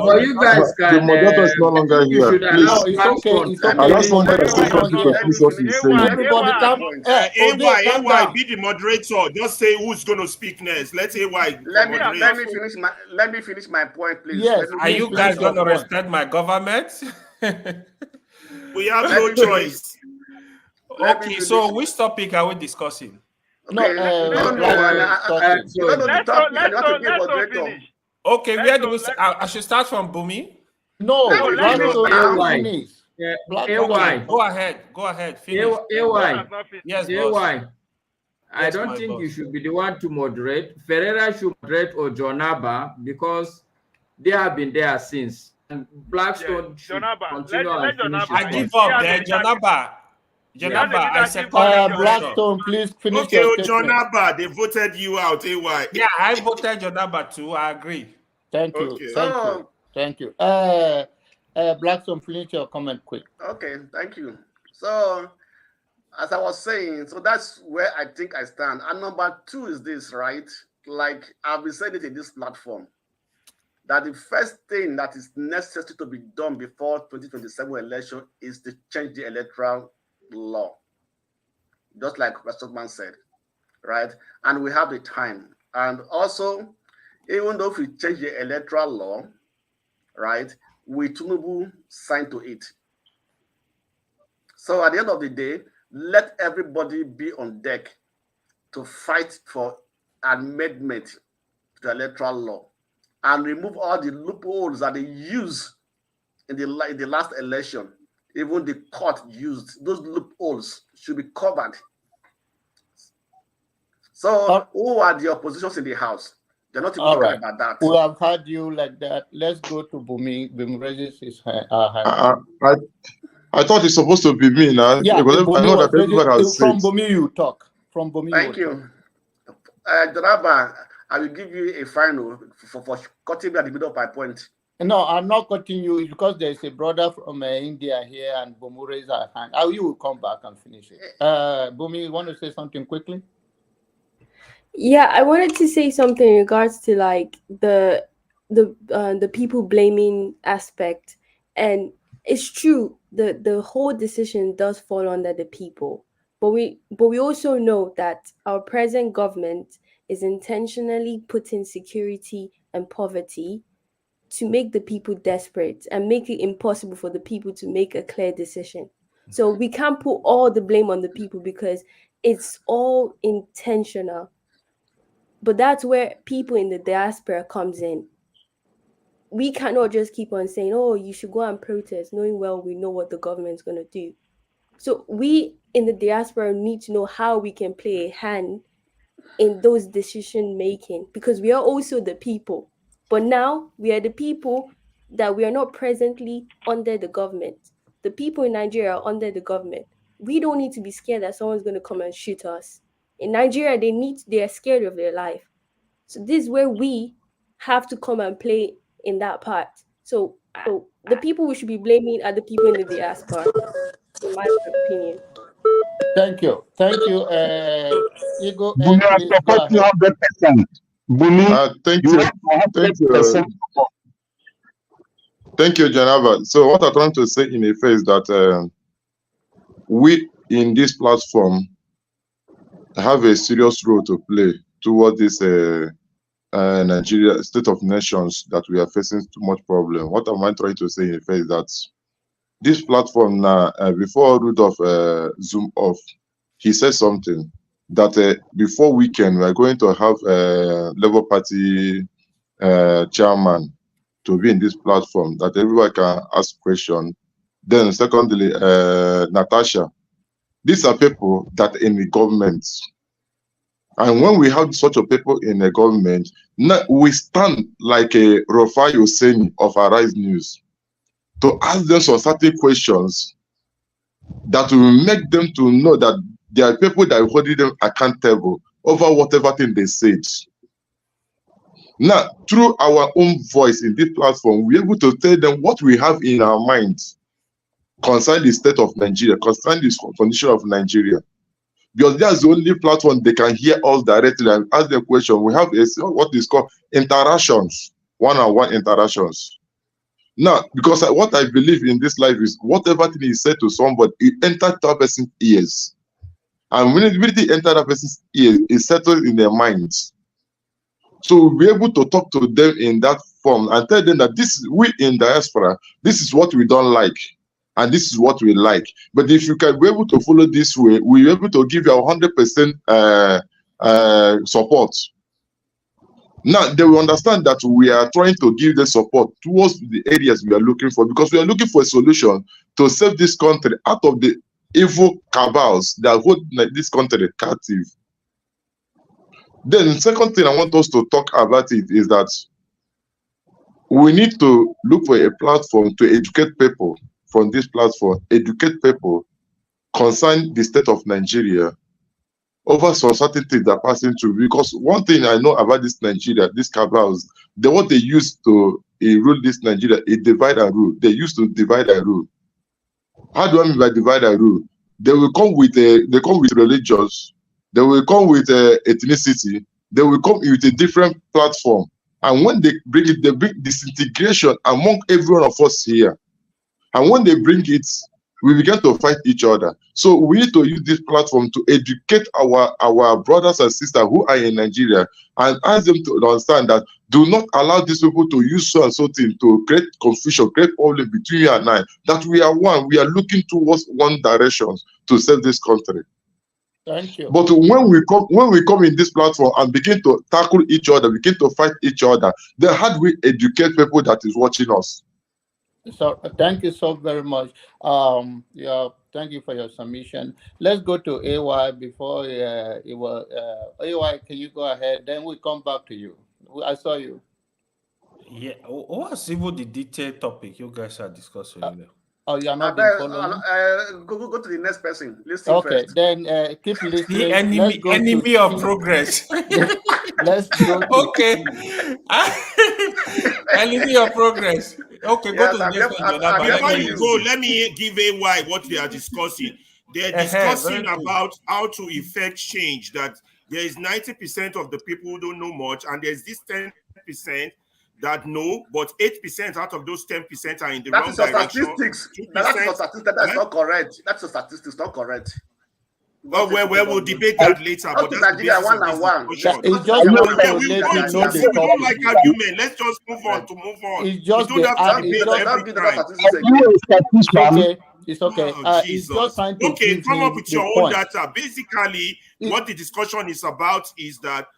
but you guys can. The moderator is no longer here. Please, It's okay. allow somebody to say something to finish what he's saying. Everybody AY, be the moderator. Just say who's going to speak next. Let's say why. Let me finish my point, please. Yes. Are you guys going to respect my government? We have no choice. Okay, so which topic are we discussing? Okay, okay, where do we? I should start from Bumi. No, AY. Go ahead. Finish. AY. Yes, AY. I don't think you should be the one to moderate. Ferreira should moderate or Jonaba because they have been there since. And Blackstone should continue and finish. I give up there, Jonaba, I second Blackstone, please finish okay, your statement. Jonaba, they voted you out, AY. Yeah, I voted Jonaba too. I agree. Thank you. Okay. Thank you. Blackstone, finish your comment quick. Okay, thank you. So, as I was saying, so that's where I think I stand. And number two is this, right? Like I've been saying it in this platform, that the first thing that is necessary to be done before 2027 election is to change the electoral law, just like Mr. said, right? And we have the time. And also, even though if we change the electoral law, right, we Tinubu sign to it. So at the end of the day, let everybody be on deck to fight for amendment to the electoral law and remove all the loopholes that they use in the last election. Even the court used, those loopholes should be covered. So who are the oppositions in the House? They're not even talking about that. We have heard you like that. Let's go to Bumi. Bumi raises his hand. I thought it's supposed to be me now. Yeah, I know that everybody has from said. Bumi you talk. From Bumi Thank you. Draba, I will give you a final for cutting me at the middle of my point. No, I'm not cutting you because there's a brother from India here and Bumi raised her hand. You will come back and finish it. Bumi, you want to say something quickly? Yeah, I wanted to say something in regards to like the people blaming aspect, and it's true the whole decision does fall under the people, but we also know that our present government is intentionally putting security and poverty to make the people desperate and make it impossible for the people to make a clear decision. So we can't put all the blame on the people because it's all intentional. But that's where people in the diaspora comes in. We cannot just keep on saying, oh, you should go and protest, knowing well we know what the government's going to do. So we in the diaspora need to know how we can play a hand in those decision making, because we are also the people. But now we are the people that we are not presently under the government. The people in Nigeria are under the government. We don't need to be scared that someone's going to come and shoot us. In Nigeria, they are scared of their life. So this is where we have to come and play in that part. So the people we should be blaming are the people in the diaspora, in my opinion. Thank you. Igor, Bumi, I support you 100%. Bumi, thank you. Thank you, Janava. So what I'm trying to say in effect is that we in this platform have a serious role to play toward this Nigeria state of nations that we are facing too much problem. What am I trying to say in effect is that this platform now, before Rudolph zoom off, he said something that before weekend we are going to have Labour Party chairman to be in this platform, that everybody can ask questions Then secondly, Natasha. These are people that in the government. And when we have such a people in the government, we stand like a Rofai Hosseini of Arise News to ask them some certain questions that will make them to know that there are people that are holding them accountable over whatever thing they said. Now, through our own voice in this platform, we're able to tell them what we have in our minds concerning the state of Nigeria, concerning the condition of Nigeria. Because that's the only platform they can hear us directly and ask them questions. We have what is called interactions, one-on-one interactions. Now, because what I believe in this life is whatever thing is said to somebody, it enters that person's ears. And when it enters that person's ears, it settles in their minds. So we'll be able to talk to them in that form and tell them that this is, we in diaspora, this is what we don't like. And this is what we like. But if you can be able to follow this way, we're able to give you 100% support. Now, they will understand that we are trying to give them support towards the areas we are looking for, because we are looking for a solution to save this country out of the evil cabals that hold this country captive. Then the second thing I want us to talk about it is that we need to look for a platform to educate people from this platform, educate people concerning the state of Nigeria over some certain things that are passing through. Because one thing I know about this Nigeria, these cabals, what they used to rule this Nigeria is divide and rule. They used to divide and rule. How do I mean by divide and rule? They will come with religions, they will come with ethnicity, they will come with a different platform. And when they bring it, they bring disintegration among every one of us here. And when they bring it, we begin to fight each other. So we need to use this platform to educate our brothers and sisters who are in Nigeria and ask them to understand that do not allow these people to use so and so thing to create confusion, create problem between you and I. That we are one, we are looking towards one direction to save this country. Thank you. But when we come in this platform and begin to tackle each other, begin to fight each other, then how do we educate people that is watching us? So thank you so very much. Yeah, thank you for your submission. Let's go to AY before it was AY. Can you go ahead? Then we come back to you. I saw you. Yeah. What's even the detailed topic you guys are discussing? Oh, you are not been following. Go to the next person. Listen okay, first. Then keep listening. The enemy of progress. Let's go to okay. Enemy of progress. Okay, go to the next one. Before you go, let me give AY what they are discussing. They're discussing about how to effect change, that there is 90% of the people who don't know much, and there's this 10% that know, but 8% out of those 10% are in the wrong direction. Statistics. That's a statistic. That's not correct. That's a statistics, not correct. Well, we'll debate that later. But that's Nigeria one. It's just want to let you know the topic. We don't like argument. Let's just move on to move on. It's just we don't have to debate every time. It's okay. It's just trying to come up with your own data. Basically, what the discussion is about is that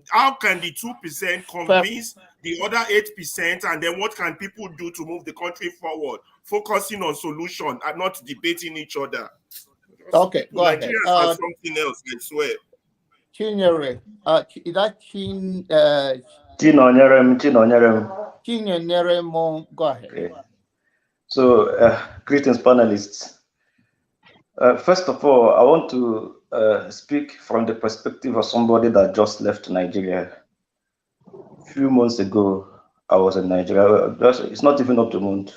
how can the 2% convince the other 8%, and then what can people do to move the country forward, focusing on solution and not debating each other. Okay, go ahead. Nigerians are something else, I swear. Chinyere, is that Chinyere Mo, go ahead. Okay. So, greetings, panelists. First of all, I want to speak from the perspective of somebody that just left Nigeria. A few months ago, I was in Nigeria. It's not even up to a month.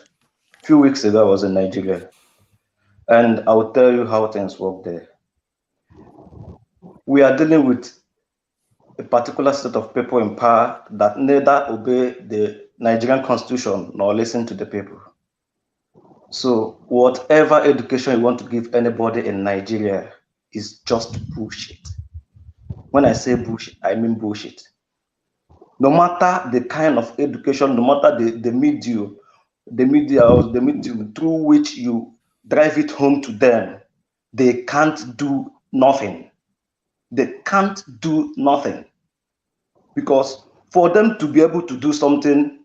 A few weeks ago, I was in Nigeria. And I will tell you how things work there. We are dealing with a particular set of people in power that neither obey the Nigerian constitution nor listen to the people. So whatever education you want to give anybody in Nigeria is just bullshit. When I say bullshit, I mean bullshit. No matter the kind of education, no matter the medium through which you drive it home to them, they can't do nothing. They can't do nothing. Because for them to be able to do something,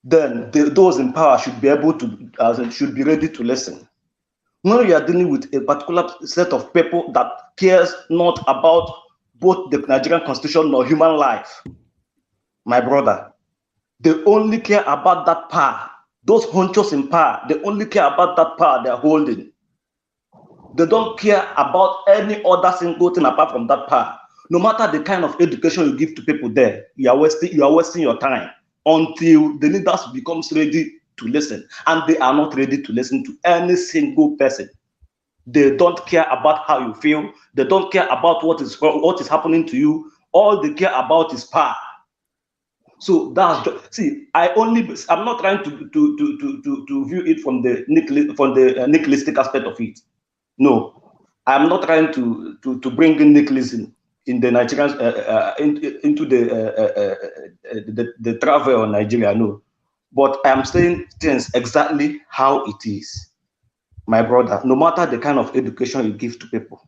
then those in power should be able to, should be ready to listen. When you are dealing with a particular set of people that cares not about both the Nigerian constitution nor human life, my brother, they only care about that power. Those honchos in power, they only care about that power they're holding. They don't care about any other single thing apart from that power. No matter the kind of education you give to people there, you are wasting your time until the leaders becomes ready to listen. And they are not ready to listen to any single person. They don't care about how you feel. They don't care about what is happening to you. All they care about is power. So that's I'm not trying to view it from the nihilistic aspect of it. No, I'm not trying to bring in nihilism in the Nigerians into the travel of Nigeria. No, but I'm saying things exactly how it is, my brother. No matter the kind of education you give to people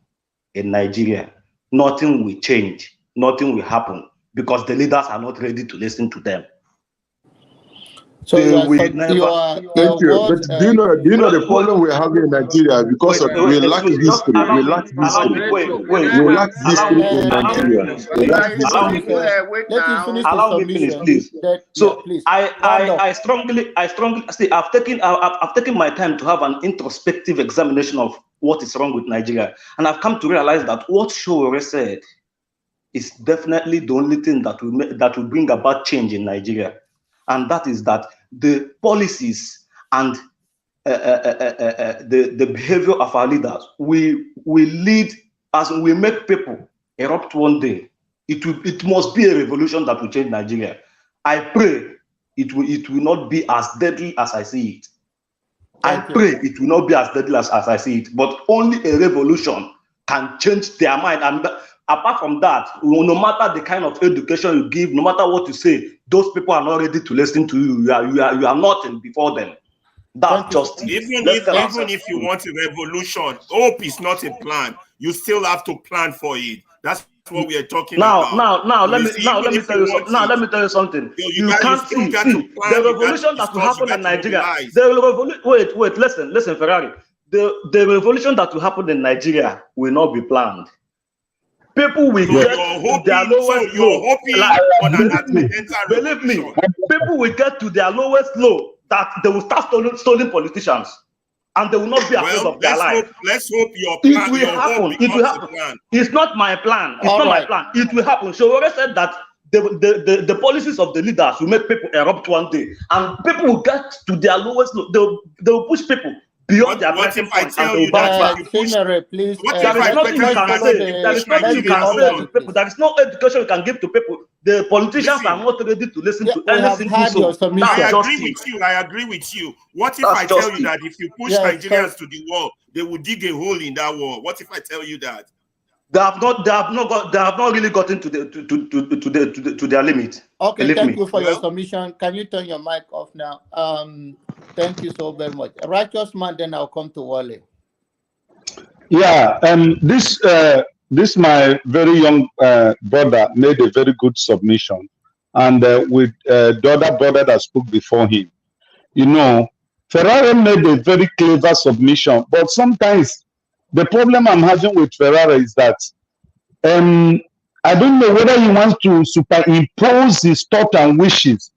in Nigeria, nothing will change, nothing will happen because the leaders are not ready to listen to them. So thank you. But do you know the problem we're having in Nigeria because we lack history. We lack history. We lack history in Nigeria. We lack history. Allow me finish, please. So I strongly see. I've taken my time to have an introspective examination of what is wrong with Nigeria, and I've come to realize that what Showore said is definitely the only thing that will bring about change in Nigeria. And that is that the policies and the behavior of our leaders will lead as we make people erupt one day. It must be a revolution that will change Nigeria. I pray it will not be as deadly as I see it. I pray it will not be as deadly as I see it. But only a revolution can change their mind. And apart from that, no matter the kind of education you give, no matter what you say, those people are not ready to listen to you. You are nothing before them. That's just even if you want a revolution, hope is not a plan. You still have to plan for it. That's what we are talking about. Now let me tell you something. You can't see the revolution that will happen in Nigeria. Wait, listen, Ferrari. The revolution that will happen in Nigeria will not be planned. People will get to their lowest low. Believe me, people will get to their lowest low that they will start stealing politicians, and they will not be afraid of their life. Let's hope your plan. It will happen. It will happen. It's not my plan. It's not my plan. It will happen. So Showore said that the policies of the leaders will make people erupt one day, and people will get to their lowest low. They will push people beyond their breaking point, and they will bounce back. Please, there is nothing you can say. There is nothing you can say to people. There is no education you can give to people. The politicians are not ready to listen to any single soul. I agree with you. What if I tell you that if you push Nigerians to the wall, they will dig a hole in that wall? What if I tell you that? They have not really gotten to their limit. Okay, thank you for your submission. Can you turn your mic off now? Thank you so very much. Righteous man, then I'll come to Wale. Yeah, this my very young brother made a very good submission, and with the other brother that spoke before him, you know, Ferrari made a very clever submission, but sometimes the problem I'm having with Ferrari is that I don't know whether he wants to superimpose his thought and wishes,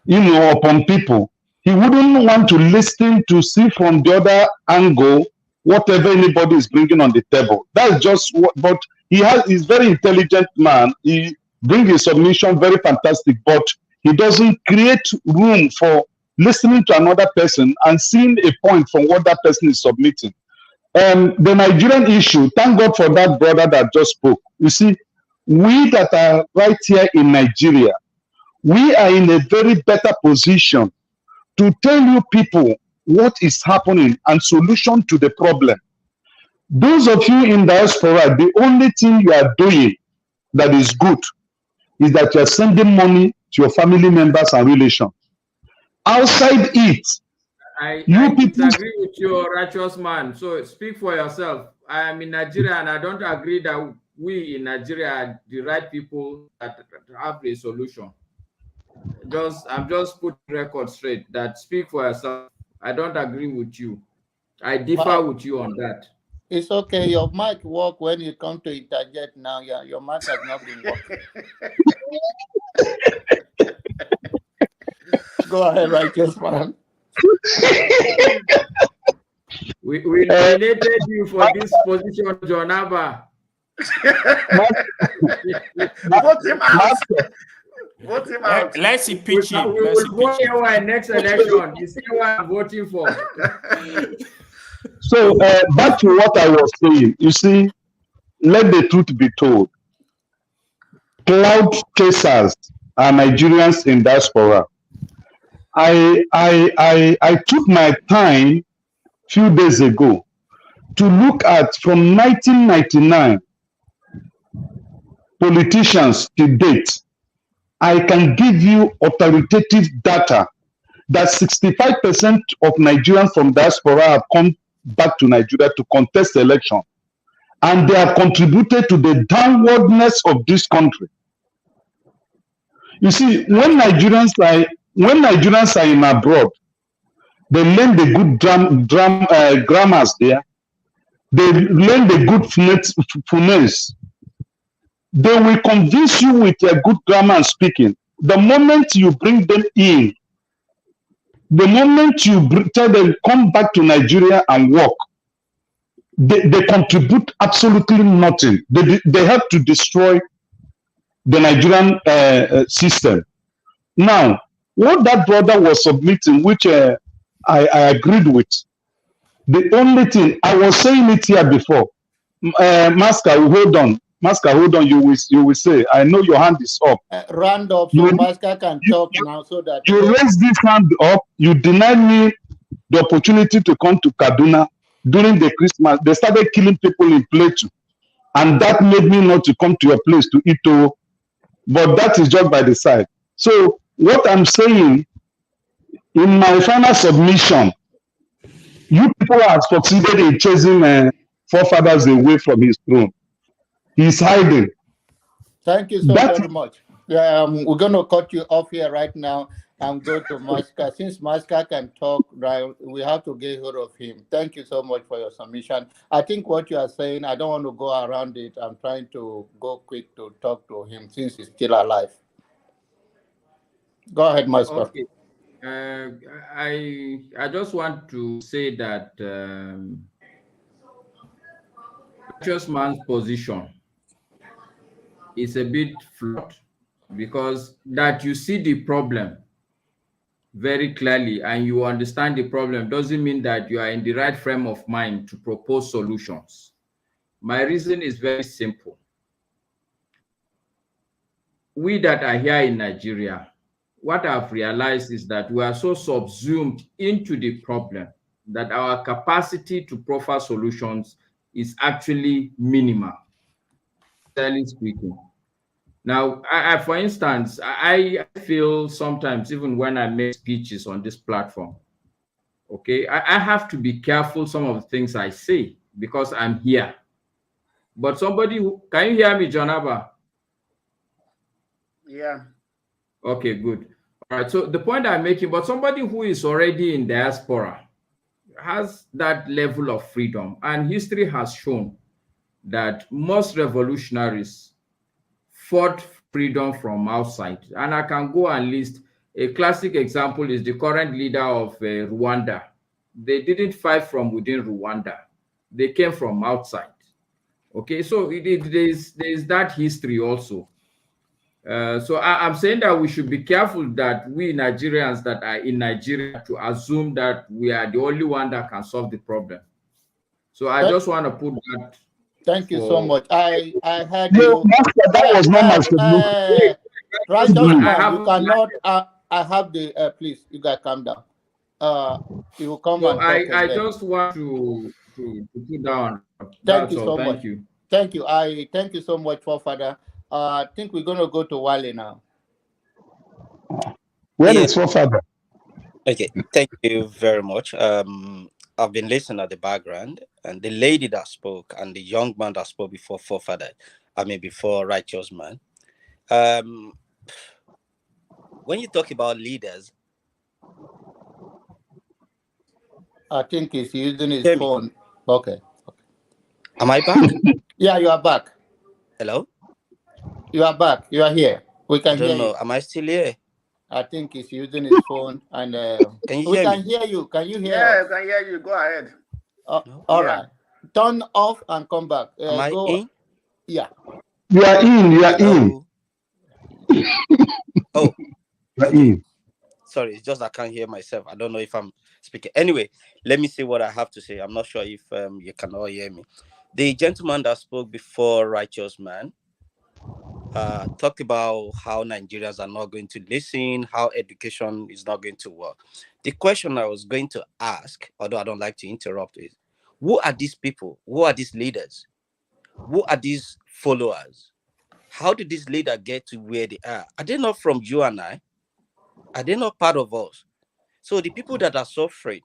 you know, upon people. He wouldn't want to listen to see from the other angle whatever anybody is bringing on the table. That's just what, but he's very intelligent man. He brings his submission very fantastic, but he doesn't create room for listening to another person and seeing a point from what that person is submitting. The Nigerian issue, thank God for that brother that just spoke. You see, we that are right here in Nigeria, we are in a very better position to tell you people what is happening and solution to the problem. Those of you in diaspora, the only thing you are doing that is good is that you are sending money to your family members and relations. Outside it, I disagree with you, righteous man. So speak for yourself. I am in Nigeria, and I don't agree that we in Nigeria are the right people that have a solution. I'm just putting record straight. That speak for yourself. I don't agree with you. I differ with you on that. It's okay. Your mic work when you come to interject now. Yeah, your mic has not been working. Go ahead, righteous man. We nominated you for this position, John Abba. Vote him out. Vote him out. Let's see pitching. We will vote AY next election. It's AY I'm voting for. So back to what I was saying. You see, let the truth be told. Cloud chasers are Nigerians in diaspora. I took my time few days ago to look at from 1999 politicians to date. I can give you authoritative data that 65% of Nigerians from diaspora have come back to Nigeria to contest the election, and they have contributed to the downwardness of this country. You see, when Nigerians are in abroad, they learn the good grammars there. They learn the good phonetics. They will convince you with their good grammar and speaking. The moment you bring them in, the moment you tell them come back to Nigeria and work, they contribute absolutely nothing. They have to destroy the Nigerian system. Now, what that brother was submitting, which I agreed with, the only thing, I was saying it here before, Masker, hold on. Masker, hold on, you will say, I know your hand is up. Round up so Masker can talk now so that... You raised this hand up, you denied me the opportunity to come to Kaduna during the Christmas. They started killing people in Plateau, and that made me not to come to your place to eat, but that is just by the side. So what I'm saying, in my final submission, you people have succeeded in chasing forefathers away from his throne. He's hiding. Thank you so very much. We're going to cut you off here right now and go to Maska. Since Maska can talk, right, we have to get hold of him. Thank you so much for your submission. I think what you are saying, I don't want to go around it. I'm trying to go quick to talk to him since he's still alive. Go ahead, Maska. Okay. I just want to say that righteous man's position is a bit flawed, because that you see the problem very clearly and you understand the problem doesn't mean that you are in the right frame of mind to propose solutions. My reason is very simple. We that are here in Nigeria, what I've realized is that we are so subsumed into the problem that our capacity to proffer solutions is actually minimal, fairly speaking. Now, for instance, I feel sometimes, even when I make speeches on this platform, okay, I have to be careful some of the things I say because I'm here. But somebody who, can you hear me, John Abba? Yeah. Okay, good. All right, so the point I'm making, but somebody who is already in diaspora has that level of freedom, and history has shown that most revolutionaries fought freedom from outside. And I can go and list a classic example is the current leader of Rwanda. They didn't fight from within Rwanda. They came from outside. Okay, so there's that history also. So I'm saying that we should be careful that we Nigerians that are in Nigeria to assume that we are the only one that can solve the problem. So I just want to put that. Thank you so much. I had you. That was not my solution. Right, you cannot. I have the. Please, you guys calm down. You will come so and talk. I just want to put down. Thank you so much. Thank you. I thank you so much, Forefather. I think we're going to go to Wale now. Where is Forefather? Okay, thank you very much. I've been listening at the background, and the lady that spoke and the young man that spoke before Forefather, before Righteous Man. When you talk about leaders, I think he's using his phone. Okay. Am I back? Yeah, you are back. Hello? You are back. You are here. We can hear you. Am I still here? I think he's using his phone, and can you we hear can me? hear you. Can you hear Yeah, us? I can hear you. Go ahead. All right. Turn off and come back. Am I in? Yeah. You are in. You are Hello? in. Oh. Okay. Sorry, it's just I can't hear myself. I don't know if I'm speaking. Anyway, let me see what I have to say. I'm not sure if you can all hear me. The gentleman that spoke before, Righteous Man, talked about how Nigerians are not going to listen, how education is not going to work. The question I was going to ask, although I don't like to interrupt, is who are these people? Who are these leaders? Who are these followers? How did this leader get to where they are? Are they not from you and I? Are they not part of us? So the people that are suffering,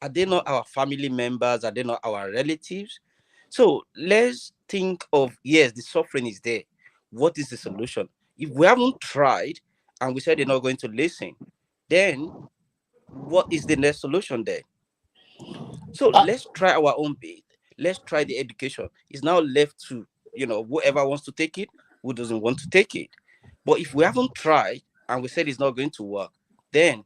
are they not our family members? Are they not our relatives? So let's think of, yes, the suffering is there. What is the solution? If we haven't tried and we said they're not going to listen, then what is the next solution there? So let's try our own bit. Let's try the education. It's now left to, whoever wants to take it, who doesn't want to take it. But if we haven't tried and we said it's not going to work, then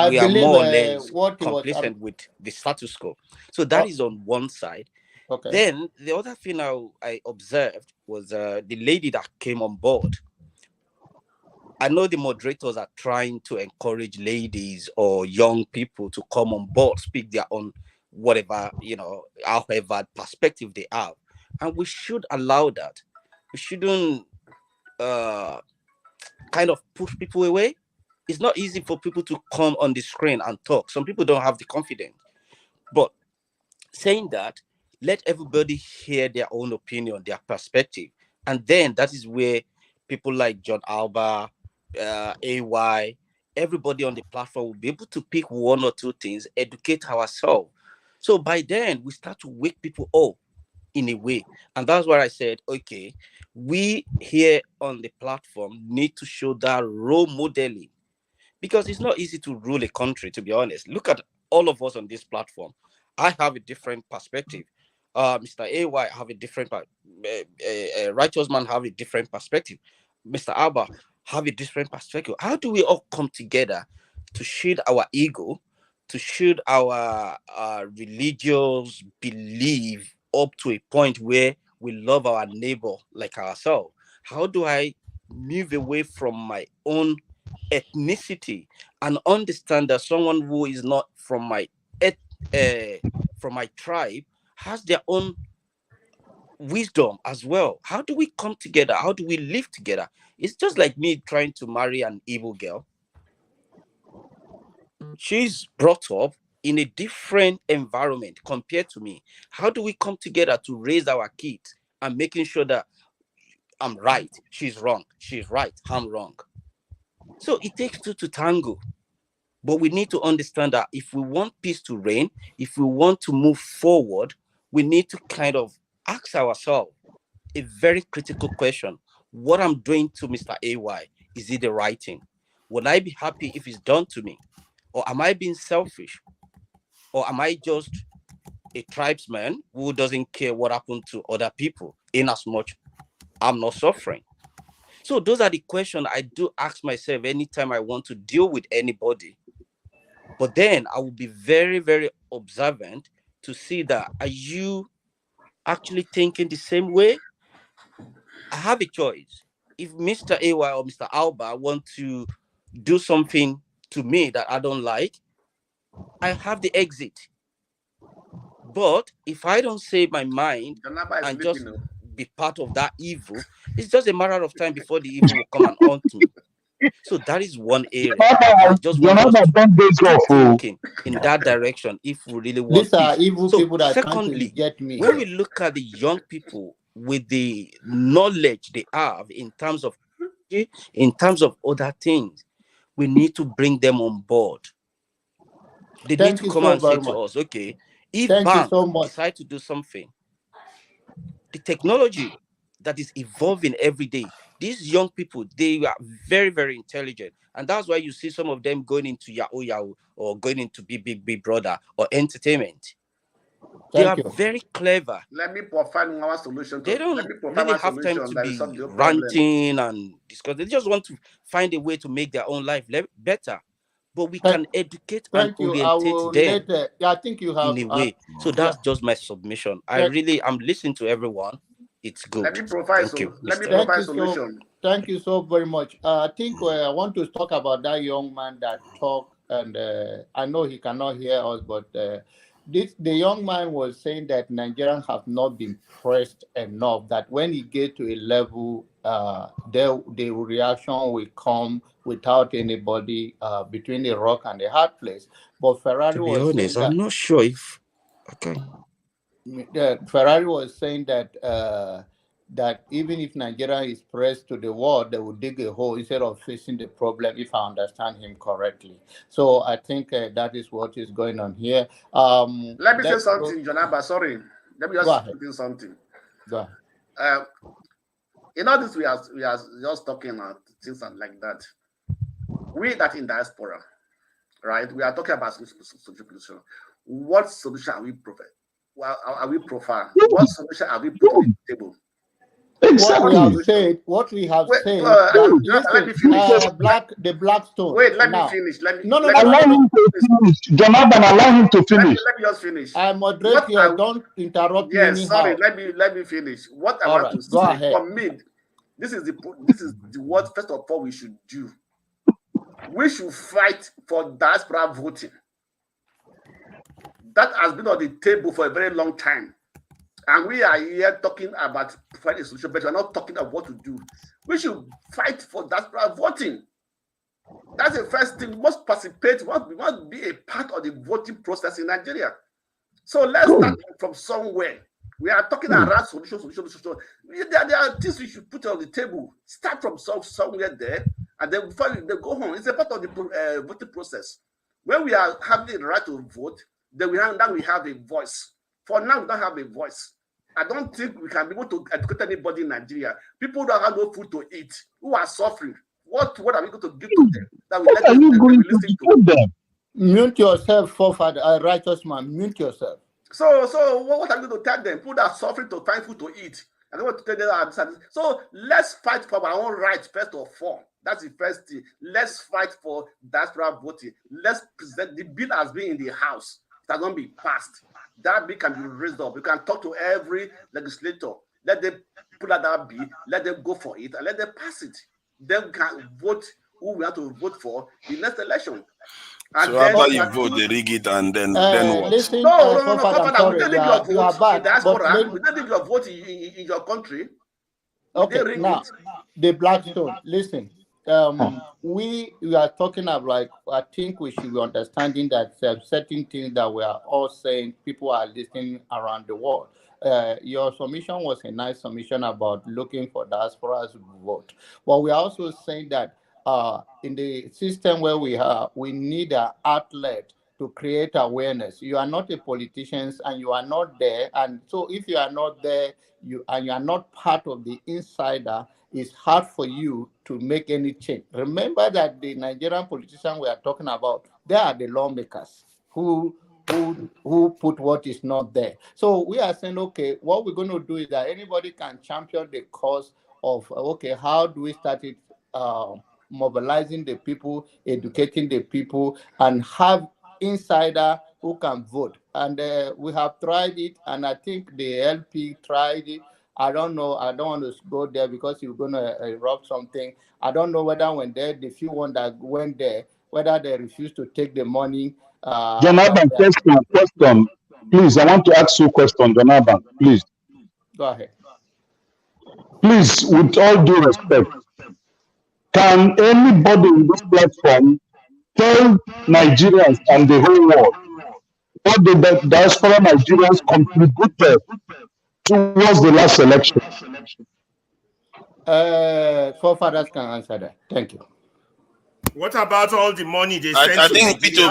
we are more or less complacent with the status quo. So that is on one side. Okay. Then the other thing I observed was the lady that came on board. I know the moderators are trying to encourage ladies or young people to come on board, speak their own whatever, however perspective they have. And we should allow that. We shouldn't kind of push people away. It's not easy for people to come on the screen and talk. Some people don't have the confidence. But saying that, let everybody hear their own opinion, their perspective. And then that is where people like John Alba, AY, everybody on the platform will be able to pick one or two things, educate ourselves. So by then, we start to wake people up in a way. And that's why I said, okay, we here on the platform need to show that role modeling. Because it's not easy to rule a country, to be honest. Look at all of us on this platform. I have a different perspective. Mr. AY have a different, Righteous Man have a different perspective. Mr. Alba have a different perspective. How do we all come together to shield our ego, to shield our religious belief up to a point where we love our neighbor like ourselves? How do I move away from my own ethnicity and understand that someone who is not from my tribe has their own wisdom as well? How do we come together? How do we live together? It's just like me trying to marry an Igbo girl. She's brought up in a different environment compared to me. How do we come together to raise our kids and making sure that I'm right, she's wrong, she's right, I'm wrong? So it takes two to tango. But we need to understand that if we want peace to reign, if we want to move forward, we need to kind of ask ourselves a very critical question. What I'm doing to Mr. AY, is it the right thing? Would I be happy if it's done to me? Or am I being selfish? Or am I just a tribesman who doesn't care what happened to other people, in as much I'm not suffering? So those are the questions I do ask myself anytime I want to deal with anybody. But then I will be very, very observant to see that, are you actually thinking the same way? I have a choice. If Mr. AY or Mr. Alba want to do something to me that I don't like, I have the exit. But if I don't say my mind and just be part of that evil, it's just a matter of time before the evil will come and haunt me. So that is one area. I just want us to keep thinking in that direction if we really want These are peace. evil people that are trying to get me. When we look at the young people with the knowledge they have in terms of other things, we need to bring them on board. They need to come and say to us, okay, if BAM decide to do something, the technology that is evolving every day, these young people, they are very, very intelligent. And that's why you see some of them going into Yahoo or going into Big Brother or entertainment. They are very clever. Let me provide our solution. They don't really have time to be ranting and discuss. They just want to find a way to make their own life better. But we can educate and orientate them I think you have, in a way. So that's just my submission. I'm listening to everyone. It's good. Let me provide solution. Thank you so very much. I think I want to talk about that young man that talked, and I know he cannot hear us, but the young man was saying that Nigerians have not been pressed enough, that when he get to a level, the reaction will come without anybody between the rock and the hard place. But Ferrari to be honest, I'm not sure if... Okay. Ferrari was saying that that even if Nigeria is pressed to the wall, they will dig a hole instead of facing the problem, if I understand him correctly. So I think that is what is going on here. Let me say something, Jonaba. Sorry. Let me just say something. Go ahead. In all this, we are just talking about things like that. We that in diaspora, right? We are talking about solution. What solution are we provide? Well, are we profile? What solution are we put on the table? Exactly. What we have said. Let me finish. The Blackstone. Wait, let me finish. Allow him to finish. Jonathan, allow him to finish. Let me just finish. I moderate here. Don't interrupt me. Yes, sorry. Let me finish. What I want to say for me, this is the what first of all we should do. We should fight for diaspora voting. That has been on the table for a very long time. And we are here talking about finding a solution, but we're not talking about what to do. We should fight for diaspora voting. That's the first thing. We must participate. We must be a part of the voting process in Nigeria. So let's start from somewhere. We are talking about solution. There are things we should put on the table. Start from somewhere there, and then they go home. It's a part of the voting process. When we are having the right to vote, then we have a voice. For now, we don't have a voice. I don't think we can be able to educate anybody in Nigeria. People don't have no food to eat, who are suffering. What are we going to give to them? That we what are you going to give them? Mute yourself, forefather, righteous man. Mute yourself. So what are we going to tell them? People that are suffering to find food to eat. I don't want to tell them. So let's fight for our own rights first of all. That's the first thing. Let's fight for diaspora voting. Let's present the bill has been in the House. It has not been passed. That bill can be raised up. You can talk to every legislator. Let them pull out that bill. Let them go for it and let them pass it. Then we can vote who we have to vote for in next election. And so after you vote, they rig it and then what? Listen, no. We don't need your vote in diaspora. We don't need your vote in your country. Okay, now the Blackstone. Listen. We are talking about, like, I think we should be understanding that certain things that we are all saying, people are listening around the world. Your submission was a nice submission about looking for diaspora's vote. But we are also saying that in the system where we need an outlet to create awareness. You are not a politician and you are not there. And so if you are not there, you are not part of the insider, it's hard for you to make any change. Remember that the Nigerian politicians we are talking about, they are the lawmakers who put what is not there. So we are saying, okay, what we're going to do is that anybody can champion the cause of, okay, how do we start it, mobilizing the people, educating the people, and have insider who can vote. And we have tried it, and I think the LP tried it. I don't know. I don't want to go there because you're going to erupt something. I don't know whether when the few ones that went there, whether they refused to take the money. Jonathan, question. Please, I want to ask you a question, Jonathan. Please. Go ahead. Please, with all due respect, can anybody in this platform tell Nigerians and the whole world what the diaspora Nigerians contributed towards the last election? Forefathers can answer that. Thank you. What about all the money they send I to think Nigeria?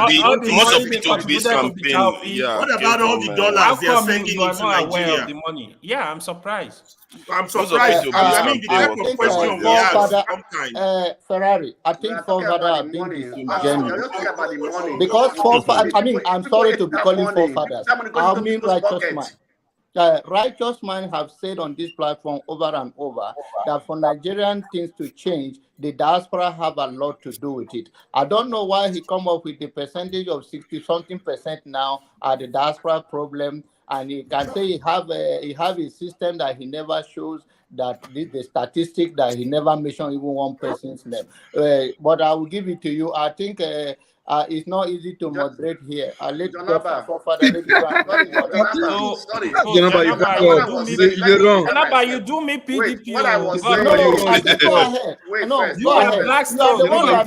most of P2B's campaign, What about all the dollars they are sending you are into not aware Nigeria? of the money? Yeah, I'm surprised. I'm surprised. I mean, the type of question we ask sometimes. Ferrari, I think forefather have been disingenuous. Because I'm sorry to be calling forefathers. I mean righteous man. Righteous man have said on this platform over and over that for Nigerian things to change, the diaspora have a lot to do with it. I don't know why he come up with the percentage of 60-something% now at the diaspora problem, and he can say he have a system that he never shows, that the statistic that he never mentioned even one person's name. But I will give it to you. I think it's not easy to moderate here. I'll let you do me PDP. Go ahead. No, go ahead. Blackstone. You are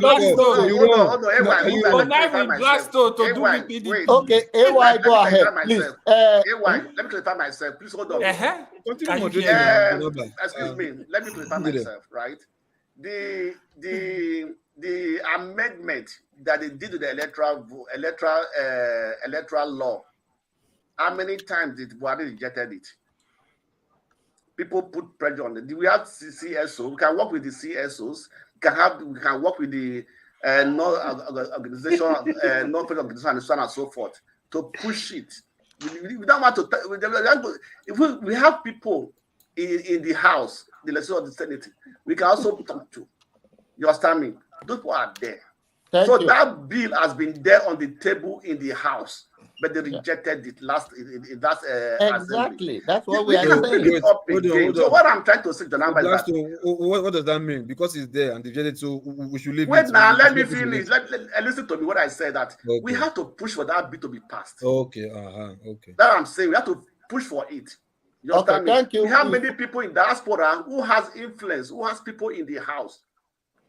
the one that Blackstone to do me PDP. Okay, AY, go ahead, please. AY, let me clarify myself. Please hold on. Excuse me. Let me clarify myself. Right. The amendment that they did to the electoral law, how many times did Buhari rejected it? People put pressure on it. We have CSO. We can work with the CSOs. We can work with the non-organization, non-profit organization, and so on and so forth to push it. We don't want to. If we have people in the House, the legislature, the Senate, we can also talk to. You understand me? Those people are there. That bill has been there on the table in the House, but they rejected it last. Exactly. That's what we are saying. So what I'm trying to say, what does that mean? Because it's there and they rejected, so we should leave it. Wait now, let me finish. Listen to me. What I said that we have to push for that bill to be passed. Okay. That I'm saying we have to push for it. You understand me? Thank you. We have many people in diaspora who has influence, who has people in the House.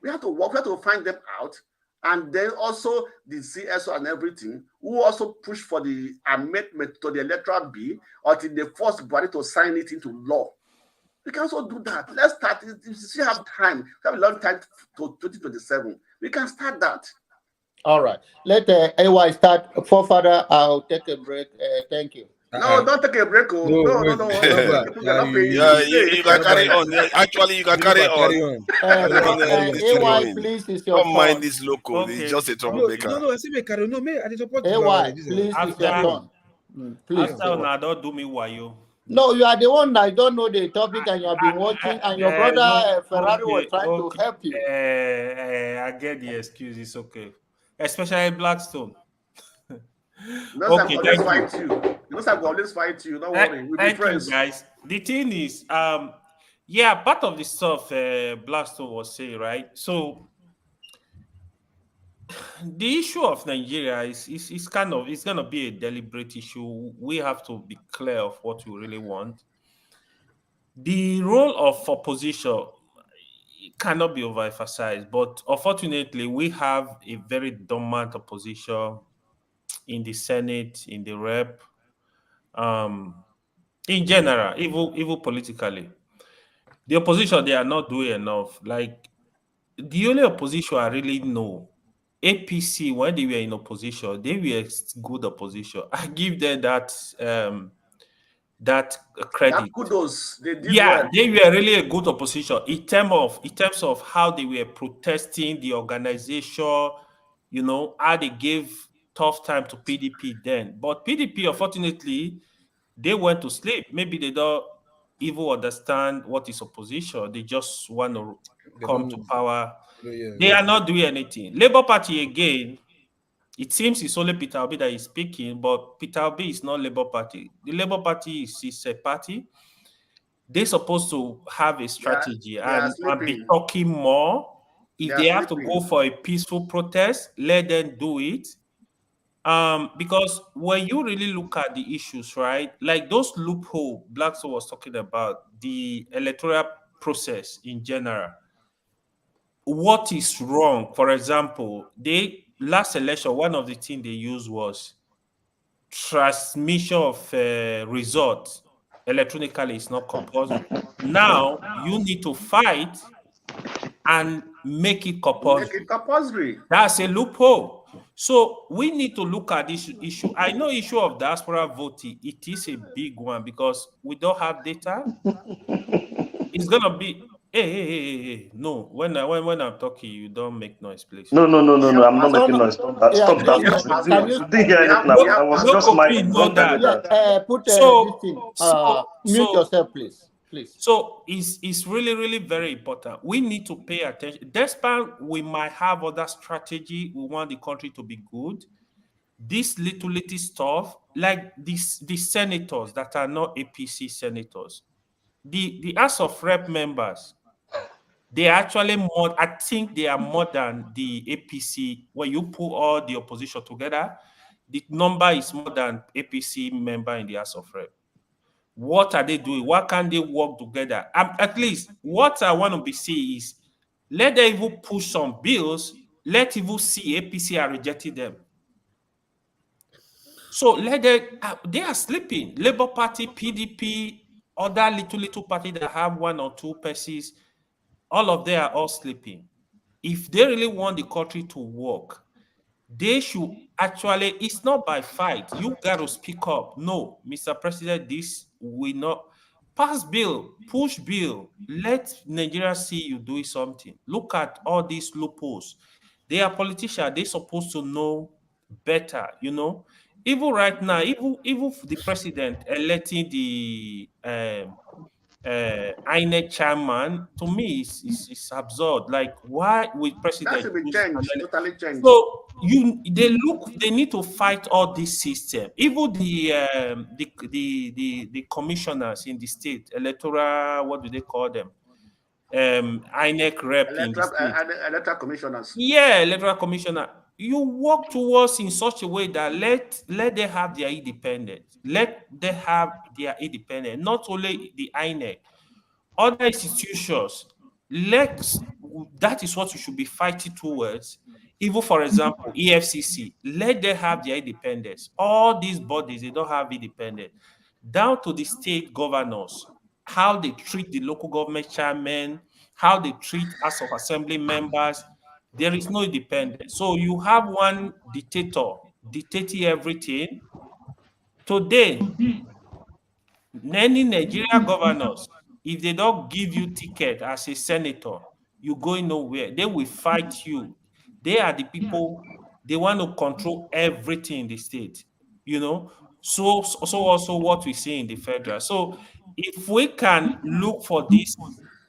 We have to work. We have to find them out. And then also the CSO and everything, who also push for the amendment to the electoral bill until they force Buhari to sign it into law. We can also do that. Let's start. If you still have time, we have a long time to 2027. We can start that. All right. Let AY start. Forefather, I'll take a break. Thank you. No, don't take a break. No. You can carry on. Actually, you can carry on. AY, please, is your Don't mind this local. Okay. It's just a troublemaker. No, I see me carry. No, me, I support AY, please, is your turn. Please. Don't do me wayo. No, you are the one that don't know the topic and you have been watching, and your brother Ferrari was trying to help you. I get the excuse. It's okay. Especially Blackstone. Okay, thank you. I will always fight you. Don't worry. We'll be friends. You guys. The thing is, part of the stuff Blackstone was saying, right? So the issue of Nigeria is gonna be a deliberate issue. We have to be clear of what we really want. The role of opposition cannot be overemphasized, but unfortunately, we have a very dominant opposition in the Senate, in the Rep, in general, even politically. The opposition, they are not doing enough. Like, the only opposition I really know, APC, when they were in opposition, they were good opposition. I give them that credit. That kudos. They did well. They were really a good opposition in terms of how they were protesting the organization, how they gave tough time to PDP then. But PDP, unfortunately, they went to sleep. Maybe they don't even understand what is opposition. They just want to come to power. They are not doing anything. Labour Party, again, it seems it's only Peter Obi that is speaking, but Peter Obi is not Labour Party. The Labour Party is a party. They're supposed to have a strategy and be talking more. If they have to go for a peaceful protest, let them do it. Because when you really look at the issues, right, like those loopholes Blackstone was talking about, the electoral process in general, what is wrong? For example, last election, one of the things they used was transmission of results electronically is not compulsory. Now you need to fight and make it compulsory. Make it compulsory. That's a loophole. So we need to look at this issue. I know issue of diaspora voting, it is a big one because we don't have data. It's gonna be hey. No, when I'm talking, you don't make noise, please. No, I'm not making noise. Stop that. Stop that. You didn't hear anything. I was just smiling. Don't tell me that. Mute yourself, please. So it's really very important. We need to pay attention. Despite we might have other strategy, we want the country to be good. This little stuff, like the senators that are not APC senators, the House of Rep members, they are actually more. I think they are more than the APC. When you put all the opposition together, the number is more than APC member in the House of Rep. What are they doing? Why can't they work together? At least what I want to be seeing is let them even push some bills. Let even see APC are rejecting them. So let them, they are sleeping. Labour Party, PDP, other little party that have one or two persons, all of them are all sleeping. If they really want the country to work, they should actually, it's not by fight. You got to speak up. No, Mr. President, this will not pass bill, push bill. Let Nigeria see you doing something. Look at all these loopholes. They are politicians. They're supposed to know better, you know. Even right now, even the president electing the INEC chairman, to me, it's absurd. Like, why would president? That should be changed, totally changed. So they need to fight all this system. Even the commissioners in the state, electoral, what do they call them? INEC rep in the state. Electoral commissioners. Yeah, electoral commissioner. You work towards in such a way that let them have their independence. Let them have their independence. Not only the INEC, other institutions. That is what you should be fighting towards. Even, for example, EFCC, let them have their independence. All these bodies, they don't have independence. Down to the state governors, how they treat the local government chairmen, how they treat House of Assembly members, there is no independence. So you have one dictator dictating everything. Today, many Nigerian governors, if they don't give you ticket as a senator, you going nowhere. They will fight you. They are the people, they want to control everything in the state, you know. So also what we see in the federal. So if we can look for these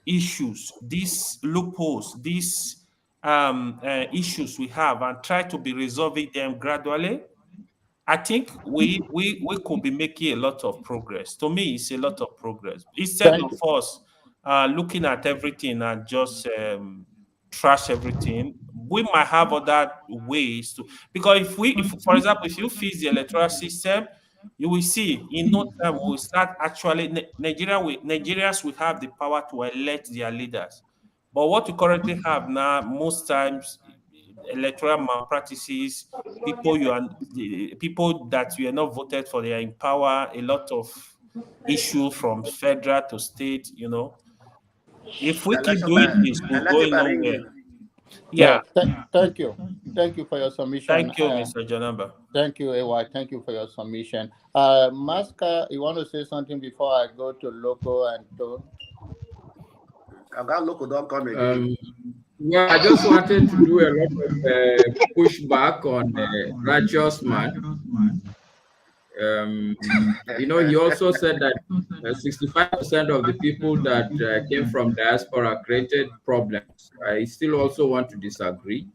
issues, these loopholes, these issues we have and try to be resolving them gradually, I think we could be making a lot of progress. To me, it's a lot of progress. Instead of us looking at everything and just trash everything, we might have other ways to. Because if for example, if you fix the electoral system, you will see in no time we will start actually Nigerians will have the power to elect their leaders. But what we currently have now, most times, electoral malpractices, people that you are not voted for, they are in power, a lot of issues from federal to state, you know. If we keep doing this, we're going nowhere. Yeah. Thank you. Thank you for your submission. Thank you, Mr. Janamba. Thank you, AY. Thank you for your submission. Maska, you want to say something before I go to Loco and Tone? I've got Loco, don't come again. Yeah, I just wanted to do a lot of pushback on Righteous Man. You know, he also said that 65% of the people that came from diaspora created problems. I still also want to disagree,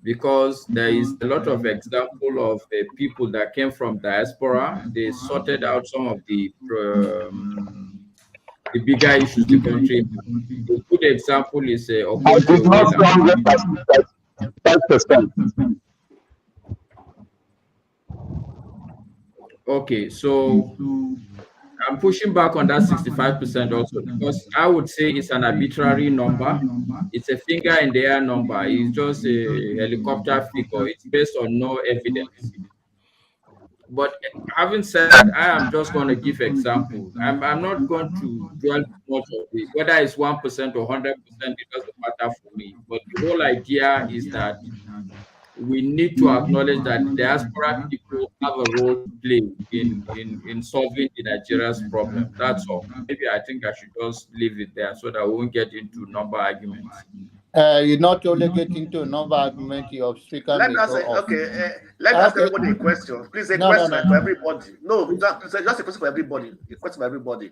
because there is a lot of example of people that came from diaspora. They sorted out some of the bigger issues the country. A good example is Okay, so I'm pushing back on that 65% also, because I would say it's an arbitrary number. It's a finger in the air number. It's just a helicopter figure. It's based on no evidence. But having said that, I am just going to give example. I'm not going to dwell too much of it. Whether it's 1% or 100%, it doesn't matter for me. But the whole idea is that we need to acknowledge that the diaspora people have a role to play in solving the Nigeria's problem. That's all. Maybe I think I should just leave it there so that we won't get into number arguments. You're not only getting to a number argument, your speaker Let may me go say, off. let me ask everybody a question. Please, a question for everybody. No, just a question for everybody. A question for everybody.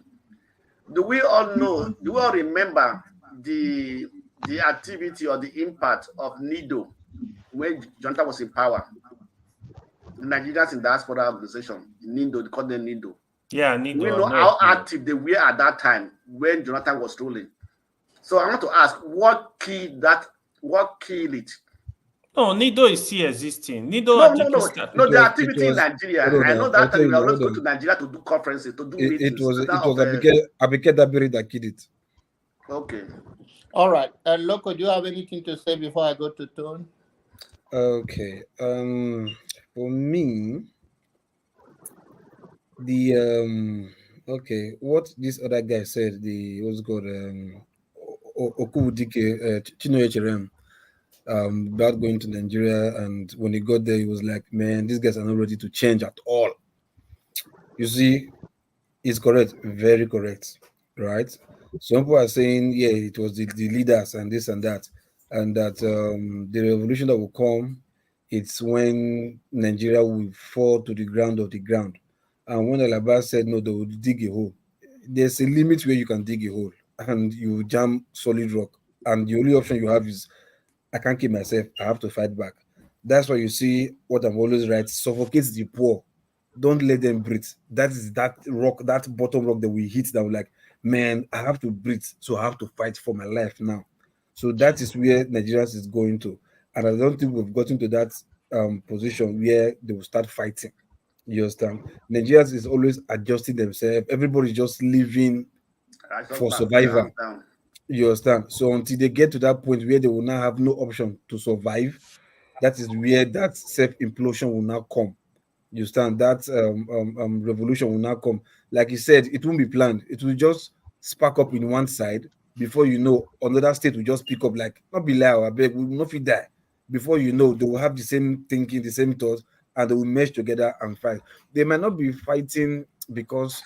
Do we all know, do we all remember the activity or the impact of NIDO when Jonathan was in power? The Nigerians in Diaspora Organization, NIDO, they called them NIDO. Yeah, NIDO. We know how active they were at that time when Jonathan was ruling. So I want to ask, what killed it? No, NIDO is still existing. NIDO no, the activity in Nigeria. I know that time we always go to Nigeria to do conferences, to do meetings. It was Abike Dabiri that killed it. Okay. All right. Loco, do you have anything to say before I go to Tone? Okay. For me, what this other guy said, what's called Okudike Chinoecherem, about going to Nigeria, and when he got there, he was like, man, these guys are not ready to change at all. You see, it's correct, very correct, right? Some people are saying, yeah, it was the leaders and this and that the revolution that will come, it's when Nigeria will fall to the ground of the ground. And when Alaba said no, they will dig a hole. There's a limit where you can dig a hole and you jam solid rock. And the only option you have is, I can't keep myself, I have to fight back. That's why you see what I'm always right, suffocates the poor. Don't let them breathe. That is that rock, that bottom rock that we hit that we're like, man, I have to breathe, so I have to fight for my life now. So that is where Nigerians is going to. And I don't think we've gotten to that position where they will start fighting. You understand? Nigerians is always adjusting themselves. Everybody's just living for survival. You understand? So until they get to that point where they will now have no option to survive, that is where that self-implosion will now come. You understand? That revolution will now come. Like you said, it won't be planned. It will just spark up in one side. Before you know, another state will just pick up, like, not be loud, I beg, we will not die. Before you know, they will have the same thinking, the same thoughts, and they will mesh together and fight. They might not be fighting because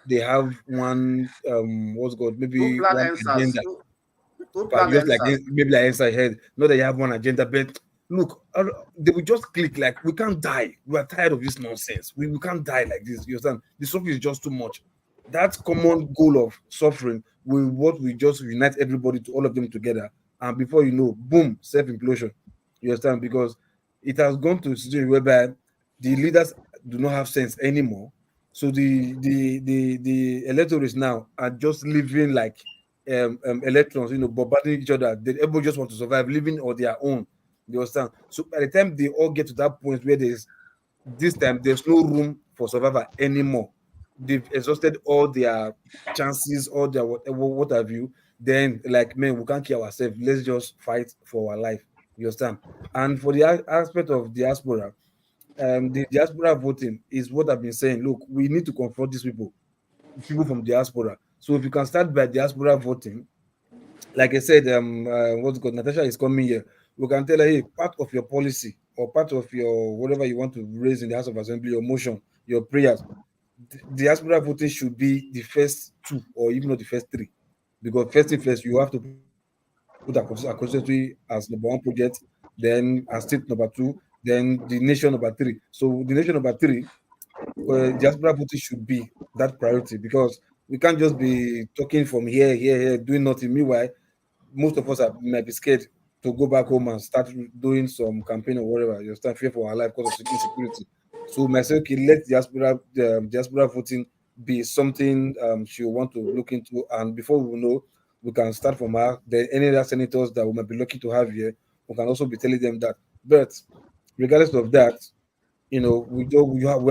they have one maybe one agenda. But just like maybe like inside head, not that you have one agenda, but look, they will just click like, we can't die. We are tired of this nonsense. We can't die like this. You understand? The suffering is just too much. That common goal of suffering we just unite everybody to all of them together, and before you know, boom, self-implosion. You understand? Because it has gone to a situation whereby the leaders do not have sense anymore. So the electorates now are just living like electrons, bombarding each other. Everybody just want to survive, living on their own. You understand? So by the time they all get to that point where there's no room for survival anymore, they've exhausted all their chances, all their whatever, what have you. Then, like, man, we can't kill ourselves. Let's just fight for our life. You understand? And for the aspect of diaspora, the diaspora voting is what I've been saying. Look, we need to confront these people from diaspora. So if you can start by diaspora voting, like I said, Natasha is coming here. We can tell her, hey, part of your policy or part of your whatever you want to raise in the House of Assembly, your motion, your prayers, diaspora voting should be the first two or even not the first three, because first, you have to put a constituency as number one project, then a state number two, then the nation number three. So the nation number three, diaspora voting should be that priority, because we can't just be talking from here, doing nothing. Meanwhile, most of us might be scared to go back home and start doing some campaign or whatever. You start fear for our life because of insecurity. So myself, okay, let diaspora voting be something she will want to look into, and before we know, we can start from her. Then any other senators that we might be lucky to have here, we can also be telling them that. But regardless of that, we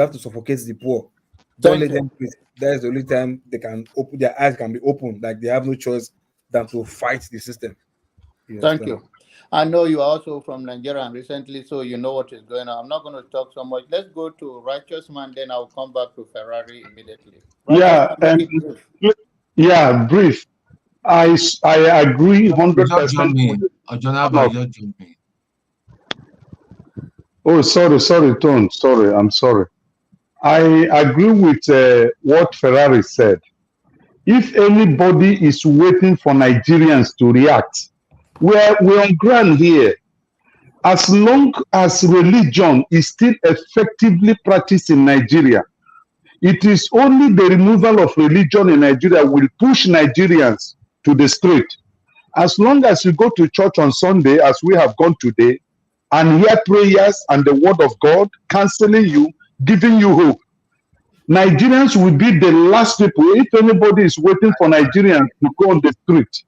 have to suffocate the poor. Don't let them quit. That is the only time they can open their eyes, can be open. Like they have no choice than to fight the system. Thank you. I know you are also from Nigeria recently, so you know what is going on. I'm not going to talk so much. Let's go to Righteous Man, then I'll come back to Ferrari immediately. Yeah, brief. I agree 100% with the Oh, sorry, Tone. Sorry, I'm sorry. I agree with what Ferrari said. If anybody is waiting for Nigerians to react, we're on ground here. As long as religion is still effectively practiced in Nigeria, it is only the removal of religion in Nigeria will push Nigerians to the street. As long as you go to church on Sunday, as we have gone today, and hear prayers and the word of God, counseling you, giving you hope, Nigerians will be the last people. If anybody is waiting for Nigerians to go on the street.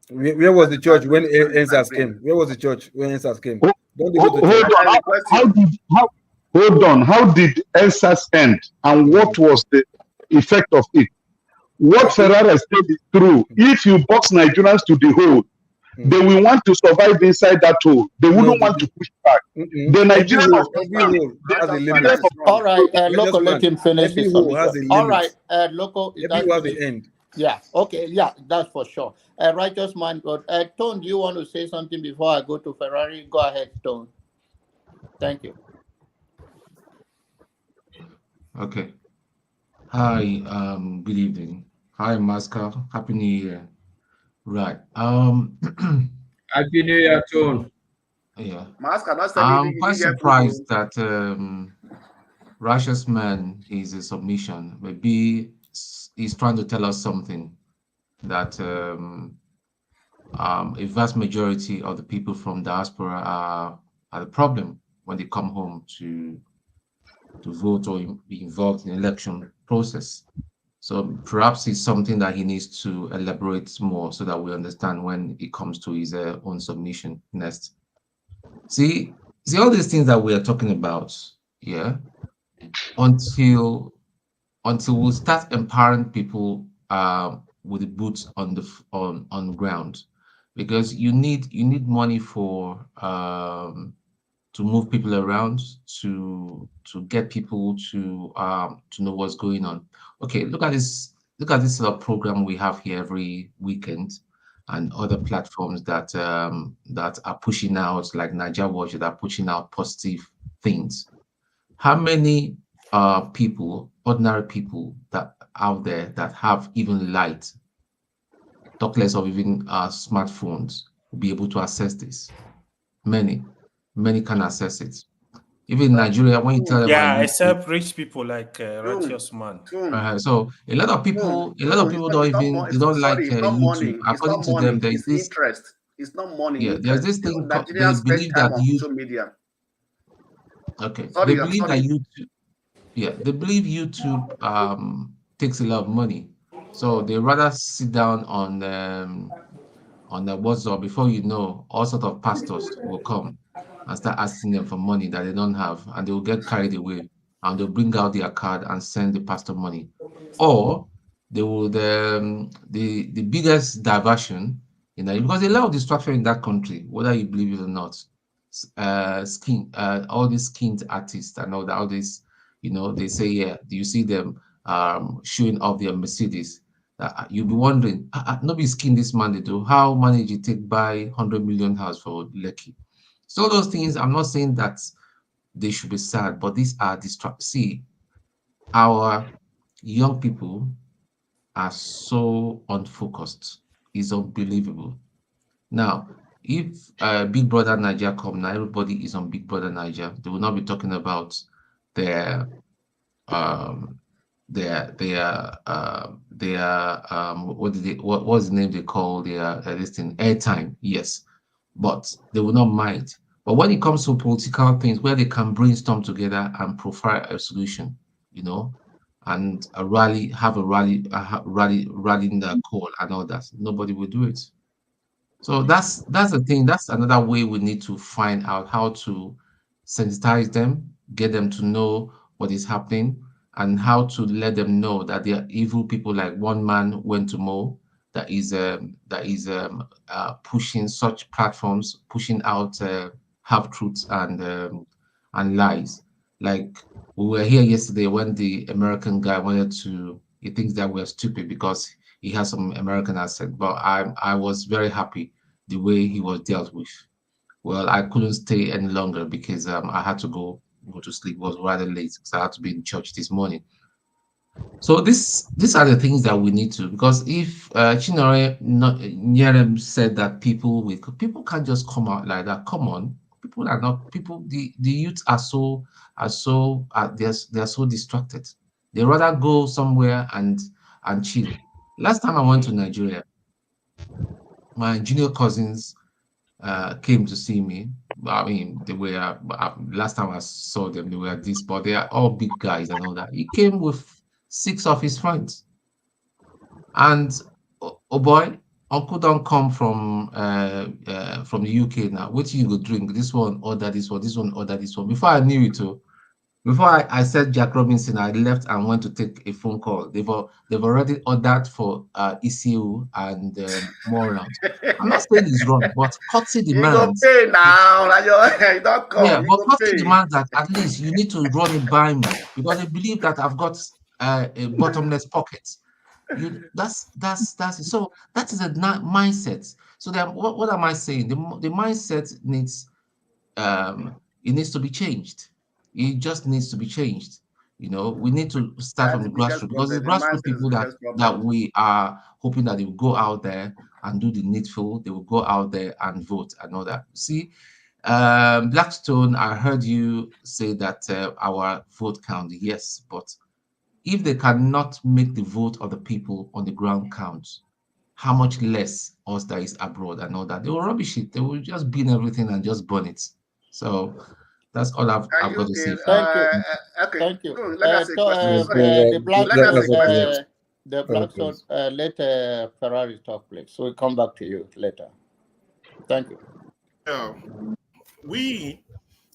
Where was the church when NSAS came? Where was the church when NSAS came? Hold on. How did NSAS end? And what was the effect of it? What Ferrari said is true. If you box Nigerians to the hole, they will want to survive inside that hole. They wouldn't want to push back. The Nigerians all right, Loco, let him finish his submission. All right, Loco, that's the end. Yeah, okay, yeah, that's for sure. Righteous Man, God. Tone, do you want to say something before I go to Ferrari? Go ahead, Tone. Thank you. Okay. Hi, good evening. Hi, Masca. Happy New Year. Right. Happy New Year, Tone. Yeah. Masca, I'm quite surprised that Righteous Man is a submission. Maybe he's trying to tell us something that a vast majority of the people from diaspora are the problem when they come home to vote or be involved in the election process. So perhaps it's something that he needs to elaborate more so that we understand when it comes to his own submission next. See all these things that we are talking about, yeah, until we start empowering people with the boots on the ground, because you need money for to move people around, to get people to know what's going on. Okay, look at this program we have here every weekend, and other platforms that are pushing out, like Niger Watch, that are pushing out positive things. How many people, ordinary people that out there that have even light, talk less of even smartphones, will be able to access this? Many can access it. Even in Nigeria, when you tell them, except rich people like Righteous Man. So a lot of people don't like YouTube. According to them, there is this interest. It's not money. Yeah, there's this thing. They believe that social media. Okay, they believe that YouTube. Yeah, they believe YouTube takes a lot of money, so they rather sit down on the WhatsApp. Before you know, all sorts of pastors will come and start asking them for money that they don't have, and they will get carried away, and they'll bring out their card and send the pastor money. Or they will the biggest diversion in that, because a lot of distraction in that country, whether you believe it or not. All these skinned artists and all this, they say, yeah, do you see them showing off their Mercedes? You'll be wondering, nobody skin this man they do. How manage you take buy 100 million house for Lekki? So those things, I'm not saying that they should be sad, but these are See, our young people are so unfocused. It's unbelievable. Now, if Big Brother Niger come now, everybody is on Big Brother Niger. They will not be talking about their what's the name they call their this thing, airtime? Yes, but they will not mind. But when it comes to political things where they can brainstorm together and profile a solution, and rallying the call and all that, nobody will do it. So that's the thing. That's another way we need to find out how to sensitize them, get them to know what is happening, and how to let them know that they are evil people. Like one man went to Mo that is pushing such platforms, pushing out half truths and lies. Like we were here yesterday when the American guy wanted to. He thinks that we're stupid because he has some American accent, but I was very happy the way he was dealt with. Well, I couldn't stay any longer because I had to go to sleep. It was rather late because I had to be in church this morning. So these are the things that we need to, because if Chinore Nyerem said that people can't just come out like that. Come on, people are not people. The youth are they're so distracted. They rather go somewhere and chill. Last time I went to Nigeria, my junior cousins came to see me. I mean, they were last time I saw them, they were this, but they are all big guys and all that. He came with 6 of his friends, and oh boy, uncle don't come from the UK now. What you go drink? This one order this one, this one order this one. Before I knew it, before I said Jack Robinson, I left and went to take a phone call. They've already ordered for ECU and more rounds. I'm not saying it's wrong, but courtesy demands. You go pay now. You don't come. Yeah, but courtesy demands that at least you need to run it by me, because they believe that I've got a bottomless pocket. That's it. So that is a mindset. So then, what am I saying? The mindset needs it needs to be changed. It just needs to be changed. You know, we need to start from the grassroots, because the grassroots people that we are hoping that they will go out there and do the needful. They will go out there and vote and all that. See, Blackstone, I heard you say that our vote count. Yes, but if they cannot make the vote of the people on the ground count, how much less us that is abroad and all that? They will rubbish it. They will just bin everything and just burn it. So that's all I've got to say. Thank you. Okay. Thank you. Let us The Blackstone, let Ferrari talk, please. So we'll come back to you later. Thank you. We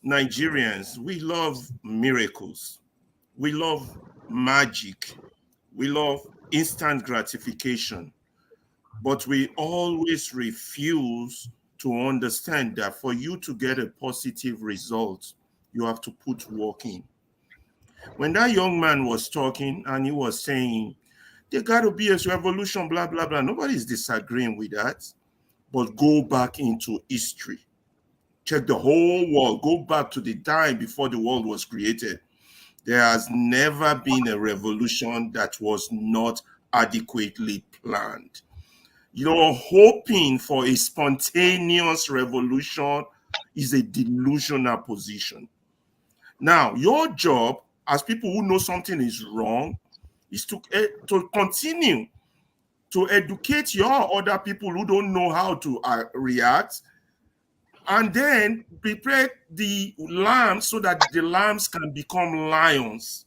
Nigerians, we love miracles. We love magic. We love instant gratification. But we always refuse to understand that for you to get a positive result, you have to put work in. When that young man was talking and he was saying, there got to be a revolution, blah, blah, blah, nobody's disagreeing with that. But go back into history. Check the whole world. Go back to the time before the world was created. There has never been a revolution that was not adequately planned. You're hoping for a spontaneous revolution is a delusional position. Now, your job as people who know something is wrong is to continue to educate your other people who don't know how to react, and then prepare the lambs so that the lambs can become lions.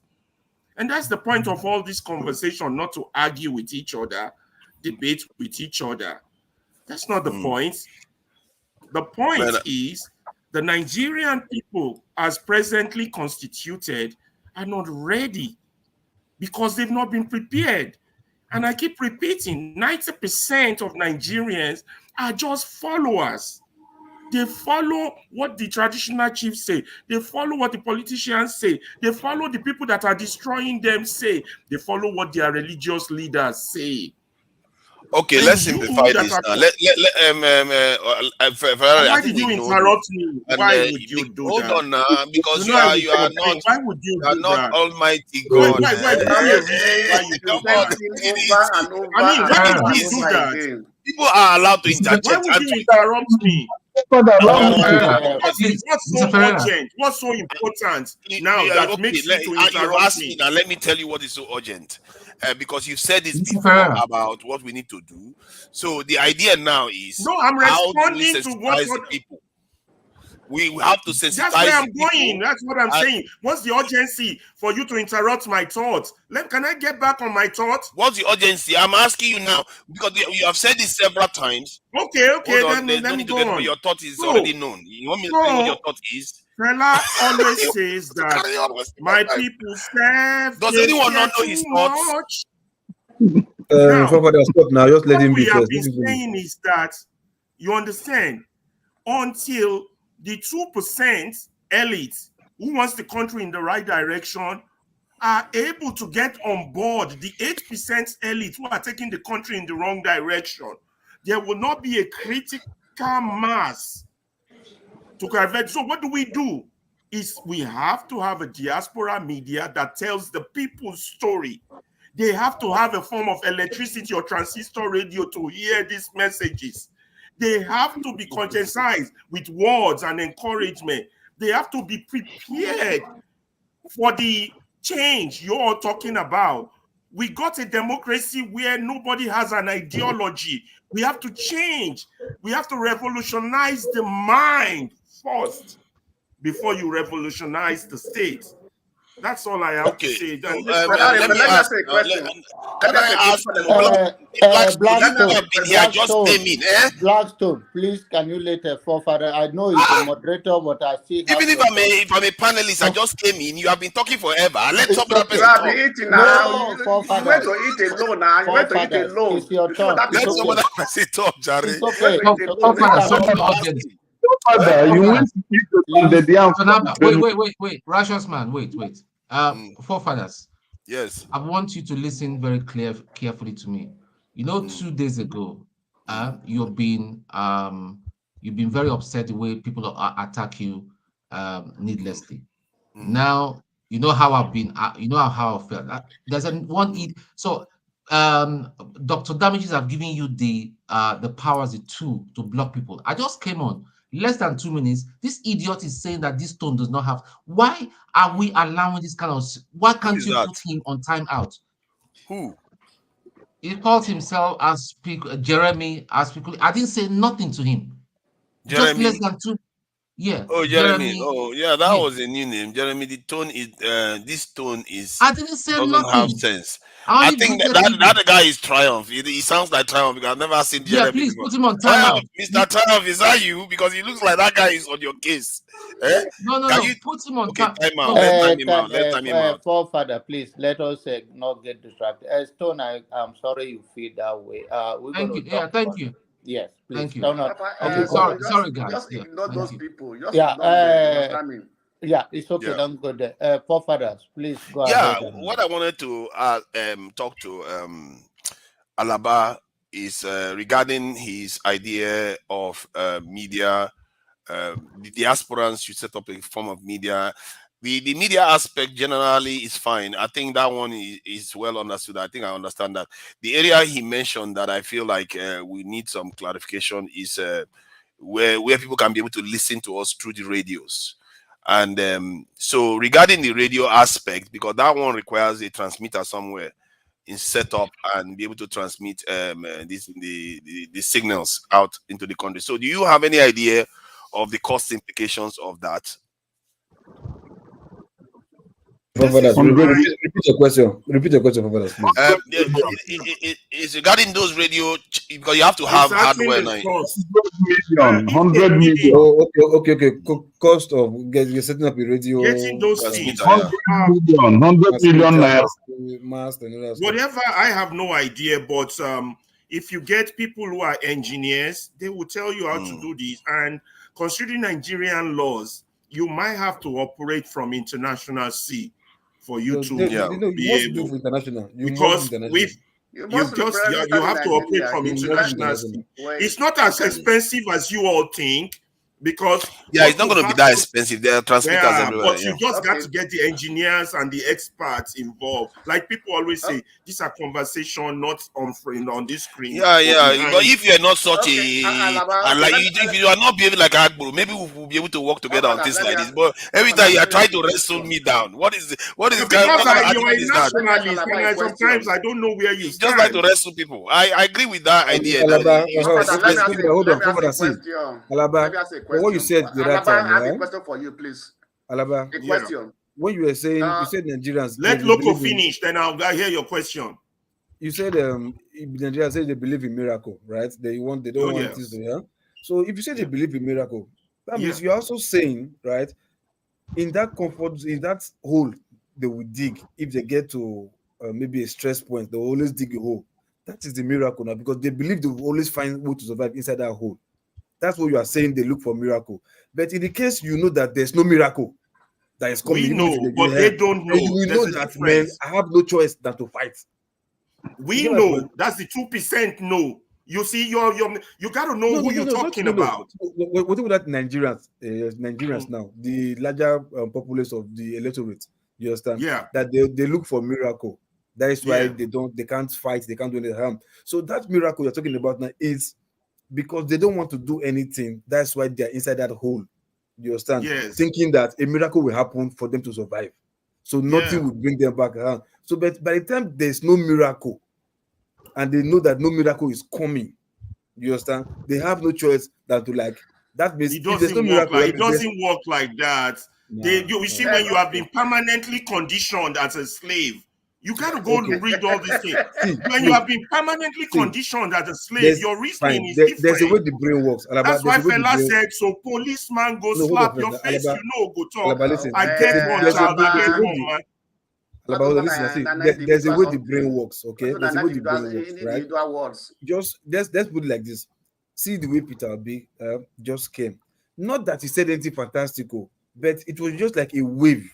And that's the point of all this conversation, not to argue with each other, debate with each other. That's not the point. The point is the Nigerian people, as presently constituted, are not ready because they've not been prepared. And I keep repeating, 90% of Nigerians are just followers. They follow what the traditional chiefs say. They follow what the politicians say. They follow the people that are destroying them say. They follow what their religious leaders say. Okay, let's simplify this now. Why did you interrupt me? Why would you do that? Hold on now, because you are not. Why would you do that? Almighty God. Why you do that? I mean, why would you do that? People are allowed to interject. Why would you interrupt me? What's so urgent? What's so important now that makes you to interrupt me? Now, let me tell you what is so urgent. Because you said this before about what we need to do. So the idea now is I'm responding to what people. We have to sensitize. That's where I'm going. That's what I'm saying. What's the urgency for you to interrupt my thoughts? Can I get back on my thoughts? What's the urgency? I'm asking you now because you have said this several times. Okay. Let me go on. Your thought is already known. You want me to tell you what your thought is? Fela always says that my people serve. Does anyone not know his thoughts? Now, stop now. Just let what him we be have first. been saying is that, you understand, until the 2% elite who wants the country in the right direction are able to get on board the 8% elite who are taking the country in the wrong direction, there will not be a critical mass to correct. So what do? Is we have to have a diaspora media that tells the people's story. They have to have a form of electricity or transistor radio to hear these messages. They have to be conscientized with words and encouragement. They have to be prepared for the change you're talking about. We got a democracy where nobody has an ideology. We have to change. We have to revolutionize the mind first before you revolutionize the state. That's all I have to say. Let me ask a question. Can I ask Blackstone, please, can you let a forefather? I know he's a moderator, but I see. Even if I'm a panelist, I just came in. You have been talking forever. Let some other person talk. talk. You went to eat alone now. You went to eat alone. It's your turn. Let some other person talk, Jerry. It's okay. Wait. Righteous man, wait. Forefathers. Yes. I want you to listen very carefully to me. 2 days ago, you've been very upset the way people attack you needlessly. Now you know how I've been. You know how I felt. There's so Dr. Damages have given you the powers, the tool to block people. I just came on less than 2 minutes. This idiot is saying that this tone does not have. Why are we allowing this kind of? Why can't you put him on timeout? Who? He calls himself as Jeremy. I didn't say nothing to him. Jeremy. Just less than 2. Yeah. Oh, Jeremy. Oh, yeah, that was a new name. Jeremy, the tone is this tone is I didn't say doesn't have sense. I think that guy is Triumph. He sounds like Triumph because I've never seen Jeremy. Yeah, please before. put him on timeout. Mr. Triumph, is that you? Because he looks like that guy is on your case. No. Put him on time out. Let time him out. Forefather, please let us not get distracted. Stone, I'm sorry you feel that way. Thank you. Yeah, thank you. Yes, please. Thank you. Okay, sorry, guys. Just ignore those people. Yeah, it's okay. Yeah. Don't go there. Forefathers, please go ahead. Yeah, what I wanted to talk to Alaba is regarding his idea of media. The diasporans should set up a form of media. The media aspect generally is fine. I think that one is well understood. I think I understand that. The area he mentioned that I feel like we need some clarification is where people can be able to listen to us through the radios. And so regarding the radio aspect, because that one requires a transmitter somewhere in setup and be able to transmit the signals out into the country. So do you have any idea of the cost implications of that? Repeat your question. Repeat your question, for us, please. It's regarding those radio, because you have to have hardware now. 100 million. Oh, okay. Cost of setting up a radio. Getting those things. 100 million naira. Whatever, I have no idea, but if you get people who are engineers, they will tell you how to do this. And considering Nigerian laws, you might have to operate from international sea for you to be able. International. Because you have to operate from international sea. It's not as expensive as you all think. Because it's not going to be that expensive. There are transmitters everywhere. But you just got to get the engineers and the experts involved. Like people always say, these are conversations not on this screen. Yeah. But if you're not such if you are not behaving like Agbo, maybe we'll be able to work together on things like this. But every time you are trying to wrestle me down, what is you're a nationalist, and sometimes I don't know where you stand. Just like to wrestle people. I agree with that idea. Hold on. Alaba, what you said the right time, I have a question for you, please. Alaba, a question. When you were saying, you said Nigerians. Let Loco finish, then I'll hear your question. You said Nigerians say they believe in miracle, right? They don't want this to happen. So if you say they believe in miracle, that means you're also saying, right, in that hole they will dig, if they get to maybe a stress point, they will always dig a hole. That is the miracle now, because they believe they will always find way to survive inside that hole. That's what you are saying. They look for miracle. But in the case you know that there's no miracle that is coming, we know, but they don't know. You will know that, man, I have no choice than to fight. We know. That's the 2% no. You see, you got to know who you're talking about. What about Nigerians now, the larger populace of the electorate? You understand? Yeah. That they look for miracle. That is why they can't fight, they can't do any harm. So that miracle you're talking about now is because they don't want to do anything. That's why they're inside that hole. You understand? Yes. Thinking that a miracle will happen for them to survive. So nothing will bring them back around. So but by the time there's no miracle, and they know that no miracle is coming, you understand? They have no choice than to that means it doesn't work like that. No, you see, when you have been permanently conditioned as a slave, you gotta go and read all these things. When you have been permanently conditioned as a slave, your reasoning is different. There's a way the brain works. That's why fella said, so policeman go slap your face, go talk. I get one child, I get one man. There's a way the brain works, okay? There's a way the brain works, right? Just let's put it like this. See the way Peter Obi just came. Not that he said anything fantastical, but it was just like a wave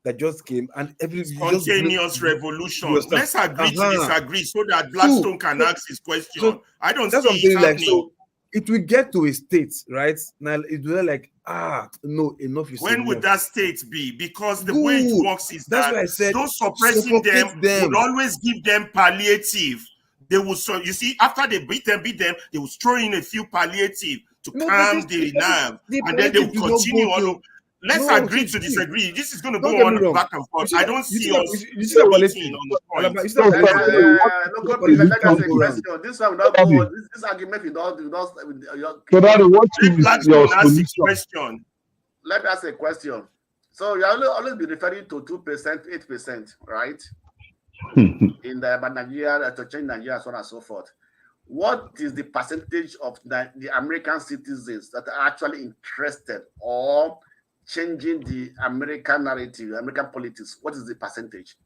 that just came and spontaneous revolution. Let's agree to disagree so that Blackstone can ask his question. I don't see it happening. So it will get to a state, right? Now it will no, enough is when enough. Would that state be? Because the way it works is that why I said those suppressing them would always give them palliative. They will, you see, after they beat them, they will throw in a few palliative to calm the nerve, and then they will continue on. Let's agree to disagree. This is going to go on back and forth. I don't see us meeting on the point. This argument with all question. Let me ask a question. So you always be referring to 2%, 8%, right? In the Nigeria, to change Nigeria, so on and so forth. What is the percentage of the American citizens that are actually interested or changing the American narrative, American politics? What is the percentage?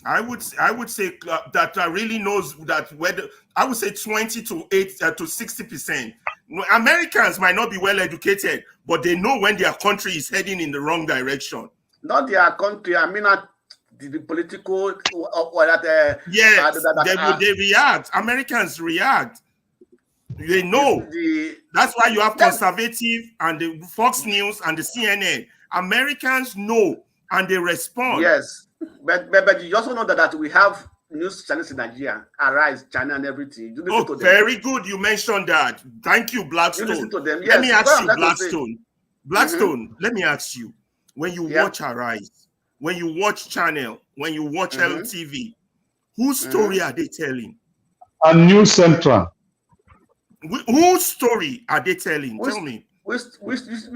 I would say that really knows that whether I would say 20 to 60%. Americans might not be well educated, but they know when their country is heading in the wrong direction. Not their country. I mean, the political they react. Americans react. They know. That's why you have conservative and the Fox News and the CNN. Americans know and they respond. Yes, but you also know that we have news channels in Nigeria, Arise, China, and everything. You listen to them. Very good. You mentioned that. Thank you, Blackstone. You listen to them. Yes. Let me ask you, Blackstone. Blackstone, let me ask you. When you watch Arise, when you watch Channel, when you watch LTV, whose story are they telling? A News Central. Whose story are they telling? Tell me. Which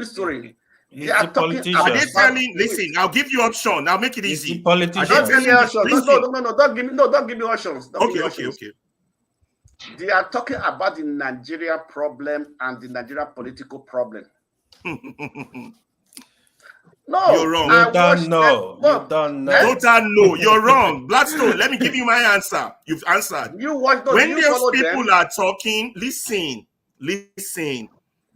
story? They are talking. Are they telling? Listen, I'll give you option. I'll make it easy. Politicians. Don't give me options. No. Don't give me options. Okay. They are talking about the Nigeria problem and the Nigeria political problem. No, you're wrong. You don't know. You're wrong. Blackstone, let me give you my answer. You've answered. When those people are talking, listen.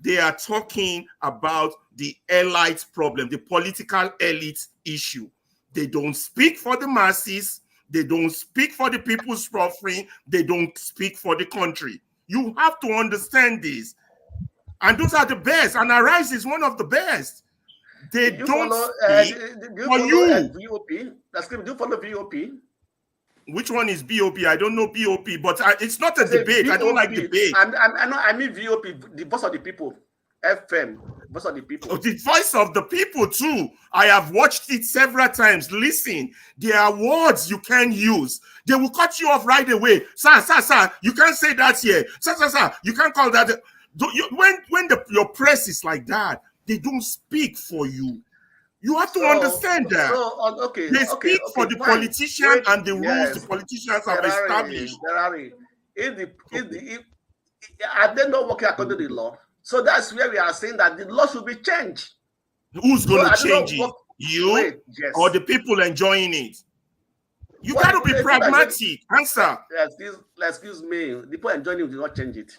They are talking about the elite problem, the political elite issue. They don't speak for the masses. They don't speak for the people suffering. They don't speak for the country. You have to understand this. And those are the best. And Arise is one of the best. They don't speak for you. VOP? Do you follow VOP? Which one is BOP? I don't know BOP, but it's not a debate. VOP. I don't like debate. I mean VOP, the voice of the people. FM, voice of the people. The voice of the people too. I have watched it several times. Listen, there are words you can use. They will cut you off right away. Sir, you can't say that here. Sir, you can't call that. When your press is like that, they don't speak for you. You have to understand that. They speak for the politician and the rules the politicians have established. Are they not working according to the law? So that's where we are saying that the law should be changed. Who's going to change it? You or the people enjoying it? You got to be pragmatic. Answer. Excuse me. The people enjoying it will not change it.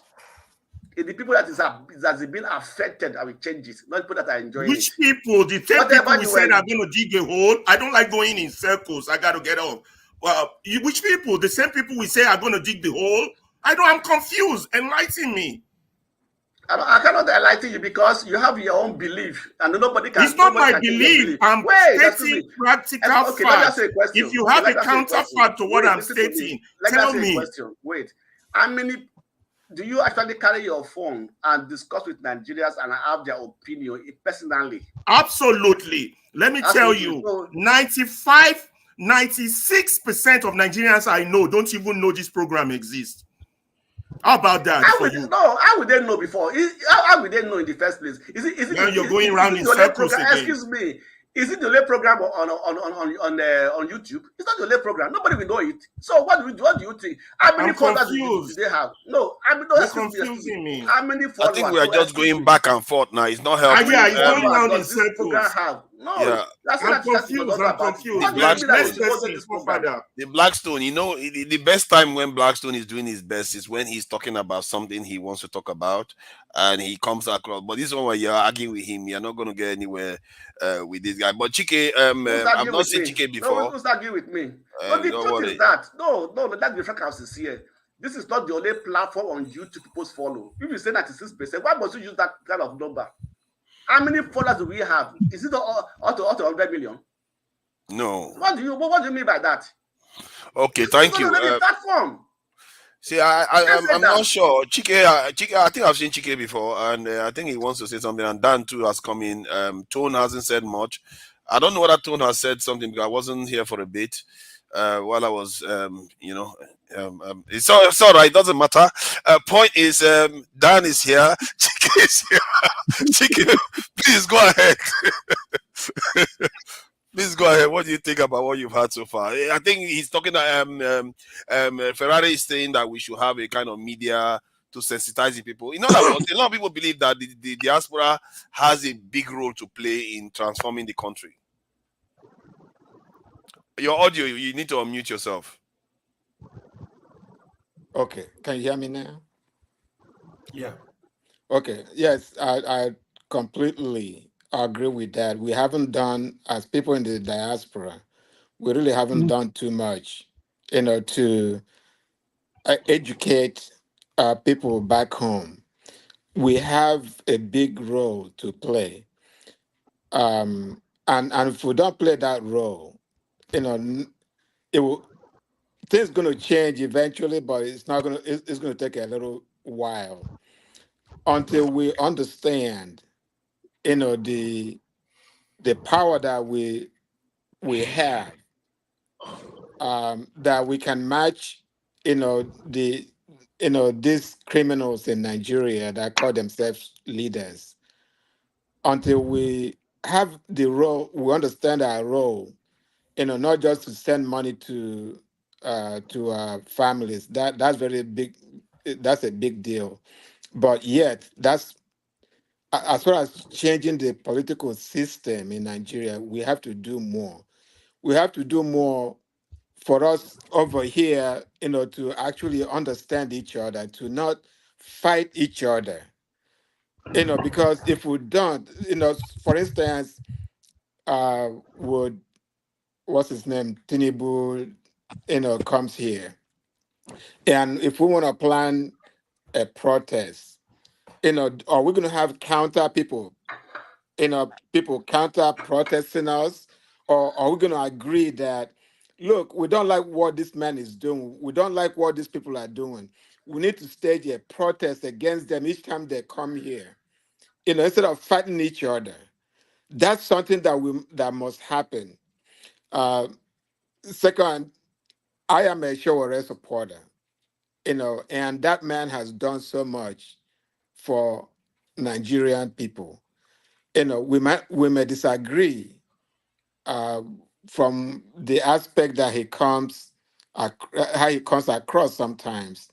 It's the people that has been affected that will change it, not people that are enjoying Which it. people? The same people we said are going to dig a hole. I don't like going in circles. I got to get off. Well, which people? The same people we say are going to dig the hole. I'm confused. Enlighten me. I cannot enlighten you because you have your own belief, and nobody can. It's not my belief. I'm stating practical facts. If you have a counterpart to what I'm stating, tell me. Wait, how many do you actually carry your phone and discuss with Nigerians and have their opinion personally? Absolutely. Let me tell you, 96% of Nigerians I know don't even know this program exists. How about that for you? No, how would they know before? How would they know in the first place? Is it now you're going around in circles again. Excuse me. Is it the late program on YouTube? It's not the late program. Nobody will know it. So what do you think? How many followers do they have? No, you're confusing me. How many followers? I think we are just going back and forth now. It's not helping. Yeah, it's going around in circles. No, yeah. I'm confused. The Blackstone, you know, the best time when Blackstone is doing his best is when he's talking about something he wants to talk about and he comes across. But this one where you're arguing with him, you're not going to get anywhere with this guy. But Chike, I've not seen Chike before. No, who's arguing with me? No, the truth is that. No, let's be frank and sincere. This is not the only platform on YouTube people follow. If you say 96%, why must you use that kind of number? How many followers do we have? Is it all to 100 million? No. What do you mean by that? Okay, thank you. Platform. See, I'm not sure. Chike, I think I've seen Chike before, and I think he wants to say something. And Dan too has come in. Tone hasn't said much. I don't know whether Tone has said something because I wasn't here for a bit while I was, it's all right. It doesn't matter. Point is, Dan is here. Chike is here. Chike, please go ahead. Please go ahead. What do you think about what you've heard so far? I think he's talking. Ferrari is saying that we should have a kind of media to sensitize the people. In other words, a lot of people believe that the diaspora has a big role to play in transforming the country. Your audio, you need to unmute yourself. Okay, can you hear me now? Yeah. Okay, yes, I completely agree with that. We haven't done, as people in the diaspora, we really haven't done too much, to educate people back home. We have a big role to play. And if we don't play that role, things going to change eventually, but it's not going to. It's going to take a little while until we understand, the power that we have, that we can match, these criminals in Nigeria that call themselves leaders. Until we have the role, we understand our role, not just to send money to our families. That's very big. That's a big deal. But yet, that's as far as changing the political system in Nigeria, we have to do more. We have to do more for us over here, to actually understand each other, to not fight each other. Because if we don't, for instance, what's his name, Tinubu, comes here, and if we want to plan a protest, are we going to have counter people, people counter protesting us, or are we going to agree that, look, we don't like what this man is doing, we don't like what these people are doing, we need to stage a protest against them each time they come here, instead of fighting each other? That's something that must happen. Second, I am a Showore supporter, and that man has done so much for Nigerian people. We may disagree from the aspect that how he comes across sometimes.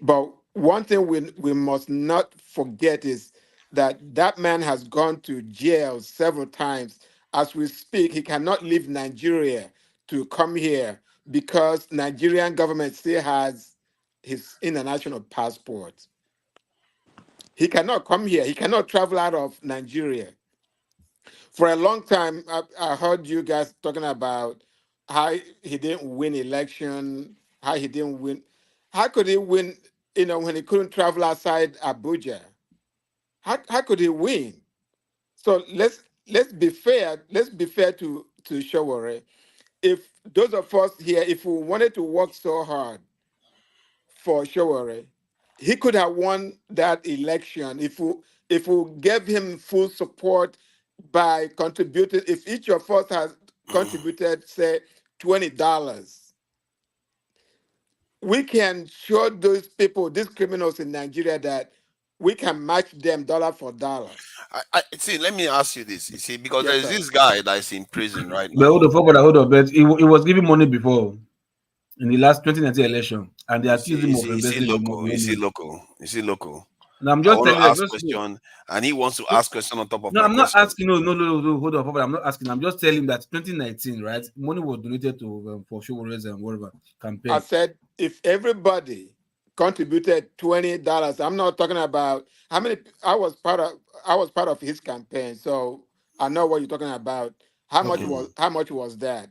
But one thing we must not forget is that man has gone to jail several times. As we speak, he cannot leave Nigeria to come here because Nigerian government still has his international passport. He cannot come here. He cannot travel out of Nigeria. For a long time, I heard you guys talking about how he didn't win election, how he didn't win. How could he win, when he couldn't travel outside Abuja? How could he win? So let's be fair. Let's be fair to Showore. If those of us here, if we wanted to work so hard for Showore, he could have won that election if we gave him full support by contributing. If each of us has contributed, say, $20, we can show those people, these criminals in Nigeria, that we can match them dollar for dollar. I see. Let me ask you this. You see, because Yes, there's sir. this guy that's in prison right But now. hold on, but he was giving money before in the last 2019 election, and they accused him of Is he embezzling local? money. Is he local? Is he local? Now I'm I just want telling to you, ask question, and he wants to ask question on top of no, my I'm not question. asking. No, hold on, I'm not asking. I'm just telling him that 2019, right? Money was donated to for Showore's and whatever campaign. I said if everybody contributed $20, I'm not talking about how many. I was part of his campaign, so I know what you're talking about. How much was that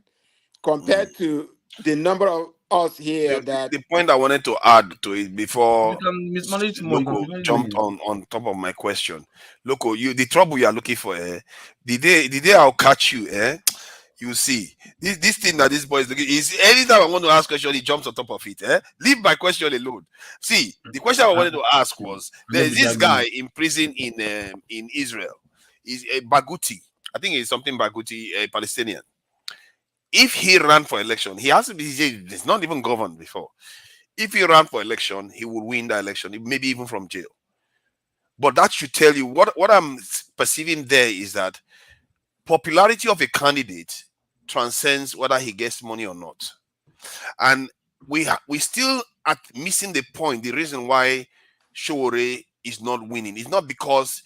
compared to the number of us here that The point I wanted to add to it before you can mismanage more. Loco jumped on top of my question. Loco, the trouble you are looking for, the day I'll catch you, you see this thing that this boy is looking is anytime I want to ask question, he jumps on top of it. Leave my question alone. See, the question I wanted to ask was there's this guy in prison in Israel. Is Baguti. I think it's something Baguti, a Palestinian. If he ran for election, he has to be. He's not even governed before. If he ran for election, he would win the election, maybe even from jail. But that should tell you what I'm perceiving there is that popularity of a candidate transcends whether he gets money or not. And we still are missing the point. The reason why Showore is not winning is not because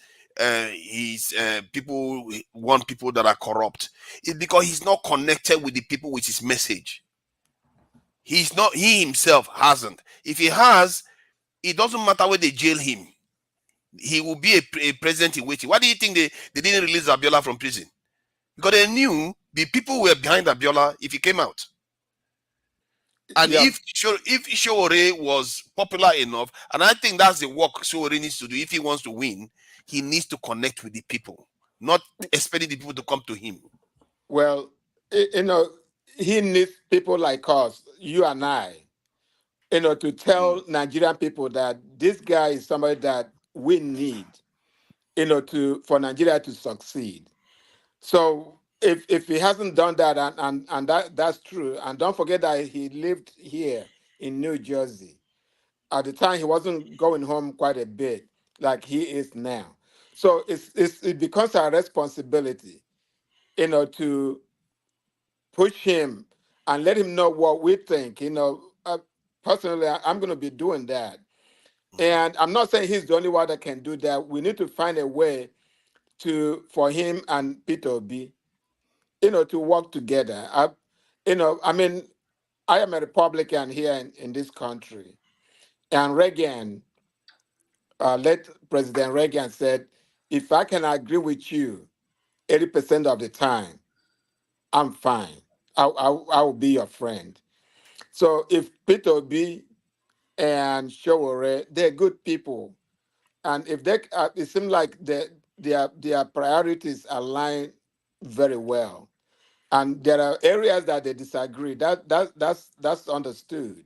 people want people that are corrupt. It's because he's not connected with the people with his message. He himself hasn't. If he has, it doesn't matter where they jail him. He will be a president in waiting. Why do you think they didn't release Abiola from prison? Because they knew the people were behind Abiola if he came out. And if Showore was popular enough, and I think that's the work Showore needs to do if he wants to win, he needs to connect with the people, not expecting the people to come to him. Well, he needs people like us, you and I, to tell Nigerian people that this guy is somebody that we need, for Nigeria to succeed. So if he hasn't done that, and that's true, and don't forget that he lived here in New Jersey. At the time, he wasn't going home quite a bit like he is now. So it becomes our responsibility, to push him and let him know what we think. Personally, I'm going to be doing that. And I'm not saying he's the only one that can do that. We need to find a way for him and Peter Obi, to work together. I am a Republican here in this country. And Reagan, President Reagan said, if I can agree with you 80% of the time, I'm fine. I will be your friend. So if Peter Obi and Showore, they're good people. And if it seems like their priorities align very well. And there are areas that they disagree. That's understood.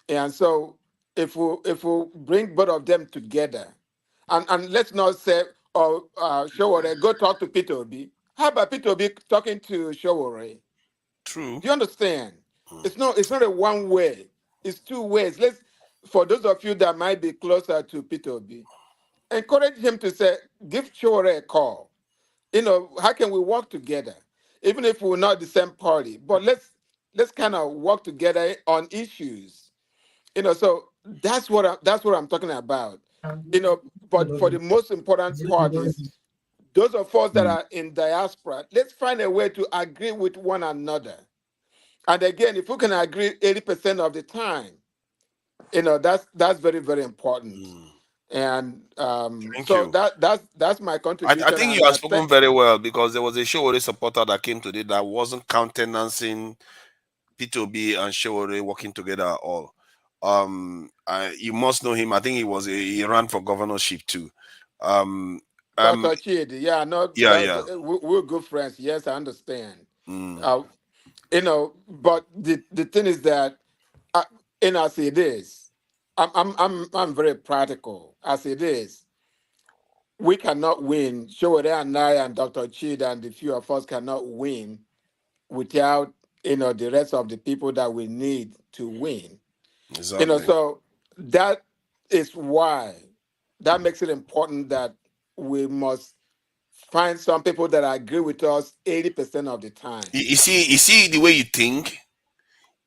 And so if we bring both of them together, and let's not say, Showore, go talk to Peter Obi. How about Peter Obi talking to Showore? True. Do you understand? It's not a one way. It's two ways. For those of you that might be closer to Peter Obi, encourage him to say, give Showore a call. How can we work together? Even if we're not the same party, but let's kind of work together on issues. So that's what I'm talking about. But for the most important part is those of us that are in diaspora, let's find a way to agree with one another. And again, if we can agree 80% of the time, that's very, very important. And so that's my contribution. I think you have spoken very well, because there was a Showore supporter that came today that wasn't countenancing P2B and Showore working together at all. You must know him. I think he ran for governorship too. Dr. Chidi, we're good friends. Yes, I understand. But the thing is that, as it is, I'm very practical. As it is, we cannot win. Showore and I and Dr. Chidi and the few of us cannot win without the rest of the people that we need to win. Exactly. So that is why that makes it important that we must find some people that agree with us 80% of the time. You see the way you think.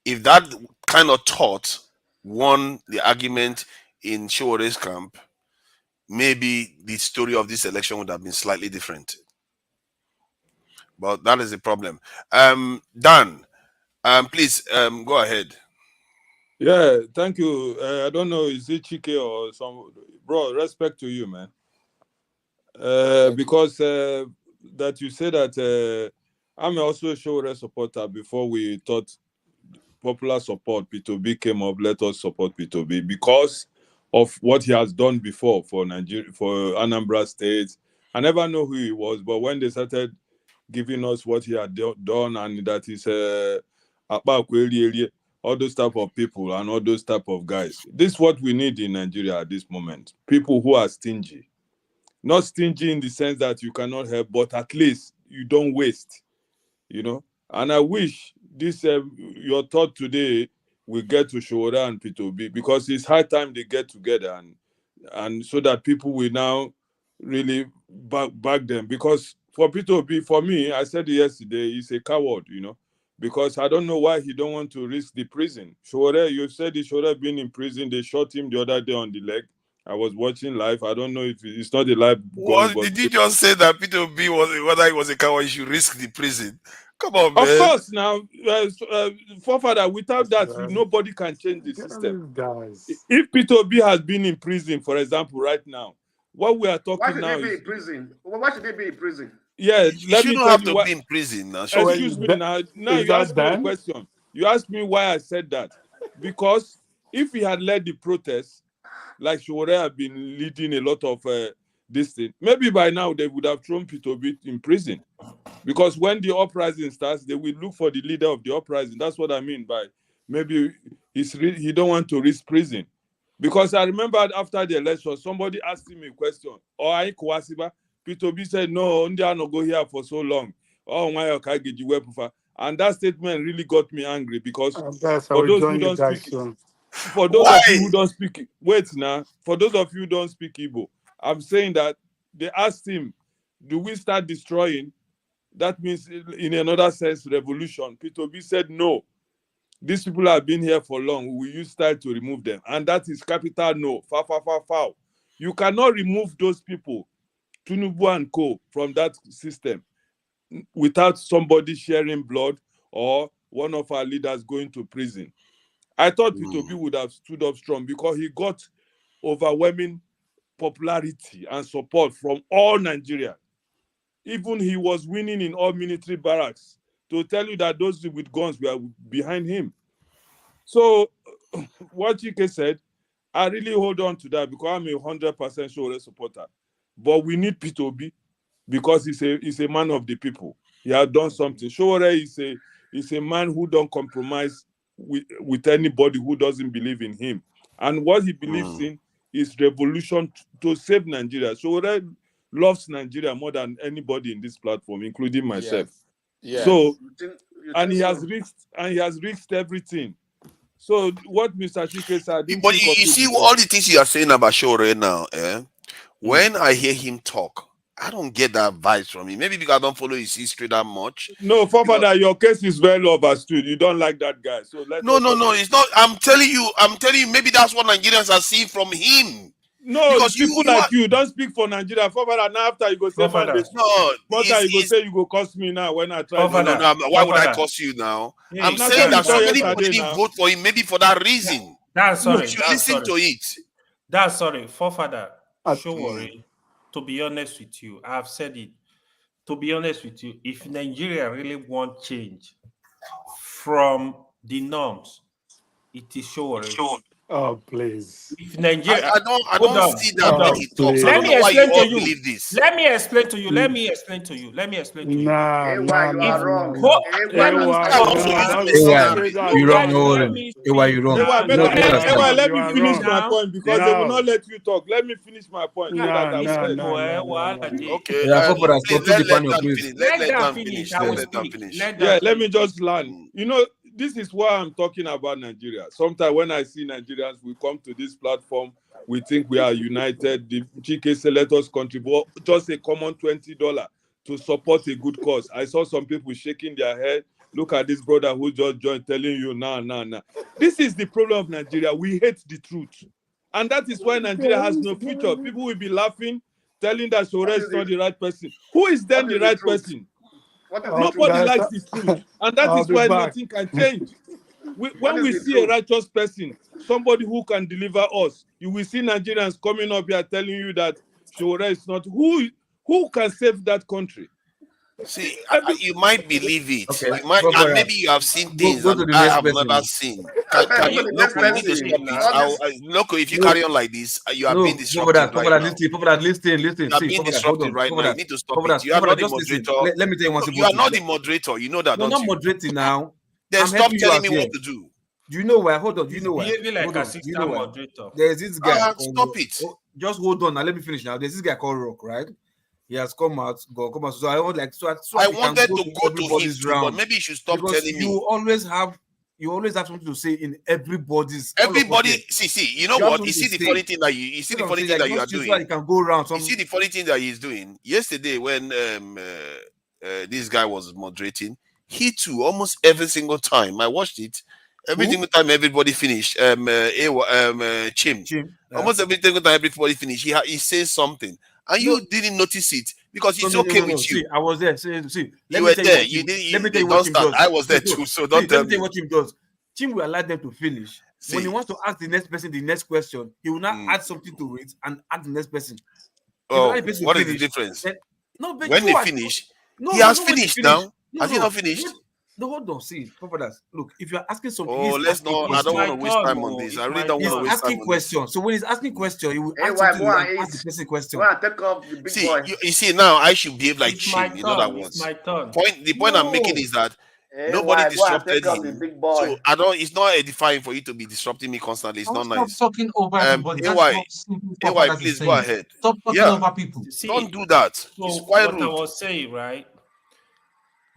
If that kind of thought won the argument in Showore's camp, maybe the story of this election would have been slightly different. But that is the problem. Dan, please go ahead. Yeah, thank you. I don't know, is it Chike or some bro? Respect to you, man. Because that you say that I'm also a Showore supporter. Before we thought popular support, P2B came up. Let us support P2B because of what he has done before for Nigeria, for Anambra State. I never know who he was, but when they started giving us what he had done, and that is all those type of people and all those type of guys. This is what we need in Nigeria at this moment. People who are stingy. Not stingy in the sense that you cannot help, but at least you don't waste, And I wish this your thought today will get to Showore and P2B, because it's high time they get together and so that people will now really back them. Because for P2B, for me, I said it yesterday, he's a coward, because I don't know why he don't want to risk the prison. Showore, you said he should have been in prison. They shot him the other day on the leg. I was watching live. I don't know if it's not a live. Did you just say that P2B whether he was a coward, he should risk the prison? Come on, man. Of course, now, forefather, without that, nobody can change the system. If P2B has been in prison, for example, right now, what we are talking now is... Why should he be in prison? Why should he be in prison? Yeah, let me tell you be in prison now. Excuse me now. Now you ask me a question. You asked me why I said that. Because if he had led the protest, like Showore had been leading a lot of this thing, maybe by now they would have thrown P2B in prison. Because when the uprising starts, they will look for the leader of the uprising. That's what I mean by maybe he don't want to risk prison. Because I remember after the election, somebody asked him a question. Or I Kwasiba, P2B said, no, India no go here for so long. Oh, my okay, get you and that statement really got me angry because for those who don't speak, for those of you who don't speak, wait now, for those of you who don't speak Igbo, I'm saying that they asked him, do we start destroying? That means, in another sense, revolution. P2B said, no. These people have been here for long. We use style to remove them. And that is capital no. Foul. You cannot remove those people, Tinubu and co, from that system without somebody sharing blood or one of our leaders going to prison. I thought P2B would have stood up strong because he got overwhelming popularity and support from all Nigerians. Even he was winning in all military barracks, to tell you that those with guns were behind him. So what Chike said, I really hold on to that because I'm a 100% Showore supporter. But we need P2B because he's a man of the people. He has done something. Showore is a man who don't compromise with anybody who doesn't believe in him. And what he believes in is revolution to save Nigeria. Showore loves Nigeria more than anybody in this platform, including myself. Yes. So, he has risked everything. So what Mr. Chike said, but you see all the things you are saying about Showore now, when I hear him talk, I don't get that vibes from him. Maybe because I don't follow his history that much. No, Father, your case is very understood. You don't like that guy. So no, it's not. I'm telling you, maybe that's what Nigerians are seeing from him. No, because people like you don't speak for Nigeria. Father, now after you go say man, you say you go cost me now when I try. No. Why would I cost you now? I'm saying that so many people didn't vote for him, maybe for that reason. That's sorry. You should listen to it. That's sorry, forefather. Showore, to be honest with you, I've said it. To be honest with you, if Nigeria really want change from the norms, it is Showore. Oh, please. If Nigeria, I don't see that when he talks. I don't know why you all believe this. Let me explain to you. Let me explain to you. Nah, you are wrong. Let me you wrong. Let me finish my point because they will not let you talk. Let me finish my point. Okay. Let them finish. Yeah, let me just land. You know, this is why I'm talking about Nigeria. Sometimes when I see Nigerians, we come to this platform, we think we are united. The GK say let us contribute just a common $20 to support a good cause. I saw some people shaking their head. Look at this brother who just joined telling you, nah. This is the problem of Nigeria. We hate the truth. And that is why Nigeria has no future. People will be laughing, telling that Showore is not the right person. Who is then the right person? Nobody likes the truth. And that is why nothing can change. When we see a righteous person, somebody who can deliver us, you will see Nigerians coming up here telling you that Showore is not. Who can save that country? See, you might believe it. Okay. You might, and maybe you have seen things that I have never seen. Can you, Loco, you need to stop it. Loco, if you carry on like this, you are being disruptive right now. Listen. You are being disruptive right now. You need to stop it. You are not the moderator. Let me tell you one thing. You are not the moderator. You know that, don't you? I'm not moderating now. Then stop telling me what to do. Do you know why? Hold on. Do you know why? Behaving like assistant moderator. There's this guy. Stop it. Just hold on. Now let me finish. Now there's this guy called Rock, right? He has come out. So I want I wanted to go to him too, but maybe you should stop telling me. You always have something to say in everybody's. Everybody, see. You know what? You see the funny thing that you see the funny thing that you are doing. You can go around. You see the funny thing that he's doing. Yesterday, when this guy was moderating, he too almost every single time I watched it. Every single time everybody finished, Chim. Almost every single time everybody finished, he says something. And you didn't notice it because it's okay with you. See, I was there. See, you were there. You didn't. Let me tell you what Chim does. I was there too, so don't tell me. Let me tell you what Chim does. Chim will allow them to finish. When he wants to ask the next person the next question, he will now add something to it and ask the next person. Oh, what is the difference? When they finish, he has finished now. Has he not finished? No, hold on. See, brothers, look, if you're asking something, let's not. I don't want to waste time on this. I really don't want to waste time on this. He's asking questions. So when he's asking questions, he will ask the person question. See, you see, now I should behave like Chim. In other words, the point I'm making is that nobody disrupted him. So I don't. It's not edifying for you to be disrupting me constantly. It's not nice. Stop talking over everybody. AY, please go ahead. Stop talking over people. Don't do that. It's quite rude. What I was saying, right?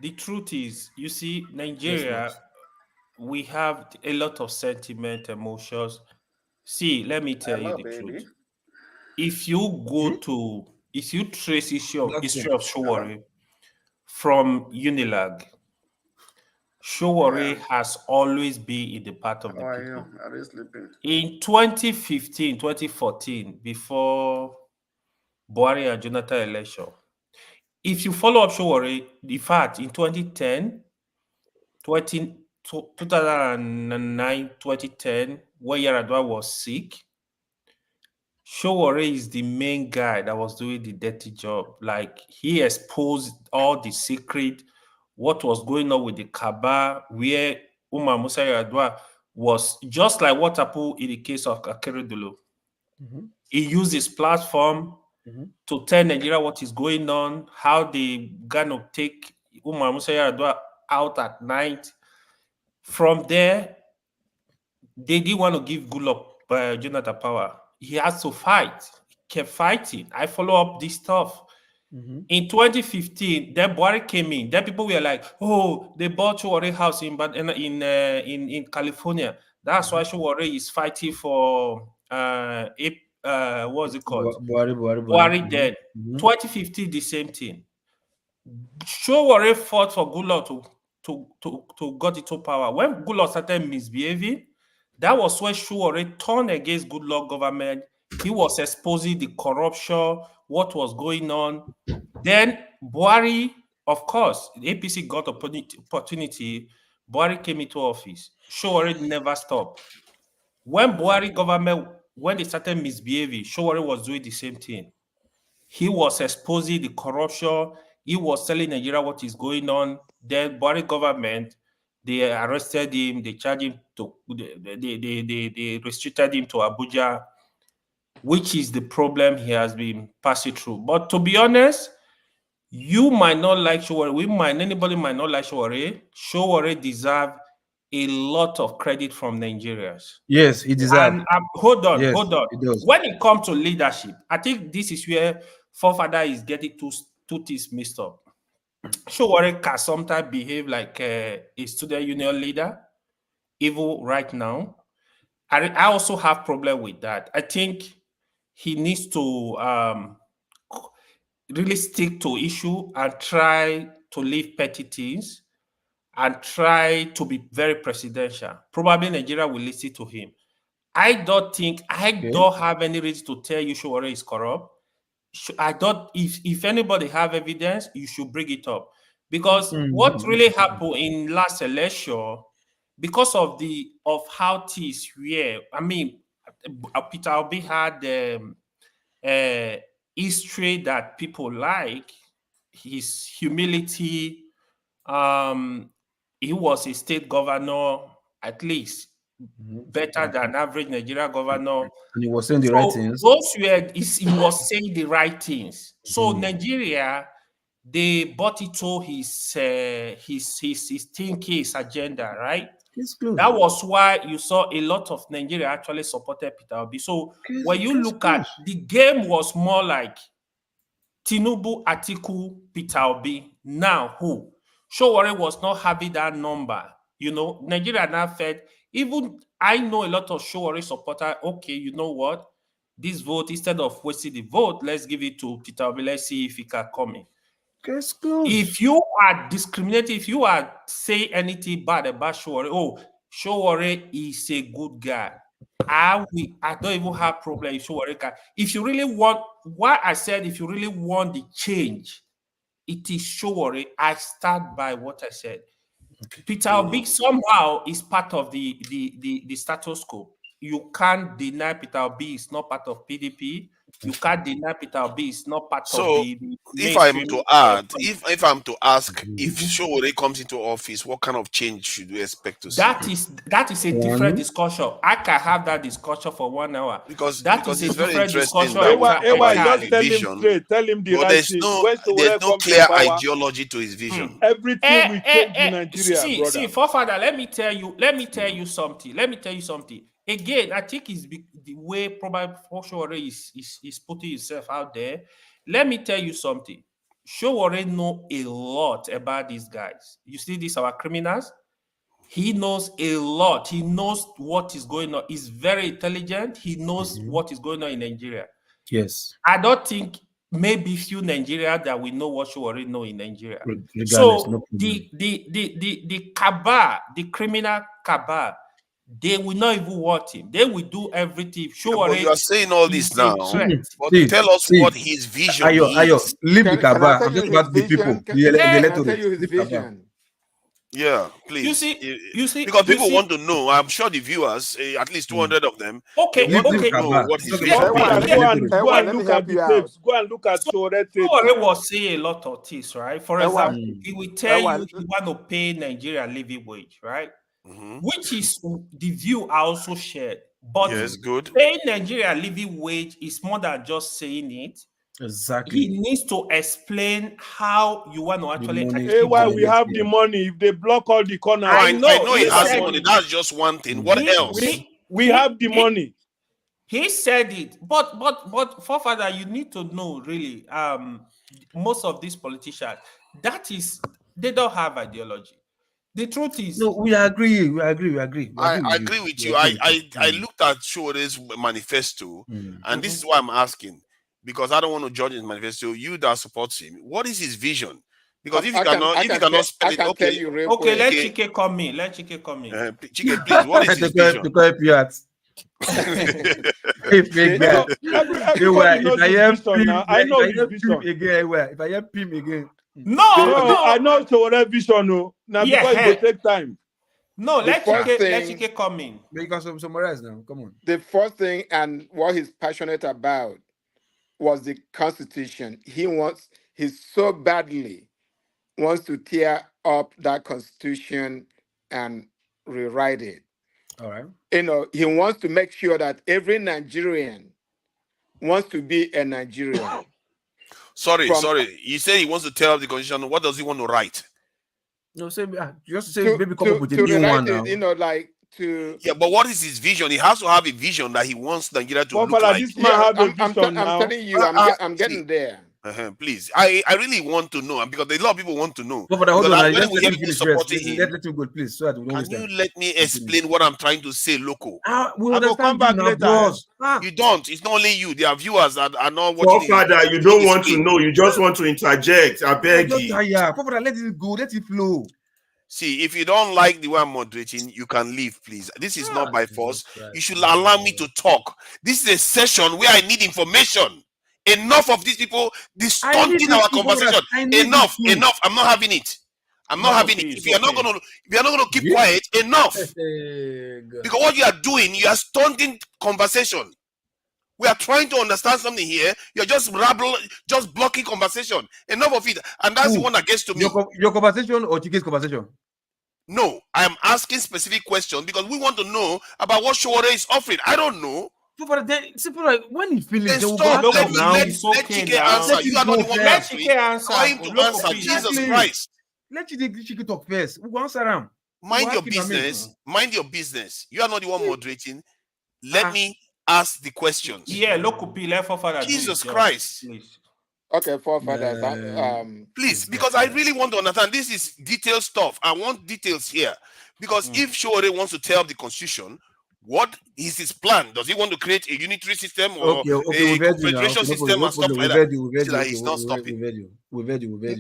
The truth is, you see, Nigeria, we have a lot of sentiment, emotions. See, let me tell you the truth. If you go to, if you trace history of Showore from Unilag, Showore has always been in the part of the people. In 2015, 2014, before Buhari and Jonathan election, if you follow up Showore, in fact, in 2010, 2009, 2010, when Yar'Adua was sick, Showore is the main guy that was doing the dirty job. Like, he exposed all the secret, what was going on with the Kaaba, where Umar Musa Yar'Adua was, just like what happened in the case of Akeredolu. He used his platform to tell Nigeria what is going on, how they gonna take Umar Musa Yar'Adua out at night. From there, they didn't want to give Goodluck Jonathan power. He has to fight. He kept fighting. I follow up this stuff. In 2015, then Buhari came in. Then people were like, "Oh, they bought Showore house in California. That's why Showore is fighting for what's it called? Buhari dead." 2015, the same thing. Showore fought for Goodluck to got into power. When Goodluck started misbehaving, that was when Showore turned against Goodluck government. He was exposing the corruption, what was going on. Then Buhari, of course, the APC got opportunity. Buhari came into office. Showore never stopped. When Buhari government, when they started misbehaving, Showore was doing the same thing. He was exposing the corruption. He was telling Nigeria what is going on. Then Buhari government, they arrested him. They charged him to. They restricted him to Abuja, which is the problem he has been passing through. But to be honest, you might not like Showore. Anybody might not like Showore. Showore deserve a lot of credit from Nigerians. Yes, he deserves. And hold on. It does. When it comes to leadership, I think this is where Forefather is getting two things mixed up. Showore can sometimes behave like a student union leader, even right now. I also have problem with that. I think he needs to really stick to issue and try to leave petty things and try to be very presidential. Probably Nigeria will listen to him. I don't have any reason to tell you Showore is corrupt. I don't. If anybody have evidence, you should bring it up, because what really happened in last election, because of how things were. I mean, Peter Obi had history that people like, his humility. He was a state governor, at least better than average Nigeria governor. And he was saying the right things. He was saying the right things. So Nigeria, they bought into his thinking, his agenda, right? That was why you saw a lot of Nigeria actually supported Peter Obi. So when you look at the game, was more like Tinubu, Atiku, Peter Obi. Now who? Showore was not having that number. You know, Nigeria now fed. Even I know a lot of Showore supporters. Okay, you know what? This vote, instead of wasting the vote, let's give it to Peter Obi. Let's see if he can come in. If you are discriminating, if you are saying anything bad about Showore, Showore is a good guy. I don't even have problem with Showore. If you really want, what I said, if you really want the change, it is Showore. I start by what I said. Peter Obi somehow is part of the status quo. You can't deny Peter Obi is not part of PDP. You can't deny Peter Obi is not part of the if I'm to add, if I'm to ask, if Showore comes into office, what kind of change should we expect to see? That is a different discussion. I can have that discussion for 1 hour. Because is it's a very different interesting. Just tell him straight. Tell him the right thing. There's no clear ideology to his vision. Everything will change in Nigeria, brother. See, Forefather, let me tell you something. Again, I think it's the way probably Showore is putting himself out there. Let me tell you something. Showore know a lot about these guys. You see, these are our criminals. He knows a lot. He knows what is going on. He's very intelligent. He knows what is going on in Nigeria. Yes. I don't think maybe few Nigeria that we know what Showore know in Nigeria. Regardless, so the cabal, the criminal cabal, they will not even want him. They will do everything. But you are saying all this now. But tell us what his vision is. Ayo, leave the cabal. I'm talking about the people. The electorate. Yeah, please. You see, because people want to know. I'm sure the viewers, at least 200 of them, okay, know what his vision is. Go and look at the tapes. Go and look at Showore tapes. Showore was saying a lot of things, right? For example, he will tell you he want to pay Nigeria living wage, right? Which is the view I also shared. But yes, good. Paying Nigeria living wage is more than just saying it. Exactly. He needs to explain how you want to actually. Why we have the money? If they block all the corners, I know he has the money. That's just one thing. What else? We have the money. He said it, but Forefather, you need to know really. Most of these politicians, they don't have ideology. The truth is, no, we agree. I agree with you. I looked at Showore's manifesto, and this is why I'm asking, because I don't want to judge his manifesto. You that supports him, what is his vision? Because if you cannot spell it, okay, let Chike come in. Chike, please, what is his vision? Everybody knows his vision now. I know his vision. If I hear Pim again. No, I know Sowore vision. No, now because it will take time. No, let thing, Chike come in. But you can summarize now. Come on. The first thing and what he's passionate about was the Constitution. He so badly wants to tear up that Constitution and rewrite it. All right. He wants to make sure that every Nigerian wants to be a Nigerian. Sorry. You say he wants to tell the Constitution. What does he want to write? No, just say maybe come up with a new one now. Yeah, but what is his vision? He has to have a vision that he wants Nigeria to look like. This man have a vision now. I'm telling you, I'm getting there. Please, I really want to know, because a lot of people want to know. But hold on, let me him, please, so that we don't. Can you let me explain what I'm trying to say, Loco? We'll come back later. You don't. It's not only you. There are viewers that are not watching. Father, you don't want to know. You just want to interject. I beg you. Father, let it go. Let it flow. See, if you don't like the way I'm moderating, you can leave, please. This is not by force. You should allow me to talk. This is a session where I need information. Enough of these people distorting our conversation. Enough. I'm not having it. I'm not having it. If you're not gonna keep quiet, enough. Because what you are doing, you are stunting conversation. We are trying to understand something here. You're just blocking conversation. Enough of it. And that's the one that gets to me. Your conversation or Chike's conversation? No, I'm asking specific questions because we want to know about what Sowore is offering. I don't know. But then, simple like when he finishes, let Chike answer. You are not the one last week. Allow him to answer. Jesus Christ. Let Chike talk first. We'll answer him. Mind your business. Mind your business. You are not the one moderating. Let me ask the questions. Yeah, let forefather. Jesus Christ. Please. Okay, forefathers. Please, because I really want to understand. This is detailed stuff. I want details here. Because if Sowore wants to tell the Constitution, what is his plan? Does he want to create a unitary system or a confederation system and stuff like that? He's not stopping.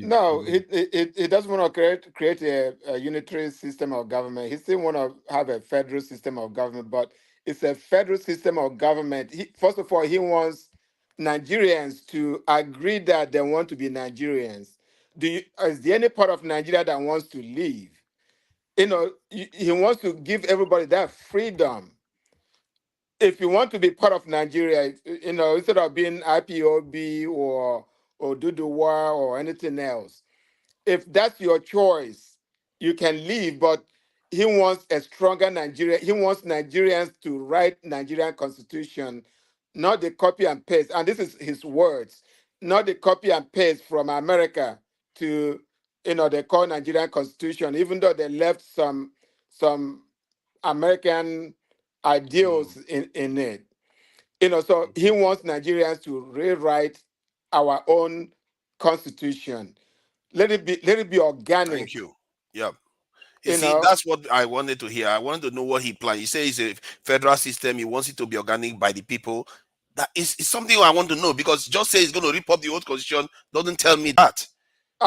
No, he doesn't want to create a unitary system of government. He still want to have a federal system of government, but it's a federal system of government. First of all, he wants Nigerians to agree that they want to be Nigerians. Is there any part of Nigeria that wants to leave? He wants to give everybody that freedom. If you want to be part of Nigeria, instead of being IPOB or Duduwa or anything else, if that's your choice, you can leave. But he wants a stronger Nigeria. He wants Nigerians to write Nigerian Constitution, not the copy and paste. And this is his words, not the copy and paste from America to they call Nigerian Constitution, even though they left some American ideals in it. So he wants Nigerians to rewrite our own Constitution. Let it be organic. Thank you. Yeah. You see, that's what I wanted to hear. I wanted to know what he planned. He says it's a federal system. He wants it to be organic by the people. That is something I want to know, because just say he's going to rip up the old Constitution doesn't tell me that.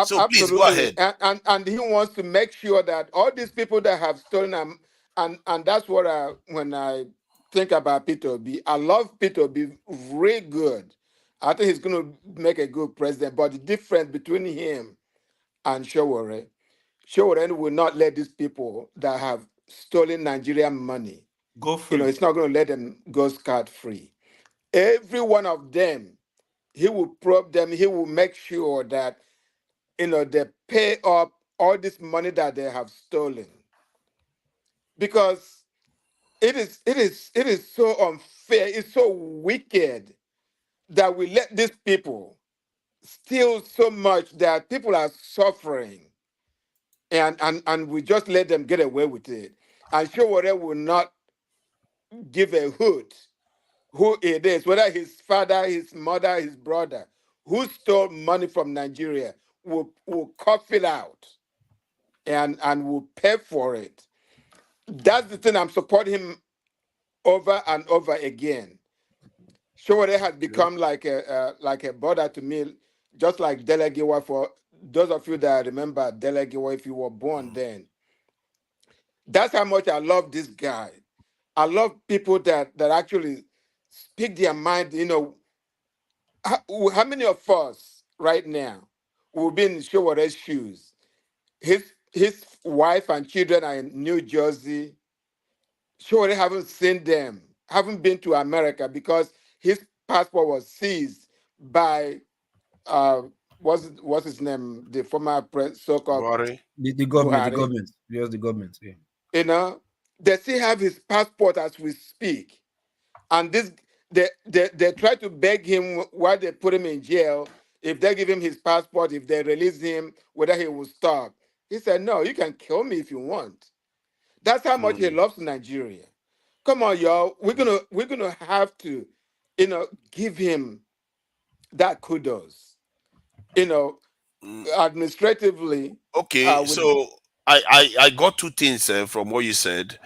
So absolutely. Please go ahead. And he wants to make sure that all these people that have stolen and that's what when I think about Peter B, I love Peter B really good. I think he's going to make a good president. But the difference between him and Sowore will not let these people that have stolen Nigerian money go free. It's not going to let them go scot-free. Every one of them, he will probe them. He will make sure that they pay up all this money that they have stolen, because it is so unfair. It's so wicked that we let these people steal so much that people are suffering, and we just let them get away with it. And Sowore will not give a hoot who it is, whether his father, his mother, his brother, who stole money from Nigeria, will cough it out and will pay for it. That's the thing I'm supporting him over and over again. Sowore has become like a brother to me, just like Delegiwa. For those of you that remember Delegiwa, if you were born then, that's how much I love this guy. I love people that actually speak their mind. You know, how many of us right now will be in Showare's shoes? His wife and children are in New Jersey. Showare haven't seen them, haven't been to America because his passport was seized by what's his name, the former so-called the government, Buhari. yes, the government. Yeah. You know, they still have his passport as we speak, and this they try to beg him while they put him in jail. If they give him his passport, if they release him, whether he will stop. He said, "No, you can kill me if you want." That's how much he loves Nigeria. Come on, y'all. We're gonna have to, give him that kudos. Administratively. Okay, so I got two things from what you said.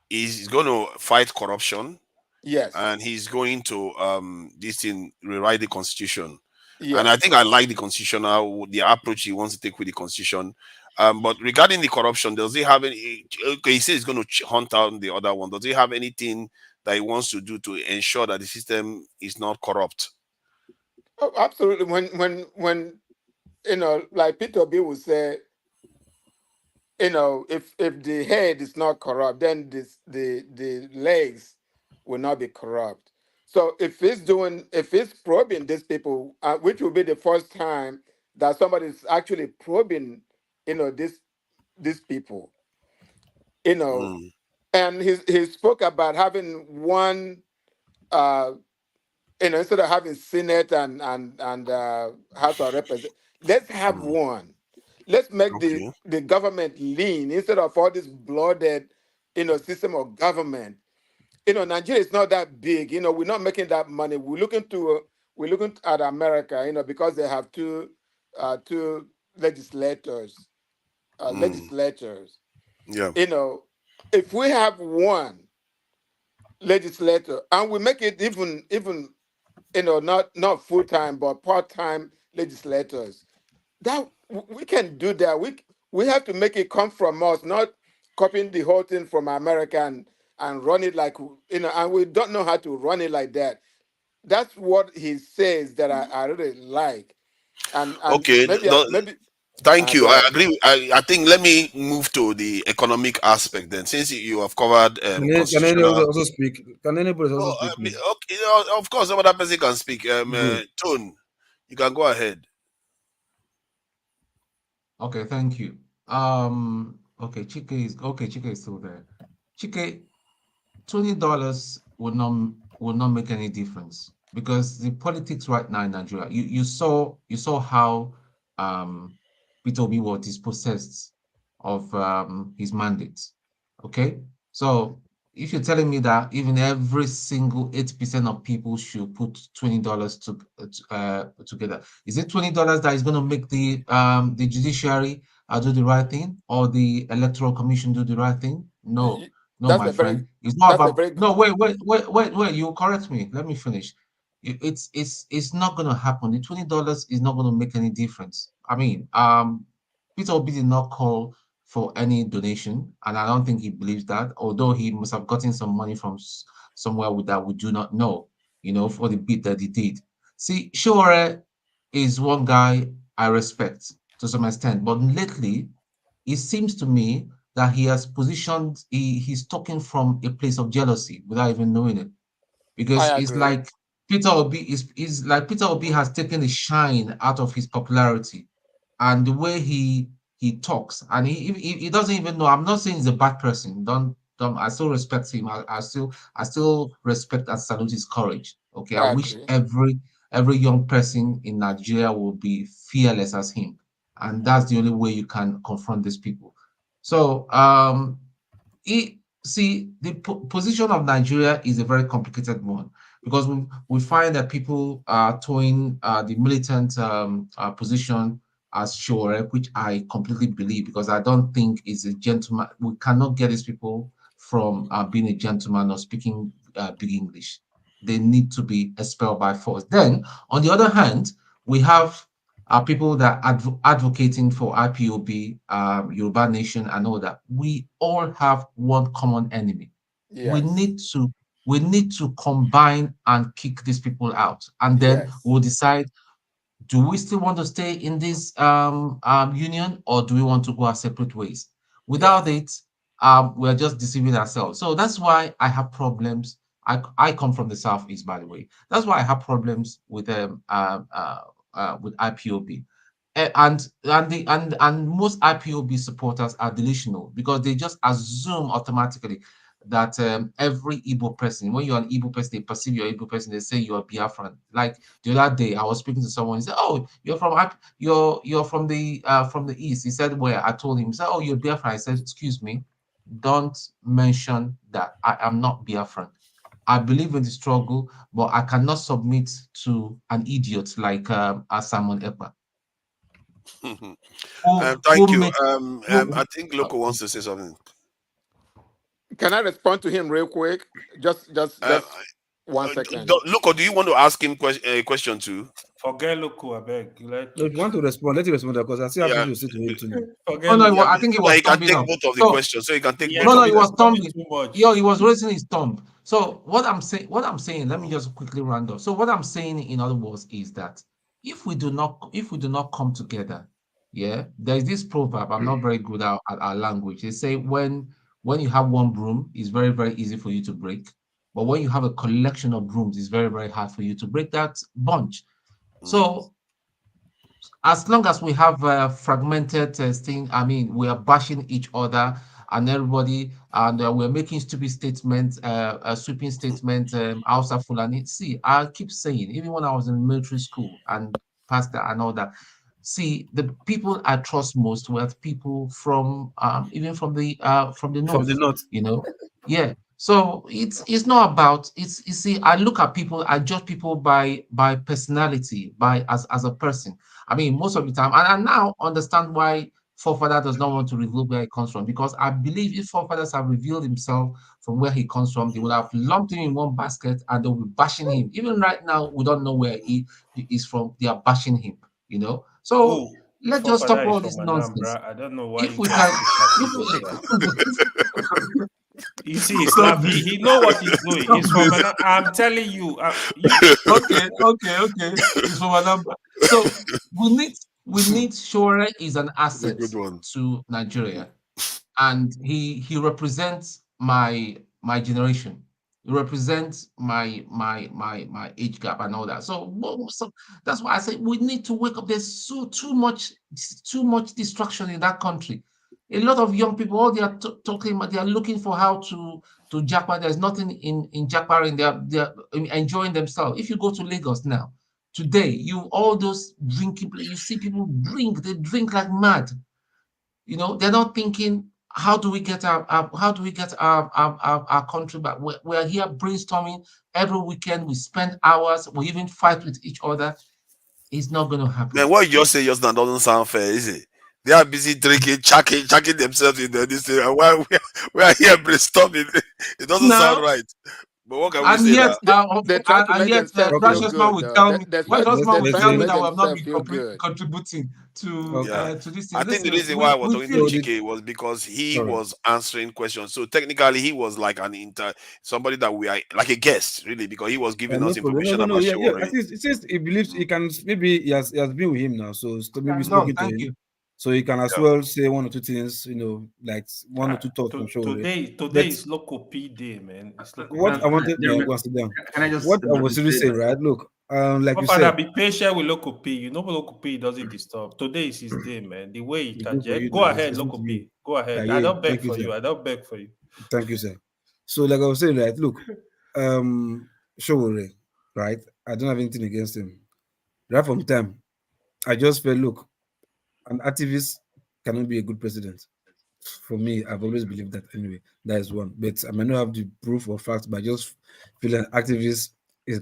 He's going to fight corruption. Yes. And he's going to this thing rewrite the constitution. Yes. And I think I like the constitutional the approach he wants to take with the constitution. But regarding the corruption, does he have any? Okay, he says he's going to hunt down the other one. Does he have anything that he wants to do to ensure that the system is not corrupt? Oh, absolutely. When like Peter B would say, if the head is not corrupt, then the legs will not be corrupt. So if he's probing these people, which will be the first time that somebody is actually probing, these people, and he spoke about having one, instead of having Senate and House of Representatives, let's have one. Let's make the government lean instead of all this bloated, system of government. Nigeria is not that big. We're not making that money. We're looking at America, because they have two legislators. Yeah. If we have one legislator and we make it even not full-time but part-time legislators, that we can do that. We have to make it come from us, not copying the whole thing from America and run it like, and we don't know how to run it like that. That's what he says that I really like. And okay, maybe thank you. I agree. I think let me move to the economic aspect then, since you have covered Can anybody also speak? Can anybody also speak? Please? Okay, of course, another person can speak. Tone, you can go ahead. Okay, thank you. Okay, Chike is still there. Chike, $20 would not make any difference because the politics right now in Nigeria, you saw how Peter Obi was dispossessed of his mandate. Okay, so if you're telling me that even every single 80% of people should put $20 together, is it $20 that is going to make the judiciary do the right thing or the electoral commission do the right thing? No, my friend. It's not about. No, wait. You correct me. Let me finish. It's not going to happen. The $20 is not going to make any difference. I mean, Peter Obi did not call for any donation, and I don't think he believes that, although he must have gotten some money from somewhere that we do not know, for the bid that he did. See, Showore is one guy I respect to some extent, but lately, it seems to me that he has positioned, he's talking from a place of jealousy without even knowing it. Because it's like Peter Obi is like Peter Obi has taken the shine out of his popularity, and the way he talks, and he doesn't even know. I'm not saying he's a bad person. Don't I still respect him. I still respect and salute his courage. Okay, I wish every young person in Nigeria would be fearless as him, and that's the only way you can confront these people. So the position of Nigeria is a very complicated one because we find that people are towing the militant position as sure, which I completely believe because I don't think is a gentleman. We cannot get these people from being a gentleman or speaking big English. They need to be expelled by force. Then, on the other hand, we have people that are advocating for IPOB, Yoruba Nation, and all that. We all have one common enemy. we need to combine and kick these people out, and then we'll decide, do we still want to stay in this union, or do we want to go our separate ways? Without it, we're just deceiving ourselves. So that's why I have problems. I come from the Southeast, by the way. That's why I have problems with IPOB. And most IPOB supporters are delusional, because they just assume automatically that every Igbo person, when you're an Igbo person, they perceive you're Igbo person, they say you're Biafran. Like the other day, I was speaking to someone. He said, "Oh, you're from the east." He said, "Where?" I told him. He said, "Oh, you're Biafran." I said, "Excuse me, don't mention that. I am not Biafran. I believe in the struggle, but I cannot submit to an idiot like Simon Ekpa." Thank you. I think Loco wants to say something. Can I respond to him real quick? Just 1 second. Loco, do you want to ask him a question too? Forget Loco, I beg. If you want to respond, let him respond, because I still have to say to him too. I think he was he can thumbing take up. both of the questions, so he can take both. No, he was thumbing. Yeah, he was raising his thumb. So what I'm saying, let me just quickly round up. So what I'm saying, in other words, is that if we do not come together, there is this proverb. I'm not very good at our language. They say when you have one broom, it's very, very easy for you to break. But when you have a collection of brooms, it's very, very hard for you to break that bunch. So as long as we have fragmented thing, I mean, we are bashing each other and everybody, and we're making stupid statements, sweeping statements, outside Fulani. See, I keep saying, even when I was in military school and pastor and all that, see, the people I trust most were people from even from the north. From the north. You know, yeah. So it's not about you see, I look at people, I judge people by personality, by as a person. I mean, most of the time, and I now understand why forefather does not want to reveal where he comes from, because I believe if forefathers have revealed himself from where he comes from, they would have lumped him in one basket and they'll be bashing him. Even right now, we don't know where he is from. They are bashing him, you know. So let's just stop all this nonsense. I don't know why If we can, you see, he's laughing. He know what he's doing. He's from I'm telling you. Okay. He's from Anambra. So we need Shore is an asset to Nigeria, and he represents my generation. He represents my age gap and all that. So that's why I say we need to wake up. There's too much distraction in that country. A lot of young people, all they are talking about, they are looking for how to jackpot. There's nothing in jackpot. They're enjoying themselves. If you go to Lagos now, today, all those drinking, you see people drink. They drink like mad. You know, they're not thinking, how do we get our country back? We're here brainstorming every weekend. We spend hours. We even fight with each other. It's not going to happen. Man, what you say just now doesn't sound fair, is it? They are busy drinking, chucking themselves in this thing, and while we are here brainstorming, it doesn't sound right. But what can we say now? Precious man would tell me that we have not been contributing to this thing. I think the reason why I was talking to Chike was because he was answering questions. So technically, he was like somebody that we are like a guest, really, because he was giving us information about Shore. It says he believes he can. Maybe he has been with him now, so maybe speaking to him. So he can as well say one or two things, you know, like one or two thoughts from Shore. Today is Loco P Day, man. It's what I wanted to sit down. What I was really saying, right? Look, like you said, be patient with Loco P. You know, Loco P doesn't disturb. Today is his day, man. The way he can go ahead, Loco P. Go ahead. I don't beg for you. I don't beg for you. Thank you, sir. So, like I was saying, right? Look, Shore, right? I don't have anything against him. Right from time, I just felt, look, an activist cannot be a good president. For me, I've always believed that anyway. That is one. But I may not have the proof or facts, but I just feel an activist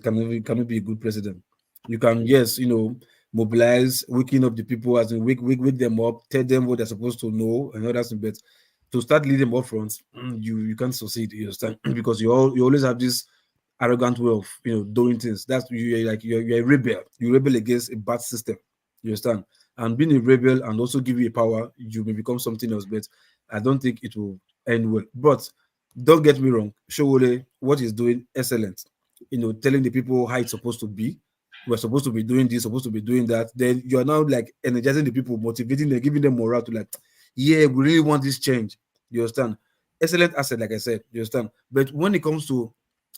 cannot be a good president. You can, yes, you know, mobilize, waking up the people, as in wake them up, tell them what they're supposed to know, and all that. But to start leading them up front, you can't succeed, you understand? Because you always have this arrogant way of, you know, doing things. That's you're a rebel. You rebel against a bad system. You understand? And being a rebel and also give you a power, you may become something else, but I don't think it will end well. But Don't get me wrong. Showore, what he's doing, excellent. Telling the people how it's supposed to be. We're supposed to be doing this, supposed to be doing that. Then you are now like energizing the people, motivating them, giving them morale to like, yeah, we really want this change. You understand? Excellent asset, like I said. You understand? But when it comes to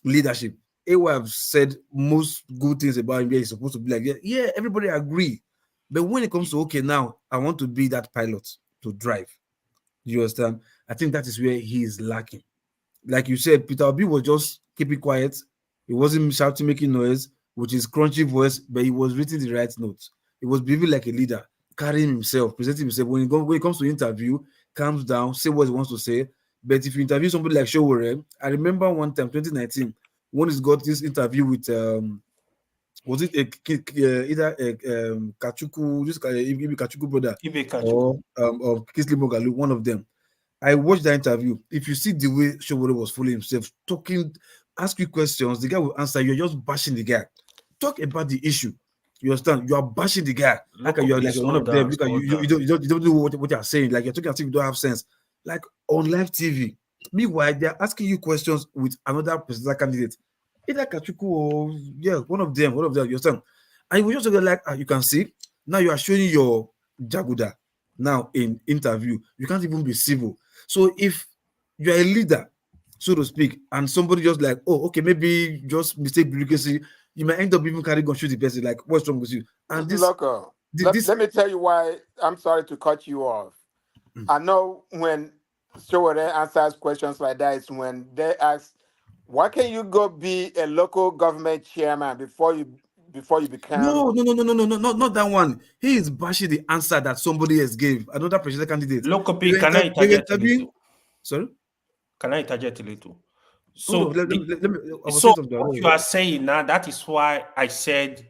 leadership, AY have said most good things about him. Yeah, he's supposed to be like, yeah, everybody agree. But when it comes to okay, now I want to be that pilot to drive. You understand? I think that is where he is lacking. Like you said, Peter Obi was just keeping quiet. He wasn't shouting, making noise with his crunchy voice, but he was reading the right notes. He was behaving like a leader, carrying himself, presenting himself. When it comes to interview, calms down, say what he wants to say. But if you interview somebody like Showore, I remember one time, 2019, when he's got this interview with was it either Kachuku, this Ibe Kachuku brother, or Kisley Mogalu, one of them. I watched that interview. If you see the way Showore was fooling himself, talking, ask you questions, the guy will answer. You're just bashing the guy. Talk about the issue. You understand? You are bashing the guy. Like you're like one of them. Look at you don't know what you're saying. Like you're talking as if you don't have sense. Like on live TV. Meanwhile, they're asking you questions with another presidential candidate. Either Kachuku or one of them. You understand? And you just like you can see now you are showing your Jaguda now in interview. You can't even be civil. So if you're a leader, so to speak, and somebody just like, oh, okay, maybe just mistake bureaucracy, you might end up even carrying on shoot the person, like, what's wrong with you? And this, Loco, let me tell you why I'm sorry to cut you off. I know when Showore answers questions like that, it's when they ask, why can't you go be a local government chairman before you become? No, not that one. He is bashing the answer that somebody else gave, another presidential candidate. Local P, can I interject a little? Sorry? Can I interject a little? So, let me, what you are saying now, that is why I said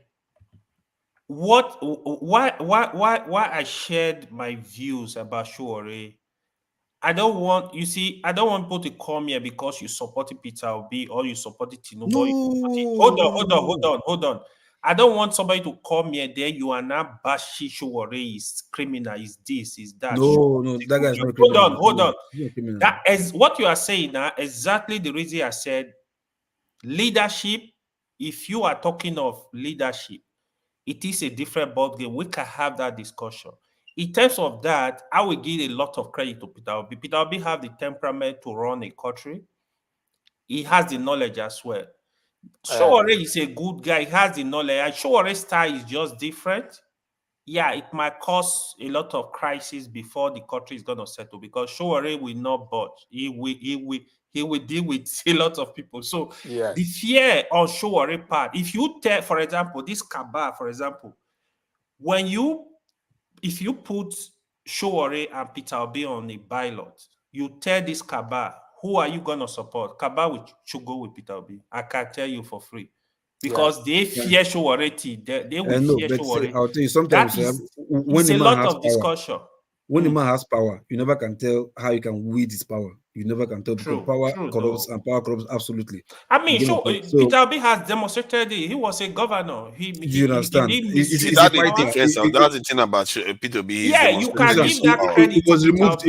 why I shared my views about Showore. I don't want people to come here because you supported Peter Obi or you supported Tinubu. No. Hold on. I don't want somebody to come here. Then you are now bashing Showore is criminal, is this, is that. No, that guy is not criminal. Hold on. That is what you are saying now. Exactly the reason I said leadership. If you are talking of leadership, it is a different ballgame. We can have that discussion. In terms of that, I will give a lot of credit to Peter Obi. Peter Obi has the temperament to run a country. He has the knowledge as well. Showore is a good guy. He has the knowledge. And Showore's style is just different. Yeah, it might cause a lot of crisis before the country is going to settle because Showore will not budge. He will deal with a lot of people. So the fear on Showore part, if you tell, for example, this Kaba, for example, if you put Showore and Peter Obi on a ballot, you tell this Kaba, who are you going to support? Kaba should go with Peter Obi. I can tell you for free. Because they fear Showore. They will fear Showore. I'll tell you, sometimes when it's a lot of discussion. When a man has power, you never can tell how you can wield his power. You never can tell because power corrupts and power corrupts absolutely. I mean, Peter Obi has demonstrated it. He was a governor. You understand? That's the thing about Peter Obi. Yeah, you can give that credit. It was removed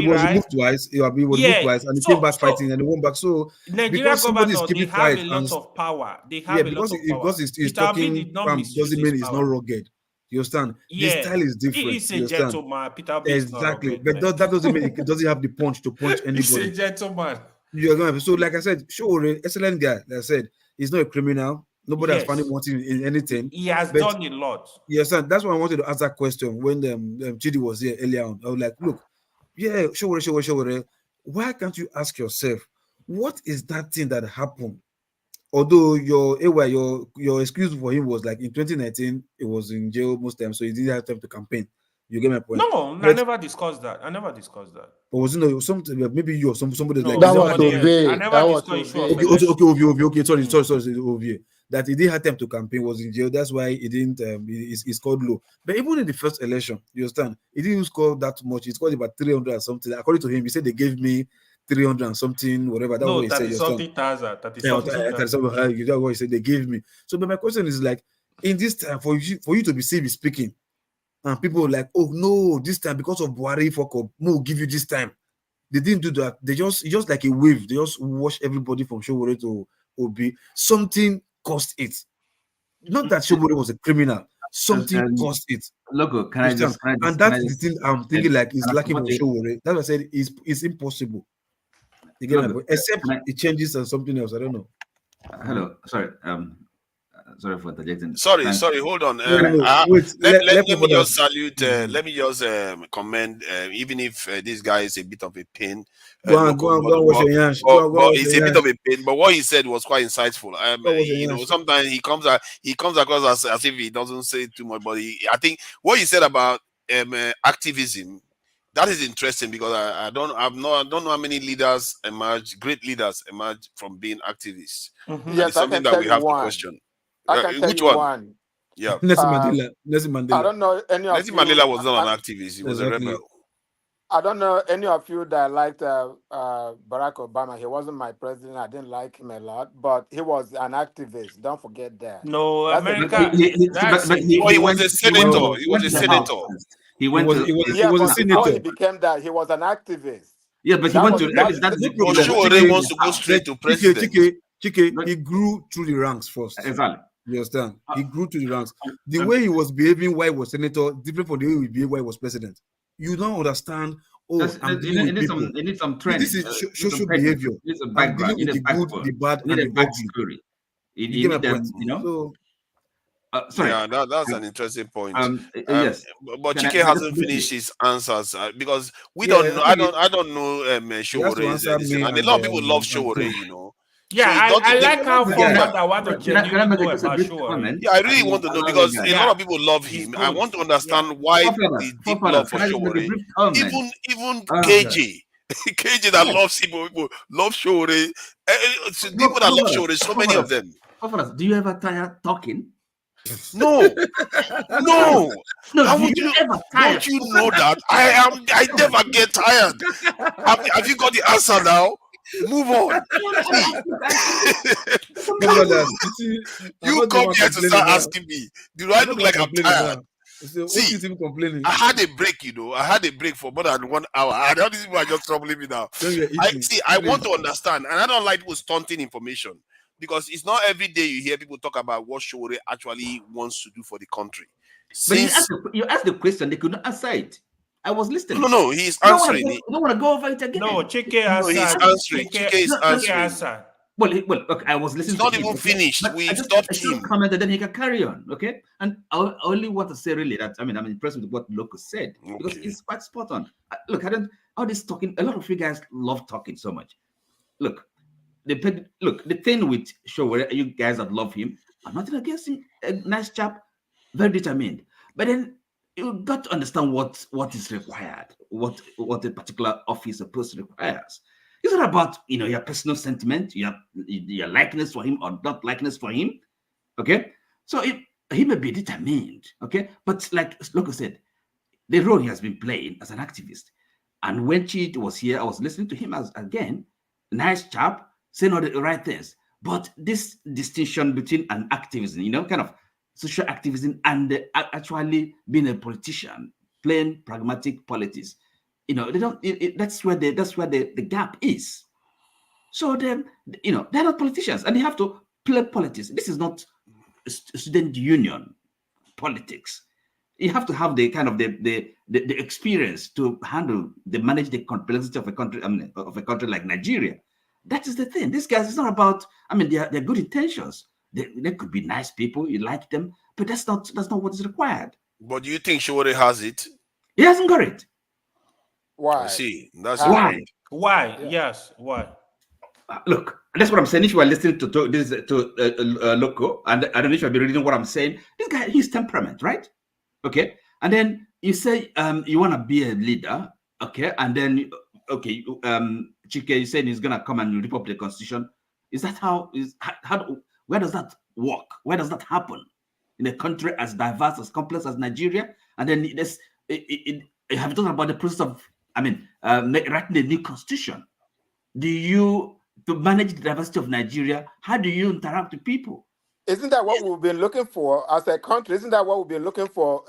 twice. He was removed twice, and he came back fighting, and he went back. So Nigerian governors, they have a lot of power. They have a lot of power. Because he's talking calm doesn't mean he's not rugged. You understand? Yeah, the style is different. He's a gentleman. Peter Obi exactly, but that doesn't mean it doesn't have the punch to punch anybody. He's a gentleman. You're gonna so like I said, Showore, excellent guy. Like I said, he's not a criminal. Nobody has found him wanting in anything. He has done a lot. Yes, that's why I wanted to ask that question when Chidi was here earlier on. I was like, look, Showore, why can't you ask yourself, what is that thing that happened? Although your excuse for him was like in 2019, he was in jail most times, so he didn't have time to campaign. You get my point? No, I never discussed that. But was it something maybe you or somebody like that was Ovie. I never discussed Okay, sorry, Ovie. That he didn't have time to campaign, was in jail. That's why he didn't. He scored low. But even in the first election, you understand, he didn't score that much. He scored about 300 or something. According to him, he said they gave me 300 and something, whatever. That's what he said. That's what he said they gave me. So, but my question is like, in this time, for you to be speaking, and people are like, oh no, this time because of Buhari fuck up, we'll give you this time. They didn't do that. They just like a wave. They just wash everybody from Showore to Obi. Something caused it. Not that Showore was a criminal. Something caused it. Logo, and that's the thing I'm thinking like is lacking on Showore. That's why I said it's impossible. You get my point? Except it changes and something else. I don't know. Hello, sorry. Sorry for interjecting. Sorry, hold on. Wait, let me just salute. Let me just commend. Even if this guy is a bit of a pain, go on, wash your hands. But it's a bit of a pain. But what he said was quite insightful. You know, sometimes he comes across as if he doesn't say too much. But I think what he said about activism, that is interesting because I don't know how many great leaders emerge from being activists. Yes, it's something that we have to question. I can tell you one. Yeah. Nelson Mandela. I don't know any of Nelson Mandela was not an activist. He was a rebel. I don't know any of you that liked Barack Obama. He wasn't my president. I didn't like him a lot, but he was an activist. Don't forget that. No, That's America. He was a senator. He was a senator. He was a senator. Before he became that, he was an activist. Yeah, but he went to. Showore wants to go straight to president. Chike, he grew through the ranks first. Exactly. You understand? He grew to the ranks. The way he was behaving while he was senator, different from the way he behaved while he was president. You don't understand. You need some training. This is social behavior. It's a background. You need the good, the bad, and the ugly. You need them, you know. Sorry. Yeah, that's an interesting point. Yes, but Chike hasn't finished his answers because we don't know. I don't know Showore, and a lot of people love Showore, you know. Yeah, so I like how forward I want to check. Yeah, I really want to know because a lot of people love him. I want to understand why the deep love for Showore. Even KJ. KJ that loves him, people love Showore. People that love Showore, so many of them. Do you ever tire talking? No. How would you ever tired? Don't you know that? I never get tired. Have you got the answer now? Move on. You come here to start asking me, do I look like I'm tired? See, I had a break, you know. I had a break for more than 1 hour. And all these people are just troubling me now. I want to understand, and I don't like people stunting information because it's not every day you hear people talk about what Showore actually wants to do for the country. But you asked the question, they could not answer it. I was listening. No, he's answering. You don't want to go over it again. No, Chike answered. He's answering. Chike is answering. Well, look, I was listening. It's not even finished. We stopped him. Comment and then he can carry on. Okay, and I only want to say really that I'm impressed with what Loco said because it's quite spot on. Look, all this talking. A lot of you guys love talking so much. Look, the thing with Showore, you guys that love him, I'm nothing against him. A nice chap, very determined. But then you got to understand what is required, what a particular office or person requires. It's not about your personal sentiment, your likeness for him or not likeness for him. Okay, so he may be determined. Okay, but like I said, the role he has been playing as an activist, and when Chidi was here, I was listening to him as again, nice chap, saying all the right things. But this distinction between an activism, kind of social activism, and actually being a politician, playing pragmatic politics. They don't. That's where the gap is. So then, they're not politicians, and they have to play politics. This is not student union politics. You have to have the kind of the experience to manage the complexity of a country. Of a country like Nigeria. That is the thing. These guys, it's not about. They're good intentions. They could be nice people. You like them, but that's not what is required. But do you think Showore has it? He hasn't got it. Why? I see. That's why. Why? Yeah. Yes. Why? Look, that's what I'm saying. If you are listening to Loco, and I don't know if you'll be reading what I'm saying. This guy, he's temperament, right? Okay, and then you say you want to be a leader, okay, and then Chike, you said he's gonna come and rip up the constitution. Is that where does that work? Where does that happen in a country as diverse, as complex as Nigeria? And then have you talked about the process of writing a new constitution? To manage the diversity of Nigeria, how do you interact with people? Isn't that what we've been looking for as a country? Isn't that what we've been looking for?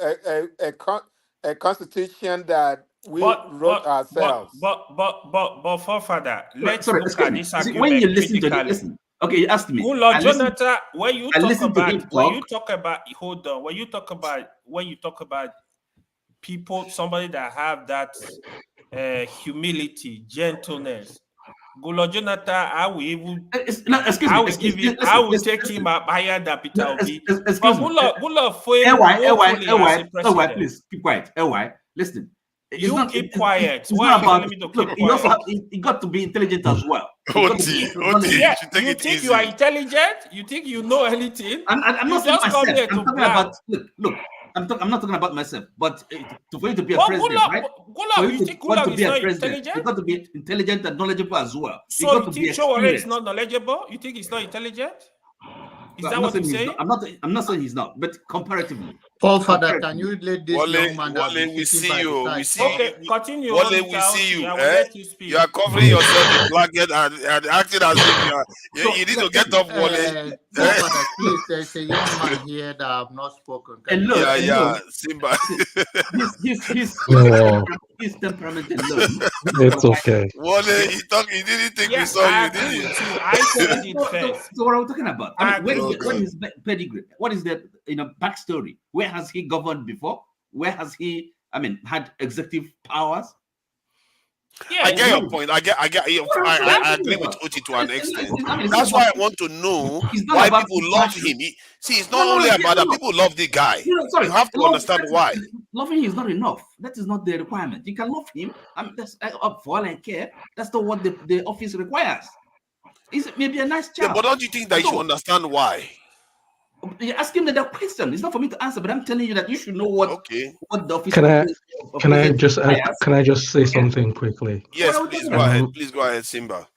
A constitution that We wrote ourselves. But forefather, let's sorry, look at this argument when you listen critically. to listen. Okay, you asked me. Jonathan, when you talk about people, somebody that have that humility, gentleness, Jonathan, I will even I will take him up higher than Peter Obi. Excuse me. Please keep quiet. Listen. You keep quiet. Why are you telling me to keep quiet? You got to be intelligent as well. You think you are intelligent? You think you know anything? I'm not just myself. come here I'm to talking about look. I'm not talking about myself, but for you to be a president, right? You think Gulab is not intelligent? You got to be intelligent and knowledgeable as well. So you think Showore is not knowledgeable? You think he's not intelligent? Is that what you're saying? I'm not saying he's not, but comparatively. Father, can you let this young man we see you. Okay, continue. Wale, we see you. You are covering yourself in blanket and acting as if you need to get up, Wale. Father, please, there's a young man here that have not spoken. Simba. His temperament alone. It's okay. Wale, he didn't think we saw you, did he? I said it first. So what are we talking about? What is pedigree? What is the backstory? Where has he governed before? Where has he, had executive powers? Yeah, I get your point. I agree with Oti to an extent. That's why I want to know why people love him. It's not only about that. People love the guy. You have to understand why. Loving him is not enough. That is not the requirement. You can love him. That's for all I care. That's not what the office requires. Is maybe a nice child. Yeah, but don't you think that you should understand why? You're asking me that question. It's not for me to answer, but I'm telling you that you should know what the office. Can I just say something quickly? Yes, please go ahead. Please go ahead, Simba.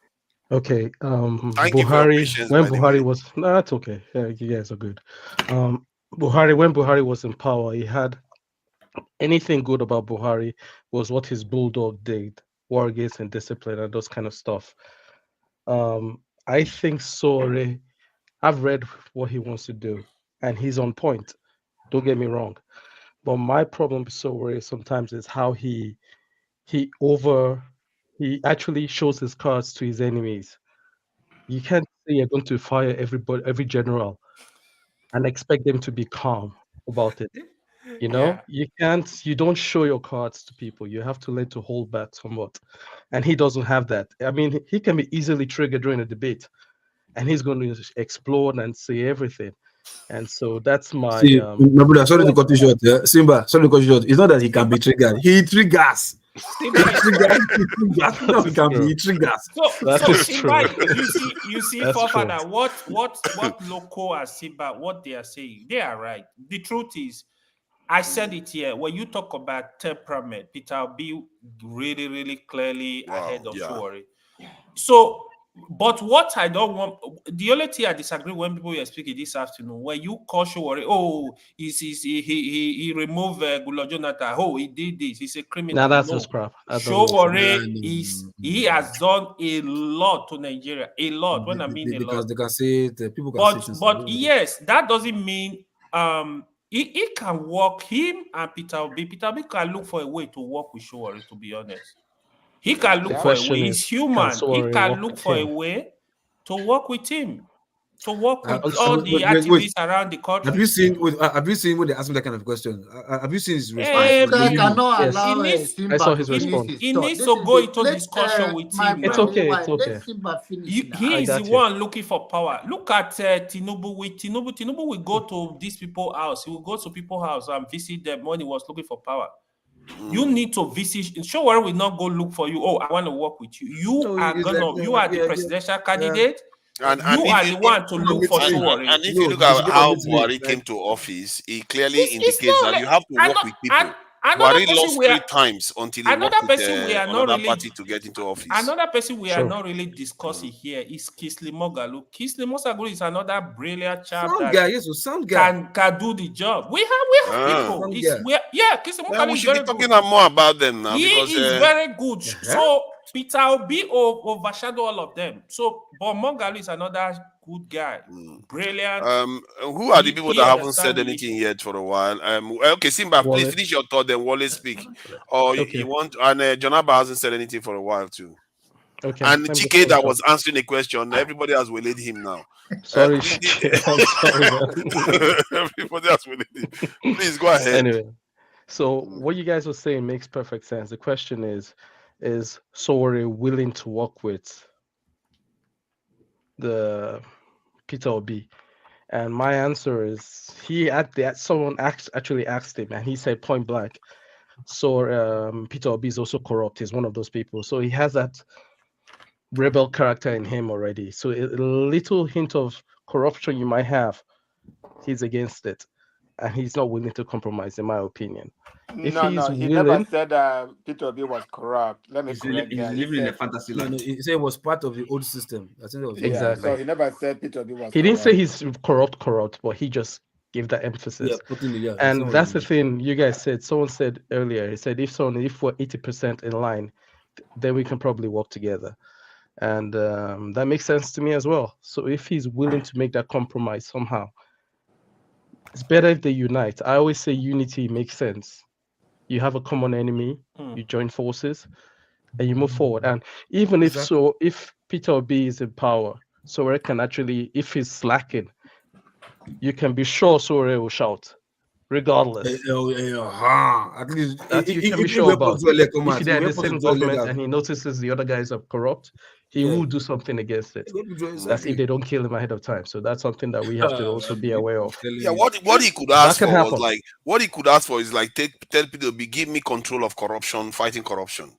Okay. Buhari. When Buhari was that's okay. Yeah, you guys are good. When Buhari was in power, he had anything good about Buhari was what his bulldog did, war against indiscipline and those kind of stuff. I think Sore. I've read what he wants to do, and he's on point. Don't get me wrong, but my problem with Sowore sometimes is how he actually shows his cards to his enemies. You can't say you're going to fire every general, and expect them to be calm about it. You know, you don't show your cards to people. You have to learn to hold back somewhat, and he doesn't have that. I mean, he can be easily triggered during a debate. And he's going to explode and say everything. And so that's my... my brother, sorry to cut you short. Simba, sorry to cut you short. It's not that he can be triggered. He triggers. He triggers. So Simba, you see, Fofana, what Loco and Simba, what they are saying, they are right. The truth is, I said it here, when you talk about temperament, Peter will be really, really clearly ahead of Showore. So... But what I don't want, the only thing I disagree when people were speaking this afternoon, when you call Showore, he removed Gulab Jonathan, he did this, he's a criminal. Now that's just crap. Showore he has done a lot to Nigeria, a lot. When I mean a lot, they can say the people can say but yes, that doesn't mean he can work him and Peter Obi. Peter Obi can look for a way to work with Showore, to be honest. He can look for a way. He's human. He can look for a way to work with him, to work with all the activists around the country. Have you seen when they ask him that kind of question? Have you seen his response? I saw his response. He needs to go into discussion with him. It's okay. It's okay. He is the one looking for power. Look at Tinubu. With Tinubu will go to these people's house. He will go to people's house and visit them when he was looking for power. You need to visit. Showore will not go look for you. I want to work with you. You are the presidential candidate. And you are the one to look for Showore. And if you look at how Buhari came to office, it clearly indicates that you have to work with people. Buhari lost 3 times until he worked with another party to get into office. Another person we are not really discussing here is Kingsley Moghalu. Kingsley Moghalu is another brilliant chap can do the job. We have people. Kingsley Moghalu we should be talking more about them now. He is very good. So Peter Obi overshadow all of them. So, but Mongalu is another good guy, brilliant. Who are the people that haven't said anything yet for a while? Okay, Simba, please finish your thought, then Wale speak. Or you want, and Jonaba hasn't said anything for a while too. Okay. And Chike that was answering a question, everybody has waylaid him now. Sorry, I'm sorry, man. Everybody has waylaid him. Please go ahead. Anyway, so what you guys were saying makes perfect sense. The question is Sowore willing to work with the Peter Obi? And my answer is someone actually asked him, and he said point blank. So Peter Obi is also corrupt. He's one of those people. So he has that rebel character in him already. So a little hint of corruption you might have, he's against it, and he's not willing to compromise, in my opinion. If No, he's he willing, never said Peter Obi was corrupt. Let me correct that. He's living in a fantasy land. He said it was part of the old system. I think that was exactly. So he never said Peter Obi was. He didn't say he's corrupt, but he just gave that emphasis. And that's the thing you guys said. Someone said earlier. He said if we're 80% in line, then we can probably work together, and that makes sense to me as well. So if he's willing to make that compromise somehow, it's better if they unite. I always say unity makes sense. You have a common enemy, you join forces, and you move forward. And even if Peter Obi is in power, Sowore can actually, if he's slacking, you can be sure Sowore will shout, regardless. At least that you can be sure about. If they're in the same government and he notices the other guys are corrupt, he will do something against it. That's if they don't kill him ahead of time. So that's something that we have to also be aware of. Yeah, what he could ask for was like, what he could ask for is like, tell people, give me control of corruption, fighting corruption.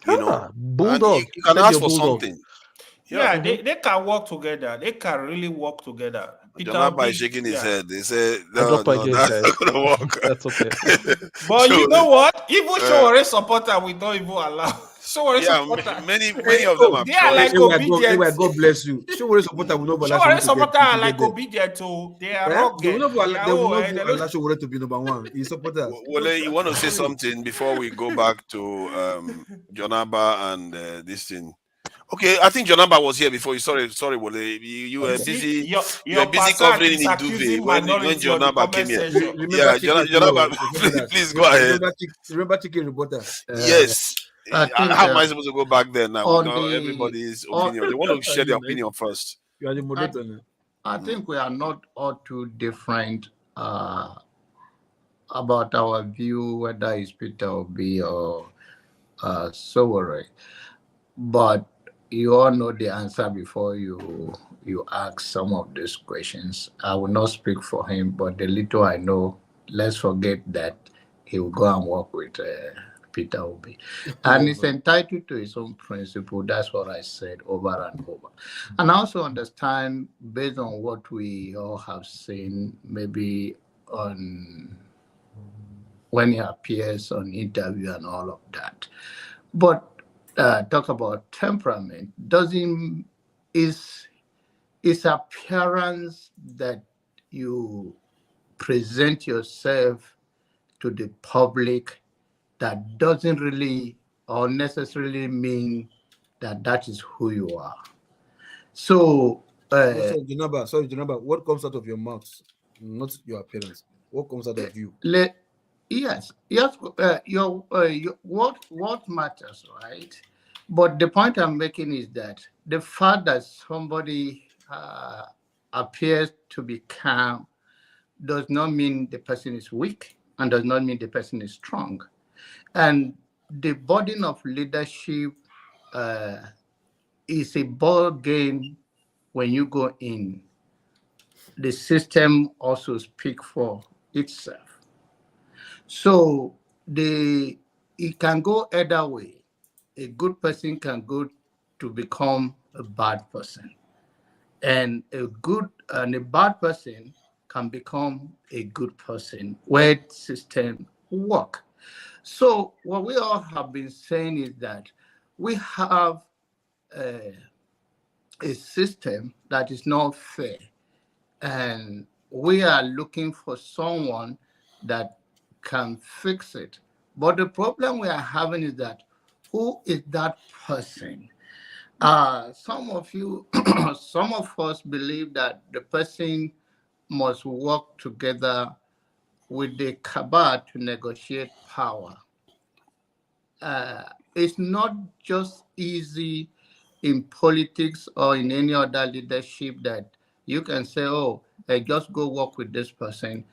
You know, bulldog. You can ask for something. Yeah, they can work together. They can really work together. Jonaba is shaking his head. They say, no, that's not going to work. That's okay. But you know what? Even Sowore supporter, we don't even allow. Sowore supporter. Many of them are. They are like obedient. God bless you. Sowore supporter will not allow. Sowore supporter are like obedient too. They are rugged. They will not allow Sowore to be number one. He's supporter. Well, you want to say something before we go back to Jonaba and this thing? Okay, I think Jonaba was here before you. Sorry, Wole. You were busy. You were busy covering in Duve when Jonaba came here. Yeah, Jonaba, please go ahead. Remember Chicken Reporter? Yes. How am I supposed to go back there now? Everybody's opinion. They want to share their opinion first. You are the moderator now. I think we are not all too different about our view, whether it's Peter Obi or Sowore. But you all know the answer before you ask some of these questions. I will not speak for him, but the little I know, let's forget that he will go and work with Peter Obi. And he's entitled to his own principle. That's what I said over and over. And I also understand, based on what we all have seen, maybe on when he appears on interview and all of that. But talk about temperament. Is appearance that you present yourself to the public that doesn't really or necessarily mean that is who you are. So, sorry, Jonaba, what comes out of your mouth, not your appearance? What comes out of you? Yes. What matters, right? But the point I'm making is that the fact that somebody appears to be calm does not mean the person is weak and does not mean the person is strong. And the burden of leadership is a ball game when you go in. The system also speaks for itself. So it can go either way. A good person can go to become a bad person. And a bad person can become a good person where system work. So what we all have been saying is that we have a system that is not fair. And we are looking for someone that can fix it. But the problem we are having is that who is that person? Some of you, some of us believe that the person must work together with the cabal to negotiate power. It's not just easy in politics or in any other leadership that you can say, oh, just go work with this person,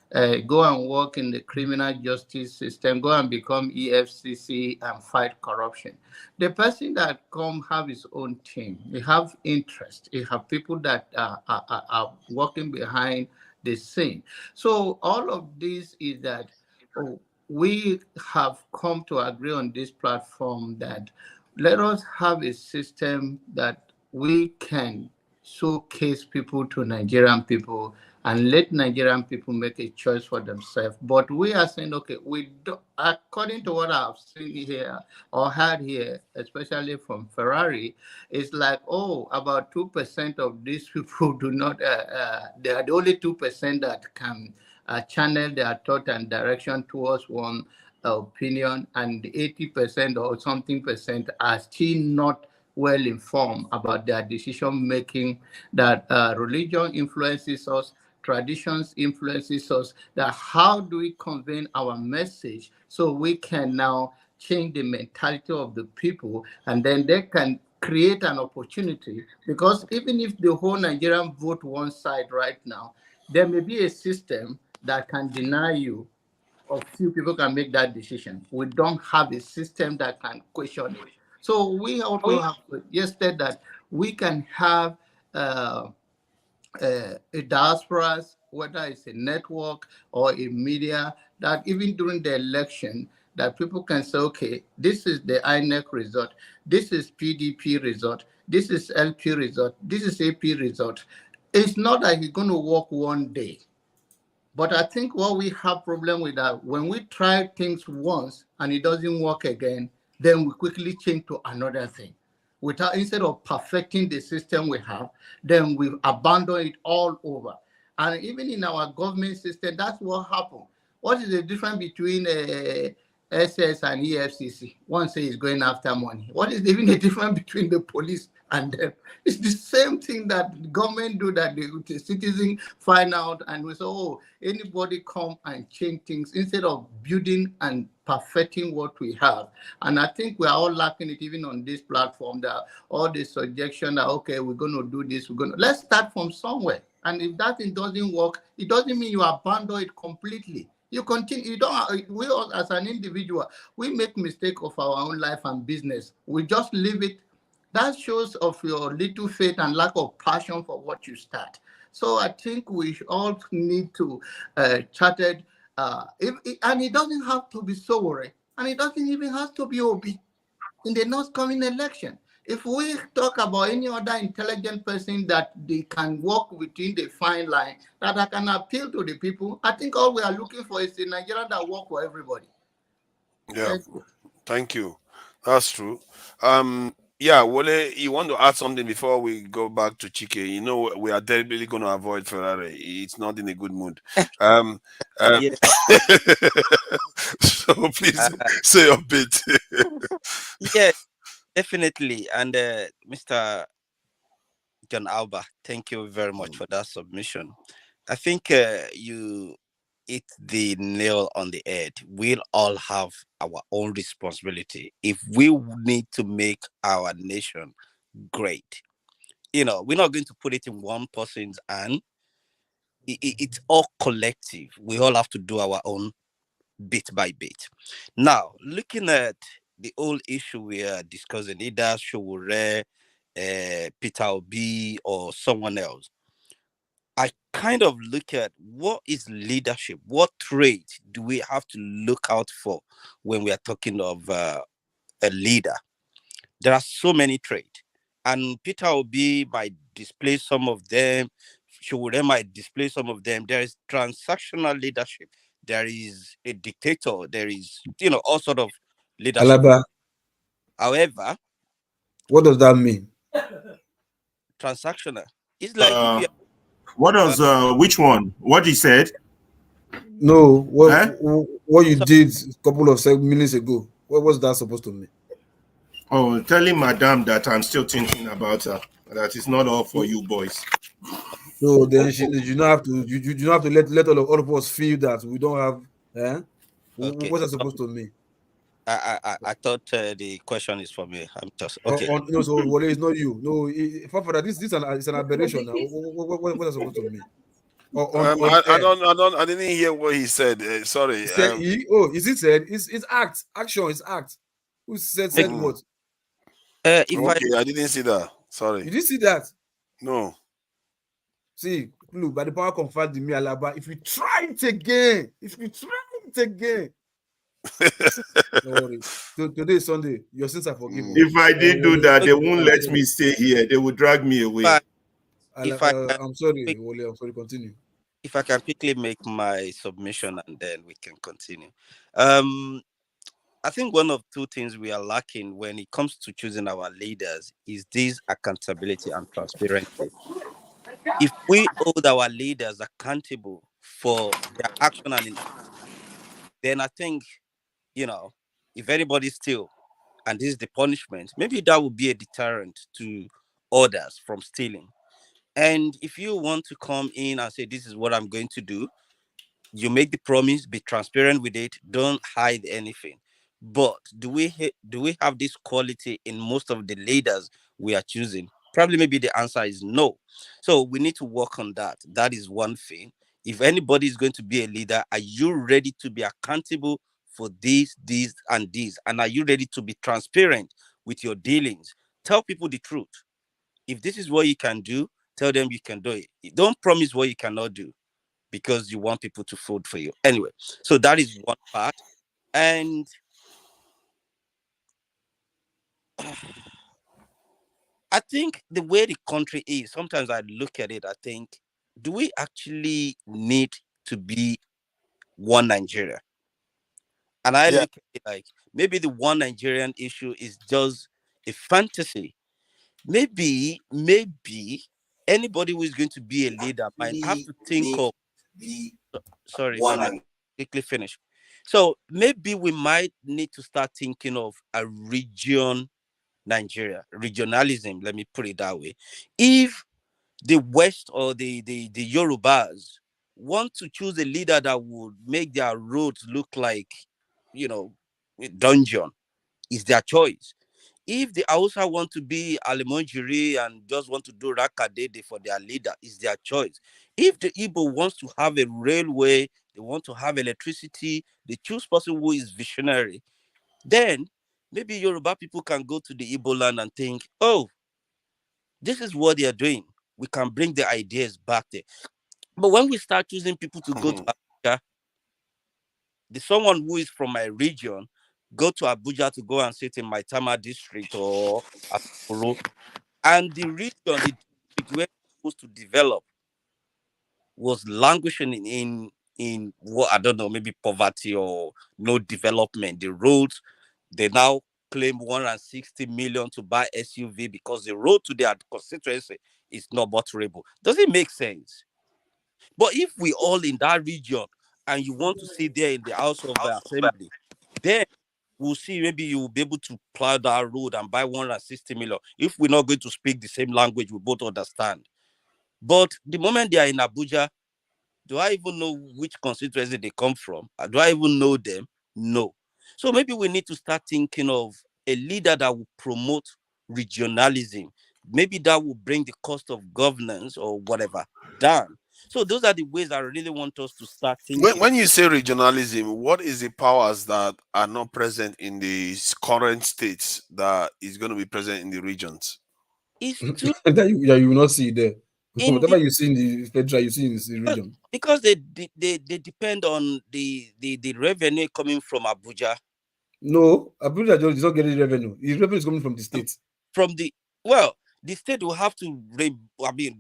go and work in the criminal justice system, go and become EFCC and fight corruption. The person that come have his own team, he have interest, he have people that are working behind the scene. So all of this is that, oh, we have come to agree on this platform that let us have a system that we can showcase people to Nigerian people and let Nigerian people make a choice for themselves. But we are saying, okay, we do, according to what I've seen here or heard here, especially from Ferrari, it's like, oh, about 2% of these people do not, they are the only 2% that can channel their thought and direction towards one opinion, and 80% or something percent are still not well informed about their decision making, that religion influences us, traditions influences us, that how do we convey our message so we can now change the mentality of the people, and then they can create an opportunity. Because even if the whole Nigerian vote one side right now, there may be a system that can deny you, or few people can make that decision. We don't have a system that can question it. So we also have suggested that we can have a diasporas, whether it's a network or a media, that even during the election, that people can say, okay, this is the INEC result, this is PDP result, this is LP result, this is AP result. It's not that it's going to work one day. But I think what we have problem with that, when we try things once and it doesn't work again, then we quickly change to another thing. Instead of perfecting the system we have, then we abandon it all over. And even in our government system, that's what happened. What is the difference between SS and EFCC? One says it's going after money. What is even the difference between the police and them? It's the same thing that the government do, that the citizen find out and we say, oh, anybody come and change things instead of building and perfecting what we have. And I think we are all lacking it even on this platform, that all the suggestion that, okay, we're going to do this, let's start from somewhere. And if that thing doesn't work, it doesn't mean you abandon it completely. You continue. You don't. We all, as an individual, we make mistake of our own life and business. We just leave it. That shows of your little faith and lack of passion for what you start. So I think we all need to charted. And it doesn't have to be Sowore, and it doesn't even have to be Obi in the next coming election. If we talk about any other intelligent person that they can walk within the fine line, that I can appeal to the people, I think all we are looking for is a Nigerian that work for everybody. Yeah, thank you. That's true. Yeah, Wole, you want to add something before we go back to Chike? You know, we are deliberately going to avoid Ferrari. It's not in a good mood. So please say a bit. Yeah, definitely. And Mr. John Alba, thank you very much for that submission. I think you hit the nail on the head. We'll all have our own responsibility if we need to make our nation great. You know, we're not going to put it in one person's hand. It's all collective. We all have to do our own bit by bit. Now, looking at the whole issue we are discussing, either Sowore, Peter Obi, or someone else, I kind of look at what is leadership? What trait do we have to look out for when we are talking of a leader? There are so many traits, and Peter Obi might display some of them. Sowore might display some of them. There is transactional leadership. There is a dictator. There is, all sort of leadership. Alaba. However, what does that mean? Transactional. It's like if you. What does which one? What he said? No, what you did a couple of minutes ago. What was that supposed to mean? Oh, telling Madame that I'm still thinking about her. That it's not all for you boys. So then you don't have to you don't have to let all of us feel that we don't have. Okay. What's that supposed to mean? I thought the question is for me. I'm just okay. No, so Wale, it's not you. No, Fafara, this is an aberration now. What's that supposed to mean? I didn't hear what he said. Sorry. Is it said? It's act. Action is act. Who said what? I didn't see that. Sorry. You didn't see that? No. See, look, by the power conferred in me, Alaba, if you try it again, don't worry. Today is Sunday. Your sins are forgiven. If I did do that, they won't let me stay here. They will drag me away. I'm sorry, Wole. I'm sorry. Continue. If I can quickly make my submission and then we can continue. I think one of two things we are lacking when it comes to choosing our leaders is this accountability and transparency. If we hold our leaders accountable for their action and inaction, then I think, if anybody steals and this is the punishment, maybe that would be a deterrent to others from stealing. And if you want to come in and say, this is what I'm going to do, you make the promise, be transparent with it, don't hide anything. But do we have this quality in most of the leaders we are choosing? Probably maybe the answer is no. So we need to work on that. That is one thing. If anybody is going to be a leader, are you ready to be accountable for this, and this? And are you ready to be transparent with your dealings? Tell people the truth. If this is what you can do, tell them you can do it. Don't promise what you cannot do because you want people to vote for you. Anyway, so that is one part. And I think the way the country is, sometimes I look at it, I think, do we actually need to be one Nigeria? And I look at it like maybe the one Nigerian issue is just a fantasy. Maybe anybody who is going to be a leader might have to think of. Sorry, if I may quickly finish. So maybe we might need to start thinking of a region Nigeria, regionalism, let me put it that way. If the West or the Yorubas want to choose a leader that would make their roads look like, a dungeon, is their choice. If the Hausa want to be Alimonjiri and just want to do Rakadede for their leader, is their choice. If the Igbo wants to have a railway, they want to have electricity, they choose person who is visionary, then maybe Yoruba people can go to the Igbo land and think, oh, this is what they are doing. We can bring the ideas back there. But when we start choosing people to go to Abuja, someone who is from my region go to Abuja to go and sit in my Tama district or Akuru, and the region, the district where we're supposed to develop was languishing in what I don't know, maybe poverty or no development. The roads, they now claim 160 million to buy SUV because the road to their constituency is not butterable. Does it make sense? But if we all in that region and you want to sit there in the House of Assembly, then we'll see maybe you'll be able to plow that road and buy 160 million. If we're not going to speak the same language, we both understand. But the moment they are in Abuja, do I even know which constituency they come from? Do I even know them? No. So maybe we need to start thinking of a leader that will promote regionalism. Maybe that will bring the cost of governance or whatever down. So those are the ways I really want us to start thinking. When you say regionalism, what is the powers that are not present in the current states that is going to be present in the regions? It's that you will not see there. Whatever you see in the federal, you see in the region. Because they depend on the revenue coming from Abuja. No, Abuja is not getting revenue. His revenue is coming from the states. The state will have to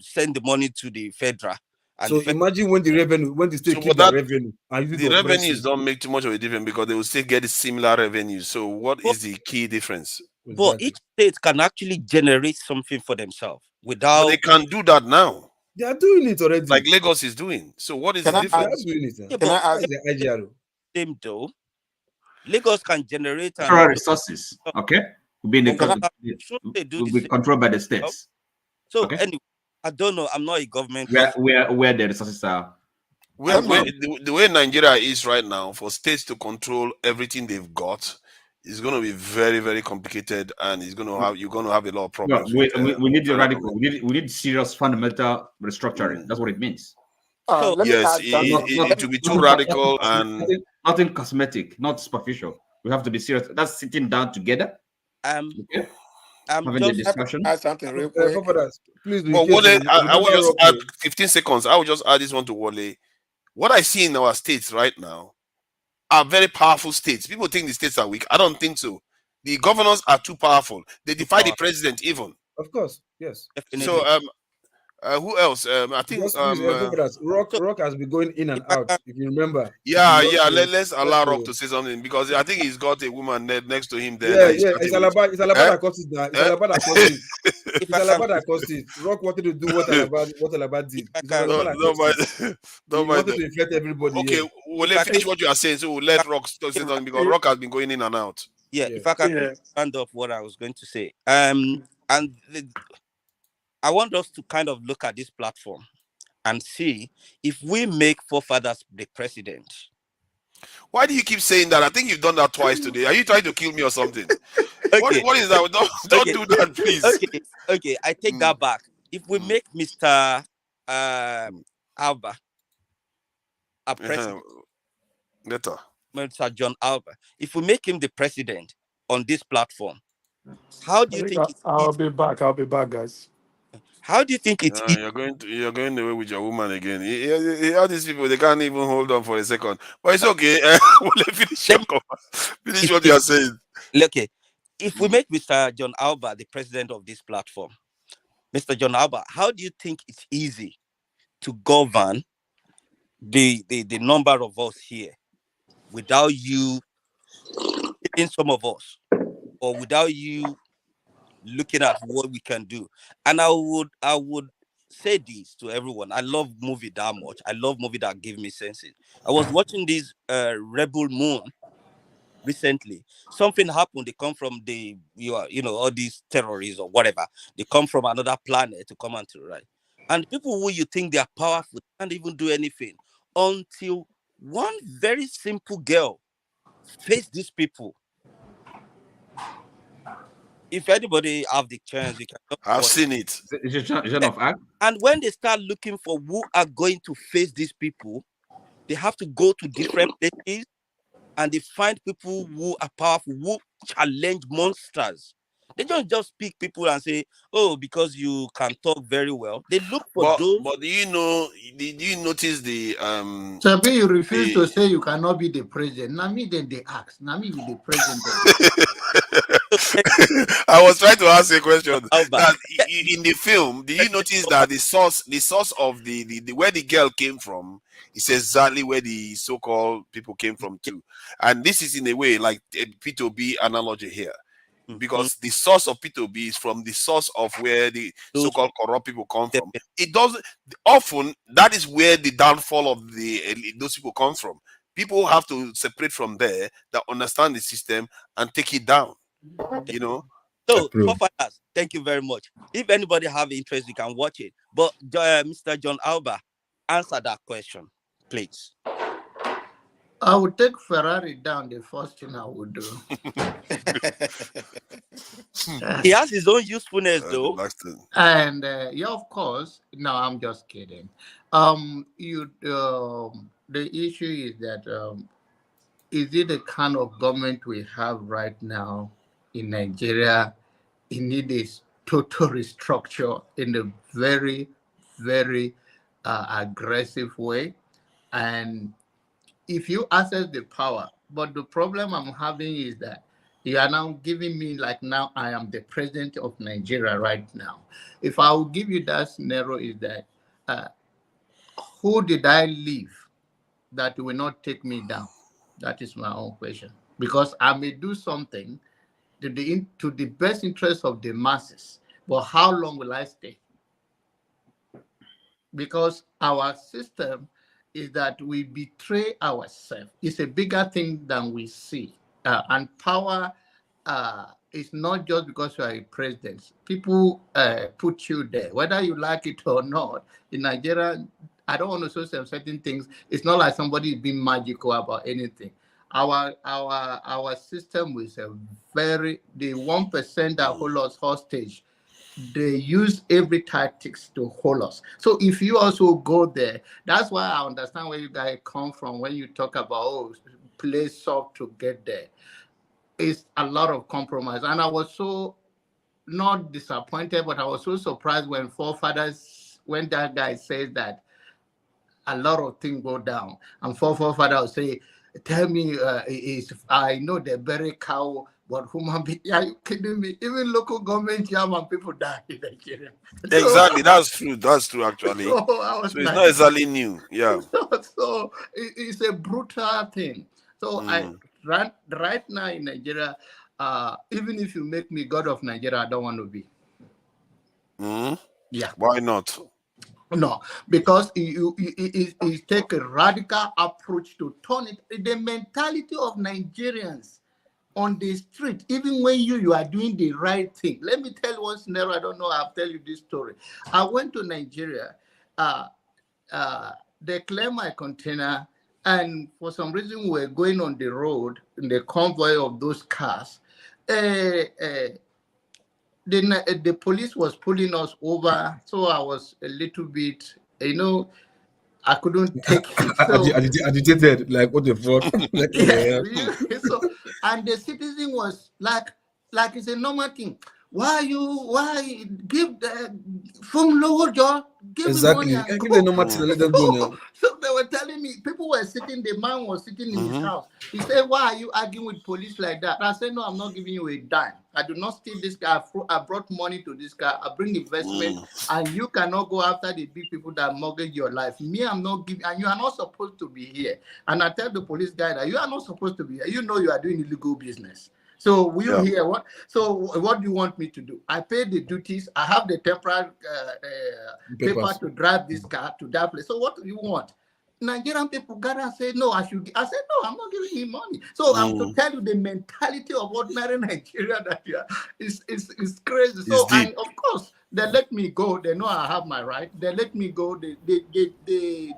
send the money to the federal. And so imagine when the state keep the revenue. The revenues don't make too much of a difference because they will still get similar revenue. So what is the key difference? But each state can actually generate something for themselves without. But they can do that now. They are doing it already. Like Lagos is doing. So what is the difference? Can I ask them though? Lagos can generate natural resources. Okay. will be, will be controlled by the states. So anyway, I don't know. I'm not a government. Where the resources are. The way Nigeria is right now, for states to control everything they've got, is going to be very, very complicated, and you're going to have a lot of problems. We need the radical. We need serious fundamental restructuring. That's what it means. Yes, it will be too radical and nothing cosmetic, not superficial. We have to be serious. That's sitting down together. I'm having the discussion. Add something real quick. Please, but Wole, I will just add 15 seconds. I will just add this one to Wole. What I see in our states right now are very powerful states. People think the states are weak. I don't think so. The governors are too powerful. They defy the president even. Of course, yes. So who else? I think Rock has been going in and out. If you remember. Yeah. Let's allow Rock to say something, because I think he's got a woman next to him there. Yeah. It's Alaba that caused it. It's Alaba that caused it. It's Alaba that caused it. Rock wanted to do what Alaba did. He wanted to infect everybody. Okay, we'll finish what you are saying, so we'll let Rock say something, because Rock has been going in and out. Yeah. If I can stand up what I was going to say. I want us to kind of look at this platform and see if we make forefathers the president. Why do you keep saying that? I think you've done that twice today. Are you trying to kill me or something? Okay. What is that? Don't do that, please. Okay. I take that back. If we make Mr. Alba a president, Mr. John Alba, if we make him the president on this platform, how do you think? I'll be back, guys. How do you think it's? You're going away with your woman again. All these people, they can't even hold on for a second. But it's okay. Finish what you are saying. Okay, if we make Mr. John Alba the president of this platform, Mr. John Alba, how do you think it's easy to govern the number of us here without you hitting some of us, or without you looking at what we can do? And I would say this to everyone. I love movie that much. I love movie that give me senses. I was watching this Rebel Moon recently. Something happened. They come from all these terrorists or whatever. They come from another planet to come and to right. And people who you think they are powerful can't even do anything until one very simple girl face these people. If anybody have the chance, you can. I've seen it. And when they start looking for who are going to face these people, they have to go to different places, and they find people who are powerful, who challenge monsters. They don't just pick people and say, "Oh, because you can talk very well." They look for those. But do you notice the Sabi, you refuse to say you cannot be the president. Now me then they ask. Now me be the president. I was trying to ask a question. That in the film, do you notice that the source of the where the girl came from is exactly where the so-called people came from too? And this is in a way like a P2B analogy here. Because the source of P2B is from the source of where the so-called corrupt people come from. It doesn't often, that is where the downfall of those people comes from. People have to separate from there, that understand the system and take it down. So, forefathers, thank you very much. If anybody have interest, you can watch it. But Mr. John Alba, answer that question, please. I would take Ferrari down. The first thing I would do. He has his own usefulness, though. And yeah, of course. No, I'm just kidding. The issue is that is it the kind of government we have right now in Nigeria? It needs total restructure in a very, very aggressive way. And if you access the power, but the problem I'm having is that you are now giving me like now I am the president of Nigeria right now. If I will give you that scenario is that who did I leave that will not take me down? That is my own question. Because I may do something to the best interest of the masses, but how long will I stay? Because our system is that we betray ourselves. It's a bigger thing than we see. And power it's not just because you are a president. People put you there, whether you like it or not. In Nigeria, I don't want to say certain things. It's not like somebody is being magical about anything. Our system is a very, the 1% that hold us hostage, they use every tactics to hold us. So if you also go there, that's why I understand where you guys come from when you talk about play soft to get there. It's a lot of compromise. And I was so not disappointed, but I was so surprised when when that guy says that a lot of things go down. And forefather will say, tell me, I know they bury cow, but human being, are you kidding me? Even local government chairman people die in Nigeria. Exactly, that's true. That's true, actually. So it's not exactly new. Yeah. So it's a brutal thing. So right now in Nigeria, even if you make me God of Nigeria, I don't want to be. Yeah. Why not? No, because you take a radical approach to turn it. The mentality of Nigerians on the street, even when you are doing the right thing. Let me tell you one scenario. I don't know. I'll tell you this story. I went to Nigeria. They claimed my container, and for some reason we were going on the road in the convoy of those cars. The police was pulling us over, so I was a little bit, I couldn't take it. So, agitated, like what the fuck? Like, so, and the citizen was like it's a normal thing. Why give the from lower jaw? Give exactly. me money. Give the normal thing, let them go now. So they were telling me, people were sitting, the man was sitting in his house. He said, why are you arguing with police like that? I said, no, I'm not giving you a dime. I do not steal this guy. I brought money to this guy. I bring investment, and you cannot go after the big people that mortgage your life. Me, I'm not giving, and you are not supposed to be here. And I tell the police guy that you are not supposed to be here. You know you are doing illegal business. So will you hear what? So what do you want me to do? I pay the duties. I have the temporary paper to drive this car to that place. So what do you want? Nigerian people got and say no. I said no. I'm not giving him money. So I'm to tell you the mentality of ordinary Nigeria that is crazy. So and of course they let me go. They know I have my right. They let me go. The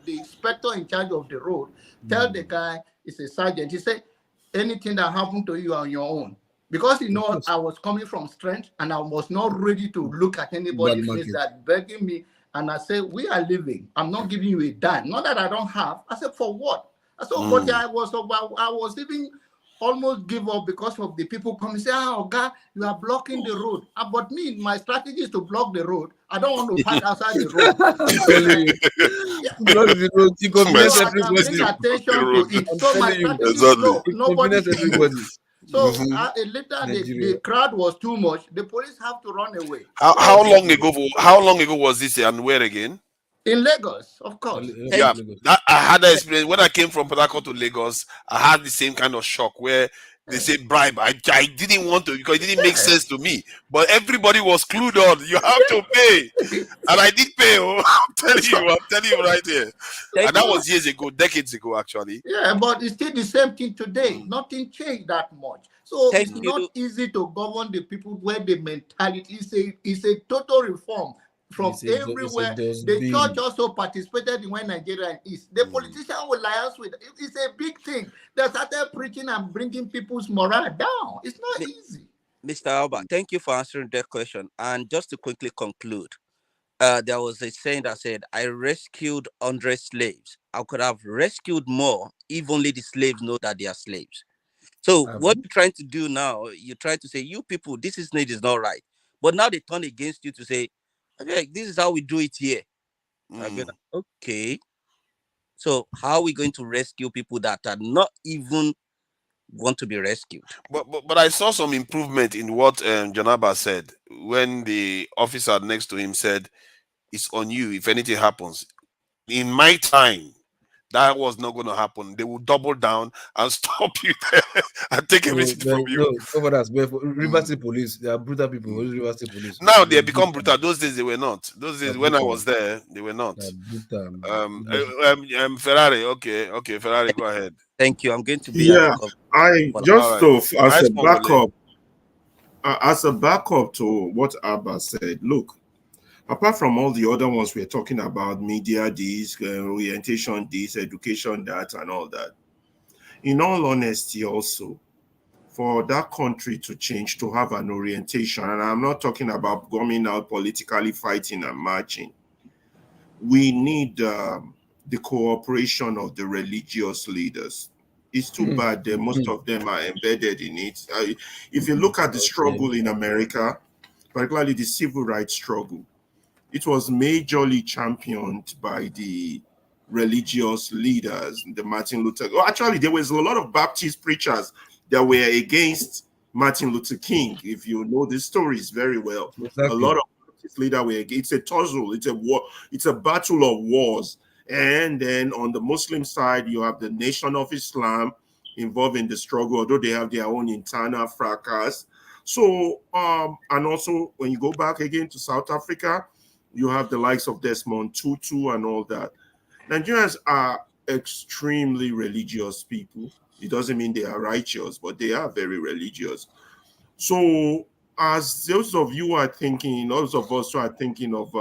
inspector in charge of the road tell the guy, it's a sergeant. He said, anything that happened to you on your own, because I was coming from strength and I was not ready to look at anybody's face that begging me. And I said, we are living. I'm not giving you a dime. Not that I don't have. I said, for what? I said, but I was even almost give up because of the people coming and say, oh God, you are blocking the road. But me, my strategy is to block the road. I don't want to park outside the road. Block the road. You convince everybody. Bring attention to it. So my strategy is no. Nobody. So later the crowd was too much. The police have to run away. How long ago was this and where again? In Lagos, of course. Yeah, I had that experience when I came from Port Harcourt to Lagos. I had the same kind of shock where they say bribe. I didn't want to because it didn't make sense to me. But everybody was clued on. You have to pay, and I did pay. I'm telling you right here. And that was years ago, decades ago, actually. Yeah, but it's still the same thing today. Nothing changed that much. So it's not easy to govern the people where the mentality is a total reform. From everywhere, the church also participated in where Nigeria is. The politician will liaise with. It's a big thing. They started preaching and bringing people's morale down. It's not easy. Mr. Alba, thank you for answering that question. And just to quickly conclude, there was a saying that said, I rescued 100 slaves. I could have rescued more if only the slaves know that they are slaves. So what you're trying to do now, you're trying to say, you people, this is not right. But now they turn against you to say, okay, this is how we do it here. Okay. So how are we going to rescue people that are not even want to be rescued? But I saw some improvement in what Janaba said when the officer next to him said, it's on you if anything happens. In my time, that was not going to happen. They will double down and stop you there and take everything from you. No, over that. River State Police, they are brutal people. River State Police. Now they become brutal. Those days they were not. Those days when I was there, they were not. Ferrari, okay, Ferrari, go ahead. Thank you. I'm going to be I just as a backup. As a backup to what Abba said, look, apart from all the other ones we're talking about, media this, orientation this, education that, and all that, in all honesty also, for that country to change, to have an orientation, and I'm not talking about going out politically fighting and marching, we need the cooperation of the religious leaders. It's too bad that most of them are embedded in it. If you look at the struggle in America, particularly the civil rights struggle, it was majorly championed by the religious leaders, the Martin Luther. Well, actually, there was a lot of Baptist preachers that were against Martin Luther King. If you know the stories very well, a lot of Baptist leaders were against. It's a tussle. It's a war. It's a battle of wars. And then on the Muslim side, you have the Nation of Islam involved in the struggle, although they have their own internal fracas. So, and also when you go back again to South Africa, you have the likes of Desmond Tutu and all that. Nigerians are extremely religious people. It doesn't mean they are righteous, but they are very religious. So as those of you are thinking, those of us who are thinking of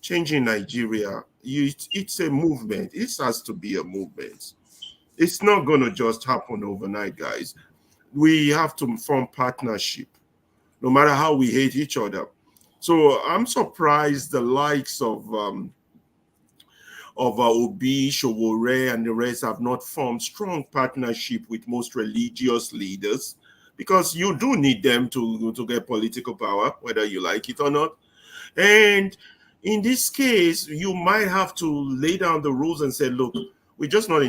changing Nigeria, it's a movement. It has to be a movement. It's not going to just happen overnight, guys. We have to form partnership, no matter how we hate each other. So I'm surprised the likes of Obi, Showore, and the rest have not formed strong partnership with most religious leaders, because you do need them to get political power, whether you like it or not. And in this case, you might have to lay down the rules and say, look, we're just not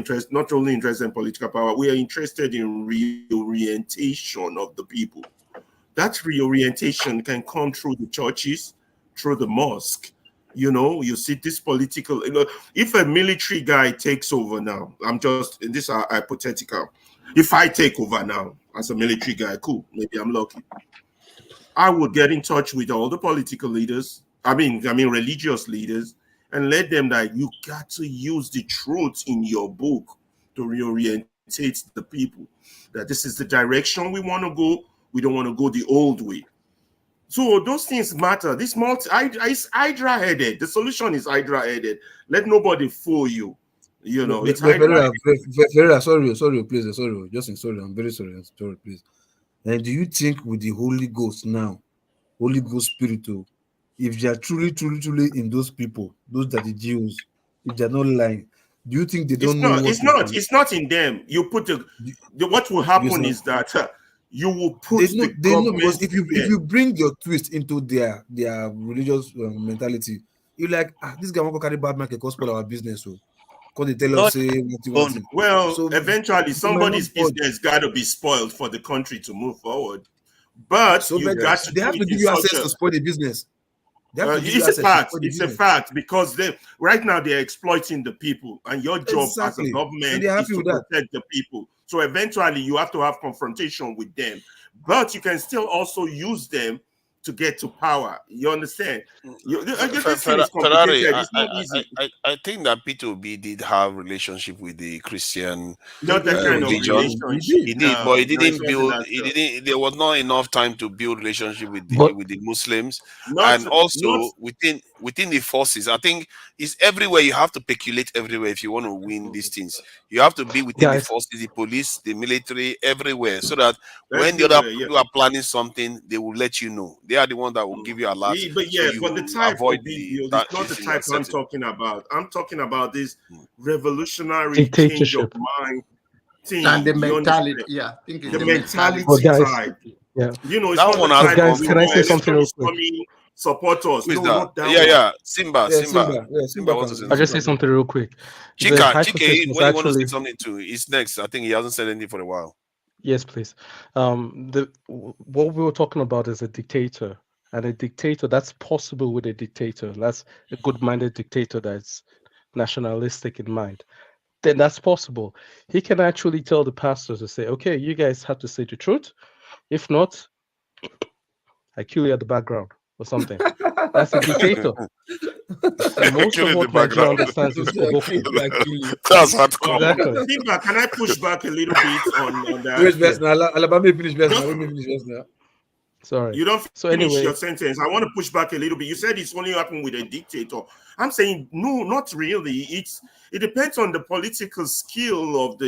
only interested in political power, we are interested in reorientation of the people. That reorientation can come through the churches, through the mosque. You know, you see this political, if a military guy takes over now, this are hypothetical. If I take over now as a military guy, cool, maybe I'm lucky. I would get in touch with all the political leaders, I mean religious leaders, and let them that you got to use the truth in your book to reorientate the people. That this is the direction we want to go. We don't want to go the old way. So those things matter. This is Hydra-headed. The solution is Hydra-headed. Let nobody fool you. You know, it's Ferreira, sorry, please, sorry, I'm very sorry, please. And do you think with the Holy Ghost now, Holy Ghost Spirit, if they are truly in those people, those that the Jews, if they're not lying, do you think they don't know? It's not in them. You put what will happen is that you will put they know, because if you bring your twist into their religious mentality, you're like, this guy won't carry bad market cause spoil our business. So because they tell us say well, so eventually somebody's business got to be spoiled for the country to move forward. But they have to give you access to spoil the business. It's a fact. It's a fact, because right now they're exploiting the people, and your job as a government is to protect the people. So eventually you have to have confrontation with them, but you can still also use them to get to power. You understand? Ferrari, I think that P2B did have relationship with the Christian religion. He did, but he didn't build. There was not enough time to build relationship with the Muslims, and also within the forces. I think it's everywhere. You have to peculate everywhere if you want to win these things. You have to be within the forces, the police, the military, everywhere, so that when the other people are planning something, they will let you know. They are the ones that will give you a lot. But the type of video, it's not the type I'm talking about. I'm talking about this revolutionary change of mind thing. And the mentality, I think it's the mentality side. Yeah. You know, it's that not one the guys, can I say something real quick? Support us. Who is that? Simba. I'll just say something real quick. Chika, when you want to say something too, it's next. I think he hasn't said anything for a while. Yes, please. What we were talking about is a dictator, and a dictator that's possible with a dictator. That's a good-minded dictator that's nationalistic in mind. Then that's possible. He can actually tell the pastors to say, "Okay, you guys have to say the truth. If not, I kill you at the background or something." That's a dictator. And most of what Nigeria understands is Oboku. That's hardcore. Exactly. Simba, can I push back a little bit on that? Alabama finish best now. Sorry. You don't So finish anyway, your sentence. I want to push back a little bit. You said it's only happened with a dictator. I'm saying no, not really. It depends on the political skill of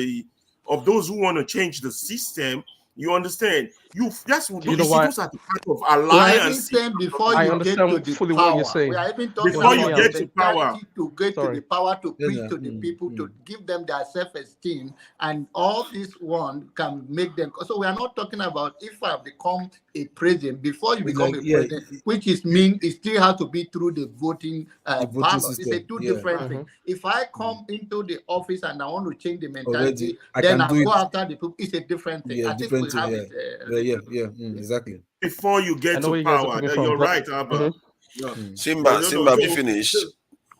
those who want to change the system. You understand? You know see, why? those are the part of We are even alliance. saying before I you get to understand the fully what you're power, we saying. are even talking Before you about get the to power. mentality to get to the power to Yes, preach sir. to the people, to give them their self-esteem, and all this one can make them. So we are not talking about if I become a president. Before you It's become like, a yeah, president, which is mean it still has to be through the voting the voting ballot. It's a system. two Yeah. different things. If I come into the office and I want to change the Already, mentality, I then can I'll do go it. after the people. It's a different thing. Yeah, I think different we thing. have Yeah, it. exactly. Before you I get know to where you guys are power, coming from, you're but right, Abba. Yeah. Simba, have you finished?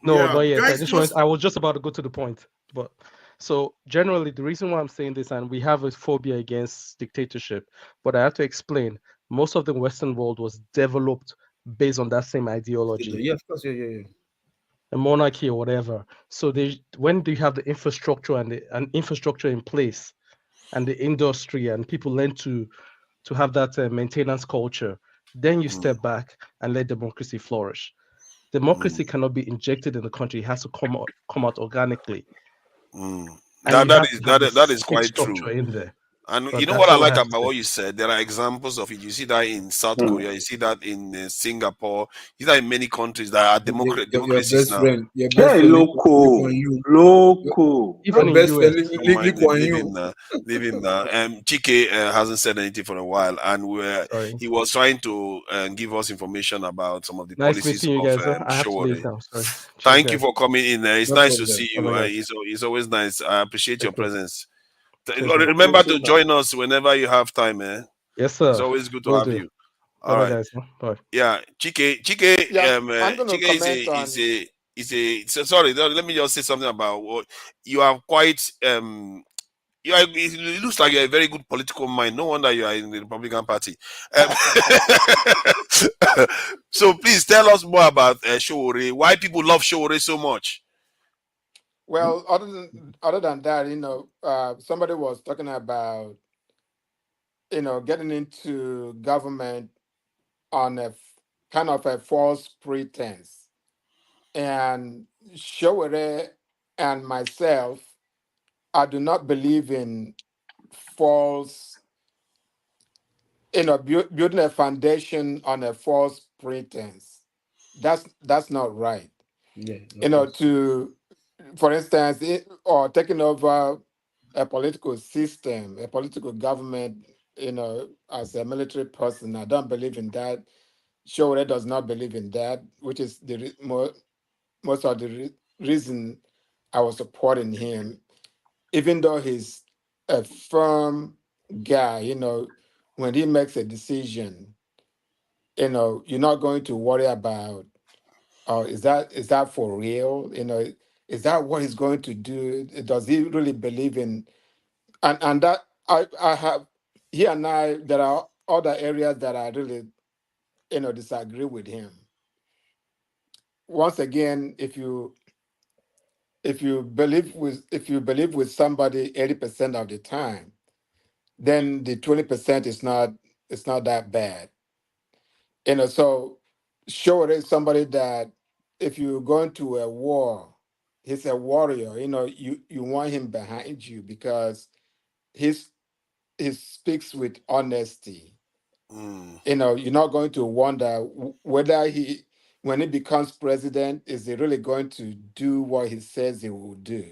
No, Yeah, not yet. guys, I was just about to go to the point. But so generally, the reason why I'm saying this, and we have a phobia against dictatorship, but I have to explain. Most of the Western world was developed based on that same ideology. Yeah, of course. Yeah. A monarchy or whatever. So when do you have the infrastructure and infrastructure in place, and the industry, and people learn to have that maintenance culture, then you step back and let democracy flourish. Democracy cannot be injected in the country; it has to come out organically. And That is state quite true. structure in there. And But you know that's what I all like have to about say. what you said? There are examples of it. You see that in South Korea, you see that in Singapore, you see that in many countries that are democracies now. Your best friend, loco. Even in best US. friend, Don't mind him, leave you. him now. Leave him now. Chike hasn't said anything for a while, and Sorry. he was trying to give us information about some of the Nice policies meeting you of guys. I have to leave Shore. now. Sorry. Cheers, Thank you guys. for coming in. It's No nice to problem. see Oh you. my God. It's always nice. I appreciate your Thank you. presence. Cheers, man. Remember to join us whenever you have time, eh? Yes, sir. It's always good to Will have do. you. All Bye, right. guys. Bye. Yeah, Chike, Yeah, I'm going to Chike comment on. sorry. Let me just say something about what you are quite. It looks like you're a very good political mind. No wonder you are in the Republican Party. So please tell us more about Shore. Why people love Shore so much? Well, other than that, somebody was talking about getting into government on a kind of a false pretense, and Showere and myself, I do not believe in false, building a foundation on a false pretense. That's not right. Yeah. For instance, or taking over a political system, a political government, as a military person, I don't believe in that. Showore does not believe in that, which is most of the reason I was supporting him, even though he's a firm guy. When he makes a decision, you're not going to worry about, oh, is that for real? Is that what he's going to do? Does he really believe in? And that I have, he and I, there are other areas that I really disagree with him. Once again, if you believe with somebody 80% of the time, then the 20% is not that bad. So sure, it is somebody that if you go into a war, he's a warrior. You want him behind you because he speaks with honesty. You're not going to wonder whether when he becomes president, is he really going to do what he says he will do?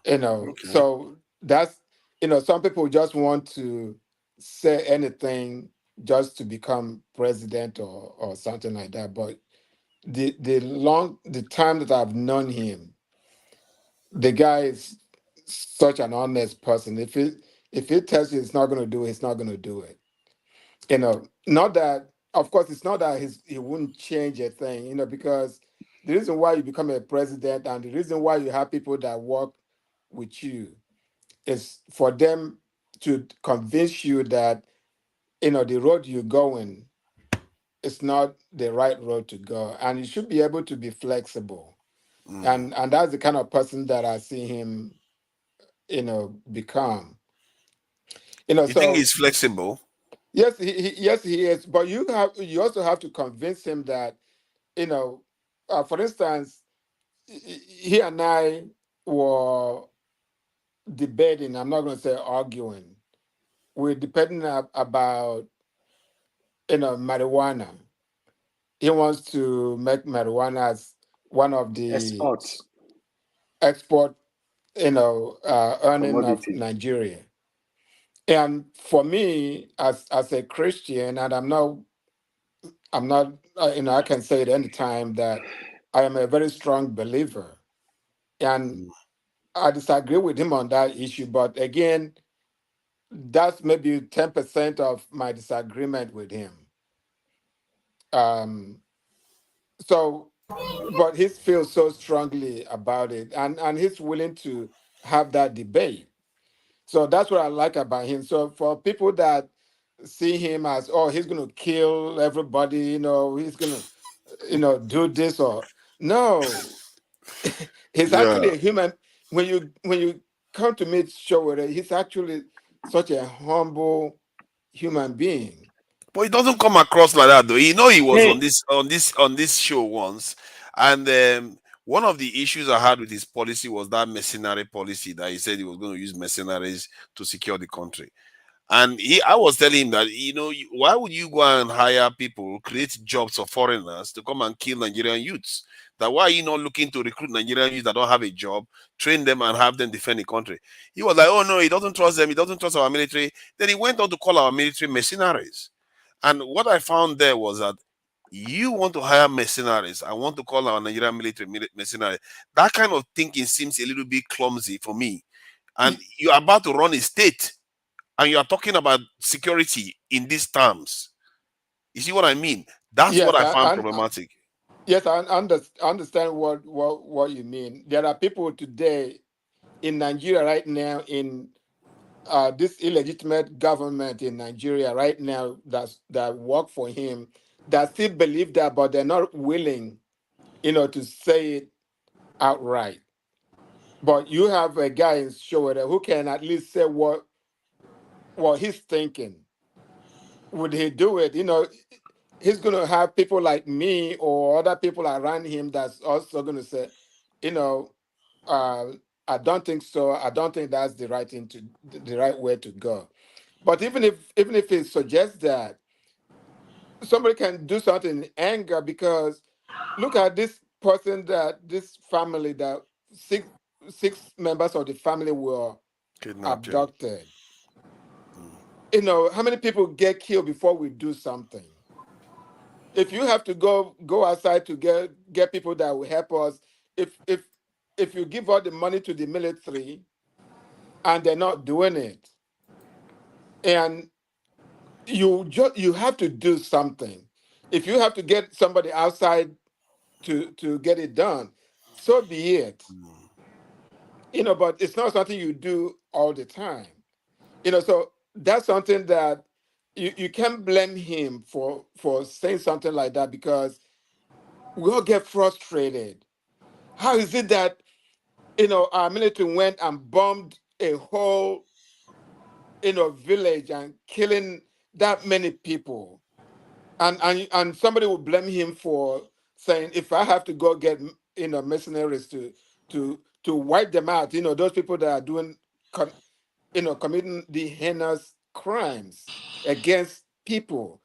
Okay. So that's, some people just want to say anything just to become president or something like that. But the time that I've known him, the guy is such an honest person. If he tells you he's not going to do it, he's not going to do it. Not that, of course, it's not that he wouldn't change a thing, because the reason why you become a president and the reason why you have people that work with you is for them to convince you that, the road you're going is not the right road to go. And you should be able to be flexible. And that's the kind of person that I see him, become. You think he's flexible? Yes, yes, he is. But you also have to convince him that, for instance, he and I were debating. I'm not going to say arguing. We're debating about marijuana. He wants to make marijuana as one of the Exports. export, earning of Commodity. Nigeria. And for me, as a Christian, and I'm not, I can say at any time that I am a very strong believer. And I disagree with him on that issue. But again, that's maybe 10% of my disagreement with him. So, but he feels so strongly about it, and he's willing to have that debate. So that's what I like about him. So for people that see him as, oh, he's going to kill everybody, he's going to, do this or no, he's actually Yeah. a human. When you come to meet Showore, he's actually such a humble human being. But it doesn't come across like that, though. He was Hey. on this show once, and one of the issues I had with his policy was that mercenary policy that he said he was going to use mercenaries to secure the country. And I was telling him that, why would you go and hire people, create jobs for foreigners to come and kill Nigerian youths? That why are you not looking to recruit Nigerian youths that don't have a job, train them and have them defend the country? He was like, oh no, he doesn't trust them. He doesn't trust our military. Then he went on to call our military mercenaries. And what I found there was that you want to hire mercenaries. I want to call our Nigerian military mercenaries. That kind of thinking seems a little bit clumsy for me. And you're about to run a state, and you are talking about security in these terms. You see what I mean? That's Yes, what I found problematic. Yes, I understand what you mean. There are people today in Nigeria right now, in this illegitimate government in Nigeria right now that work for him, that still believe that, but they're not willing, to say it outright. But you have a guy in Showore who can at least say what he's thinking. Would he do it? He's going to have people like me or other people around him that's also going to say, I don't think so. I don't think that's the right way to go. But even if he suggests that, somebody can do something in anger, because look at this family that six members of the family were Kidnapped, yeah. abducted. How many people get killed before we do something? If you have to go outside to get people that will help us, if you give all the money to the military and they're not doing it, and you have to do something. If you have to get somebody outside to get it done, so be it. But it's not something you do all the time. So that's something that you can't blame him for saying something like that, because we all get frustrated. How is it that our military went and bombed a whole village and killing that many people, and somebody will blame him for saying, if I have to go get mercenaries to wipe them out, those people that are doing committing the heinous crimes against people.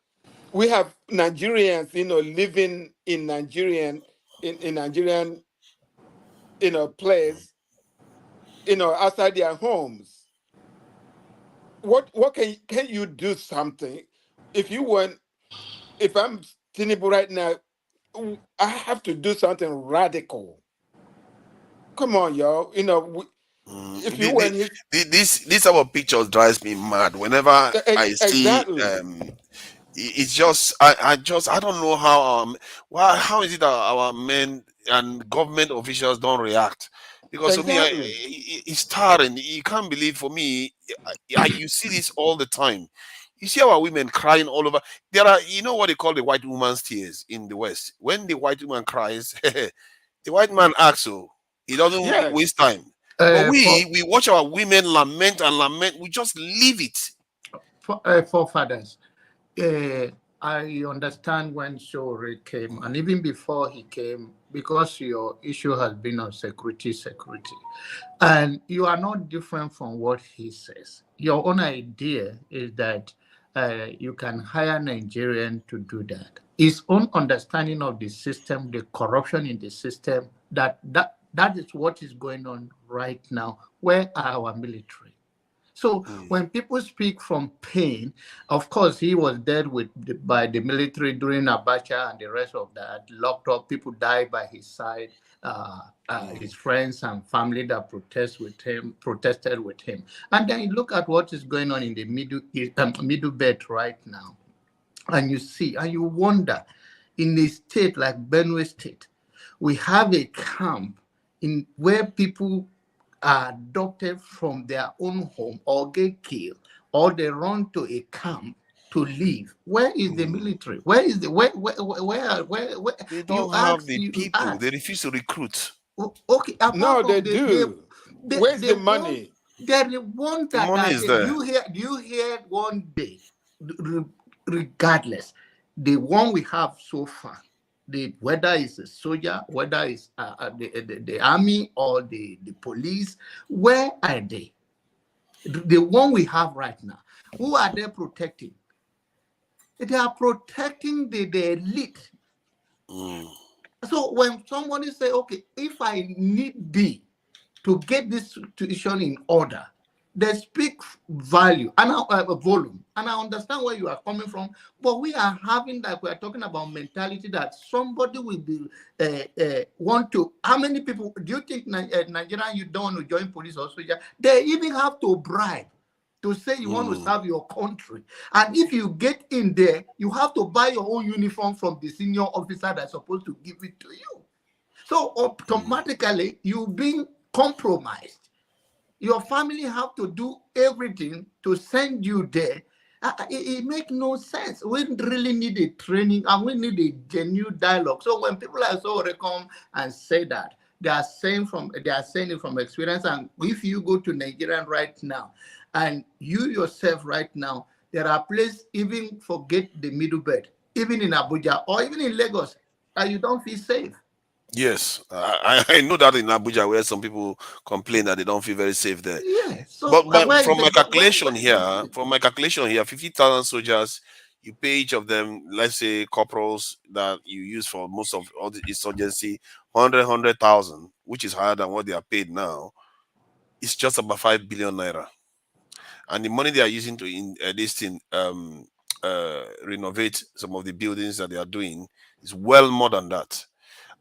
We have Nigerians, living in Nigerian place, outside their homes. What can you do something? If I'm Tinubu right now, I have to do something radical. Come on, y'all. If you were in his This type of pictures drives me mad whenever I see exactly. it's just I don't know how is it that our men and government officials don't react, because for me Exactly. it's tiring. You can't believe, for me, you see this all the time. You see our women crying all over. There are, what they call the white woman's tears in the West. When the white woman cries, the white man acts, so he doesn't Yes. waste time. But we watch our women lament and lament. We just leave it. Forefathers. I understand when Shore came, and even before he came, because your issue has been on security, and you are not different from what he says. Your own idea is that you can hire Nigerian to do that. His own understanding of the system, the corruption in the system, that is what is going on right now. Where are our military? So when people speak from pain, of course, he was dead by the military during Abacha and the rest of that, locked up. People died by his side. His friends and family that protested with him. And then you look at what is going on in the middle belt right now. And you see, and you wonder, in a state like Benue State, we have a camp in where people are adopted from their own home or get killed, or they run to a camp to live. Where is the military? Where is the where? They don't have the people. They refuse to recruit. Okay, no, they do. Where's the money? They're the one that money is there. Do you hear one day, regardless, the one we have so far, whether it's a soldier, whether it's the army or the police, where are they? The one we have right now, who are they protecting? They are protecting the elite. So when somebody say, okay, if I need be to get this situation in order, they speak value and volume, and I understand where you are coming from. But we are having that, we are talking about mentality that somebody will be want to. How many people do you think Nigerian you don't want to join police or soldier? They even have to bribe to say you want to serve your country, and if you get in there, you have to buy your own uniform from the senior officer that's supposed to give it to you. So automatically you're being compromised. Your family have to do everything to send you there. It makes no sense. We really need a training and we need a genuine dialogue. So when people like so come and say that, they are saying it from experience. And if you go to Nigeria right now, and you yourself right now, there are places even forget the middle bed, even in Abuja or even in Lagos, and you don't feel safe. Yes, I know that in Abuja, where some people complain that they don't feel very safe there. Yeah. So, but from my calculation here, 50,000 soldiers, you pay each of them, let's say corporals that you use for most of all the insurgency, 100,000, which is higher than what they are paid now. It's just about 5 billion naira, and the money they are using to renovate some of the buildings that they are doing is well more than that.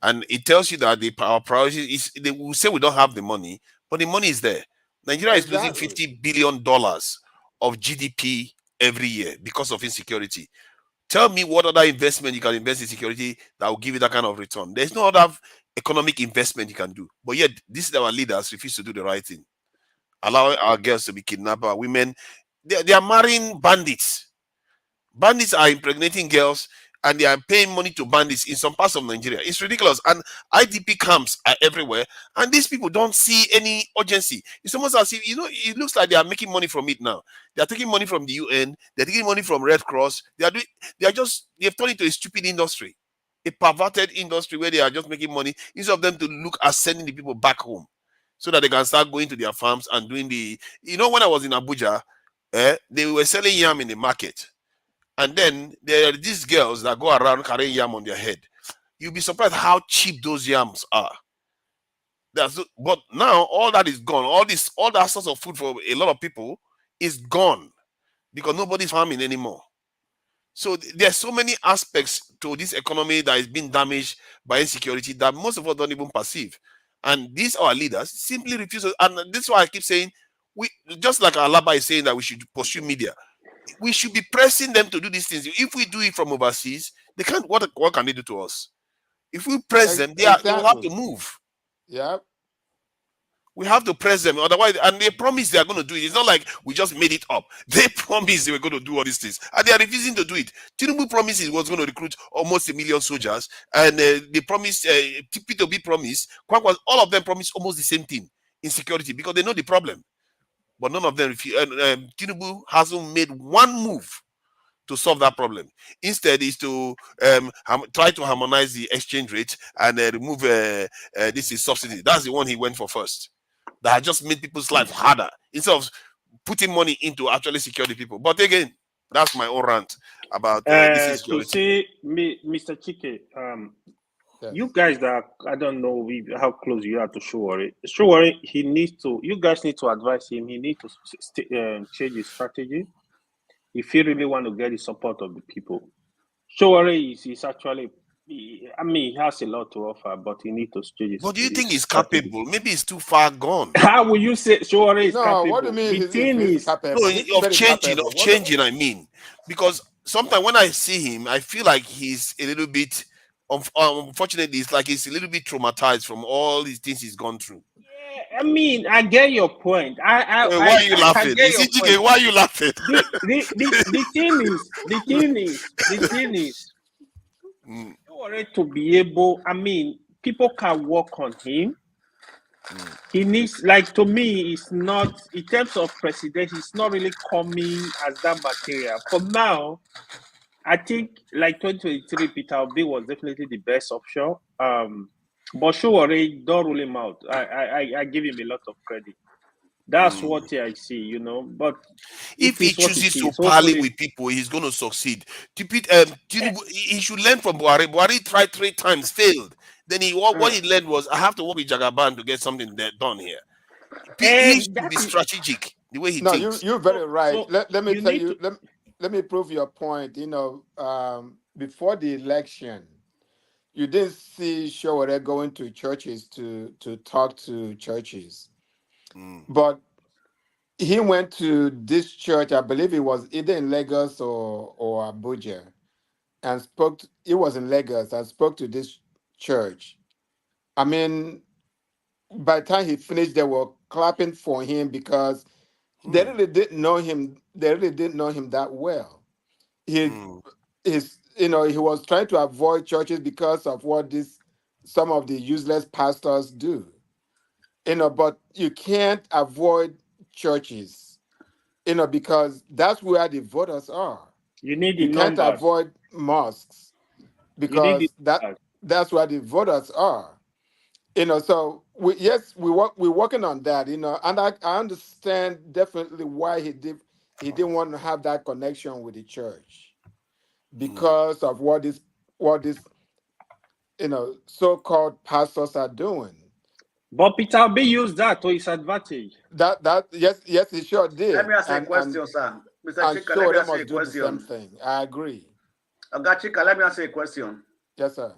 And it tells you that our priority is, they will say we don't have the money, but the money is there. Nigeria is losing $50 billion of GDP every year because of insecurity. Tell me what other investment you can invest in security that will give you that kind of return. There's no other economic investment you can do. But yet, this is our leaders refuse to do the right thing. Allow our girls to be kidnapped, our women. They are marrying bandits. Bandits are impregnating girls, and they are paying money to bandits in some parts of Nigeria. It's ridiculous. And IDP camps are everywhere, and these people don't see any urgency. It's almost as if, it looks like they are making money from it now. They are taking money from the UN, they're taking money from Red Cross. They've turned into a stupid industry, a perverted industry where they are just making money instead of them to look at sending the people back home so that they can start going to their farms and doing when I was in Abuja, they were selling yam in the market. And then there are these girls that go around carrying yam on their head. You'll be surprised how cheap those yams are. But now all that is gone. All that sorts of food for a lot of people is gone because nobody's farming anymore. So there's so many aspects to this economy that is being damaged by insecurity that most of us don't even perceive. And these our leaders simply refuse. And this is why I keep saying, we just like Alaba is saying that we should pursue media. We should be pressing them to do these things. If we do it from overseas, they can't. What can they do to us? If we press them, they will have to move. Yeah. We have to press them. Otherwise, and they promise they are going to do it. It's not like we just made it up. They promised they were going to do all these things, and they are refusing to do it. Tinubu promised he was going to recruit almost 1 million soldiers, and they promised, P2B promised, all of them promised almost the same thing in security because they know the problem. But none of them refuse. Tinubu hasn't made one move to solve that problem. Instead, is to try to harmonize the exchange rate and remove this is subsidy. That's the one he went for first. That had just made people's life harder instead of putting money into actually secure the people. But again, that's my own rant about this insecurity. To say, Mr. Chike, you guys that I don't know how close you are to Showore. Showore, you guys need to advise him. He needs to change his strategy if he really want to get the support of the people. Showore is actually, he has a lot to offer, but he needs to change his. But do you think he's capable? Maybe he's too far gone. How will you say Showore is capable? What do you mean? The thing is capable. No, of changing. I mean, because sometimes when I see him, I feel like he's a little bit. Unfortunately, it's like he's a little bit traumatized from all these things he's gone through. Yeah, I get your point. Why are you laughing? Why are you laughing? The thing is, to be able, people can work on him. He needs, like, to me, it's not, in terms of president, he's not really coming as that material. For now, I think, like 2023, Peter Obi was definitely the best option. But Showore, don't rule him out. I give him a lot of credit. That's what I see, But if he chooses to parley with people, he's going to succeed. He should learn from Buhari. Buhari tried 3 times, failed. Then what he learned was, I have to work with Jagaban to get something done here. He should be strategic the way he thinks. You're very right. Let me tell you. Let me prove your point. Before the election, you didn't see Showore going to churches to talk to churches. But he went to this church, I believe it was either in Lagos or Abuja, and he was in Lagos and spoke to this church. By the time he finished, they were clapping for him because they really didn't know him. They really didn't know him that well. He was trying to avoid churches because of what some of the useless pastors do. But you can't avoid churches, because that's where the voters are. You need you can't avoid mosques because that's where the voters are. So we're working on that, and I understand definitely why he didn't want to have that connection with the church because of what this so-called pastors are doing. But Peter Obi used that to his advantage. Yes, he sure did. Let me ask you a question, sir. Mr. Chika, sure let me ask you a do the same question. thing. I agree. Chika, let me ask you a question. Yes, sir.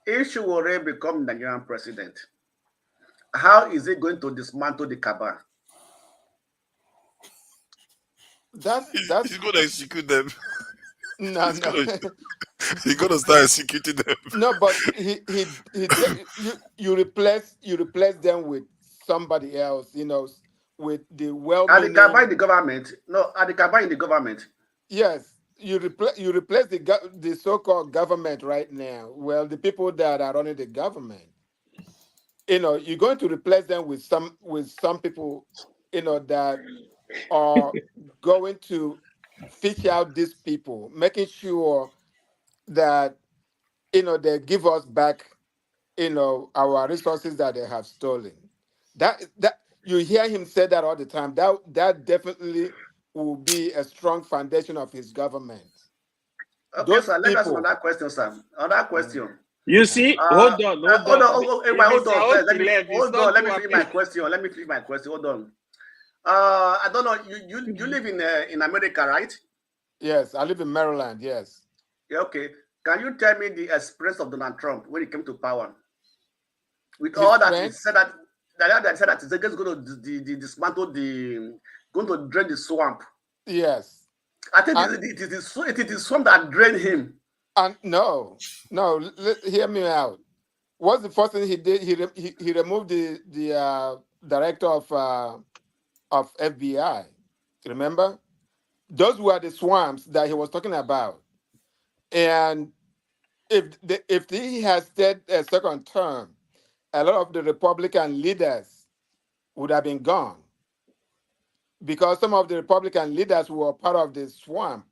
If Showore become Nigerian president, how is he going to dismantle the cabal? He's going to execute them. No. He's going to start executing them. No, but you replace them with somebody else, with the well-meaning. Are the cabal in the government? No, are the cabal in the government? Yes, you replace the so-called government right now. Well, the people that are running the government, you're going to replace them with some people, that are going to fish out these people, making sure that they give us back our resources that they have stolen. That you hear him say that all the time. That definitely will be a strong foundation of his government. Okay, sir. Let us another question, sir. Another question. You see, hold on. Hold on. Let me finish my question. Hold on. I don't know. You live in America, right? Yes, I live in Maryland. Yes. Yeah, okay. Can you tell me the experience of Donald Trump when he came to power? With all that he said that he's just going to dismantle going to drain the swamp. Yes. I think it is the swamp that drained him. And no, hear me out. What's the first thing he did? He removed the director of FBI. Remember? Those were the swamps that he was talking about. And if he has stayed a second term, a lot of the Republican leaders would have been gone because some of the Republican leaders were part of the swamp.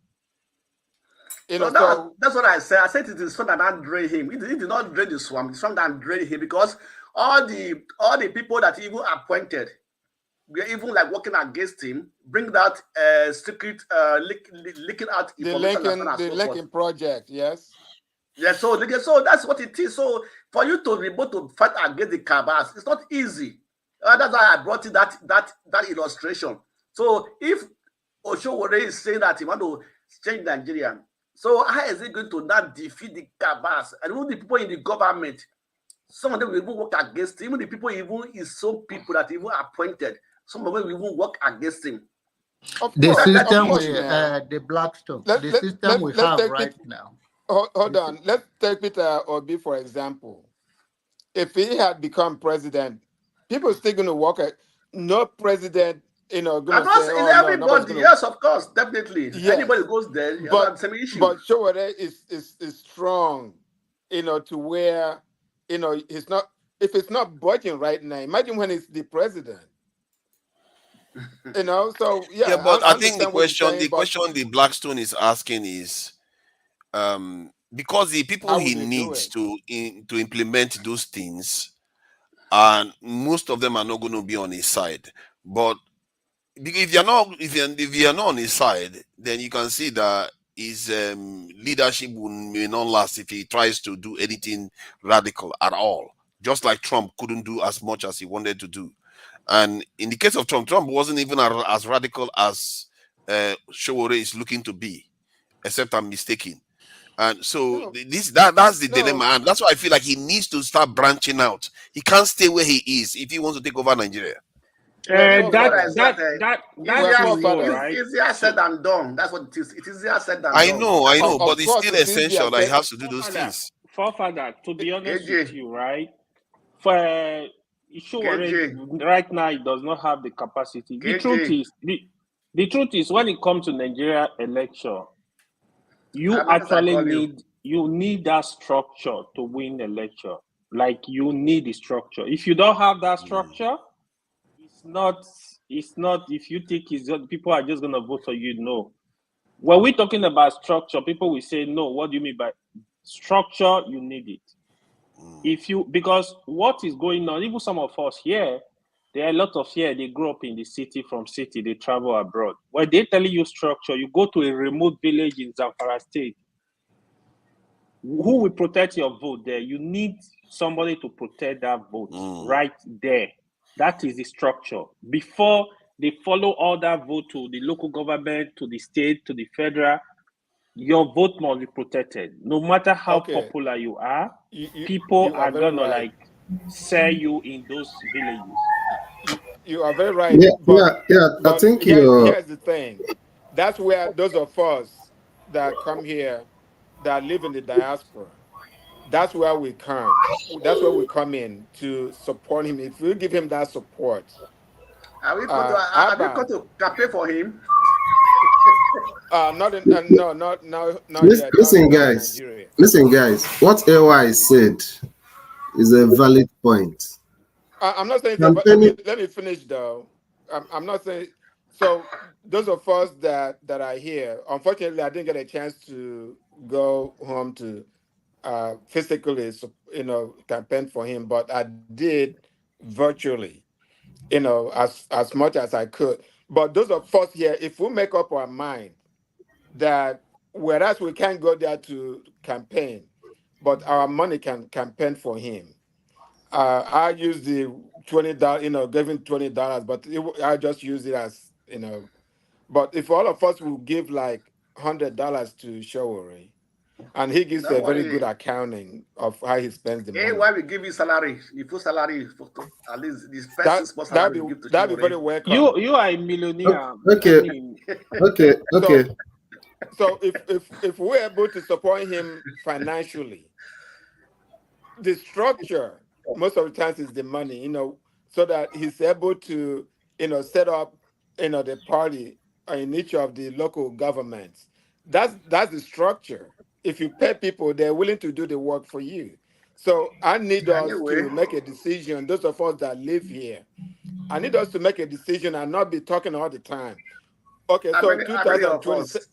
That's what I said. I said it is the swamp that drain him. It did not drain the swamp. The swamp that drain him, because all the people that he even appointed, we are even like working against him, bring that secret leaking out information. The Lincoln project, yes. Yeah, so that's what it is. So for you to be able to fight against the cabals, it's not easy. That's why I brought in that illustration. So if Oshowore is saying that he want to change Nigeria, so how is he going to not defeat the cabals and even the people in the government? Some of them will even work against him. Even the people, even his own people that even appointed, some of them will even work against him. The system the Blackstone, the system we have right now. Hold on. Let's take Peter Obi, for example. If he had become president, people still going to work at no president, going to say, everybody, yes, of course, definitely. Yes. Anybody goes there, but same issue. But Showore is strong, to where, he's not, if it's not budging right now, imagine when he's the president. So yeah. But I think the question the Blackstone is asking is, because the people he needs to implement those things, and most of them are not going to be on his side. But if you're not on his side, then you can see that his leadership may not last if he tries to do anything radical at all. Just like Trump couldn't do as much as he wanted to do. And in the case of Trump wasn't even as radical as Showore is looking to be, except I'm mistaken. And so that's the dilemma, and that's why I feel like he needs to start branching out. He can't stay where he is if he wants to take over Nigeria. That's easier said than done. That's what it is. It is easier said than done. I know, but it's still essential that he has to do those things. Forefather, to be honest with you, right? For Showore right now, he does not have the capacity. The truth is, when it comes to Nigeria election, you need that structure to win election. Like, you need the structure. If you don't have that structure, it's not if you think people are just gonna vote for you. No. When we're talking about structure, people will say, no, what do you mean by structure? You need it. Because what is going on, even some of us here, there are a lot of here, they grow up in the city, from city, they travel abroad. When they're telling you structure, you go to a remote village in Zamfara State. Who will protect your vote there? You need somebody to protect that vote right there. That is the structure. Before they follow all that vote to the local government, to the state, to the federal, your vote must be protected. No matter how popular you are, people are gonna like sell you in those villages. You are very right. I think here's the thing. That's where those of us that come here, that live in the diaspora, that's where we come. That's where we come in to support him. If we give him that support, are we going to campaign for him? Not yet. Listen, guys. What AY said is a valid point. I'm not saying that, but let me finish though. I'm not saying so. Those of us that are here, unfortunately, I didn't get a chance to go home to physically, campaign for him, but I did virtually, as much as I could. But those of us here, if we make up our mind that whereas we can't go there to campaign, but our money can campaign for him. I use the $20, giving $20, but I just use it as, But if all of us will give like $100 to Showore, and he gives a very good accounting of how he spends the money. Why we give you salary? You put salary at least this person's salary. That'd be very welcome. You are a millionaire. Okay. So if we're able to support him financially, the structure most of the times is the money, so that he's able to, set up, the party in each of the local governments. That's the structure. If you pay people, they're willing to do the work for you. So I need us to make a decision. Those of us that live here, I need us to make a decision and not be talking all the time. Okay, so 2026.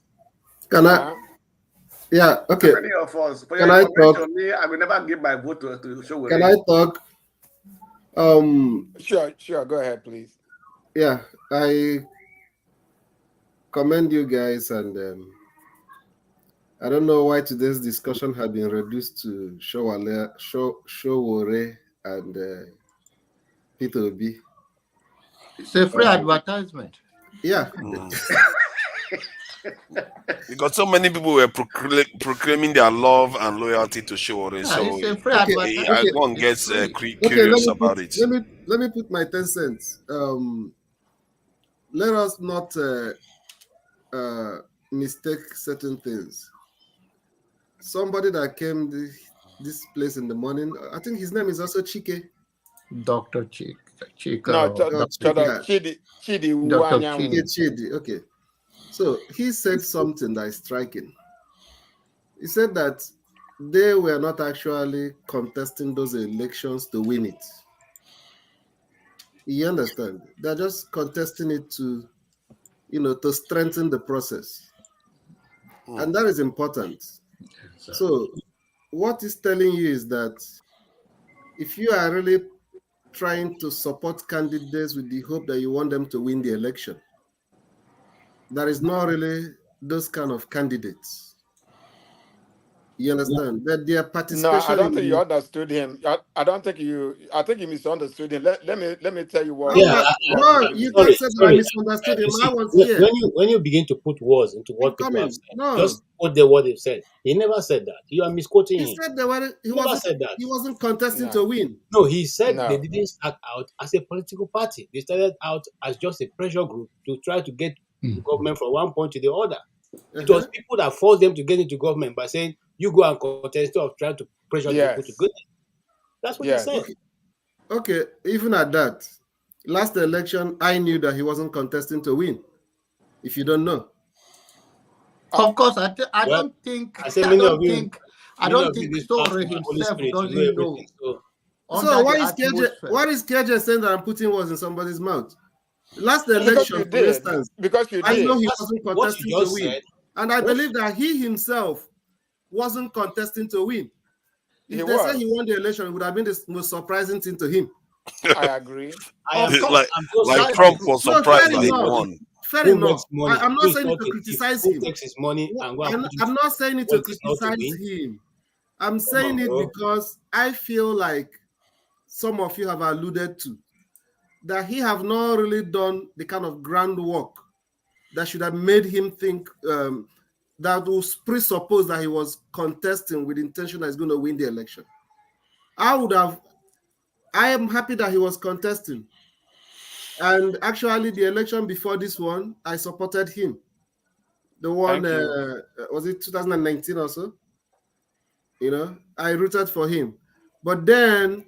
Yeah, okay. Many of us. For Can your I information, talk? me, I will never give my vote to show. Can I talk? Sure. Go ahead, please. Yeah, I commend you guys, and I don't know why today's discussion had been reduced to Showore and Peter Obi. It's a free advertisement. Yeah. Because so many people were proclaiming their love and loyalty to Showore, so everyone gets curious about it. Let me put my 10 cents. Let us not mistake certain things. Somebody that came this place in the morning, I think his name is also Chike. Dr. Chike. No, Chidi. Chidi. Okay. So he said something that is striking. He said that they were not actually contesting those elections to win it. You understand? They're just contesting it to, to strengthen the process. And that is important. So what he's telling you is that if you are really trying to support candidates with the hope that you want them to win the election, there is not really those kind of candidates. You understand? That their participation. No, I don't think you understood him. I think you misunderstood him. Let me tell you what. Yeah, you can't say that I misunderstood him. I was here. When you begin to put words into what people have said, just quote what they've said. He never said that. You are misquoting him. He said he wasn't contesting to win. No, he said they didn't start out as a political party. They started out as just a pressure group to try to get government from one point to the other. It was people that forced them to get into government by saying, you go and contest instead of trying to pressure people to good. That's what he said. Okay, even at that, last election, I knew that he wasn't contesting to win. If you don't know. Of course, I don't think so himself doesn't know. So why is KJ saying that I'm putting words in somebody's mouth? Last election, for instance, I know he wasn't contesting to win. And I believe that he himself wasn't contesting to win. If they say he won the election, it would have been the most surprising thing to him. I agree. Like Trump was surprised that he won. Fair enough. I'm not saying it to criticize him. I'm not saying it to criticize him. I'm saying it because I feel like some of you have alluded to that he have not really done the kind of groundwork that should have made him think that was presuppose that he was contesting with the intention that he's going to win the election. I am happy that he was contesting. And actually, the election before this one, I supported him. The one, was it 2019 or so? I rooted for him. But then,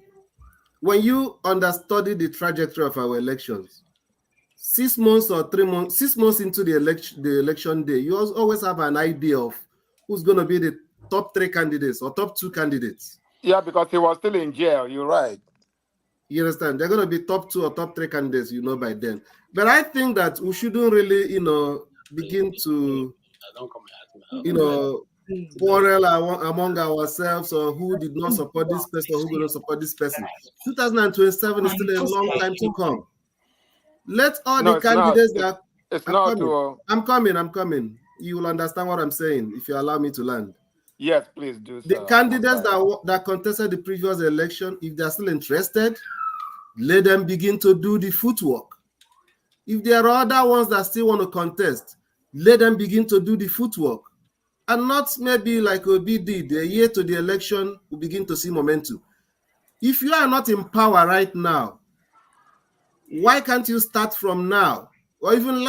when you understudy the trajectory of our elections, 6 months or 3 months, 6 months into the election day, you always have an idea of who's going to be the top 3 candidates or top 2 candidates. Yeah, because he was still in jail. You're right. You understand? They're going to be top 2 or top 3 candidates, by then. But I think that we shouldn't really, begin to, quarrel among ourselves or who did not support this person or who did not support this person. 2027 is still a long time to come. Let all the candidates I'm coming. You will understand what I'm saying if you allow me to land. Yes, please do. The candidates that contested the previous election, if they're still interested, let them begin to do the footwork. If there are other ones that still want to contest, let them begin to do the footwork. And not maybe like Obi did, a year to the election, we begin to see momentum. If you are not in power right now, why can't you start from now? Or even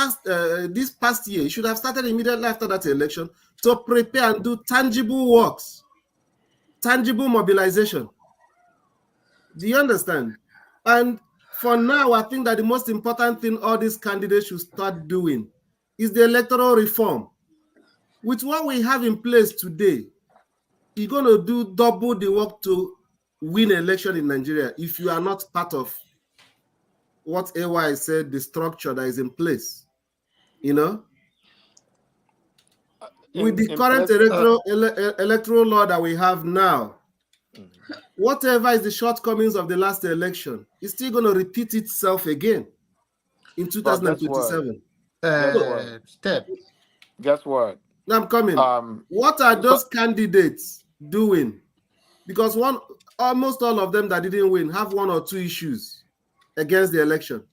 this past year, you should have started immediately after that election to prepare and do tangible works, tangible mobilization. Do you understand? And for now, I think that the most important thing all these candidates should start doing is the electoral reform. With what we have in place today, you're going to do double the work to win an election in Nigeria if you are not part of what AY said, the structure that is in place. with the current electoral law that we have now, whatever is the shortcomings of the last election, it's still going to repeat itself again in 2027. Guess what? Now I'm coming. What are those candidates doing? Because almost all of them that didn't win have one or two issues against the election.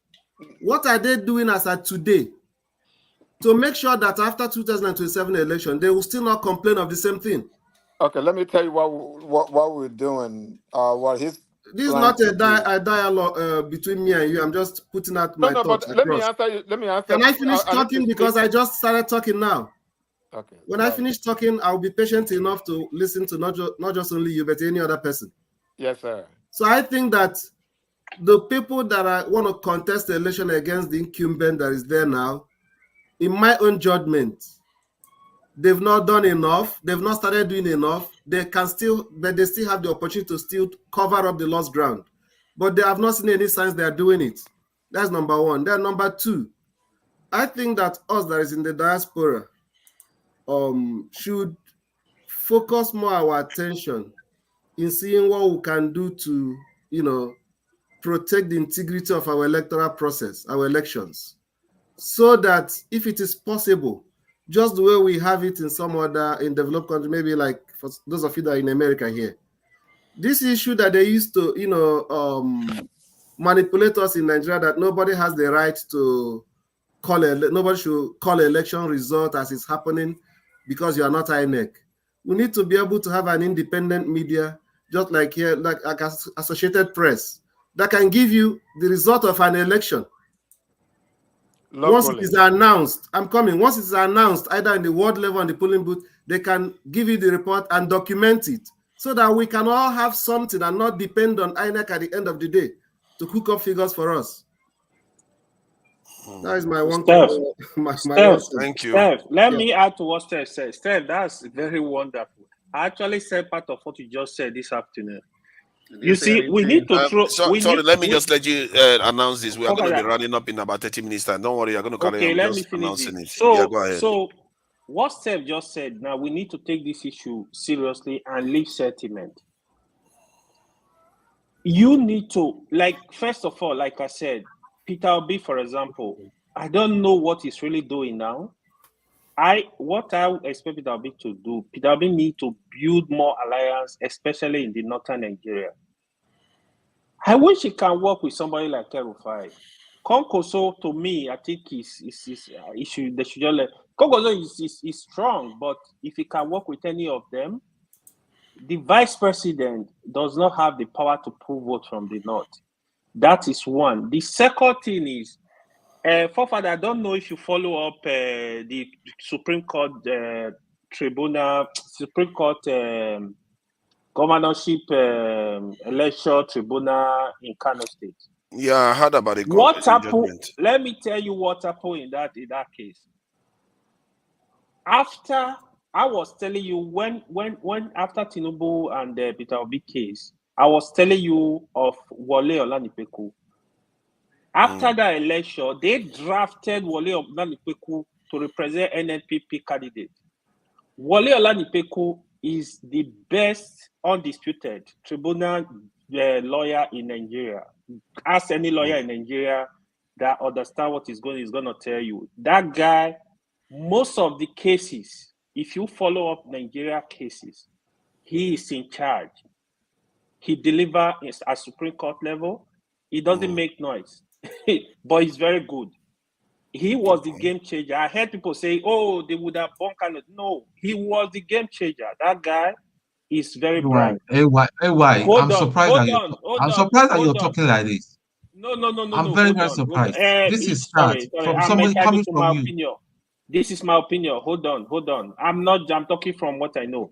What are they doing as of today to make sure that after 2027 election, they will still not complain of the same thing? Okay, let me tell you what we're doing. This is not a dialogue between me and you. I'm just putting out my thoughts. But let me answer you. Can I finish talking because I just started talking now? Okay. When I finish talking, I'll be patient enough to listen to not just only you, but any other person. Yes, sir. So I think that the people that want to contest the election against the incumbent that is there now, in my own judgment, they've not done enough. They've not started doing enough. But they still have the opportunity to still cover up the lost ground. But they have not seen any signs they are doing it. That's number one. Then number two, I think that us that is in the diaspora should focus more our attention in seeing what we can do to, protect the integrity of our electoral process, our elections, so that if it is possible, just the way we have it in some other in developed countries, maybe like for those of you that are in America here, this issue that they used to, manipulate us in Nigeria, that nobody has the right to nobody should call election result as it's happening because you are not INEC. We need to be able to have an independent media, just like here, like Associated Press, that can give you the result of an election. Locally. Once it is announced, once it is announced, either in the ward level and the polling booth, they can give you the report and document it so that we can all have something and not depend on INEC at the end of the day to cook up figures for us. That is my one Steph, thank you. Steph, let me add to what Steph said. Steph, that's very wonderful. I actually said part of what you just said this afternoon. You see, we need to throw. Let me just let you announce this. We are going to be running up in about 30 minutes time. Don't worry, you're going to carry on. Let me finish it. Go ahead. So, what Steph just said, now we need to take this issue seriously and leave sentiment. You need to, first of all, like I said, Peter Obi, for example, I don't know what he's really doing now. What I expect Peter Obi to do, Peter Obi need to build more alliance, especially in the northern Nigeria. I wish he can work with somebody like El-Rufai. Konkoso, to me, I think they should just let Konkoso is strong, but if he can work with any of them, the vice president does not have the power to pull votes from the north. That is one. The second thing is, Forefather, I don't know if you follow up the Supreme Court tribunal, Supreme Court governorship election tribunal in Kano State. Yeah, I heard about it. What happened? Let me tell you what happened in that case. After I was telling you when after Tinubu and Peter Obi case, I was telling you of Wole Olanipeku. After that election, they drafted Wole Olanipeku to represent NNPP candidate. Wole Olanipeku is the best undisputed tribunal lawyer in Nigeria. Ask any lawyer in Nigeria that understands what he's going to tell you. That guy, most of the cases, if you follow up Nigeria cases, he is in charge. He delivers at Supreme Court level. He doesn't make noise, but he's very good. He was the game changer. I heard people say, "Oh, they would have bunked." No, he was the game changer. That guy is very bright. I'm surprised that you're talking like this. No. I'm very surprised. This is sad from somebody coming from you. Opinion. This is my opinion. Hold on. I'm talking from what I know.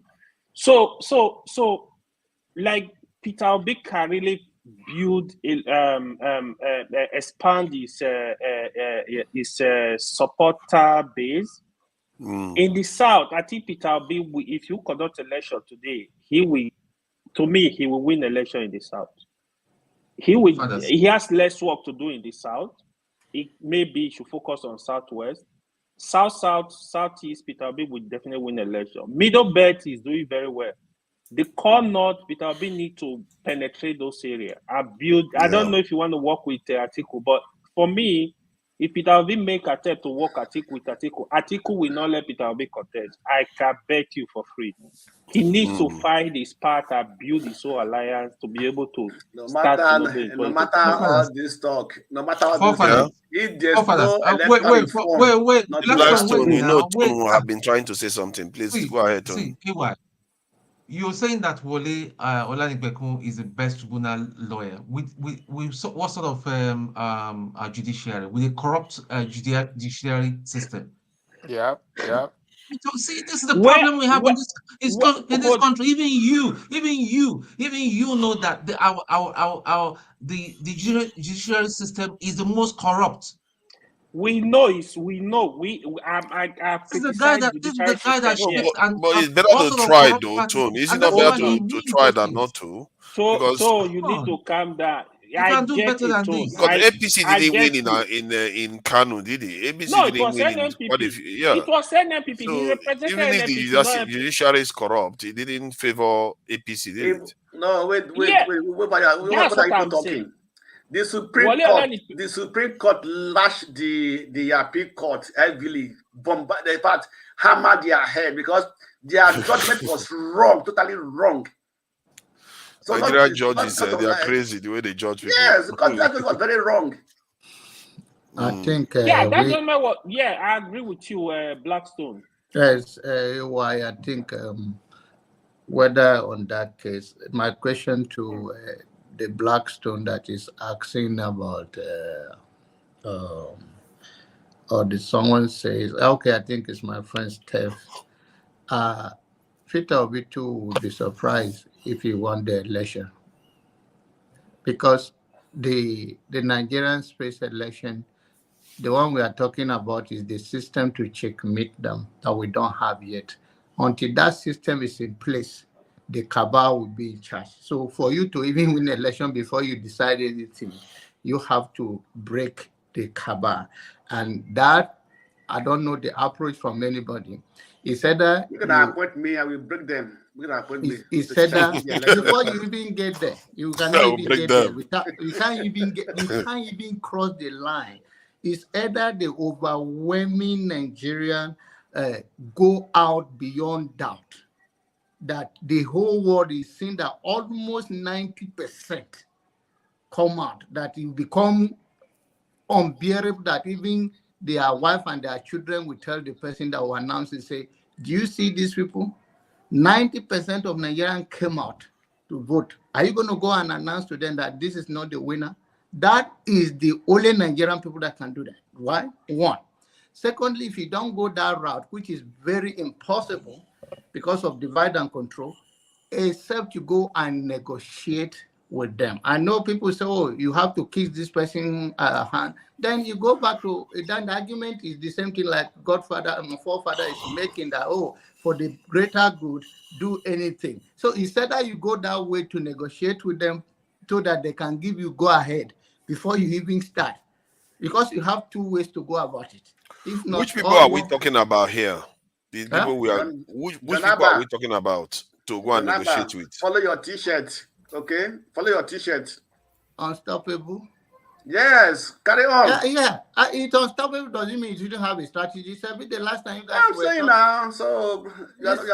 So, like Peter Obi can really build, expand his supporter base. In the South, I think Peter Obi, if you conduct election today, he will win election in the South. He has less work to do in the South. Maybe he should focus on Southwest. Southeast, Peter Obi would definitely win election. Middle belt is doing very well. The core north, Peter Obi need to penetrate those areas. I don't know if you want to work with Atiku, but for me, if Peter Obi make attempt to work with Atiku will not let Peter Obi contest. I can bet you for free. He needs to find his path and build his own alliance to be able to no start matter all this talk, no matter all this talk, if there's no electoral reform, wait. Blackstone, you know, Wait, Tom have been trying to say something. Please go ahead, Tom. See, KY, you're saying that Wole Olanipekun is the best tribunal lawyer. With what sort of judiciary? With a corrupt judiciary system? Yeah. So see, this is the problem we have in this country. Even you know that the judiciary system is the most corrupt. We know. I This is the guy that shakes and but it's better to try though, Tone. Is it not better to try than not to? So you need to calm down. You can do better than this. Because APC didn't win in Kano, did he? APC no, it didn't was win NNPP. yeah. It was NNPP. So He represented even if NNPP, the judiciary is corrupt, it didn't favor APC, did it? No, wait, Yeah. what are you talking? The Supreme Court lashed the appeal court heavily, bombarded, hammered their head because their judgment was wrong, totally wrong. So Nigerian judges, they are crazy the way they judge people. Yes, because that was very wrong. I think. I agree with you, Blackstone. Yes, why I think whether on that case, my question to the Blackstone that is asking about, or the someone says, okay, I think it's my friend Steph. Peter Obi too would be surprised if he won the election, because the Nigerian space election, the one we are talking about is the system to checkmate them that we don't have yet. Until that system is in place, the cabal will be in charge. So for you to even win an election before you decide anything, you have to break the cabal. And that, I don't know the approach from anybody. He said that you're gonna appoint me, I will break them. You're gonna appoint me. He said that before you even get there, you cannot even get there. You can't even cross the line. It's either the overwhelming Nigerian go out beyond doubt that the whole world is seeing that almost 90% come out, that it become unbearable, that even their wife and their children will tell the person that will announce and say, do you see these people? 90% of Nigerians came out to vote. Are you going to go and announce to them that this is not the winner? That is the only Nigerian people that can do that. Why? One. Secondly, if you don't go that route, which is very impossible because of divide and control, except you go and negotiate with them. I know people say, oh, you have to kiss this person's hand. Then you go back to, then the argument is the same thing like Godfather and my forefather is making, that, oh, for the greater good, do anything. So instead that you go that way to negotiate with them so that they can give you go ahead before you even start. Because you have two ways to go about it. If not, which people are we talking about here? The people we are, which people are we talking about to go and negotiate with? Follow your t-shirt, okay? Follow your t-shirt. Unstoppable. Yes, carry on. Yeah. It's unstoppable doesn't mean you shouldn't have a strategy. It's the last time you guys I'm saying now, so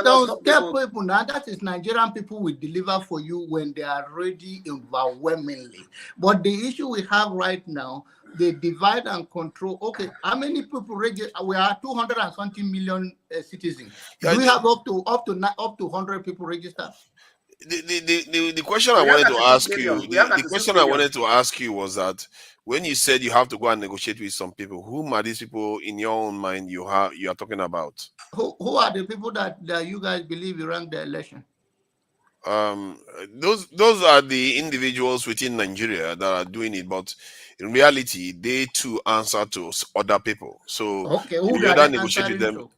don't scare people now. That is Nigerian people will deliver for you when they are ready overwhelmingly. But the issue we have right now, they divide and control. Okay, how many people register? We are 200 and something million citizens. Do we have up to 100 people registered? The question I wanted to ask you, the question I wanted to ask you was that when you said you have to go and negotiate with some people, whom are these people in your own mind you are talking about? Who are the people that you guys believe you ran the election? Those are the individuals within Nigeria that are doing it, but in reality, they too answer to other people. So okay, who you don't negotiate with them.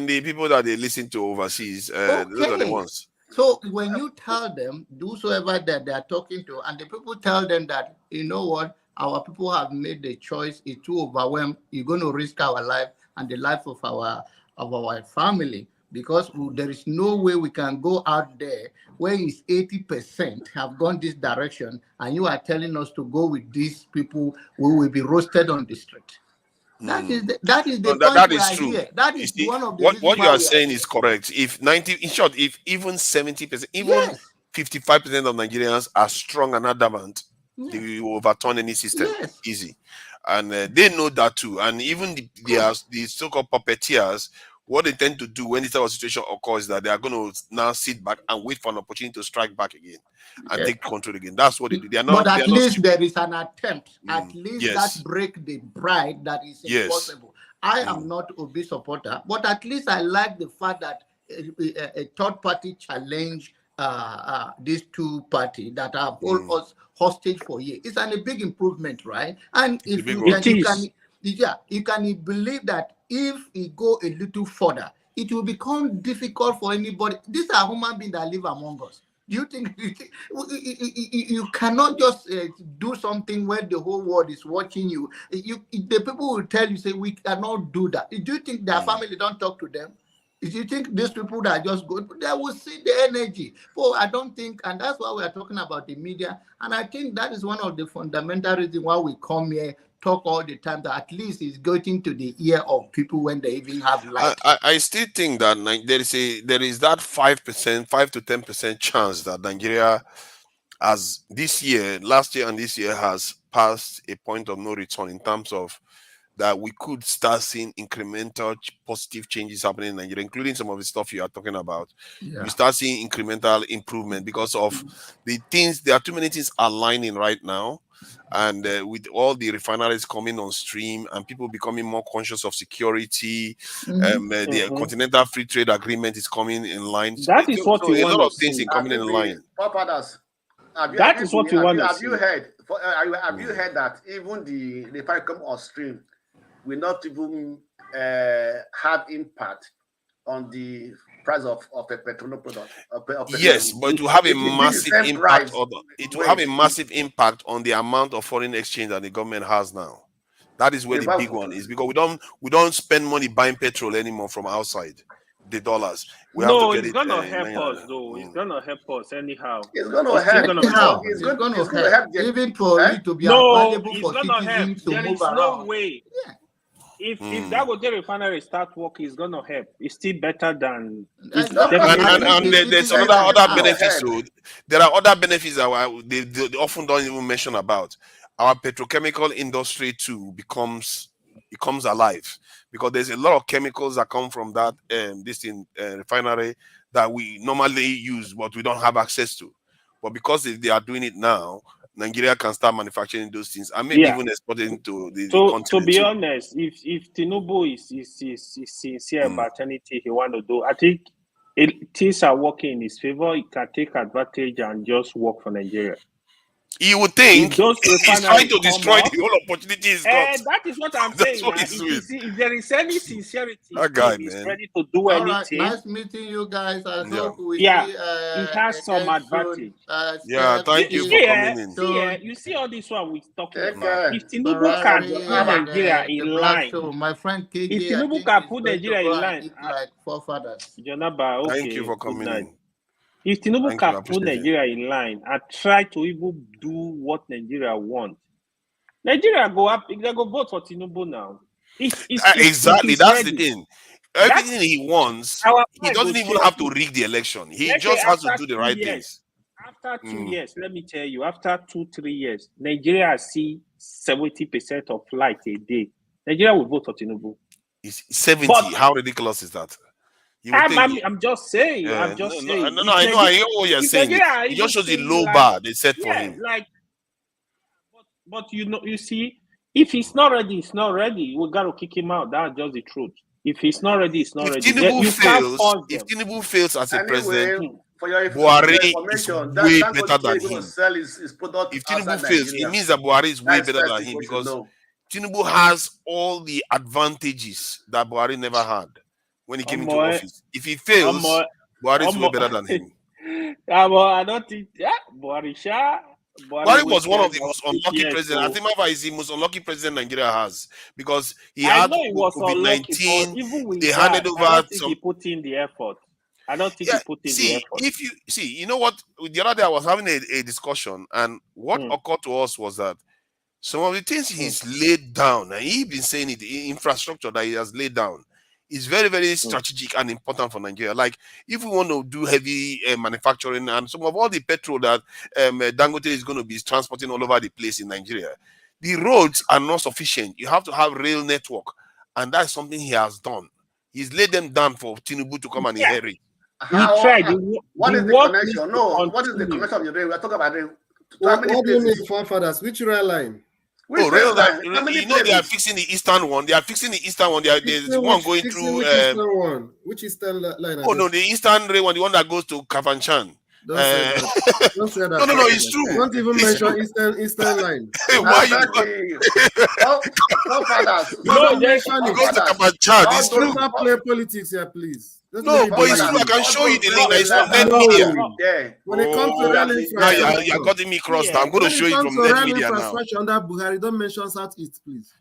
The people that they listen to overseas, those are the ones. So when you tell them, whosoever that they are talking to, and the people tell them that, you know what, our people have made the choice, it's too overwhelmed, you're going to risk our life, and the life of our family. Because there is no way we can go out there where it's 80% have gone this direction, and you are telling us to go with these people who will be roasted on the street. That is the point that we is are true. here. That is one of the what you are saying here. is correct. If 90, in short, if even 70%, even 55% of Nigerians are strong and adamant, they will overturn any system easy, and they know that too. And even the so-called puppeteers, what they tend to do when this type of situation occurs is that they are going to now sit back and wait for an opportunity to strike back again and take control again. That's what they do. They are not. But at least there is an attempt. At least that Yes. break the pride that is Yes. impossible. I am not Obi supporter, but at least I like the fact that a third party challenge these two parties that have hold us hostage for years. It's a big improvement, right? And if you can believe that if we go a little further, it will become difficult for anybody. These are human beings that live among us. Do you think you cannot just do something where the whole world is watching you? The people will tell you, say, we cannot do that. Do you think their family don't talk to them? Do you think these people that just go, they will see the energy? But I don't think, and that's why we are talking about the media. And I think that is one of the fundamental reasons why we come here, talk all the time, that at least it's getting to the ear of people when they even have light. I still think that there is that 5%, 5 to 10% chance that Nigeria, as this year, last year and this year, has passed a point of no return in terms of that we could start seeing incremental positive changes happening in Nigeria, including some of the stuff you are talking about. You start seeing incremental improvement because of the things. There are too many things aligning right now. And with all the refineries coming on stream and people becoming more conscious of security, the Continental Free Trade Agreement is coming in line. That is what you a want lot of to things see. in coming in line. That is what you want to see. Have you heard? Have you heard that even the refinery come on stream will not even have impact on the price of a petroleum product? Yes, but it will have a massive impact on the amount of foreign exchange that the government has now. That is where the big one is, because we don't spend money buying petrol anymore from outside the dollars. It's gonna help us though. It's gonna help us anyhow. It's gonna help. It's going to help even for it to be available for citizens to there move is around. No way. If Dangote refinery start working, it's gonna help. It's still better than. And there's other benefits. So there are other benefits that they often don't even mention about. Our petrochemical industry too becomes alive, because there's a lot of chemicals that come from that refinery that we normally use, but we don't have access to. But because they are doing it now, Nigeria can start manufacturing those things and maybe even exporting to the continent. To be honest, if Tinubu is sincere about anything he want to do, I think things are working in his favor. He can take advantage and just work for Nigeria. You would think he's trying to destroy the whole opportunity he's got. That is what I'm saying. If there is any sincerity, he's ready to do anything. Nice meeting you guys. I hope we see. It has some advantage. Thank you for coming in. You see all this one we're talking about. If Tinubu can put Nigeria in line, my friend KJ, if Tinubu can put Nigeria in line, like forefathers. Jonaba, okay. Thank you for coming in. If Tinubu can put Nigeria in line and try to even do what Nigeria wants, Nigeria go up. They go vote for Tinubu now. Exactly, that's the thing. Everything he wants, he doesn't even have to rig the election. He just has to do the right things. After 2 years, let me tell you, after 2-3 years, Nigeria see 70% of flight a day. Nigeria will vote for Tinubu. It's 70. How ridiculous is that? I'm just saying. I'm just saying. No, I know what you're saying. It just shows the low bar they set for him. But you see, if he's not ready, he's not ready. We got to kick him out. That's just the truth. If he's not ready, he's not ready. If Tinubu fails as a president, Buhari is way better than him. If Tinubu fails, it means that Buhari is way better than him, because Tinubu has all the advantages that Buhari never had when he came into office. If he fails, Buhari is way better than him. I don't think Buhari Buhari was one of the most unlucky presidents. I think Mava is the most unlucky president Nigeria has because he had COVID-19. Even with they that, handed over I don't think he put in the effort. I don't think he put in the effort. If you see, you know what? The other day I was having a discussion, and what occurred to us was that some of the things he's laid down, and he's been saying it, the infrastructure that he has laid down is very, very strategic and important for Nigeria. Like, if we want to do heavy manufacturing and some of all the petrol that Dangote is going to be transporting all over the place in Nigeria, the roads are not sufficient. You have to have rail network, and that's something he has done. He's laid them down for Tinubu to come and inherit. He tried. What is the connection? No, what is the connection of the rail? We're talking about rail. What do you mean, forefathers? Which rail line? Rail line. You know they are fixing the eastern one. They are fixing the eastern one. There's one going through. Which eastern line? Oh no, the eastern rail one, the one that goes to Kafanchan. Don't say that. Don't say that. No, it's true. Don't even mention eastern line. Why you? Don't mention it. Go to Kafanchan. It's true. Don't play politics here, please. No, but it's true. I can show you the link. It's on net media. When it comes to rail infrastructure, you're cutting me cross now. I'm going to show you from net media now. Under Buhari, don't mention Southeast, please.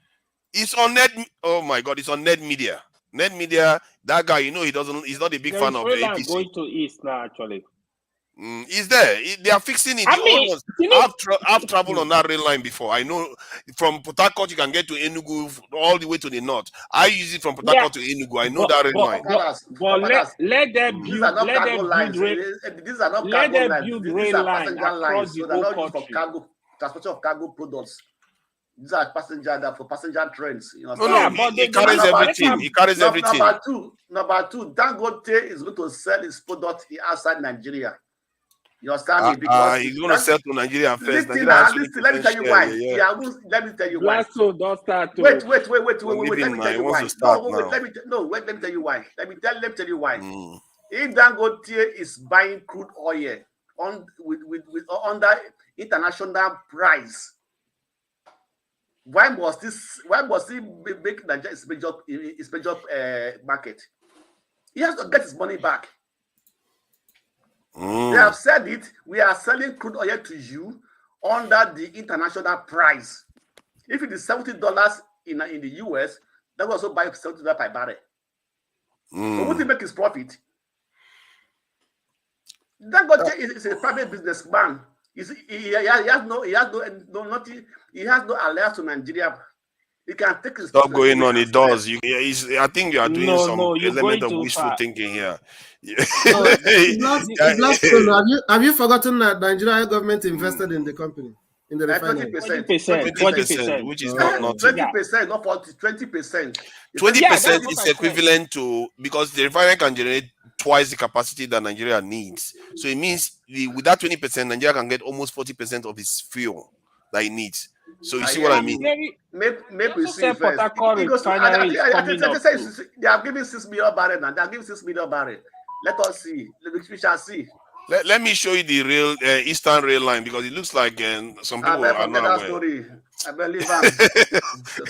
It's on net. Oh my God, it's on net media. Net media. That guy, you know, he's not a big fan of the APC. Going to East now, actually. Is there? They are fixing it. I've traveled on that rail line before. I know from Port Harcourt you can get to Enugu all the way to the north. I use it from Port Harcourt to Enugu. I know that rail line. But let them build rail line across the whole country. Transportation of cargo products. These are passenger for passenger trains. You know, but he carries everything. He carries everything. Number two, Dangote is going to sell his product outside Nigeria. You understand me? Because he's going to sell to Nigeria first. Listen, let me tell you why. Let me tell you why. Don't start. Wait. Let me tell you why. Let me tell you why. Let me tell you why. If Dangote is buying crude oil under international price, why must he make Nigeria his major market? He has to get his money back. They have said it. We are selling crude oil to you under the international price. If it is $70 in the US, that will also buy $70 per barrel. So would he make his profit? Dangote is a private businessman. He has no alliance to Nigeria. He can take his. Stop going on. It does. I think you are doing some element of wishful thinking here. It's not true. Have you forgotten that Nigeria government invested in the company? In the refinery? 20%, which is not 20%, not 40, 20%. 20% is equivalent to, because the refinery can generate twice the capacity that Nigeria needs. So it means with that 20%, Nigeria can get almost 40% of its fuel that it needs. So you see what I mean? Maybe we see first. They are giving 6 million barrels now. They are giving 6 million barrels. Let us see. We shall see. Let me show you the real Eastern rail line, because it looks like some people are not aware. Story. I believe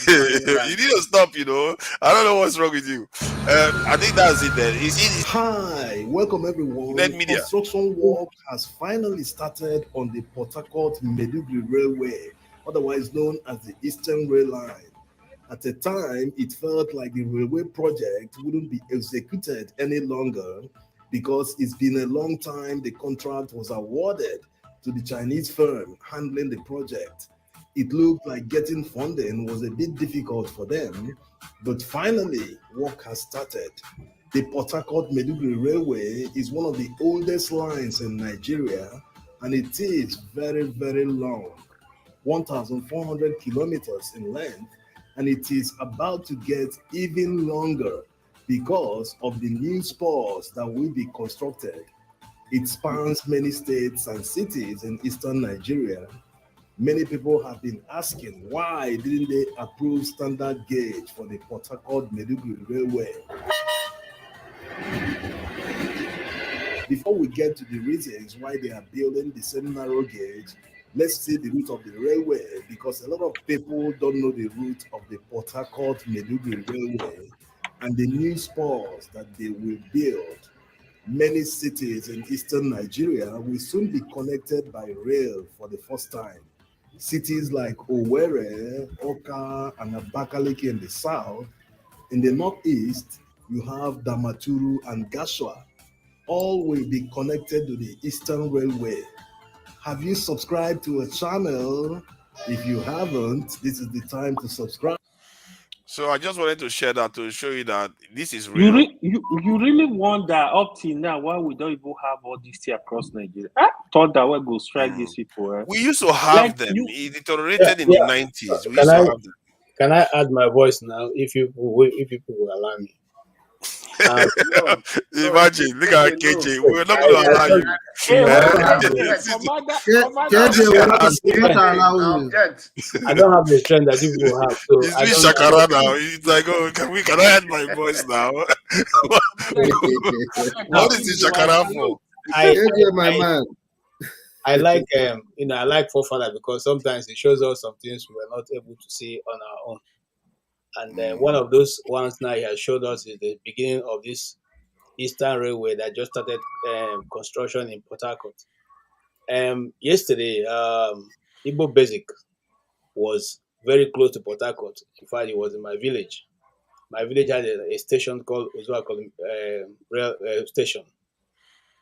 you need to stop, you know. I don't know what's wrong with you. I think that's it then. Hi, welcome everyone. Net media. Construction work has finally started on the Port Harcourt-Maiduguri Railway, otherwise known as the Eastern Rail Line. At the time, it felt like the railway project wouldn't be executed any longer because it's been a long time the contract was awarded to the Chinese firm handling the project. It looked like getting funding was a bit difficult for them, but finally, work has started. The Port Harcourt-Maiduguri Railway is one of the oldest lines in Nigeria, and it is very, very long, 1,400 kilometers in length, and it is about to get even longer because of the new spurs that will be constructed. It spans many states and cities in eastern Nigeria. Many people have been asking, why didn't they approve standard gauge for the Port Harcourt-Maiduguri Railway? Before we get to the reasons why they are building the same narrow gauge, let's see the route of the railway, because a lot of people don't know the route of the Port Harcourt-Maiduguri Railway and the new spurs that they will build. many cities in eastern Nigeria will soon be connected by rail for the first time. Cities like Owerri, Oka, and Abakaliki in the south. In the northeast, you have Damaturu and Gashua. All will be connected to the Eastern Railway. Have you subscribed to a channel? If you haven't, this is the time to subscribe. So I just wanted to share that to show you that this is real. You really wonder up till now why we don't even have all this here across Nigeria. I thought that we go strike these people. Eh? We used to have them. It deteriorated in the 90s. We used to have them. Can I add my voice now? If you will allow me. Imagine, look at KJ. We're not going to allow you. I don't have the strength that you will have. So it's me Shakara now. It's like, oh, can I add my voice now? What is the Shakara for? I like I like Forefather because sometimes it shows us some things we were not able to see on our own. And one of those ones now he has showed us is the beginning of this Eastern Railway that just started construction in Port Harcourt. Yesterday, Igbo Basic was very close to Port Harcourt. In fact, it was in my village. My village had a station called Ajaokuta Rail Station.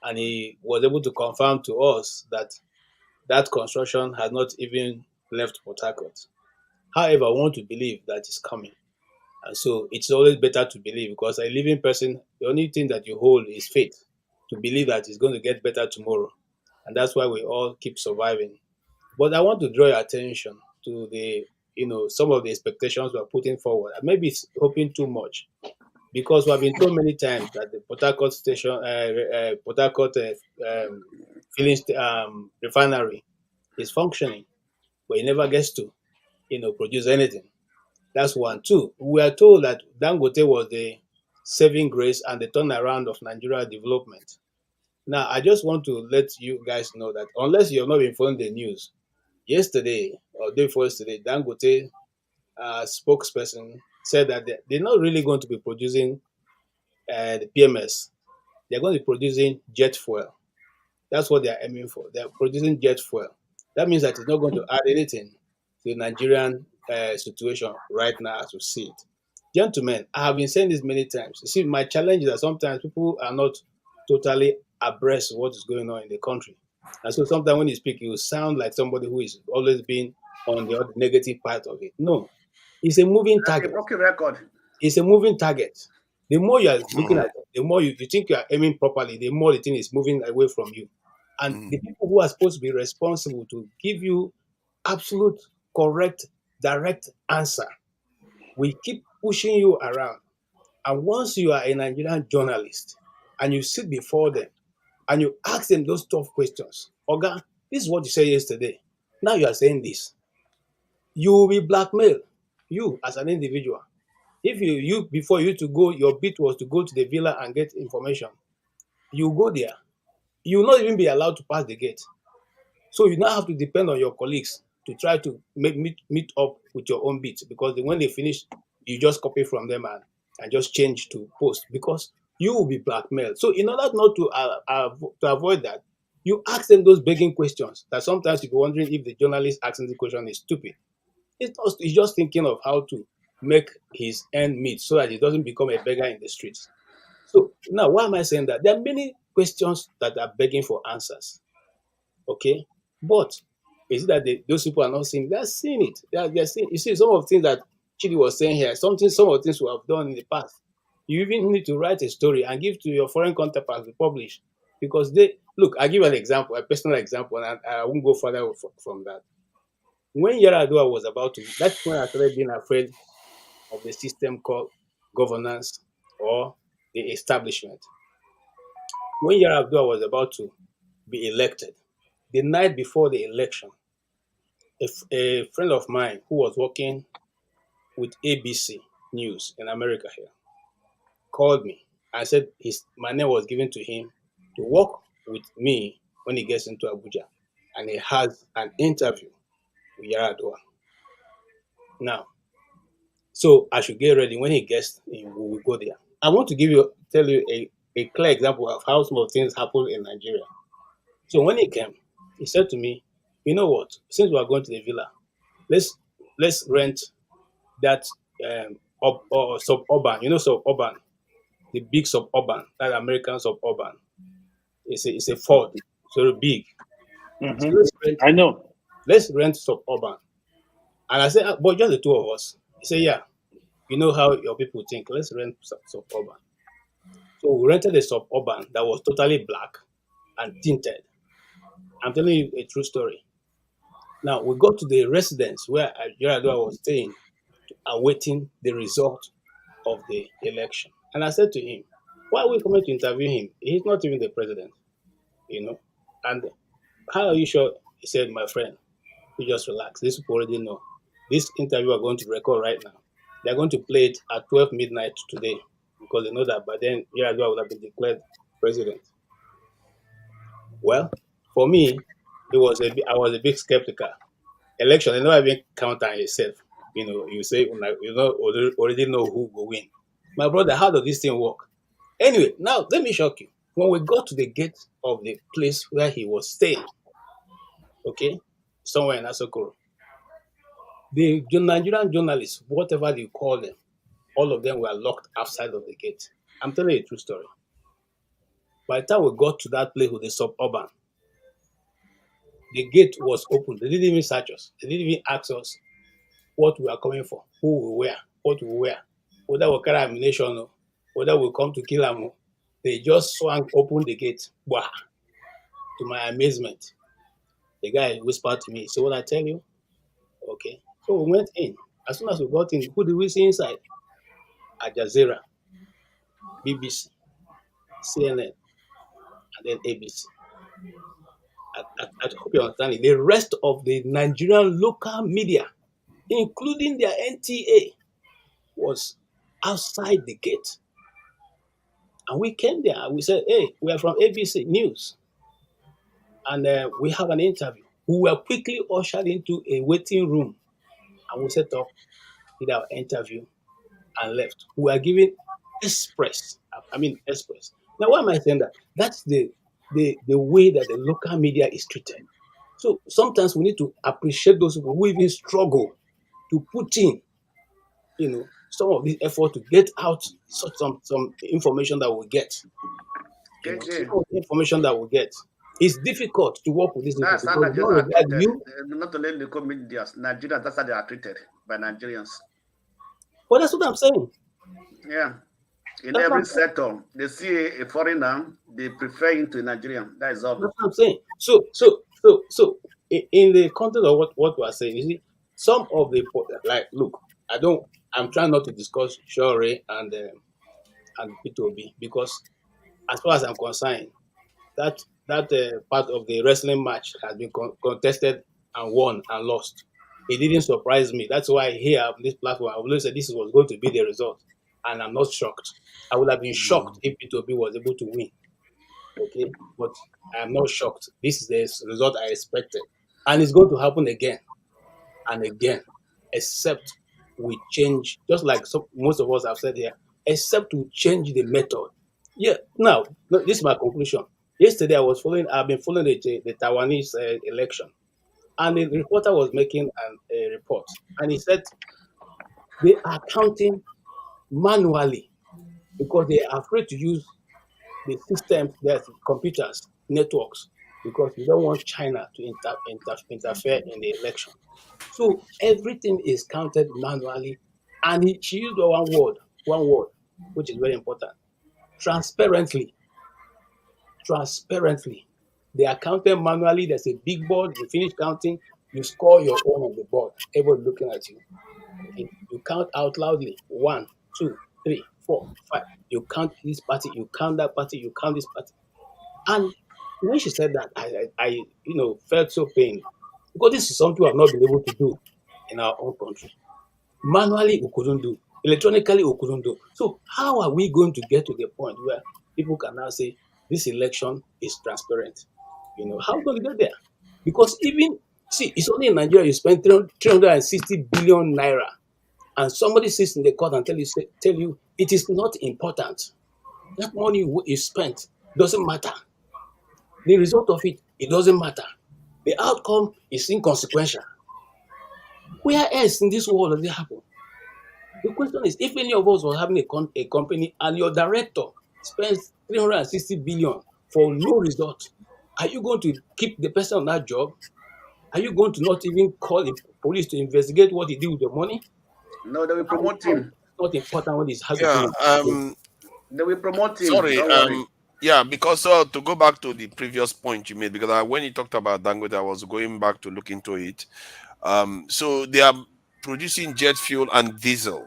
And he was able to confirm to us that that construction has not even left Port Harcourt. However, I want to believe that it's coming. And so it's always better to believe because a living person, the only thing that you hold is faith to believe that it's going to get better tomorrow. And that's why we all keep surviving. But I want to draw your attention to the, some of the expectations we're putting forward. Maybe it's hoping too much because we have been told many times that the Port Harcourt station, Port Harcourt filling refinery is functioning, but it never gets to, produce anything. That's one. Two, we are told that Dangote was the saving grace and the turnaround of Nigeria development. Now, I just want to let you guys know that unless you have not been following the news, yesterday or day before yesterday, Dangote spokesperson said that they're not really going to be producing the PMS. They're going to be producing jet fuel. That's what they're aiming for. They're producing jet fuel. That means that it's not going to add anything to the Nigerian situation right now as we see it. Gentlemen, I have been saying this many times. You see, my challenge is that sometimes people are not totally abreast of what is going on in the country. And so sometimes when you speak, you sound like somebody who is always been on the negative part of it. No, it's a moving target. Broken record. It's a moving target. The more you are looking at it, the more you think you are aiming properly, the more the thing is moving away from you. And the people who are supposed to be responsible to give you absolute, correct, direct answer, we keep pushing you around. And once you are a Nigerian journalist and you sit before them and you ask them those tough questions, Oga, this is what you said yesterday. Now you are saying this. You will be blackmailed, you as an individual. If you before you to go, your bit was to go to the villa and get information. You go there. You will not even be allowed to pass the gate. So you now have to depend on your colleagues to try to meet up with your own bit because when they finish, you just copy from them and just change to post because you will be blackmailed. So in order not to avoid that, you ask them those begging questions that sometimes you're wondering if the journalist asking the question is stupid. He's just thinking of how to make his end meet so that he doesn't become a beggar in the streets. So now, why am I saying that? There are many questions that are begging for answers. Okay, but is it that those people are not seeing? They're seeing it. They're seeing. You see, some of the things that Chidi was saying here, some of the things we have done in the past. You even need to write a story and give to your foreign counterparts to publish because look. I give an example, a personal example, and I won't go further from that. When Yaradua was about to, that's when I started being afraid of the system called governance or the establishment. When Yaradua was about to be elected, the night before the election, a friend of mine who was working with ABC News in America here called me and said my name was given to him to work with me when he gets into Abuja, and he has an interview with Yaradua. Now, so I should get ready when he gets in. We will go there. I want to tell you a clear example of how small things happen in Nigeria. So when he came, he said to me, "You know what? Since we are going to the villa, let's rent that or suburban. You know suburban, the big suburban, that American suburban. It's a Ford, so big. So I know. Let's rent suburban." And I said, "But just the two of us." He said, "Yeah, you know how your people think. Let's rent suburban." So we rented a suburban that was totally black and tinted. I'm telling you a true story. Now we got to the residence where Ajaokuta was staying, awaiting the result of the election. And I said to him, "Why are we coming to interview him? He's not even the president, you know." And how are you sure? He said, "My friend, you just relax. These people already know. This interview are going to record right now. They're going to play it at 12 midnight today because they know that by then Ajaokuta would have been declared president." Well, for me, I was a bit skeptical. Election, they never even count on yourself. You say already know who will win. My brother, how does this thing work? Anyway, now let me shock you. When we got to the gate of the place where he was staying, okay, somewhere in Asokoro, the Nigerian journalists, whatever you call them, all of them were locked outside of the gate. I'm telling you a true story. By the time we got to that place with the suburban, the gate was open. They didn't even search us. They didn't even ask us what we are coming for, who we were, what we were, whether we carry ammunition or whether we come to kill them. They just swung open the gate. Wow. To my amazement, the guy whispered to me, "So what I tell you?" Okay. So we went in. As soon as we got in, who did we see inside? Al Jazeera, BBC, CNN, and then ABC. I hope you understand it. The rest of the Nigerian local media, including their NTA, was outside the gate. And we came there and we said, "Hey, we are from ABC News. And we have an interview." We were quickly ushered into a waiting room and we set up, did our interview and left. We were given express. Now, why am I saying that? That's the way that the local media is treated. So sometimes we need to appreciate those people who even struggle to put in, some of this effort to get out some information that we get. Some information that we get. It's difficult to work with these people That's how because Nigerians are treated. Not only local media, Nigerians, that's how they are treated by Nigerians. Well, that's what I'm saying. Yeah. In every sector, they see a foreigner, they prefer him to a Nigerian. That is all. That's what I'm saying. So in the context of what we are saying, you see, some of the look, I'm trying not to discuss Shore and P2B because as far as I'm concerned, that part of the wrestling match has been contested and won and lost. It didn't surprise me. That's why here on this platform, I always said this was going to be the result, and I'm not shocked. I would have been shocked if P2B was able to win. Okay, but I'm not shocked. This is the result I expected, and it's going to happen again and again, except we change. Just like most of us have said here, except we change the method. Yeah. Now, this is my conclusion. Yesterday, I've been following the Taiwanese election, and the reporter was making a report, and he said they are counting manually because they are afraid to use the systems, the computers, networks, because we don't want China to interfere in the election. So everything is counted manually, and she used one word, which is very important: transparently. Transparently. They are counted manually. There's a big board. You finish counting, you score your own on the board. Everybody looking at you. Okay? You count out loudly. 1, 2, 3, 4, 5. You count this party, you count that party, you count this party. And when she said that, I felt so pained because this is something we have not been able to do in our own country. Manually, we couldn't do. Electronically, we couldn't do. So how are we going to get to the point where people can now say this election is transparent? How are we going to get there? Because it's only in Nigeria you spend 360 billion naira, and somebody sits in the court and tell you it is not important. That money is spent. Doesn't matter. The result of it, it doesn't matter. The outcome is inconsequential. Where else in this world does it happen? The question is, if any of us was having a company and your director spends 360 billion for no result, are you going to keep the person on that job? Are you going to not even call the police to investigate what he did with the money? No, they will promote him. It's not important what is has Yeah. to do. They will promote him. Sorry. Don't worry. Yeah, because to go back to the previous point you made, because when you talked about Dangote, I was going back to look into it. So they are producing jet fuel and diesel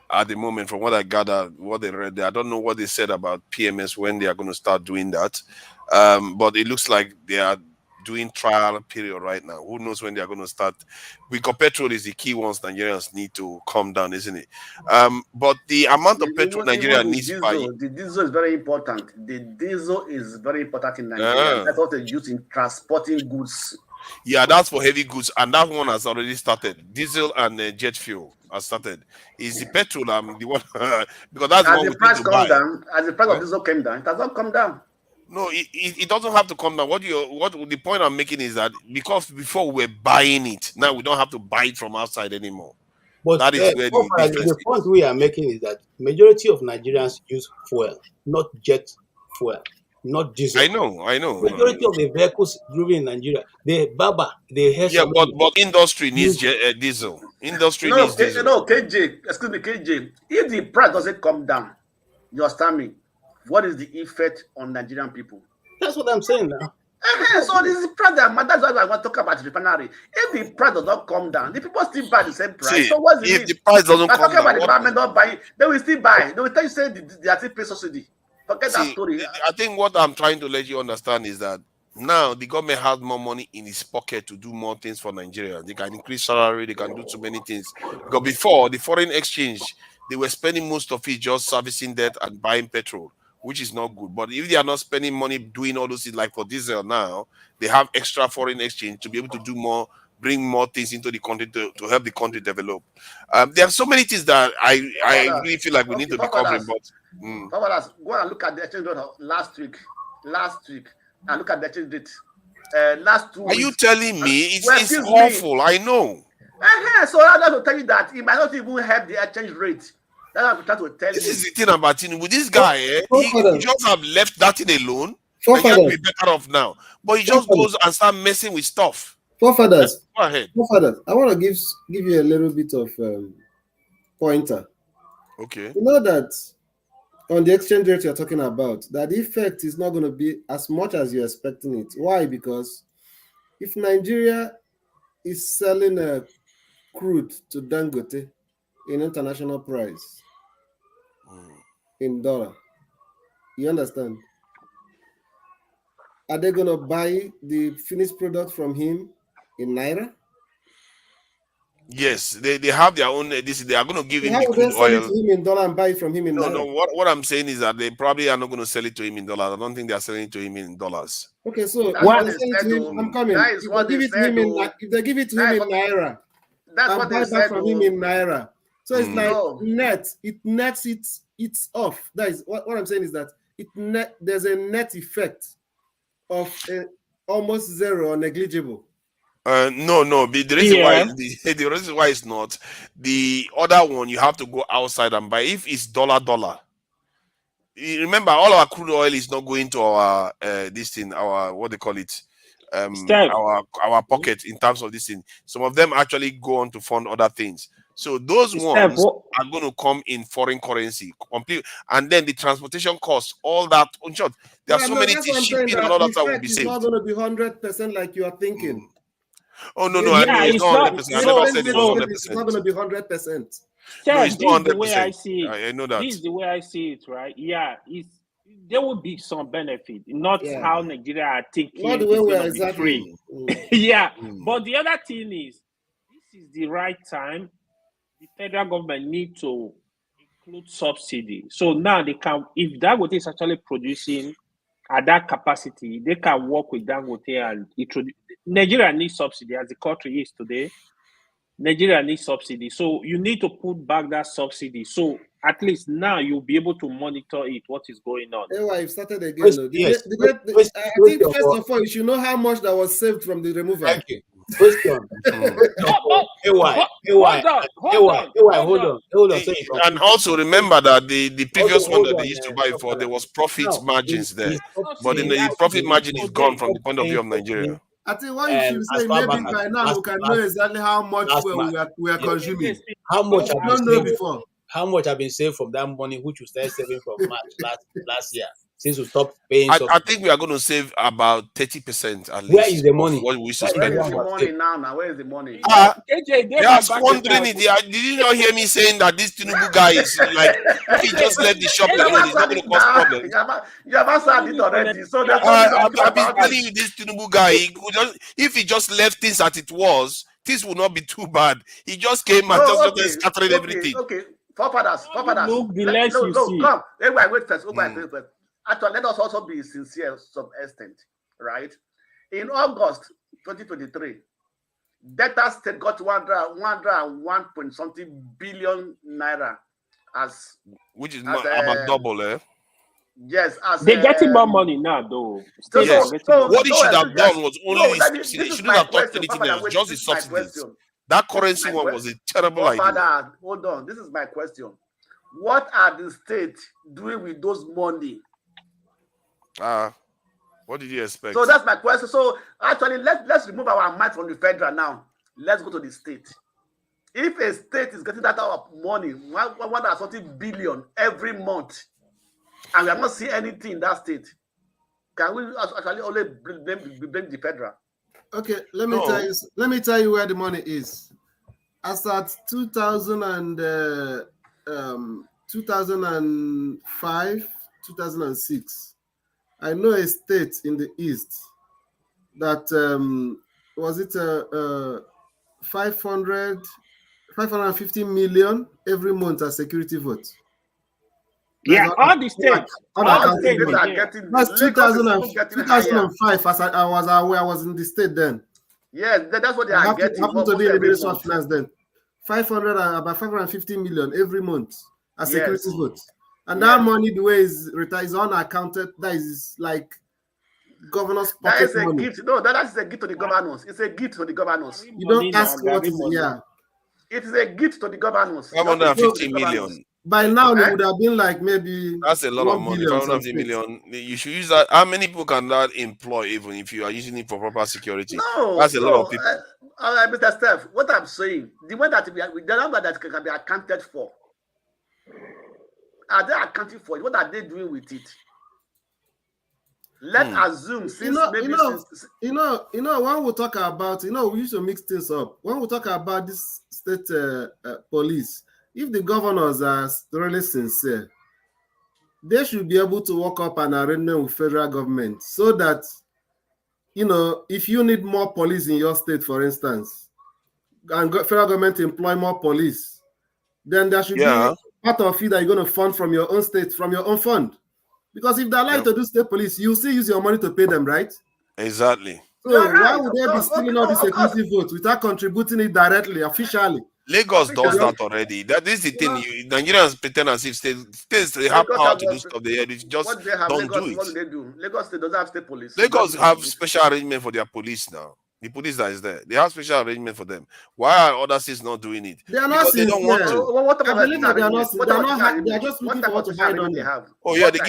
at the moment, from what I gather, what they read there. I don't know what they said about PMS when they are going to start doing that. But it looks like they are doing trial period right now. Who knows when they are going to start? Because petrol is the key ones Nigerians need to calm down, isn't it? But the amount of petrol Nigeria needs the diesel is very important. The diesel is very important in Nigeria. That's what they use in transporting goods. Yeah, that's for heavy goods, and that one has already started. Diesel and jet fuel has started. Is the petrol the one because that's as what the price comes down, as the price of diesel came down, it has not come down. No, it doesn't have to come down. What the point I'm making is that because before we were buying it, now we don't have to buy it from outside anymore. But that is where the point we are making is that majority of Nigerians use fuel, not jet fuel, not diesel. I know. Majority of the vehicles driven in Nigeria, the hair. Yeah, but industry needs diesel. Industry needs diesel. No, KJ, excuse me, KJ. If the price doesn't come down, you understand me? What is the effect on Nigerian people? That's what I'm saying now. So this is the price that that's why I want to talk about the refinery. If the price does not come down, the people still buy the same price. See, so what's the if the price doesn't come down, about the government not buying, they will still buy. They will tell you say they are still pay subsidy. Forget that story. I think what I'm trying to let you understand is that now the government has more money in its pocket to do more things for Nigeria. They can increase salary, they can do so many things. Because before the foreign exchange, they were spending most of it just servicing debt and buying petrol, which is not good. But if they are not spending money doing all those things like for diesel now, they have extra foreign exchange to be able to do more, bring more things into the country to help the country develop. There are so many things that I really feel like we need to be covering. But go and look at the exchange rate last week, and look at the exchange rate last 2 weeks. Are you telling me it's awful? I know. So I have to tell you that it might not even help the exchange rate. That's what I'm trying to tell you. This is the thing about with this guy. He just have left that thing alone. He can be better off now, but he just goes and start messing with stuff. Forefathers, go ahead. Forefathers, I want to give you a little bit of pointer. Okay. You know that on the exchange rate you're talking about, that the effect is not going to be as much as you're expecting it. Why? Because if Nigeria is selling a crude to Dangote in international price in dollar, you understand? Are they going to buy the finished product from him in Naira? Yes, they have their own. They are going to give him the crude sell oil. it to him in dollar and buy it from him in Naira? No. What I'm saying is that they probably are not going to sell it to him in dollars. I don't think they are selling it to him in dollars. Okay, so I'm coming. If they give it to him in Naira, that's what they said from him in Naira. So it's like it nets it's off. That is what I'm saying is that there's a net effect of almost zero or negligible. No. The reason why the reason why it's not the other one, you have to go outside and buy. If it's dollar, remember all our crude oil is not going to our this thing, our what they call it, our pocket in terms of this thing. Some of them actually go on to fund other things. So those ones are going to come in foreign currency, complete, and then the transportation costs, all that. In short, there are so many things, shipping and all that will be saved. It's not going to be 100% like you are thinking. Oh no! I know it's not 100%. I never said it was 100%. It's not going to be 100%. No, it's not 100%. The way I see it. I know that. This is the way I see it, right? Yeah, there will be some benefit, not how Nigeria are thinking. Not the way we are exactly. But the other thing is, this is the right time. The federal government need to include subsidy. So now they can, if Dangote is actually producing at that capacity, they can work with Dangote and Nigeria needs subsidy as the country is today. Nigeria needs subsidy. So you need to put back that subsidy. So at least now you'll be able to monitor it, what is going on. You've started again. I think first of all, you should know how much that was saved from the removal. Thank you. Question. Hold on. And also remember that the previous one that they used to buy for, there was profit margins there. But then the profit margin is gone from the point of view of Nigeria. I think what you should say, maybe by now we can know exactly how much we are consuming. How much I don't know before. How much have been saved from that money which we started saving from March last year? Since we stopped paying, I think we are going to save about 30% at least. Where is the money? What we spend. Where is the money now? Where is the money? They are squandering it. Did you not hear me saying that this Tinubu guy is like, if he just left the shop alone, it's not going to cause problems? You have answered it already. So I've been telling you, this Tinubu guy, if he just left things as it was, things would not be too bad. He just came and just scattering everything. Okay. Forefathers. Look, the less you see. Come. Wait first. Actually, let us also be sincere to some extent, right? In August 2023, Delta State got 101 point something billion naira as, which is about double, eh? Yes, as they're getting more money now, though. Yes. What he should have done was only this. He shouldn't have touched anything else, just the subsidies. That currency one was a terrible idea. Hold on, this is my question. What are the states doing with those money? What did you expect? So that's my question. So actually, let's remove our mind from the federal now. Let's go to the state. If a state is getting that type of money, 140 billion every month, and we have not seen anything in that state, can we actually only blame the federal? Okay, let me tell you where the money is. As at 2005, 2006, I know a state in the east that was it 550 million every month as security vote. Yeah, all the states. Are getting. That's 2005. As I was aware, I was in the state then. Yes, that's what they are getting. Happened to be in the Ministry of Finance then. About 550 million every month as security vote. And that money, the way is unaccounted, that is like governor's pocket. That is a gift. No, that is a gift to the governors. It's a gift to the governors. You don't ask what is it. Yeah. It is a gift to the governors. 550 million. By now, it would have been like maybe. That's a lot of money. 550 million. You should use that. How many people can that employ, even if you are using it for proper security? No, that's a lot of people. Mr. Steph, what I'm saying, the way that the number that can be accounted for, are they accounting for it? What are they doing with it? Let's assume since when we talk about, we used to mix things up. When we talk about this state police, if the governors are really sincere, they should be able to work up an arrangement with federal government so that, if you need more police in your state, for instance, and federal government employ more police, then there should be part of it that you're going to fund from your own state, from your own fund. Because if they allow you to do state police, you still use your money to pay them, right? Exactly. So why would they be stealing all these security votes without contributing it directly, officially? Lagos does that already. That is the thing. Nigerians pretend as if states they have power to do stuff. They just don't do it. What do they do? Lagos State doesn't have state police. Lagos have special arrangement for their police now. The police that is there, they have special arrangement for them. Why are other states not doing it? They are not. They don't want to. I believe that they are not. They are just looking for what to hide on them. Oh yeah, they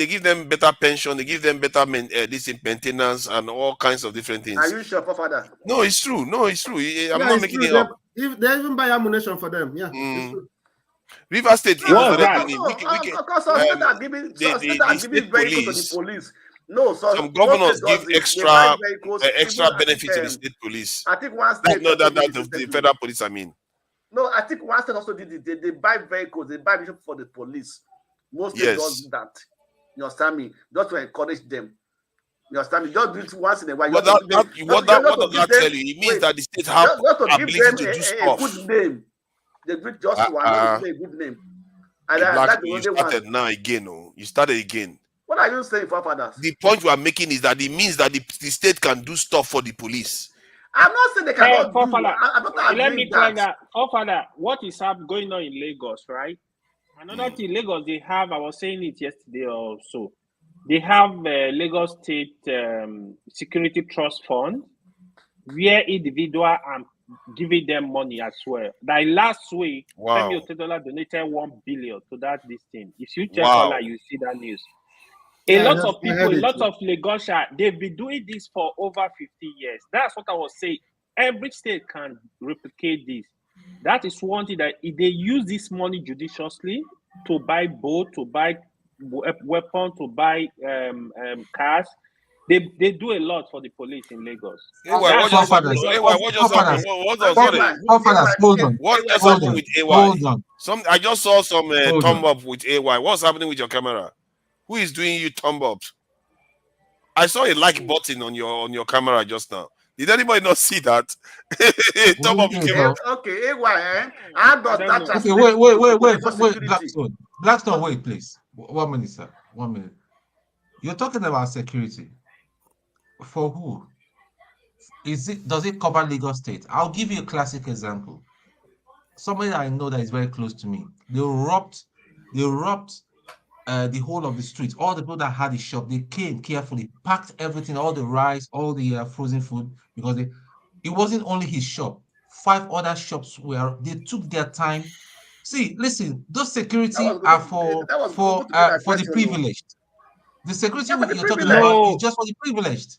give them better pension. They give them better maintenance and all kinds of different things. Are you sure, Father? No, it's true. I'm not making it up. If they even buy ammunition for them, River State, giving very good to the police. No, so some governors give extra benefits to the state police. I think one state. The federal police. I mean. No, I think one state also did it. They buy vehicles. They buy vehicles for the police. Most states does that. You understand me? Just to encourage them. You understand me? Just do it once in a while. What does that tell you? It means that the states have ability to do stuff. A good name. They give just one a good name. You started now again. Oh, you started again. What are you saying, forefathers? The point we are making is that it means that the state can do stuff for the police. I'm not saying they cannot do. Let me tell you, forefather, what is going on in Lagos, right? Another thing, Lagos, they have, I was saying it yesterday also, they have Lagos State Security Trust Fund, where individual are giving them money as well. Like last week, Femi Otedola donated 1 billion to that this thing. If you check online, you see that news. A lot of people, a lot of Lagosians, they've been doing this for over 50 years. That's what I was saying. Every state can replicate this. That is one thing, that if they use this money judiciously to buy boat, to buy weapons, to buy cars, they do a lot for the police in Lagos. What just happened? What just happened? What just happened with AY? I just saw some thumb up with AY. What's happening with your camera? Who is doing you thumb up? I saw a like button on your camera just now. Did anybody not see that? Thumb up came up. Okay, AY. How does that? Okay, wait, Blackstone, wait, please. 1 minute, sir. 1 minute. You're talking about security. For who? Does it cover Lagos State? I'll give you a classic example. Somebody that I know that is very close to me. They robbed the whole of the street. All the people that had the shop, they came carefully, packed everything, all the rice, all the frozen food, because it wasn't only his shop. 5 other shops they took their time. See, listen, those security are for the privileged. The security you're talking about is just for the privileged.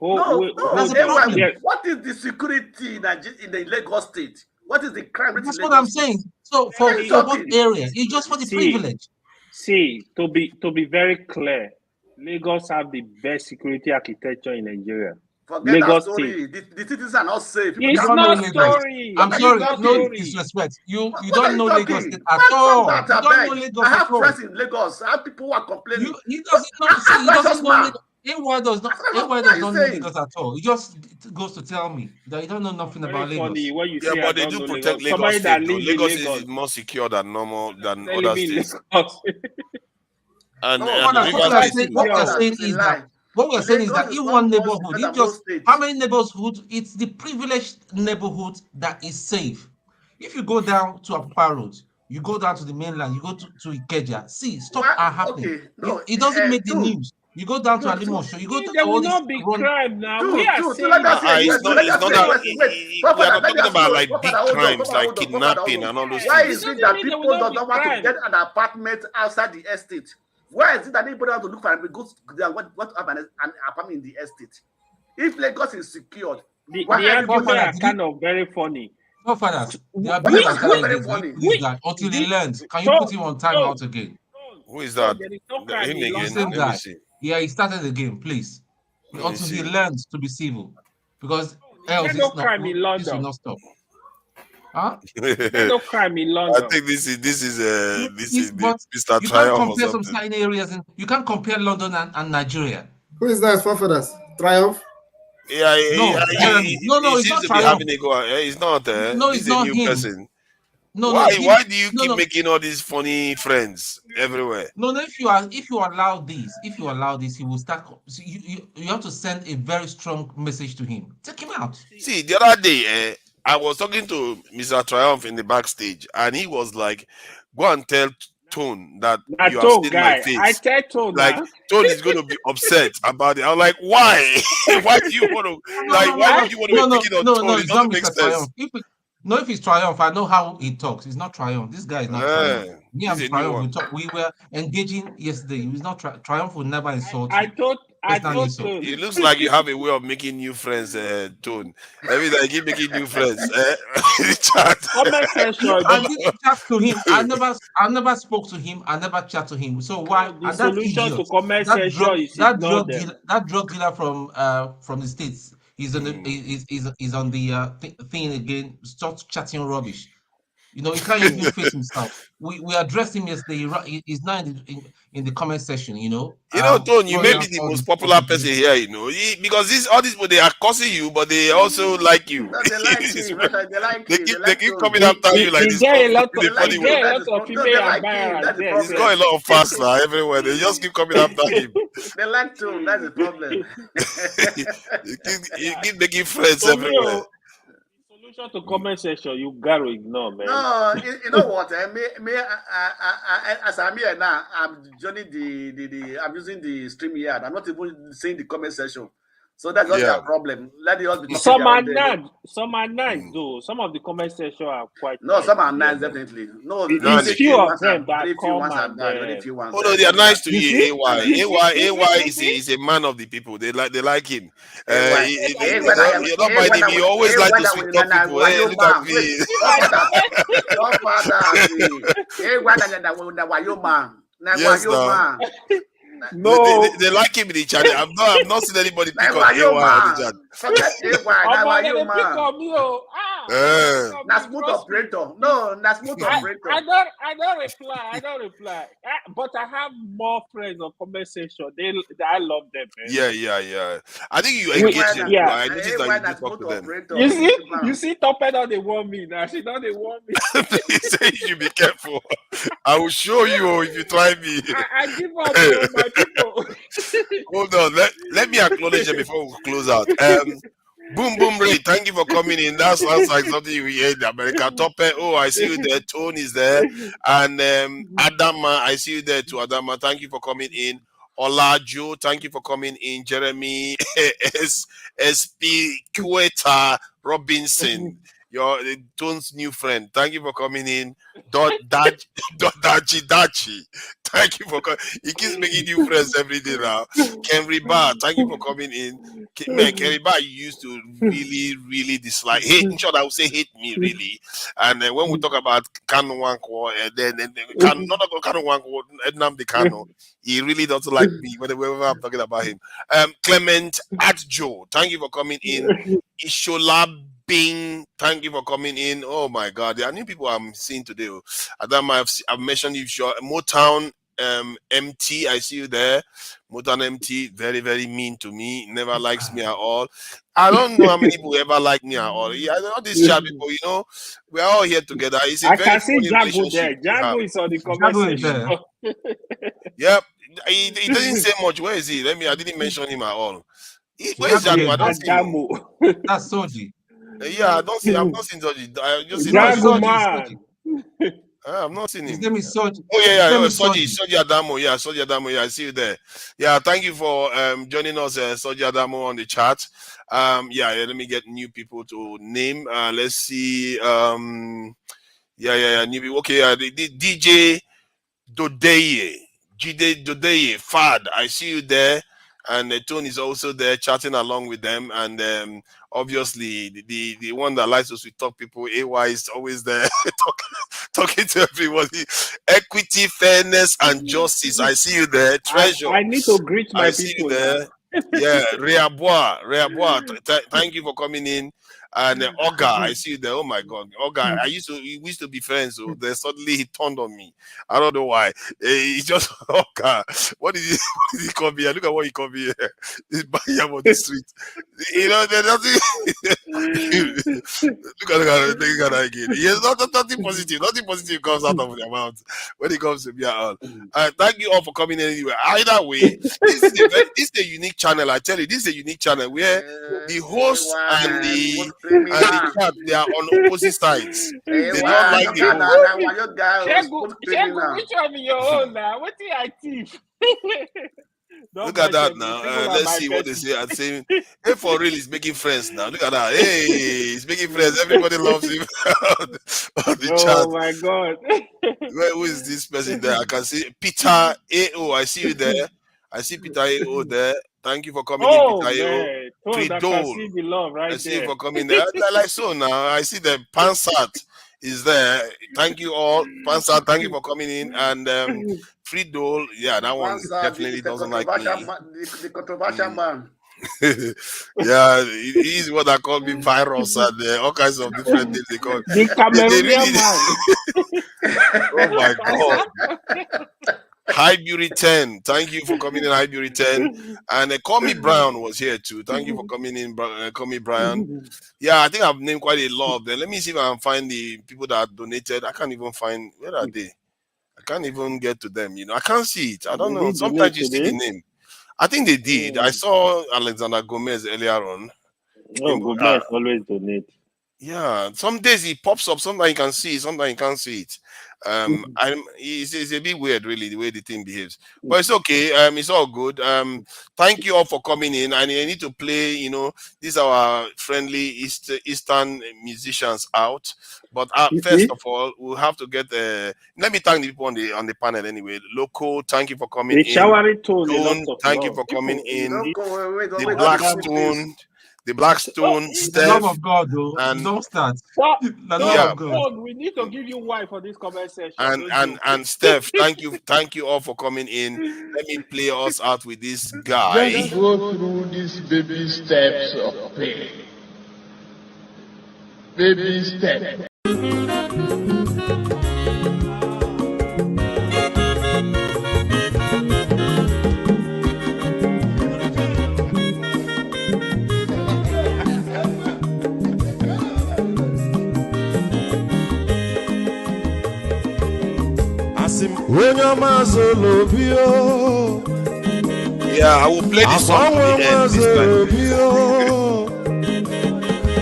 That's the problem. What is the security in the Lagos State? What is the crime rate? That's what I'm saying. So for what area? It's just for the privilege. See, to be very clear, Lagos have the best security architecture in Nigeria. Forget Lagos that story. The citizens are not safe. It's not story. I'm sorry, no disrespect. You don't know Lagos State at all. You don't know Lagos. I have friends in Lagos. I have people who are complaining. He doesn't know. See, he doesn't know. AY does not know Lagos at all. He just goes to tell me that you don't know nothing about Lagos. Yeah, but they do protect Lagos State. Lagos is more secure than other states. And what we're saying is that in one neighborhood, how many neighborhoods? It's the privileged neighborhood that is safe. If you go down to Apapa Road, you go down to the mainland, you go to Ikeja, see, stuff are happening. It doesn't make the news. You go down to Alimosho, you go to there will not be crime now. We are saying it's not that. We are not talking about like big crimes like kidnapping and all those things. Why is it that people don't want to get an apartment outside the estate? Why is it that anybody want to look for what have an apartment in the estate? If Lagos is secured, the argument are kind of very funny. No, fathers, they are very funny. Until he learns, can you put him on time out again? Who is that? Same guy. Yeah, he started the game, please. Until he learns to be civil. Because else this will not stop. Huh? No crime in London. I think this is Mr. You Triumph. can't compare some certain areas you can't compare London and Nigeria. Who is that for us? Triumph? Yeah, no, he seems to be having a go. He's not. No, he's not a new him. person. Why do you keep making all these funny friends everywhere? No, if you allow this, he will start. You have to send a very strong message to him. Take him out. See, the other day, I was talking to Mr. Triumph in the backstage, and he was like, "Go and tell Tone that you have seen my face." I tell Tone, like Tone is going to be upset about it. I'm like, why? Why do you want to? Why do you want to be picking on Tone? No, it it's not doesn't make Mr. sense. Triumph. If it's Triumph, I know how he talks. It's not Triumph. This guy is not Triumph. Me and Triumph, we were engaging yesterday. He's not Triumph. Will never insult you. I thought Tone. It looks like you have a way of making new friends, Tone. Every time you keep making new friends. Chat. I didn't chat to him. I never spoke to him. I never chat to him. So why? The solution to comment section is that drug dealer from the States. He's on the thing again. Start chatting rubbish. You know, he can't even face himself. We addressed him yesterday. He's now in the comment section. You know, Tone, you may be the most popular person here. You know, because all these people, they are cursing you, but they also like you. No, they like you. They keep coming after you like this. Get a lot of female admirers. He's got a lot of fans now everywhere. They just keep coming after him. They like to. That's the problem. You keep making friends everywhere. Solution to comment section, you gotta ignore, man. No, you know what? As I'm here now, I'm joining I'm using the stream yard. I'm not even seeing the comment section. So that's not their problem. Let the all be Some are nice, though. Some of the comment section are quite no, nice. Some are nice, definitely. No, it's few of them that come and very few ones. Oh no, they are nice to you. AY is a man of the people. They like him. You're not minding me. You always like to sweet talk people. Hey, look at me. Yes, no. They like him in the chat. I've not seen anybody pick on AY on the chat. That's smooth operator. No, that's smooth operator. I don't reply. But I have more friends on comment section. I love them, man. Yeah. I think you engage them. Yeah. I noticed that you talk to them. You see, Topper now they want me now. She now they want me. He said you should be careful. I will show you if you try me. I give up to my people. Hold on. Let me acknowledge them before we close out. Boom Ray, thank you for coming in. That sounds like something you hear in America. Tope, I see you there. Tone is there. And Adama, I see you there too. Adama, thank you for coming in. Olajo, thank you for coming in. Jeremy SP Queta Robinson, your Tone's new friend. Thank you for coming in. Dachi. Thank you for coming. He keeps making new friends every day now. Kenry Bar, thank you for coming in. Man, Kenry Bar, you used to really dislike, hate. In short, I would say hate me really. And when we talk about Kanu Wanko, then not about Kanu Wanko, Nnamdi Kanu, he really doesn't like me whenever I'm talking about him. Clement Atjo, thank you for coming in. Ishola Bing, thank you for coming in. Oh my God, there are new people I'm seeing today. Adam, I've mentioned you. Motown MT, I see you there. Motown MT, very mean to me. Never likes me at all. I don't know how many people ever like me at all. Yeah, I know these chat people. We're all here together. It's a I very can see funny Jago there. relationship. Jago is on the conversation. Yep, he doesn't say much. Where is he? I didn't mention him at all. Where is Jago? I don't see him. That's Soji. Yeah, I've not seen Soji. I just seen Jago man. I've not seen him. His name is Soji. Oh yeah, Soji Adamo. Yeah, Soji Adamo. Yeah, I see you there. Yeah, thank you for joining us, Soji Adamo, on the chat. Let me get new people to name. Let's see. New people. Okay, the DJ Dodeye, Fad. I see you there. And Tone is also there chatting along with them. And obviously, the one that likes us to talk people, AY is always there talking to everybody. Equity, fairness, and justice. I see you there. Treasure. I need to greet my I people. see you there. Yeah, Reabois. Thank you for coming in. And Oga, I see you there. Oh my God, Oga! We used to be friends. So then suddenly he turned on me. I don't know why. It's just Oga. What did he call me? Look at what he called me. He's buying on the street. There's nothing. look at that again. Yes, nothing positive. Nothing positive comes out of their mouth when it comes to me at all. Thank you all for coming in anyway. Either way, this is a unique channel. I tell you, this is a unique channel where the host and the chat, they are on opposite sides. They don't like the host. Which one is your own now? What did I teach? Look at that now. Let's see what they say. I'm saying, hey, for real, he's making friends now. Look at that. Hey, he's making friends. Everybody loves him on the chat. Oh my God. Who is this person there? I can see Peter AO. I see you there. I see Peter AO there. Thank you for coming in, Peter AO. Pridol. I see you for coming there. Like so now. I see the Pansat is there. Thank you all. Pansat, tink you for coming in. And Fridol, yeah, that one definitely doesn't like me. The controversial man. Yeah, he's what I call me virus and all kinds of different things they call the Cameroonian man. Oh my God. High Beauty 10, thank you for coming in, High Beauty 10. And Call Me Brown was here too. Thank you for coming in, Call Me Brown. Yeah, I think I've named quite a lot of them. Let me see if I can find the people that donated. I can't even find, where are they? I can't even get to them. I can't see it. I don't know. Sometimes you see the name. I think they did. I saw Alexander Gomez earlier on. Oh, Gomez always donate. Yeah, some days he pops up, sometimes you can see it, sometimes you can't see it. It's a bit weird, really, the way the thing behaves. But it's okay. It's all good. Thank you all for coming in. And I need to play, these are our friendly Eastern musicians out. But first of all, we'll have to get let me thank the people on the panel anyway. Loco, thank you for coming in. Showery tone, a lot of thank you for coming in. The Blackstone. The Blackstone, Steph, love of God, though. And don't start. Stop. Love of God. We need to give you why for this comment session. And Steph, thank you all for coming in. Let me play us out with this guy. Let's go through these baby steps of pain. Baby step. Yeah, I will play this song to the end this time.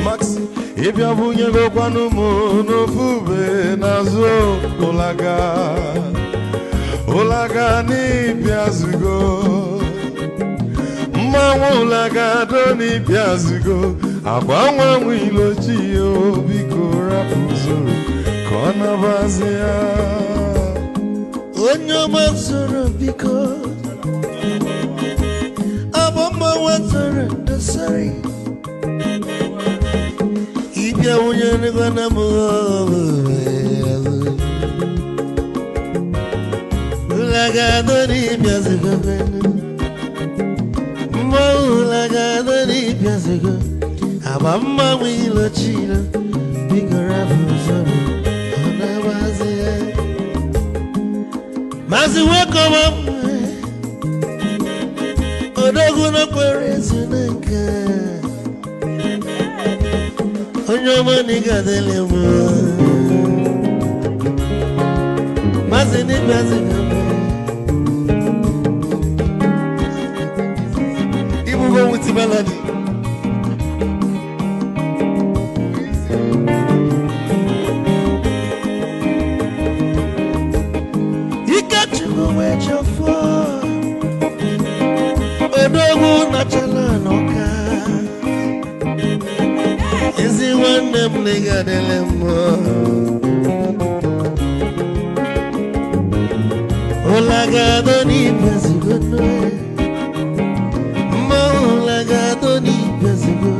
Max, if you bunye go kwanu mo no fube nazo olaga ni biazugo mmanwu olaga do ni biazugo akwa nwa nwilo chi o biko rapuzo kona bazia onyo mazoro biko aboma wazoro ndasari ibya unyane gwana mo ulaga ni biazugo mo ulaga ni biazugo aboma wilo chilo biko rapuzo kona bazia Mazi wekoma odogu no kwere zinenke onyoma nigadele mo mazi ni bazi ibu go with melody Odogu na chala noka Ezi wane mliga delemo Olaga doni pezigo noe Mo olaga doni pezigo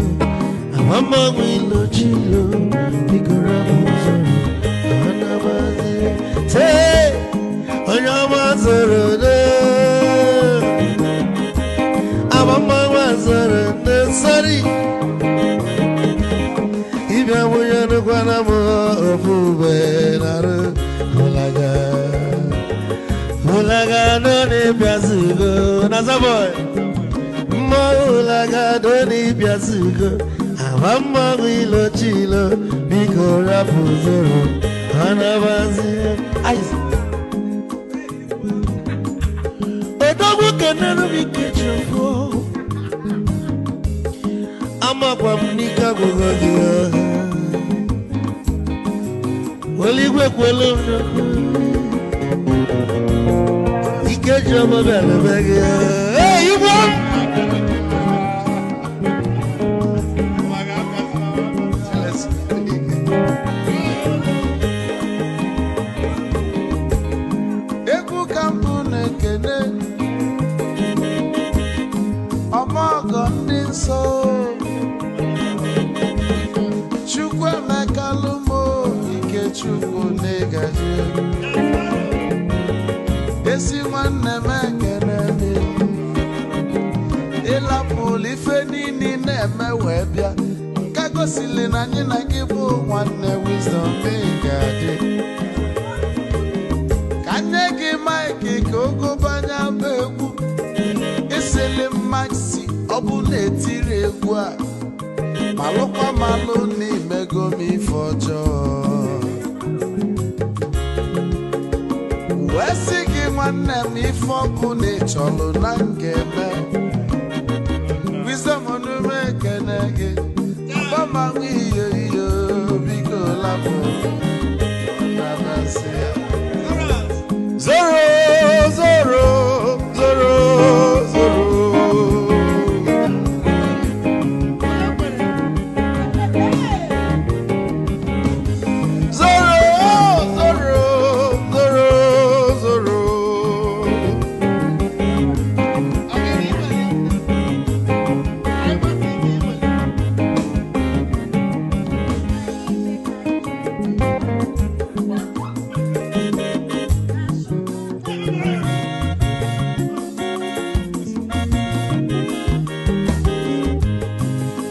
Awama mwilo chilo Mikura muzoro Anabazi Te Onyama zoro de Mama was a sorry. If I were to go of Hulaga, don't Piazugo, Nazaboy. Molaga, don't Piazugo. Avamba Wilo Chilo, Pico Rapuzoro, Anavazi. Odogu can never be kitchen for. Ama kwa mnika kugogia Waligwe kwelo Ikejo mabele bege Hey, you want? Eku kampune kene Omogo ndinso Chukwu negaji Esi nwanne mekene Ila puli fenini neme webia Kago sili na nina kibu nwanne wisdom megadi Kanyegi maiki kogo banya begwu Isili maxi obu netiri egwa Malukwa malu ni mego mi fojo Wesigi nwanne m ife ọkụ na-echọlụ na ngeme Wisdom onume ekene gị Ọbama iyo iyo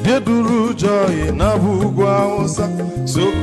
Deduru joy na bugwa osa so